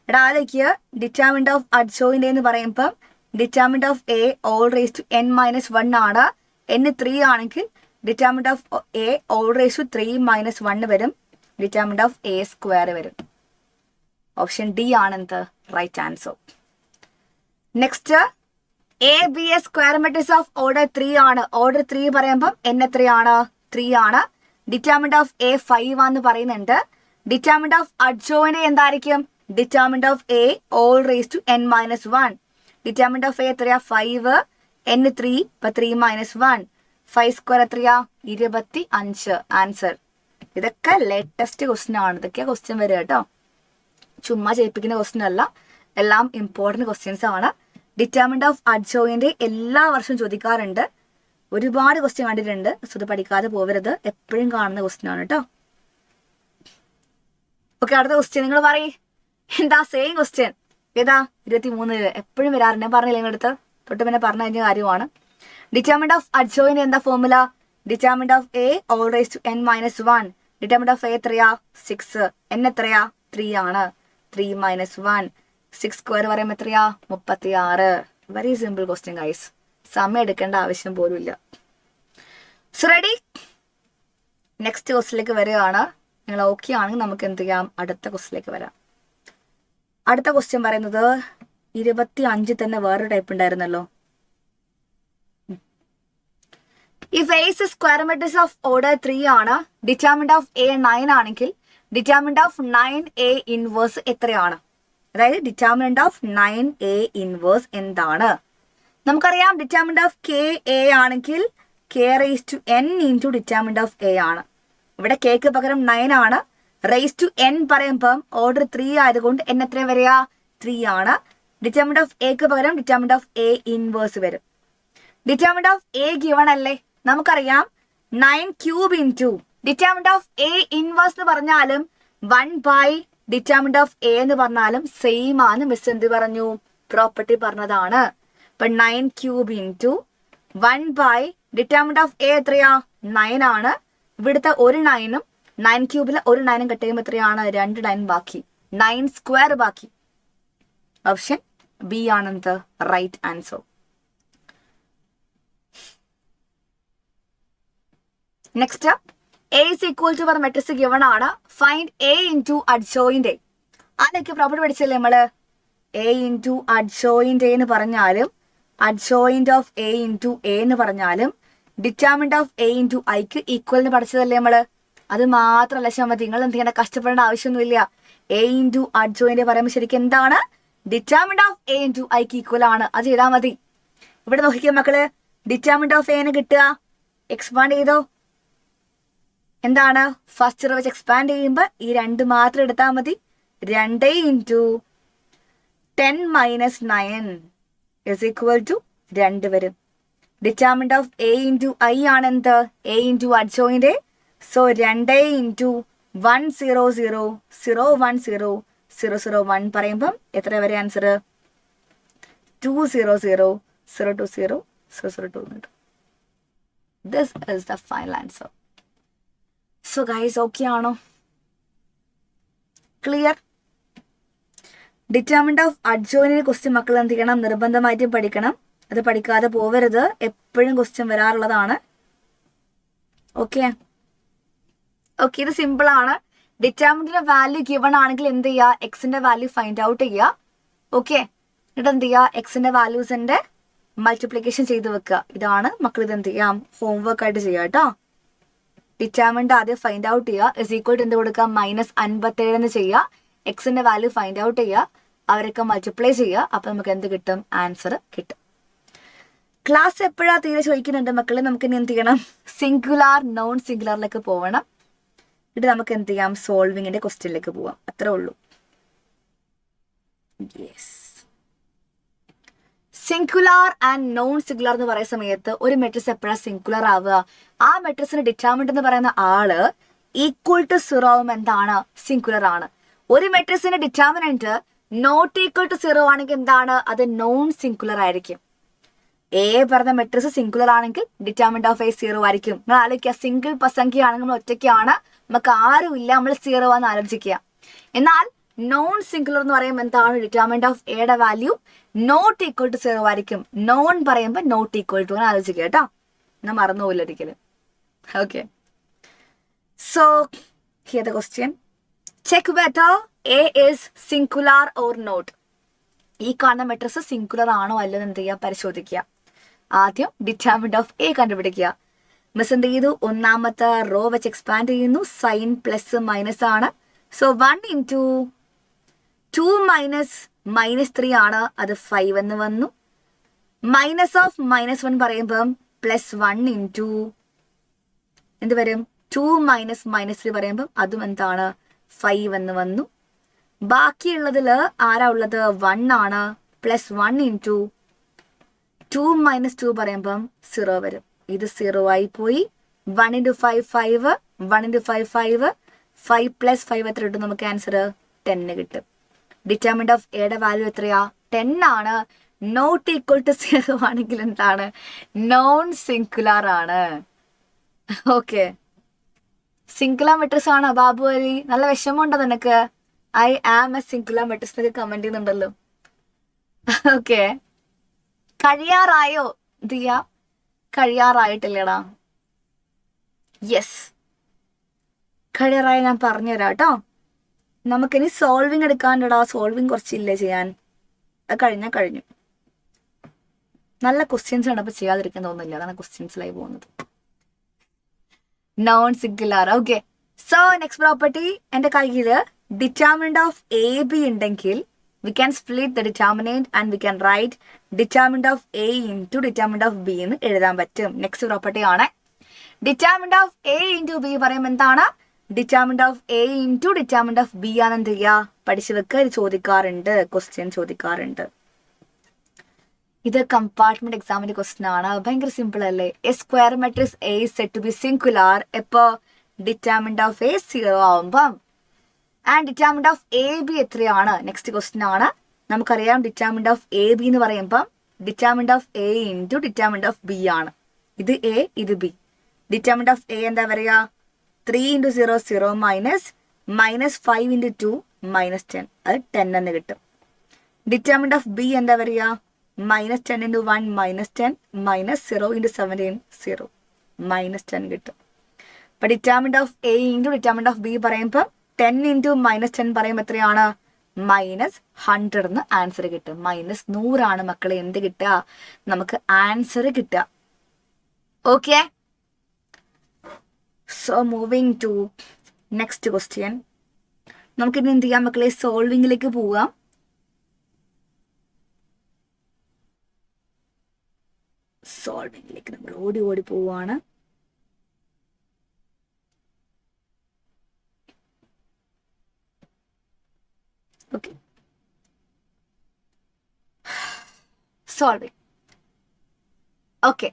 എടാ ആലോചിക്കുക, ഡിറ്റർമിനന്റ് ഓഫ് അഡ്ജോയിന്റ് എന്ന് പറയുമ്പോൾ determinant of A all raise to n-1 ആണ്. n 3 ആണെങ്കിൽ determinant of A all raise to 3-1 വരും. ഡിറ്റർമിനന്റ് ഓഫ് എ സ്ക്വയർ വരും. ഓപ്ഷൻ ഡി ആണ് എന്ത് right answer. Next, A B a square matrix of order 3 ആണ്. Order 3 പറയുമ്പോൾ n എത്രയാണ്? 3 ആണ്. ഡിറ്റർമിനന്റ് ഓഫ് എ 5 ആണെന്ന് പറയുന്നുണ്ട്. ഡിറ്റർമിനന്റ് ഓഫ് അഡ്ജോയിന്റ് എന്തായിരിക്കും? Determinant of A all raise to n-1. Determinant of A എത്രയാ? 5, n 3, ഇപ്പൊ 3-1, 5 സ്ക്വയർ എത്രയാ? 25. ആൻസർ. ഇതൊക്കെ ലേറ്റസ്റ്റ് ക്വസ്റ്റ്യൻ ആണ്. ഇതൊക്കെ ക്വസ്റ്റ്യൻ വരിക കേട്ടോ, ചുമ്മാ ചെയ്യിപ്പിക്കുന്ന ക്വസ്റ്റ്യൻ അല്ല, എല്ലാം ഇമ്പോർട്ടൻറ്റ് ക്വസ്റ്റ്യൻസ് ആണ്. ഡിറ്റർമിനന്റ് ഓഫ് അഡ്ജോയിന്റ് എല്ലാ വർഷവും ചോദിക്കാറുണ്ട്, ഒരുപാട് ക്വസ്റ്റ്യൻ കണ്ടിട്ടുണ്ട്. സോ ഇത് പഠിക്കാതെ പോകരുത്, എപ്പോഴും കാണുന്ന ക്വസ്റ്റ്യൻ ആണ് കേട്ടോ. ഓക്കെ, അടുത്ത ക്വസ്റ്റ്യൻ നിങ്ങൾ പറയ്. എന്താ സെയിം ക്വസ്റ്റ്യൻ? ഏതാ? 23 എപ്പോഴും വരാറുണ്ട്, ഞാൻ പറഞ്ഞില്ല നിങ്ങളുടെ അടുത്ത്, തൊട്ട് പിന്നെ പറഞ്ഞു കഴിഞ്ഞ കാര്യമാണ്. ഡിറ്റർമിനന്റ് ഓഫ് അഡ്ജോയിന്റ് എന്താ formula? Determinant of A all raise to n-1. Determinant of A എത്രയാ? 6. n എത്രയാ? 3 ആണ്. 3-1, 6 സ്ക്വയർ പറയുമ്പോൾ എത്രയാ? 36. വെരി സിമ്പിൾ ക്വസ്റ്റ്യൻ ഗൈസ്, സമയം എടുക്കേണ്ട ആവശ്യം പോലും ഇല്ല. സോ റെഡി, നെക്സ്റ്റ് ക്വസ്റ്റിലേക്ക് വരികയാണ്. നിങ്ങൾ ഓക്കെ ആണെങ്കിൽ നമുക്ക് എന്ത് ചെയ്യാം? അടുത്ത ക്വസ്റ്റിലേക്ക് വരാം. അടുത്ത ക്വസ്റ്റ്യൻ പറയുന്നത് 25 തന്നെ വേറൊരു ടൈപ്പ് ഉണ്ടായിരുന്നല്ലോ. If A is square matrix of order 3 ആണ്, ഡിറ്റർമിനന്റ് ഓഫ് എ 9 ആണെങ്കിൽ ഡിറ്റർമിനന്റ് ഓഫ് 9a ഇൻവേഴ്സ് എത്രയാണ്? അതായത് ഡിറ്റർമിനന്റ് ഓഫ് 9a ഇൻവേഴ്സ് എന്താണ്? നമുക്കറിയാം ഡിറ്റർമിനന്റ് ഓഫ് കെ എ ആണെങ്കിൽ k raise to n into determinant of A ആണ്. ഇവിടെ കെക്ക് പകരം 9 ആണ്. റേസ് ടു n പറയുമ്പം ഓർഡർ 3 ആയതുകൊണ്ട് n എത്ര വരിക? 3 ആണ്. ഡിറ്റർമിനന്റ് ഓഫ് എക്ക് പകരം ഡിറ്റർമിനന്റ് ഓഫ് എ ഇൻവേഴ്സ് വരും. ഡിറ്റർമിനന്റ് ഓഫ് എ ഗിവൺ അല്ലേ? നമുക്കറിയാം 9 cube into determinant of A inverse എന്ന് പറഞ്ഞാലും 1 ഡിറ്റർമിനന്റ് ഓഫ് എ എന്ന് പറഞ്ഞാലും സെയിം ആണ്. മിസ് എന്ത് പറഞ്ഞു? പ്രോപ്പർട്ടി പറഞ്ഞതാണ്. ഇപ്പൊ 9 cube into 1 determinant of A എത്രയാ? 9 ആണ്. ഇവിടുത്തെ ഒരു 9ഉം 9 ക്യൂബിൽ ഒരു 9ഉം കട്ട് ചെയ്യുമ്പോൾ എത്രയാണ്? 2 9 ബാക്കി, 9 സ്ക്വയർ ബാക്കി. ഓപ്ഷൻ ബി ആണെന്ത് right answer. Next, A is equal to പറഞ്ഞ മെട്രിക്സ് ഗിവൺ ആണ്. Find A into adjoint A. അതൊക്കെ പ്രോപ്പർട്ടി പഠിച്ചല്ലേ നമ്മള്? എ ഇൻറ്റു അഡ്ജോയിന്റ് എ എന്ന് പറഞ്ഞാലും adjoint of A into A എന്ന് പറഞ്ഞാലും ഡിറ്റർമിനന്റ് ഓഫ് എ ഇൻറ്റു ഐക്ക് ഈക്വൽ എന്ന് പഠിച്ചതല്ലേ നമ്മള്? അത് മാത്രമല്ല ശമതി, നിങ്ങൾ എന്ത് ചെയ്യേണ്ട, കഷ്ടപ്പെടേണ്ട ആവശ്യമൊന്നുമില്ല. എ ഇൻറ്റു അഡ്ജോയിന്റ് പറയുമ്പോൾ ശരിക്കും എന്താണ്? ഡിറ്റർമിനന്റ് ഓഫ് എ ഇൻറ്റു ഐക്ക് ഈക്വൽ ആണ്. അത് ചെയ്താൽ മതി. ഇവിടെ നോക്കിക്കോ മക്കള്, ഡിറ്റർമിനന്റ് ഓഫ് എന് കിട്ടുക, എക്സ്പാൻഡ് ചെയ്തോ. എന്താണ്? ഫസ്റ്റ് റോ വെച്ച് എക്സ്പാൻഡ് ചെയ്യുമ്പോൾ ഈ 2 മാത്രം എടുത്താൽ മതി. 2 into 10 minus 9 is equal to 2 വരും. Determinant of A into I ആണ് എന്ത്? A into adjoint. So 2 into 1 0 0 0 1 0 0 0 1 പറയുമ്പം എത്ര വരെ answer? 2 0 0 0 2 0 0 0 2. This is the final answer. So guys okay ആണോ? Clear? Determinant of adjoint question മക്കൾ എന്ത് ചെയ്യണം? നിർബന്ധമായിട്ടും പഠിക്കണം. അത് പഠിക്കാതെ പോവരുത്, എപ്പോഴും ക്വസ്റ്റ്യൻ വരാറുള്ളതാണ്. ഓക്കെ ഓക്കെ, ഇത് സിമ്പിൾ ആണ്. ഡിറ്റർമിനന്റിന്റെ വാല്യൂ ഗിവൺ ആണെങ്കിൽ എന്ത് ചെയ്യുക? എക്സിന്റെ വാല്യൂ ഫൈൻഡ് ഔട്ട് ചെയ്യുക. ഓക്കെ, എന്നിട്ട് എന്ത് ചെയ്യുക? എക്സിന്റെ വാല്യൂസിന്റെ മൾട്ടിപ്ലിക്കേഷൻ ചെയ്ത് വെക്കുക. ഇതാണ് മക്കൾ, ഇത് എന്ത് ചെയ്യാം? ഹോംവർക്ക് ആയിട്ട് ചെയ്യുക കേട്ടോ. ഡിറ്റർമിനന്റ് ആദ്യം ഫൈൻഡ് ഔട്ട് ചെയ്യുക. ഇസ് ഈക്വൽ ടു എന്ത് കൊടുക്കുക? -57 എന്ന് ചെയ്യുക. എക്സിന്റെ വാല്യൂ ഫൈൻഡ് ഔട്ട് ചെയ്യുക, അവരൊക്കെ മൾട്ടിപ്ലൈ ചെയ്യുക. അപ്പൊ നമുക്ക് എന്ത് കിട്ടും? ആൻസർ കിട്ടും. ക്ലാസ് എപ്പോഴാ തീരെ ചോദിക്കുന്നുണ്ട് മക്കളെ. നമുക്ക് ഇനി എന്ത് ചെയ്യണം, സിംഗുലാർ നോൺ സിംഗുലാറിലേക്ക് പോകണം. ഇത് നമുക്ക് എന്ത് ചെയ്യാം, സോൾവിങ്ങിന്റെ ക്വസ്റ്റ്യനിലേക്ക് പോവാം. അത്രേ ഉള്ളൂ. Yes, singular and non singular എന്ന് പറയുന്ന സമയത്ത് ഒരു മെട്രിക്സ് എപ്പോഴാണ് സിംഗുലാർ ആവുക, ആ മെട്രിക്സിന് ഡിറ്റർമിനന്റ് എന്ന് പറയുന്ന ആള് ഈക്വൽ ടു 0 ആവുമ്പോൾ എന്താണ്, സിംഗുലാർ ആണ്. ഒരു മെട്രിക്സിന്റെ ഡിറ്റർമിനന്റ് നോട്ട് ഈക്വൽ ടു 0 ആണെങ്കിൽ എന്താണ്, അത് നോൺ സിംഗുലാർ ആയിരിക്കും. എ പറഞ്ഞ മെട്രിക്സ് സിംഗുലർ ആണെങ്കിൽ ഡിറ്റർമിനന്റ് ഓഫ് എ 0 ആയിരിക്കും. നിങ്ങൾ ആലോചിക്കുക, സിംഗിൾ സംഖ്യ ആണെങ്കിൽ നമ്മൾ ഒറ്റയ്ക്കാണ്, നമുക്ക് ആരും ഇല്ല, നമ്മൾ 0 ആണെന്ന് ആലോചിക്കുക. എന്നാൽ നോൺ സിംഗുലർ എന്ന് പറയുമ്പോൾ എന്താണ്, ഡിറ്റർമിനന്റ് ഓഫ് എയുടെ വാല്യൂ നോട്ട് ഈക്വൽ ടു 0 ആയിരിക്കും. നോൺ പറയുമ്പോൾ നോട്ട് ഈക്വൽ ടു എന്ന് ആലോചിക്കുക കേട്ടോ, ഞാൻ മറന്നുപോയില്ല ഒരിക്കലും. Okay, so here the question, check whether A is singular or not. ഈ കാണുന്ന മെട്രിക്സ് സിംഗുലർ ആണോ അല്ലെന്ന് എന്ത് ചെയ്യുക, പരിശോധിക്കുക. ആദ്യം ഡിറ്റർമിനന്റ് ഓഫ് എ കണ്ടുപിടിക്കുക. മിസ് എന്ത് ചെയ്തു, ഒന്നാമത്തെ റോ വെച്ച് എക്സ്പാൻഡ് ചെയ്യുന്നു. സൈൻ പ്ലസ് മൈനസ് ആണ്. സോ 1 into 2 മൈനസ് -3 ആണ്, അത് 5 എന്ന് വന്നു. മൈനസ് ഓഫ് -1 പറയുമ്പം +1 into എന്ത് വരും, 2 മൈനസ് -3 പറയുമ്പം അതും എന്താണ്, 5 എന്ന് വന്നു. ബാക്കിയുള്ളതിൽ ആരാ ഉള്ളത്, 1 ആണ്. +1 into 2 മൈനസ് 2 പറയുമ്പം 0 വരും. ഇത് 0 ആയി പോയി. 1 into 5 5, 1 into 5 5, 5 + 5 എത്ര കിട്ടും നമുക്ക് ആൻസർ, 10 കിട്ടും. ഡിറ്റർമിനന്റ് ഓഫ് എയുടെ വാല്യൂ എത്രയാ, 10 ആണ്. നോട്ട് ഈക്വൽ ടു 0 ആണെങ്കിൽ എന്താണ്, നോൺ സിംഗുലാർ ആണ്. ഓക്കെ, സിംഗുലാർ മെട്രിക്സ് ആണോ ബാബു അലി, നല്ല വിഷമമുണ്ടോ നിനക്ക്? I am a singular matrix എന്നൊക്കെ കമന്റ് ചെയ്യുന്നുണ്ടല്ലോ. ഓക്കെ, കഴിയാറായോ ദിയ? കഴിയാറായിട്ടില്ലടാ. യെസ്, കഴിയാറായ ഞാൻ പറഞ്ഞുതരാം കേട്ടോ. നമുക്കിനി സോൾവിങ് എടുക്കാണ്ടടാ. സോൾവിങ് കുറച്ചില്ലേ ചെയ്യാൻ, അത് കഴിഞ്ഞാൽ കഴിഞ്ഞു. നല്ല ക്വസ്റ്റ്യൻസ് ആണ്, അപ്പോൾ ചെയ്യാതിരിക്കാൻ തോന്നുന്നില്ല, അതാണ് ക്വസ്റ്റ്യൻസിലായി പോകുന്നത്. Non singular. Okay, so next property എൻ്റെ കയ്യിൽ ഡിറ്റർമിനന്റ് ഓഫ് എ ബി ഉണ്ടെങ്കിൽ we can split the determinant and we can write determinant of A into determinant of B എന്ന് എഴുതാൻ പറ്റും. നെക്സ്റ്റ് പ്രോപ്പർട്ടി ആണ് determinant of A into B പറയുമ്പോൾ എന്താണ്, determinant of A into determinant of B ആണ് എന്ത് ചെയ്യുക, പഠിച്ചു വെക്കുക. ഇത് ചോദിക്കാറുണ്ട്, ക്വസ്റ്റ്യൻ ചോദിക്കാറുണ്ട്. ഇത് കമ്പാർട്ട്മെന്റ് എക്സാമിന്റെ ക്വസ്റ്റ്യൻ ആണ്, ഭയങ്കര സിമ്പിൾ അല്ലേ. A square matrix A is said to be singular എപ്പോൾ, ഡിറ്റർമിനന്റ് ഓഫ് A 0 ആവുമ്പം. And determinant of A B എത്രയാണ്, നെക്സ്റ്റ് ക്വസ്റ്റ്യൻ ആണ്. നമുക്കറിയാം ഡിറ്റർമിനന്റ് ഓഫ് എ ബി എന്ന് പറയുമ്പം determinant of A into determinant of B ആണ്. ഇത് എ, ഇത് ബി. ഡിറ്റർമിനന്റ് ഓഫ് എ എന്താ പറയുക, 3 into 0 0 മൈനസ് -5 into 2 -10, അത് 10 എന്ന് കിട്ടും. ഡിറ്റർമിനന്റ് ഓഫ് ബി എന്താ പറയുക, -10 into 1 -10 -0 into 17 0 -10 കിട്ടും. അപ്പൊ determinant of A into determinant of B പറയുമ്പോൾ 10 into -10 പറയുമ്പോൾ എത്രയാണ്, -100 എന്ന് ആൻസർ കിട്ടും. -100 ആണ് മക്കളെ എന്ത് കിട്ടുക, നമുക്ക് ആൻസർ കിട്ടുക. Okay, so moving to next question. നമുക്കിനി എന്ത് ചെയ്യാം മക്കളെ, സോൾവിങ്ങിലേക്ക് പോവാം. സോൾവിങ്ങിലേക്ക് നമ്മൾ ഓടി ഓടി പോവാണ്. Okay, solving. ഓക്കെ,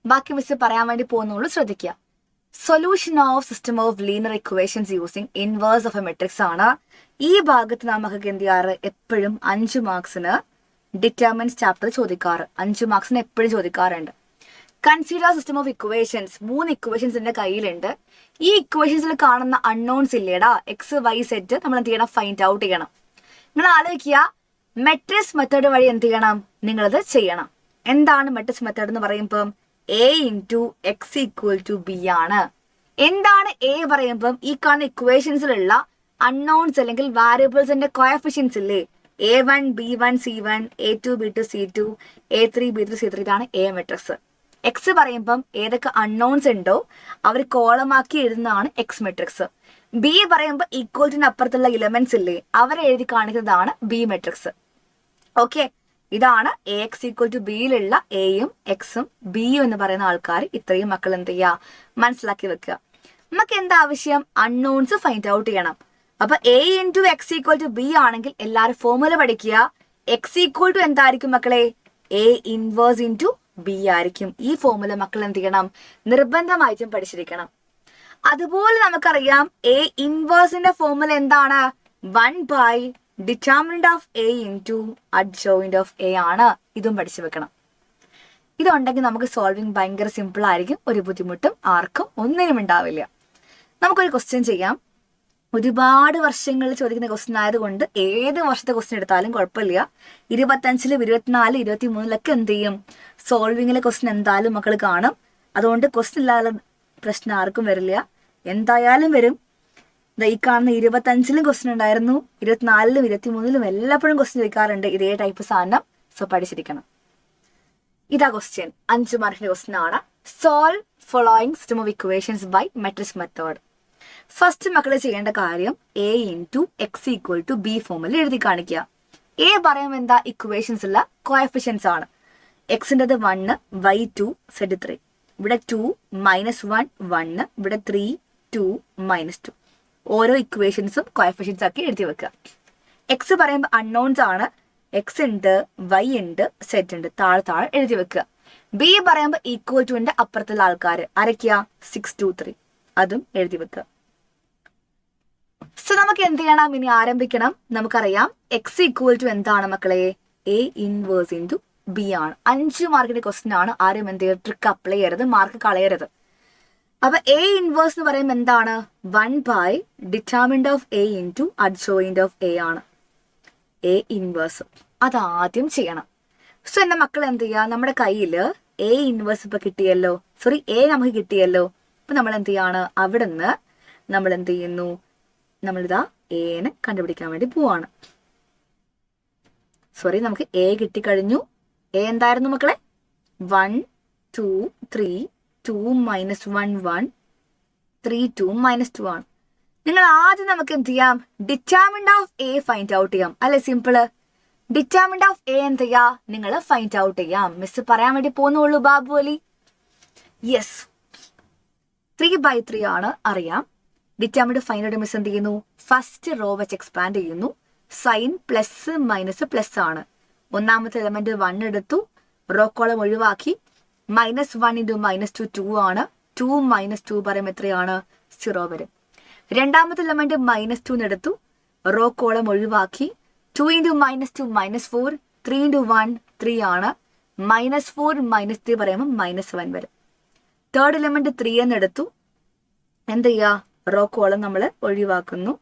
ബാക്കി മിസ് പറയാൻ വേണ്ടി പോകുന്നുള്ളൂ, ശ്രദ്ധിക്കുക. Solution of system of linear equations using inverse of a matrix ആണ്. ഈ ഭാഗത്ത് നമുക്ക് എന്ത് ചെയ്യാറ്, എപ്പോഴും 5 മാർക്സിന് ഡിറ്റർമിനൻസ് ചാപ്റ്റർ ചോദിക്കാറ്, 5 മാർക്സിന് എപ്പോഴും ചോദിക്കാറുണ്ട്. Consider system of equations. 3 equations എൻ്റെ കയ്യിലുണ്ട്. ഈ ഇക്വേഷൻസിൽ കാണുന്ന അൺനോൺസ് ഇല്ലേടാ, എക്സ് വൈ സെറ്റ് നമ്മൾ എന്ത് ചെയ്യണം, ഫൈൻഡ് ഔട്ട് ചെയ്യണം. നിങ്ങൾ ആലോചിക്കുക, മെട്രിക്സ് മെത്തേഡ് വഴി എന്ത് ചെയ്യണം, നിങ്ങളത് ചെയ്യണം. എന്താണ് മെട്രിക്സ് മെത്തേഡ് എന്ന് പറയുമ്പം A into x = B ആണ്. എന്താണ് എ പറയുമ്പം ഈ കാണുന്ന ഇക്വേഷൻസിലുള്ള അൺനോൺസ് അല്ലെങ്കിൽ വാരിയബിൾസിന്റെ കോഎഫിഷ്യൻസ് ഇല്ലേ, A1 B1 C1 A2 B2 C2 A3 B3 C3, ഇതാണ് എ മെട്രിക്സ്. എക്സ് പറയുമ്പം ഏതൊക്കെ അൺനോൺസ് ഉണ്ടോ അവർ കോളമാക്കി എഴുതുന്നതാണ് എക്സ് മെട്രിക്സ്. ബി പറയുമ്പോൾ ഈക്വൽറ്റിന് അപ്പുറത്തുള്ള ഇലമെന്റ്സ് ഇല്ലേ, അവരെ എഴുതി കാണിക്കുന്നതാണ് ബി മെട്രിക്സ്. ഓക്കെ, ഇതാണ് എ എക്സ് ഈക്വൽ ടു ബിയിലുള്ള എയും എക്സും ബിയും എന്ന് പറയുന്ന ആൾക്കാർ. ഇത്രയും മക്കൾ എന്ത് ചെയ്യുക, മനസ്സിലാക്കി വെക്കുക. നമുക്ക് എന്താ ആവശ്യം, അൺനോൺസ് ഫൈൻഡ് ഔട്ട് ചെയ്യണം. അപ്പൊ A into X equal to B ആണെങ്കിൽ എല്ലാവരും ഫോർമുല പഠിക്കുക. എക്സ് ഈക്വൽ ടു എന്തായിരിക്കും മക്കളെ, എ ഇൻവേഴ്സ് ഇൻറ്റു ബി ആയിരിക്കും. ഈ ഫോർമുല മക്കൾ എന്ത് ചെയ്യണം, നിർബന്ധമായിട്ടും പഠിച്ചിരിക്കണം. അതുപോലെ നമുക്കറിയാം എ ഇൻവേഴ്സിന്റെ ഫോർമുല എന്താണ്, 1 determinant of A into adjoint of A ആണ്. ഇതും പഠിച്ചു വെക്കണം. ഇതുണ്ടെങ്കിൽ നമുക്ക് സോൾവിങ് ഭയങ്കര സിമ്പിൾ ആയിരിക്കും. ഒരു ബുദ്ധിമുട്ടും ആർക്കും ഒന്നിനും ഉണ്ടാവില്ല. നമുക്കൊരു ക്വസ്റ്റ്യൻ ചെയ്യാം. ഒരുപാട് വർഷങ്ങളിൽ ചോദിക്കുന്ന ക്വസ്റ്റ്യൻ ആയതുകൊണ്ട് ഏത് വർഷത്തെ ക്വസ്റ്റ്യൻ എടുത്താലും കുഴപ്പമില്ല. 25, 24, 23 എന്ത് ചെയ്യും, സോൾവിങ്ങിലെ ക്വസ്റ്റ്യൻ എന്തായാലും മക്കൾ കാണും. അതുകൊണ്ട് ക്വസ്റ്റ്യൻ ഇല്ലാതെ പ്രശ്നം ആർക്കും വരില്ല, എന്തായാലും വരും. ഈ കാണുന്ന 25 ക്വസ്റ്റ്യൻ ഉണ്ടായിരുന്നു, 24, 23 എല്ലാപ്പോഴും ക്വസ്റ്റ്യൻ ചോദിക്കാറുണ്ട് ഇതേ ടൈപ്പ് സാധനം. സോ പഠിച്ചിരിക്കണം. ഇതാ ക്വസ്റ്റ്യൻ, 5 മാർക്കിന്റെ ക്വസ്റ്റ്യൻ ആണ്. Solve following system of equations by matrix method. First മക്കളെ ചെയ്യേണ്ട കാര്യം A into X equal to B ഫോമിൽ എഴുതി കാണിക്കുക. എ പറയുമ്പോൾ എന്താ, ഇക്വേഷൻസ് ഉള്ള കോഎഫിഷ്യൻസ് ആണ്. എക്സിൻ്റെത് 1, y 2, z 3. ഇവിടെ 2 -1 1, ഇവിടെ 3 2 -2. ഓരോ ഇക്വേഷൻസും കോഎഫിഷ്യൻസ് ആക്കി എഴുതി വെക്കുക. എക്സ് പറയുമ്പോൾ അൺനോൺസ് ആണ്. എക്സ് ഉണ്ട്, വൈ ഉണ്ട്, സെറ്റ് ഉണ്ട്, താഴെ എഴുതി വെക്കുക. ബി പറയുമ്പോൾ ഈക്വൽ ടുവിന്റെ അപ്പുറത്തുള്ള ആൾക്കാർ ആരൊക്കെയാ, 6 2 3, അതും എഴുതി വെക്കുക. സോ നമുക്ക് എന്ത് ചെയ്യണം, ഇനി ആരംഭിക്കണം. നമുക്കറിയാം എക്സ് ഈക്വൽ ടു എന്താണ് മക്കളെ, എ ഇൻവേഴ്സ് ഇൻറ്റു ബി ആണ്. 5 മാർക്കിന്റെ ക്വസ്റ്റ്യൻ ആണ്. ആരും എന്ത് ചെയ്യുക, ട്രിക്ക് അപ്ലൈ ചെയ്യരുത്, മാർക്ക് കളയരുത്. അപ്പൊ എ ഇൻവേഴ്സ് എന്ന് പറയുമ്പോൾ എന്താണ്, 1 determinant of A into adjoint of A ആണ്. എ ഇൻവേഴ്സ് അതാദ്യം ചെയ്യണം. സോ എന്റെ മക്കൾ എന്ത് ചെയ്യുക, നമ്മുടെ കയ്യിൽ എ ഇൻവേഴ്സ് ഇപ്പൊ കിട്ടിയല്ലോ, എ നമുക്ക് കിട്ടിയല്ലോ. അപ്പൊ നമ്മൾ എന്ത് ചെയ്യാണ്, അവിടെ നിന്ന് നമ്മൾ എന്ത് ചെയ്യുന്നു, നമ്മളിതാ എനെ കണ്ടുപിടിക്കാൻ വേണ്ടി പോവാണ്. നമുക്ക് എ കിട്ടിക്കഴിഞ്ഞു. എ എന്തായിരുന്നു മക്കളെ, 1 2 3 2 -1 1 3 2 -2 ആണ്. നിങ്ങൾ ആദ്യം നമുക്ക് എന്ത് ചെയ്യാം, determinant of A find out ചെയ്യാം. അല്ലെ സിമ്പിള്. ഡിറ്റർമിനന്റ് ഓഫ് എ എന്ത് ചെയ്യാ, നിങ്ങൾ ഫൈൻഡ് ഔട്ട് ചെയ്യാം. മിസ് പറയാൻ വേണ്ടി പോകുന്നുള്ളൂ ബാബു അലി. യെസ്, 3/3 ആണ് അറിയാം. ഡിറ്റർമിനന്റ് ഫൈൻഡ് ഔട്ട് മിസ് എന്ത് ചെയ്യുന്നു, ഫസ്റ്റ് റോ വെച്ച് എക്സ്പാൻഡ് ചെയ്യുന്നു. സൈൻ പ്ലസ് മൈനസ് പ്ലസ് ആണ്. ഒന്നാമത്തെ എലമെന്റ് 1 എടുത്തു, റോ കോളം ഒഴിവാക്കി. -1 × -2 2 ആണ്. 2 - 2 പറയുമ്പോൾ എത്രയാണ്, 0 വരും. രണ്ടാമത്തെ എലമെന്റ് -2 എടുത്തു, റോ കോളം ഒഴിവാക്കി. 2 × -2 -4, 3 × 1 3 ആണ്. -4 -3 പറയുമ്പോൾ -1 വരും. തേർഡ് എലമെന്റ് 3 എന്ന് എടുത്തു, എന്ത് ചെയ്യാ, റോ കോളം നമ്മൾ ഒഴിവാക്കുന്നു.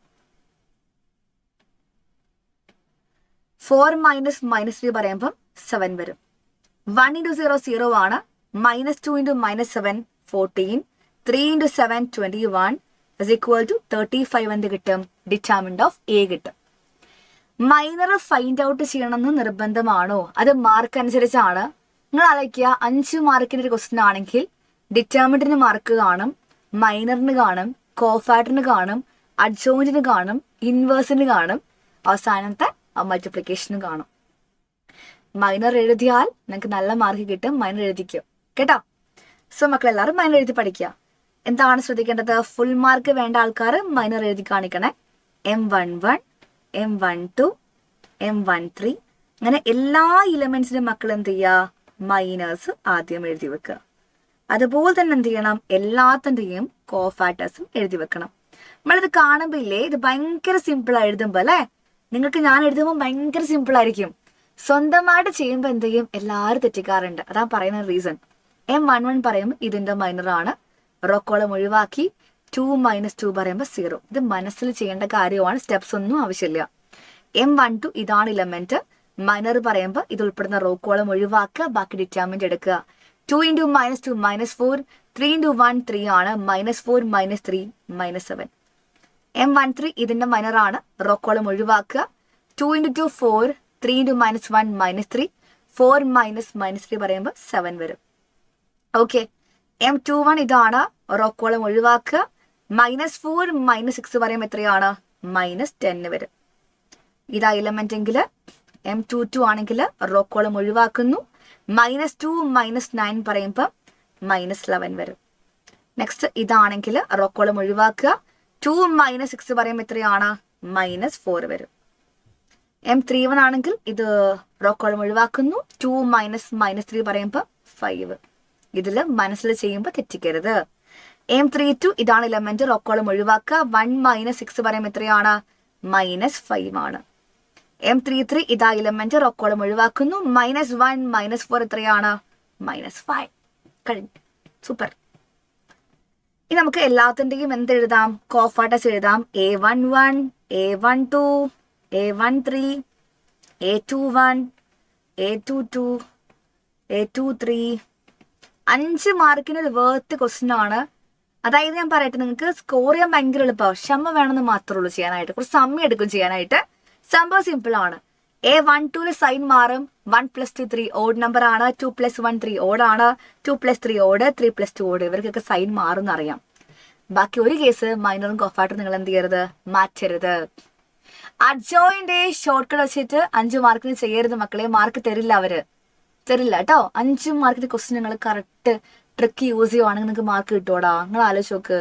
4 - -3 പറയുമ്പം 7 വരും. 1 × 0 0 ആണ്. -2 × -7 14, 3 × 7 21 is equal to 35 എന്ത് കിട്ടും, ഡിറ്റർമിനന്റ് ഓഫ് എ കിട്ടും. മൈനർ ഫൈൻഡ് ഔട്ട് ചെയ്യണമെന്ന് നിർബന്ധമാണോ, അത് മാർക്ക് അനുസരിച്ചാണ്. നിങ്ങൾ ആലോചിക്കുക, 5 മാർക്കിന്റെ ഒരു ക്വസ്റ്റ്യൻ ആണെങ്കിൽ ഡിറ്റർമിനന്റിന് മാർക്ക് കാണും, മൈനറിന് കാണും, കോഫാക്ടറിന് കാണും, അഡ്ജോയിന്റിന് കാണും, ഇൻവേഴ്സിന് കാണും, അവസാനത്തെ മൾട്ടിപ്ലിക്കേഷന് കാണും. മൈനർ എഴുതിയാൽ നിങ്ങൾക്ക് നല്ല മാർക്ക് കിട്ടും. മൈനർ എഴുതിക്കും കേട്ടോ. സോ മക്കളെല്ലാവരും മൈനർ എഴുതി പഠിക്കുക. എന്താണ് ശ്രദ്ധിക്കേണ്ടത്, ഫുൾ മാർക്ക് വേണ്ട ആൾക്കാർ മൈനർ എഴുതി കാണിക്കണേ. M11, M12, M13 അങ്ങനെ എല്ലാ ഇലമെന്റ്സിനും മക്കൾ എന്ത് ചെയ്യുക, മൈനേഴ്സ് ആദ്യം എഴുതി വെക്കുക. അതുപോലെ തന്നെ എന്ത് ചെയ്യണം, എല്ലാത്തിൻ്റെയും കോഫാക്ടേഴ്സും എഴുതി വെക്കണം. നമ്മളിത് കാണുമ്പോൾ ഇല്ലേ, ഇത് ഭയങ്കര സിമ്പിളാണ് എഴുതുമ്പോൾ അല്ലേ. നിങ്ങൾക്ക് ഞാൻ എഴുതുമ്പോൾ ഭയങ്കര സിമ്പിൾ ആയിരിക്കും. സ്വന്തമായിട്ട് ചെയ്യുമ്പോൾ എന്ത് ചെയ്യും, എല്ലാവരും തെറ്റിക്കാറുണ്ട്. അതാ പറയുന്ന റീസൺ. M11 പറയുമ്പോൾ ഇതിന്റെ മൈനർ ആണ്. റോക്കോളം ഒഴിവാക്കി. 2 - 2 പറയുമ്പോൾ 0. ഇത് മനസ്സിൽ ചെയ്യേണ്ട കാര്യമാണ്, സ്റ്റെപ്സ് ഒന്നും ആവശ്യമില്ല. M12 ഇതാണ് ഇലമെന്റ്. മൈനർ പറയുമ്പോൾ ഇത് ഉൾപ്പെടുന്ന റോക്കോളം ഒഴിവാക്കുക, ബാക്കി ഡിറ്റർമിനന്റ് എടുക്കുക. 2 × -2 -4, 3 × 1 3 ആണ്. -4 -3 -7. M13 ഇതിന്റെ മൈനർ ആണ്. റോക്കോളം ഒഴിവാക്കുക. 2 × 2 4, 3 × -1 -3, 4 -3 പറയുമ്പോൾ 7 വരും. ഓക്കെ. M21 ഇതാണ്. റോക്കോളം ഒഴിവാക്കുക. -4 -6 പറയുമ്പോൾ എത്രയാണ്, -10 വരും. ഇതാ ഇലമെന്റ് എങ്കിൽ M22 ആണെങ്കിൽ റോ കോളം ഒഴിവാക്കുന്നു. -2 -9 പറയുമ്പോൾ -11 വരും. നെക്സ്റ്റ് ഇതാണെങ്കിൽ റോ കോളം ഒഴിവാക്കുക. 2 - 6 പറയുമ്പോൾ എത്രയാണ്? -4 വരും. M31 ആണെങ്കിൽ ഇത് റോ കോളം ഒഴിവാക്കുന്നു. 2 - -3 പറയുമ്പോൾ 5. ഇതിൽ മനസ്സിൽ ചെയ്യുമ്പോൾ തെറ്റിക്കരുത്. M32 ഇതാണ് എലമെന്റ്, റോ കോളം ഒഴിവാക്കുക. 1 - 6 പറയുമ്പോൾ എത്രയാണ്? -5 ആണ്. M33 ഇതാ എലമെന്റ്, റോ കോളം ഒഴിവാക്കുന്നു. -1 -4 എത്രയാണ്? -5. കഴിഞ്ഞു. സൂപ്പർ. ഇനി നമുക്ക് എല്ലാത്തിൻ്റെയും എന്തെഴുതാം? കോഫാക്ടേഴ്സ് എഴുതാം. A11, A12, A13, A21, A22, A23. 5 മാർക്കിന് ഒരു വേർത്ത് ക്വസ്റ്റ്യൻ ആണ്. അതായത് ഞാൻ പറയട്ടെ, നിങ്ങൾക്ക് സ്കോർ ചെയ്യാൻ ഭയങ്കര എളുപ്പമാണ്. ക്ഷമ വേണമെന്ന് മാത്രമേ ഉള്ളൂ ചെയ്യാനായിട്ട്. കുറച്ച് സമയം എടുക്കും ചെയ്യാനായിട്ട്. സംഭവം സിമ്പിൾ ആണ്. A12 സൈൻ മാറും. 1 + 2 3 ഓഡ് നമ്പർ ആണ്. 2 + 1 3 ഓഡ് ആണ്. 2 + 3 ഓഡ്, 3 + 2 ഓഡ്. ഇവർക്കൊക്കെ സൈൻ മാറും അറിയാം. ബാക്കി ഒരു കേസ് മൈനറും കോഫാക്ടറും നിങ്ങൾ എന്ത് ചെയ്യരുത്? മാറ്റരുത്. അഡ്ജോയിന്റ് ഷോർട്ട് കട്ട് വെച്ചിട്ട് 5 മാർക്കിന് ചെയ്യരുത് മക്കളെ. മാർക്ക് തരില്ല, അവര് തരില്ല കേട്ടോ. 5 മാർക്കിന്റെ ക്വസ്റ്റ്യൻ നിങ്ങൾ കറക്റ്റ് ട്രിക്ക് യൂസ് ചെയ്യുവാണെങ്കിൽ നിങ്ങൾക്ക് മാർക്ക് കിട്ടുമോടാ? നിങ്ങൾ ആലോചിച്ച് നോക്ക്.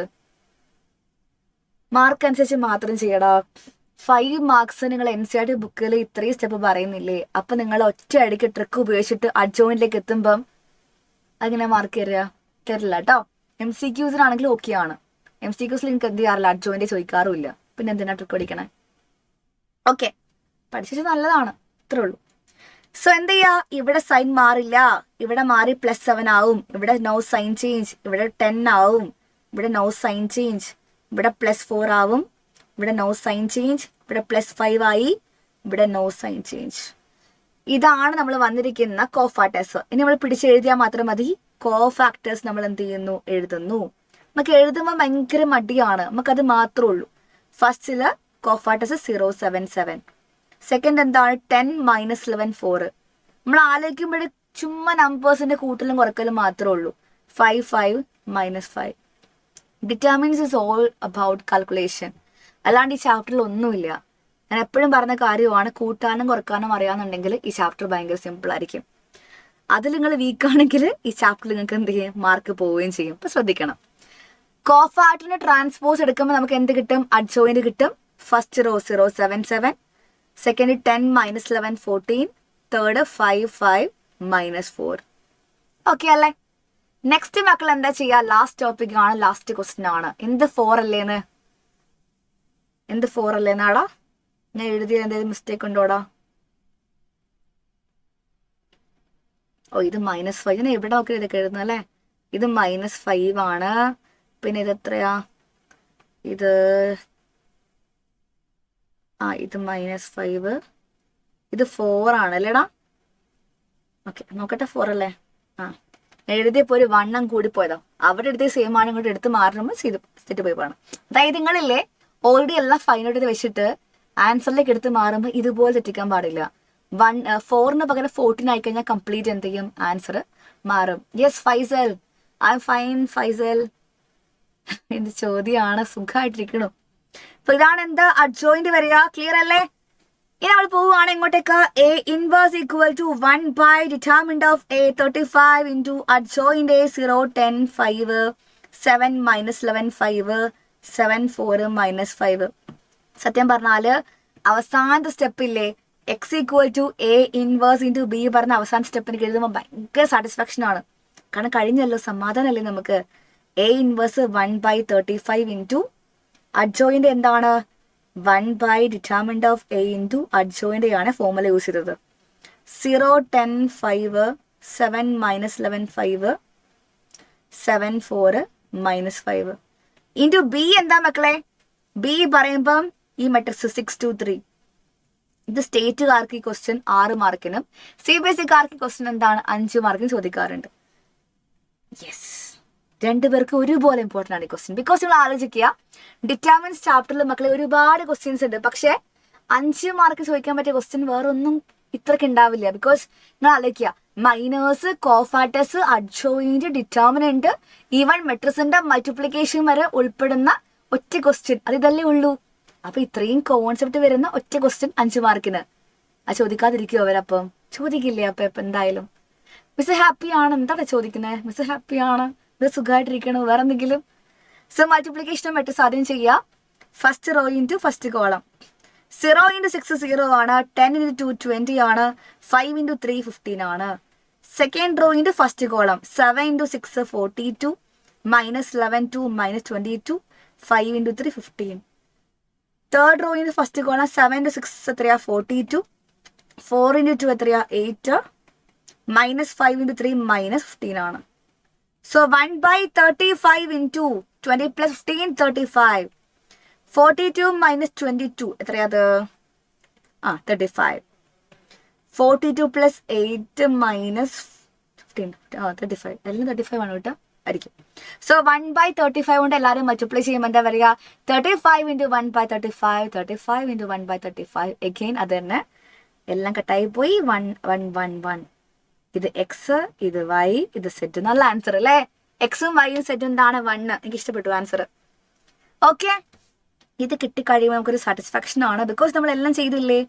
മാർക്ക് അനുസരിച്ച് മാത്രം ചെയ്യടാ. 5 മാർക്സ് നിങ്ങൾ NCERT ബുക്കിൽ ഇത്രയും സ്റ്റെപ്പ് പറയുന്നില്ലേ? അപ്പൊ നിങ്ങൾ ഒറ്റ അടിക്ക് ട്രിക്ക് ഉപയോഗിച്ചിട്ട് അഡ്ജോയിന്റിലേക്ക് എത്തുമ്പം അങ്ങനെ മാർക്ക് തരില്ല കേട്ടോ. MCQസിനാണെങ്കിൽ ഓക്കെ ആണ്. MCQസിൽ നിങ്ങൾക്ക് എന്ത് ചെയ്യാറില്ല, അഡ്ജോയിന്റ് ചോദിക്കാറുമില്ല. പിന്നെ എന്തിനാ ട്രിക്ക് പഠിക്കണേ? ഓക്കെ, പഠിച്ചിട്ട് നല്ലതാണ്, ഇത്രേ ഉള്ളൂ. സോ എന്ത് ചെയ്യാ? ഇവിടെ സൈൻ മാറില്ല, ഇവിടെ മാറി +7 ആവും. ഇവിടെ നോ സൈൻ ചേഞ്ച്. ഇവിടെ 10 ആവും. ഇവിടെ നോ സൈൻ ചേഞ്ച്. ഇവിടെ +4 ആവും. ഇവിടെ നോ സൈൻ ചേഞ്ച്. ഇവിടെ +5 ആയി. ഇവിടെ നോ സൈൻ ചേഞ്ച്. ഇതാണ് നമ്മൾ വന്നിരിക്കുന്ന കോഫാക്ടേഴ്സ്. ഇനി നമ്മൾ പിടിച്ചെഴുതിയാൽ മാത്രം മതി. കോഫാക്ടേഴ്സ് നമ്മൾ എന്ത് ചെയ്യുന്നു? എഴുതുന്നു. നമുക്ക് എഴുതുമ്പോൾ ഭയങ്കര മടിയാണ്. നമുക്കത് മാത്രമേ ഉള്ളൂ. ഫസ്റ്റില് കോഫാക്ടേഴ്സ് 0 7 7. സെക്കൻഡ് എന്താണ്? 10 - 11 4. നമ്മൾ ആലോചിക്കുമ്പോൾ ചുമ്മാ നമ്പേഴ്സിന്റെ കൂട്ടലും കുറക്കലും മാത്രമേ ഉള്ളൂ. 5 5 -5. Determinants is all about calculation. അല്ലാണ്ട് ഈ ചാപ്റ്ററിൽ ഒന്നുമില്ല. ഞാൻ എപ്പോഴും പറഞ്ഞ കാര്യമാണ്, കൂട്ടാനും കുറക്കാനും അറിയാമെന്നുണ്ടെങ്കിൽ ഈ ചാപ്റ്റർ ഭയങ്കര സിമ്പിൾ ആയിരിക്കും. അതിൽ നിങ്ങൾ വീക്കാണെങ്കിൽ ഈ ചാപ്റ്ററിൽ നിങ്ങൾക്ക് എന്ത് ചെയ്യും? മാർക്ക് പോവുകയും ചെയ്യും. അപ്പൊ ശ്രദ്ധിക്കണം. കോഫാക്ടറിന് ട്രാൻസ്പോസ് എടുക്കുമ്പോൾ നമുക്ക് എന്ത് കിട്ടും? അഡ്ജോയിന്റ് കിട്ടും. First row 0 7 7. Second 10 - 11 14. Third 5 5 -4. Okay അല്ലേ? നെക്സ്റ്റ് മക്കൾ എന്താ ചെയ്യുക? ലാസ്റ്റ് ടോപ്പിക് ആണ്, ലാസ്റ്റ് ക്വസ്റ്റ്യൻ ആണ്. എന്ത് 4 അല്ലേന്ന്? എന്ത് 4 അല്ലേന്നാടാ? ഞാൻ എഴുതിയ എന്തെങ്കിലും മിസ്റ്റേക്ക് ഉണ്ടോടാ? ഓ, ഇത് -5. ഞാൻ എവിടെ നോക്കി ഇതൊക്കെ എഴുതുന്നത് അല്ലേ? ഇത് -5 ആണ്. പിന്നെ ഇത് എത്രയാ? ഇത് ഇത് -5. ഇത് 4 ആണ് അല്ലേടാ? ഓക്കെ, നോക്കട്ടെ. 4 അല്ലേ? എഴുതിയപ്പോ ഒരു 1 കൂടി പോയതോ. അവിടെ എടുത്ത് സെയിം ആണ്, ഇങ്ങോട്ട് എടുത്ത് മാറുമ്പോൾ തെറ്റ് പോയി പോകണം. അതായത് നിങ്ങളില്ലേ ഓൾറെഡി എല്ലാം ഫൈനോട്ട് വെച്ചിട്ട് ആൻസറിലേക്ക് എടുത്ത് മാറുമ്പോൾ ഇതുപോലെ തെറ്റിക്കാൻ പാടില്ല. 4ന് പകരം 14 ആയിക്കഴിഞ്ഞാൽ കംപ്ലീറ്റ് എന്ത് ചെയ്യും? ആൻസർ മാറും. Yes Faisal, I am fine Faisal. എന്ത് ചോദ്യമാണ്, സുഖമായിട്ടിരിക്കണു. അപ്പൊ ഇതാണ് എന്താ അഡ്ജോയിന്റ് വരിക. ക്ലിയർ അല്ലേ? ഇനി നമ്മൾ പോവുകയാണ് ഇങ്ങോട്ടേക്ക്. A inverse = 1 determinant of A 35 into adjoint A 0 10 5 7 - 11 5 7 4 -5. സത്യം പറഞ്ഞാല് അവസാനത്തെ സ്റ്റെപ്പില്ലേ, X = A inverse into B പറഞ്ഞ അവസാന സ്റ്റെപ്പിന് എഴുതുമ്പോൾ ഭയങ്കര സാറ്റിസ്ഫാക്ഷൻ ആണ്. കാരണം കഴിഞ്ഞല്ലോ, സമാധാനമല്ലേ നമുക്ക്. A ഇൻവേഴ്സ് 1/35 into അഡ്ജോയിന്റ് എന്താണ്? 1 determinant of A into adjoint ആണ് ഫോർമുല യൂസ് ചെയ്തത്. 0 10 5 7 - 11 5 7 4 -5 into B എന്താ മക്കളെ? B പറയുമ്പം ഈ മെട്രിക്സ് 6 2 3. ഇത് സ്റ്റേറ്റുകാർക്ക് ഈ ക്വസ്റ്റ്യൻ 6 മാർക്കിനും CBSEക്കാർക്ക് ഈ ക്വസ്റ്റ്യൻ എന്താണ് 5 മാർക്കിനും ചോദിക്കാറുണ്ട്. യെസ്, രണ്ടുപേർക്ക് ഒരുപോലെ ഇമ്പോർട്ടൻ്റ് ആണ് ഈ ക്വസ്റ്റ്യൻ. ബിക്കോസ് നിങ്ങൾ ആലോചിക്കുക, ഡിറ്റർമിനൻസ് ചാപ്റ്ററിൽ മക്കളെ ഒരുപാട് ക്വസ്റ്റ്യൻസ് ഉണ്ട്. പക്ഷെ 5 മാർക്ക് ചോദിക്കാൻ പറ്റിയ ക്വസ്റ്റ്യൻ വേറെ ഒന്നും ഇത്രയ്ക്ക് ഉണ്ടാവില്ല. ബിക്കോസ് നിങ്ങൾ ആലോചിക്കുക, miners, cofactors, adjoint, determinant, even മെട്രിക്സിന്റെ മൾട്ടിപ്ലിക്കേഷൻ വരെ ഉൾപ്പെടുന്ന ഒറ്റ ക്വസ്റ്റ്യൻ, അത് ഇതല്ലേ ഉള്ളൂ. അപ്പൊ ഇത്രയും കോൺസെപ്റ്റ് വരുന്ന ഒറ്റ ക്വസ്റ്റ്യൻ 5 മാർക്കിന് ആ ചോദിക്കാതിരിക്കുമോ അവരപ്പം? ചോദിക്കില്ലേ അപ്പം ഇപ്പം എന്തായാലും? മിസ് ഹാപ്പിയാണ്, എന്താണ് ചോദിക്കുന്നത്? മിസ് ഹാപ്പിയാണ്, മിസ് സുഖമായിട്ടിരിക്കണം, വേറെ എന്തെങ്കിലും? സോ മൾട്ടിപ്ലിക്കേഷൻ മെട്രിക്സ് ആദ്യം ചെയ്യുക. First row into first column. 0 × 6 0 ആണ്, 10 × 2 20 ആണ്, 5 × 3 15 ആണ്. Second row into first column. 7 × 6 42, -11 2 -22, 5 × 3 15. Third row into first column. 7 × 6 എത്രയാ? 42, 4 × 2 എത്രയാ? 8, -5 × 3 -15 ആണ്. So 1/35 into 20 + 15 35. 42 - 22 എത്രയാത്? 35. 42 + 8 - 15 35. എല്ലാം 35 ആണ് കേട്ടോ, ആയിരിക്കും. സോ 1/35 കൊണ്ട് എല്ലാവരും മൾട്ടിപ്ലൈ ചെയ്യുമ്പോൾ എന്താ പറയുക? 35 × 1/35, 35 × 1/35. എഗെയിൻ അത് തന്നെ, എല്ലാം കട്ടായി പോയി. 1 1 1 1. ഇത് എക്സ്, ഇത് വൈ, ഇത് സെറ്റ്. നല്ല ആൻസർ അല്ലേ? എക്സും വൈയും സെറ്റും എന്താണ്? 1. എനിക്ക് ഇഷ്ടപ്പെട്ടു ആൻസർ. ഓക്കെ, ഇത് കിട്ടിക്കഴിയുമ്പോൾ നമുക്കൊരു സാറ്റിസ്ഫാക്ഷൻ ആണ്. ബിക്കോസ് നമ്മളെല്ലാം ചെയ്തില്ലേ,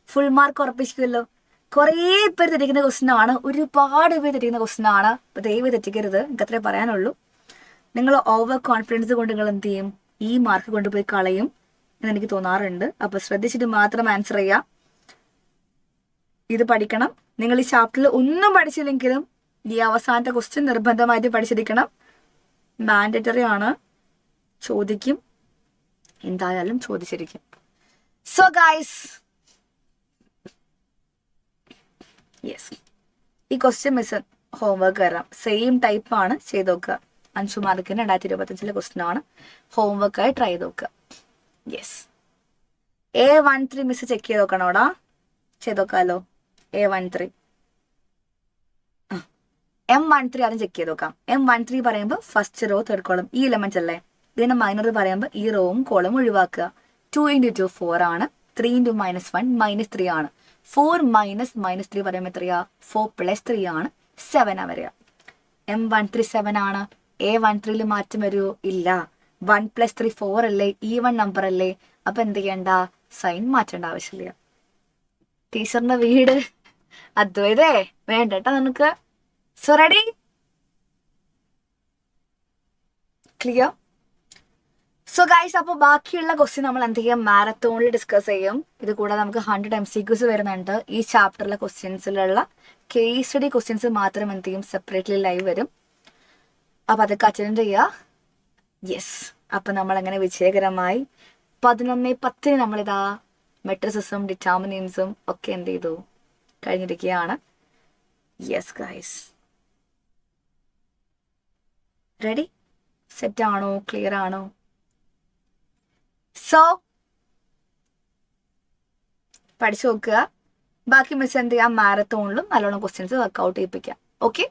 ഫുൾ മാർക്ക് ഉറപ്പിക്കുമല്ലോ. കുറേ പേര് തെറ്റിക്കുന്ന ക്വസ്റ്റ്യൻ ആണ്, ഒരുപാട് പേര് തെറ്റിക്കുന്ന ക്വസ്റ്റ്യൻ ആണ്. അപ്പോൾ ദയവ് തെറ്റിക്കരുത്, എനിക്ക് അത്രേ പറയാനുള്ളൂ. നിങ്ങൾ ഓവർ കോൺഫിഡൻസ് കൊണ്ട് നിങ്ങൾ എന്ത് ചെയ്യും? ഈ മാർക്ക് കൊണ്ടുപോയി കളയും എന്ന് എനിക്ക് തോന്നാറുണ്ട്. അപ്പോൾ ശ്രദ്ധിച്ചിട്ട് മാത്രം ആൻസർ ചെയ്യുക. ഇത് പഠിക്കണം. നിങ്ങൾ ഈ ചാപ്റ്ററിൽ ഒന്നും പഠിച്ചില്ലെങ്കിലും ഈ അവസാനത്തെ ക്വസ്റ്റ്യൻ നിർബന്ധമായിട്ട് പഠിച്ചിരിക്കണം. മാൻഡറ്ററി ആണ്, ചോദിക്കും, എന്തായാലും ചോദിച്ചിരിക്കും. സോ ഗൈസ്, യെസ്, ഈ ക്വസ്റ്റ്യൻ മിസ് ഹോംവർക്ക് വരാം. സെയിം ടൈപ്പ് ആണ്, ചെയ്ത് നോക്കുക. 5 മാർക്കിന് 2025 ക്വസ്റ്റ്യൻ ആണ്. ഹോംവർക്കായി ട്രൈ ചെയ്ത് നോക്കുക. യെസ്, A13 മിസ് ചെക്ക് ചെയ്ത് നോക്കണോടാ. ചെയ്ത് നോക്കാമല്ലോ. A13 M13 ആദ്യം ചെക്ക് ചെയ്ത് നോക്കാം. M13 പറയുമ്പോൾ ഫസ്റ്റ് റോ തേർഡ് കോളം ഈ എലമെന്റ്സ് അല്ലേ. ഇതിന്റെ മൈനർ പറയുമ്പോൾ ഈ റോവും കോളം ഒഴിവാക്കുക. 2 × 2 4 ആണ്. 3 × -1 -3 ആണ്. 4 - -3 പറയുമ്പോൾ എത്രയാ? 4 + 3 ആണ്. 7 ആ വരിക. M13 7 ആണ്. A13 മാറ്റം വരുമോ? ഇല്ല. 1 + 3 4 അല്ലേ, ഈവൺ നമ്പർ അല്ലേ. അപ്പൊ എന്ത് ചെയ്യണ്ട? സൈൻ മാറ്റേണ്ട ആവശ്യമില്ല. ടീച്ചറിന്റെ വീട് അദ്വൈതേ വേണ്ട കേട്ടോ നമുക്ക്. So ready? Clear? So guys, അപ്പോൾ ബാക്കിയുള്ള ക്വസ്റ്റ്യൻ നമ്മൾ എന്ത് ചെയ്യും? മാരത്തോണിൽ ഡിസ്കസ് ചെയ്യും. ഇത് കൂടാതെ നമുക്ക് 100 MCQs വരുന്നുണ്ട്. ഈ ചാപ്റ്ററിലെ ക്വസ്റ്റ്യൻസിലുള്ള കേസ് സ്റ്റഡി ക്വസ്റ്റ്യൻസ് മാത്രം എന്ത് ചെയ്യും? സെപ്പറേറ്റ്ലി ലൈവ് വരും. അപ്പം അതൊക്കെ അറ്റൻഡ് ചെയ്യുക. യെസ്, അപ്പം നമ്മളങ്ങനെ വിജയകരമായി 11:10 നമ്മളിതാ മെട്രിസസും ഡിറ്റർമിനൻസും ഒക്കെ എന്ത് ചെയ്തു കഴിഞ്ഞിരിക്കുകയാണ്. Yes guys, ready? സെറ്റ് ആണോ? ക്ലിയർ ആണോ? സോ പഠിച്ചു നോക്കുക. ബാക്കി മിസ് എന്ത് ചെയ്യാം? മാരത്തോണിലും നല്ലോണം ക്വസ്റ്റ്യൻസ് വർക്കൗട്ട് ചെയ്യിപ്പിക്കാം. ഓക്കെ,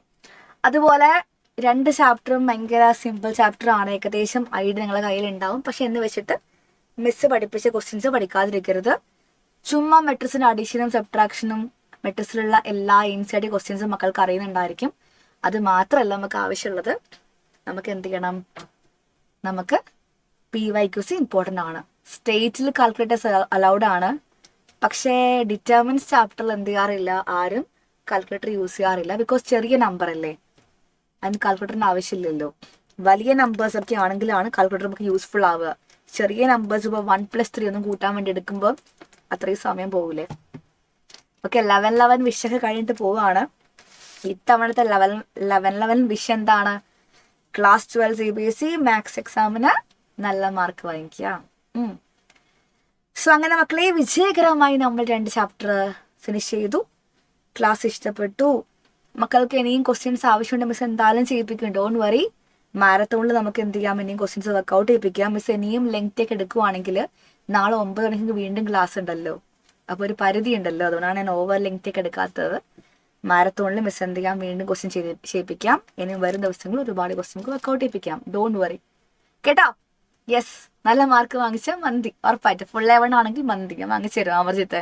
അതുപോലെ 2 ചാപ്റ്ററും ഭയങ്കര സിമ്പിൾ ചാപ്റ്റർ ആണ്. ഏകദേശം ഐഡിയ നിങ്ങളുടെ കയ്യിലുണ്ടാവും. പക്ഷെ എന്ന് വെച്ചിട്ട് മിസ് പഠിപ്പിച്ച ക്വസ്റ്റ്യൻസ് പഠിക്കാതിരിക്കരുത്. ചുമ്മാ മെട്രിക്സിന്റെ അഡീഷനും സബ്ട്രാക്ഷനും മെട്രിക്സിലുള്ള എല്ലാ ഇൻസൈഡ് ക്വസ്റ്റ്യൻസും മക്കൾക്ക് അറിയുന്നുണ്ടായിരിക്കും. അത് മാത്രമല്ല നമുക്ക് ആവശ്യമുള്ളത്, നമുക്ക് എന്ത് ചെയ്യണം? നമുക്ക് PYQs ഇമ്പോർട്ടൻ്റ് ആണ്. സ്റ്റേറ്റിൽ കാൽക്കുലേറ്റേഴ്സ് അലൗഡ് ആണ്. പക്ഷേ ഡിറ്റർമിനൻസ് ചാപ്റ്ററിൽ എന്ത് ചെയ്യാറില്ല, ആരും കാൽക്കുലേറ്റർ യൂസ് ചെയ്യാറില്ല. ബിക്കോസ് ചെറിയ നമ്പർ അല്ലേ, അതിന് കാൽക്കുലേറ്ററിന് ആവശ്യമില്ലല്ലോ. വലിയ നമ്പേഴ്സ് ഒക്കെ ആണെങ്കിലാണ് കാൽക്കുലേറ്റർ നമുക്ക് യൂസ്ഫുൾ ആവുക. ചെറിയ നമ്പേഴ്സ് ഇപ്പോൾ 1 + 3 ഒന്നും കൂട്ടാൻ വേണ്ടി എടുക്കുമ്പോൾ അത്രയും സമയം പോകില്ലേ. ഓക്കെ, 11 വിഷയൊക്കെ കഴിഞ്ഞിട്ട് പോവാണ്. ഇത്തവണത്തെ 11 വിഷയം എന്താണ്? ക്ലാസ് 12 CBSE മാത്സ് എക്സാമിന് നല്ല മാർക്ക് വാങ്ങിക്കുക. സോ അങ്ങനെ മക്കളെ വിജയകരമായി നമ്മൾ 2 ചാപ്റ്റർ ഫിനിഷ് ചെയ്തു. ക്ലാസ് ഇഷ്ടപ്പെട്ടു. മക്കൾക്ക് ഇനിയും ക്വസ്റ്റ്യൻസ് ആവശ്യമുണ്ട് മിസ് എന്തായാലും ചെയ്യിപ്പിക്കും. Don't worry. മാരത്തോണിൽ നമുക്ക് എന്ത് ചെയ്യാം? ഇനിയും ക്വസ്റ്റ്യൻസ് വർക്കൗട്ട് ചെയ്യിപ്പിക്കാം. മിസ് ഇനിയും ലെങ്ത് ഒക്കെ എടുക്കുവാണെങ്കിൽ നാളെ 9 മണിക്ക് വീണ്ടും ക്ലാസ് ഉണ്ടല്ലോ. അപ്പോൾ ഒരു പരിധി ഉണ്ടല്ലോ, അതുകൊണ്ടാണ് ഞാൻ ഓവർ ലെങ്ത് ഒക്കെ എടുക്കാത്തത്. മാരത്തോണിൽ മിസ് എന്ത് ചെയ്യാം? വീണ്ടും ക്വസ്റ്റ്യൻ ചെയ്യിപ്പിക്കാം. ഇനി വരും ദിവസങ്ങളിൽ ഒരുപാട് ക്വസ്റ്റ്യൻസ് വർക്കൗട്ട് ചെയ്യിപ്പിക്കാം. ഡോണ്ട് വറി കേട്ടോ. യെസ്, നല്ല മാർക്ക് വാങ്ങിച്ച മന്തി ഉറപ്പായിട്ട്. ഫുൾ 11 ആണെങ്കിൽ മന്തി ഞാൻ വാങ്ങിച്ചു തരും അമർജിത്തെ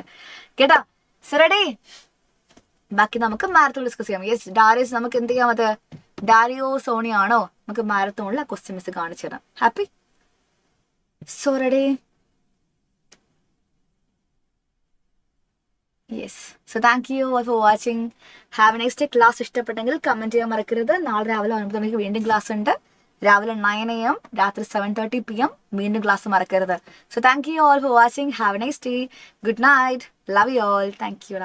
കേട്ടോ. So ready? ബാക്കി നമുക്ക് മാരത്തോൺ ഡിസ്കസ് ചെയ്യാം. യെസ്, ഡാരിയസ് നമുക്ക് എന്ത് ചെയ്യാം? അത് ഡാരിയോ സോണി ആണോ? നമുക്ക് മാരത്തോണിൽ ക്വസ്റ്റ്യൻ മിസ് കാണിച്ചു തരാം. Happy? So ready? Yes. So thank you all for watching. Have next class ഇഷ്ടപ്പെട്ടെങ്കിൽ കമൻറ്റ് ചെയ്യാൻ മറക്കരുത്. നാളെ രാവിലെ 9 മണിക്ക് വീണ്ടും ക്ലാസ് ഉണ്ട്. രാവിലെ 9 AM, രാത്രി 7:30 PM വീണ്ടും ക്ലാസ് മറക്കരുത്. So thank you all for watching. Have next day. Good night. Love you all. Thank you.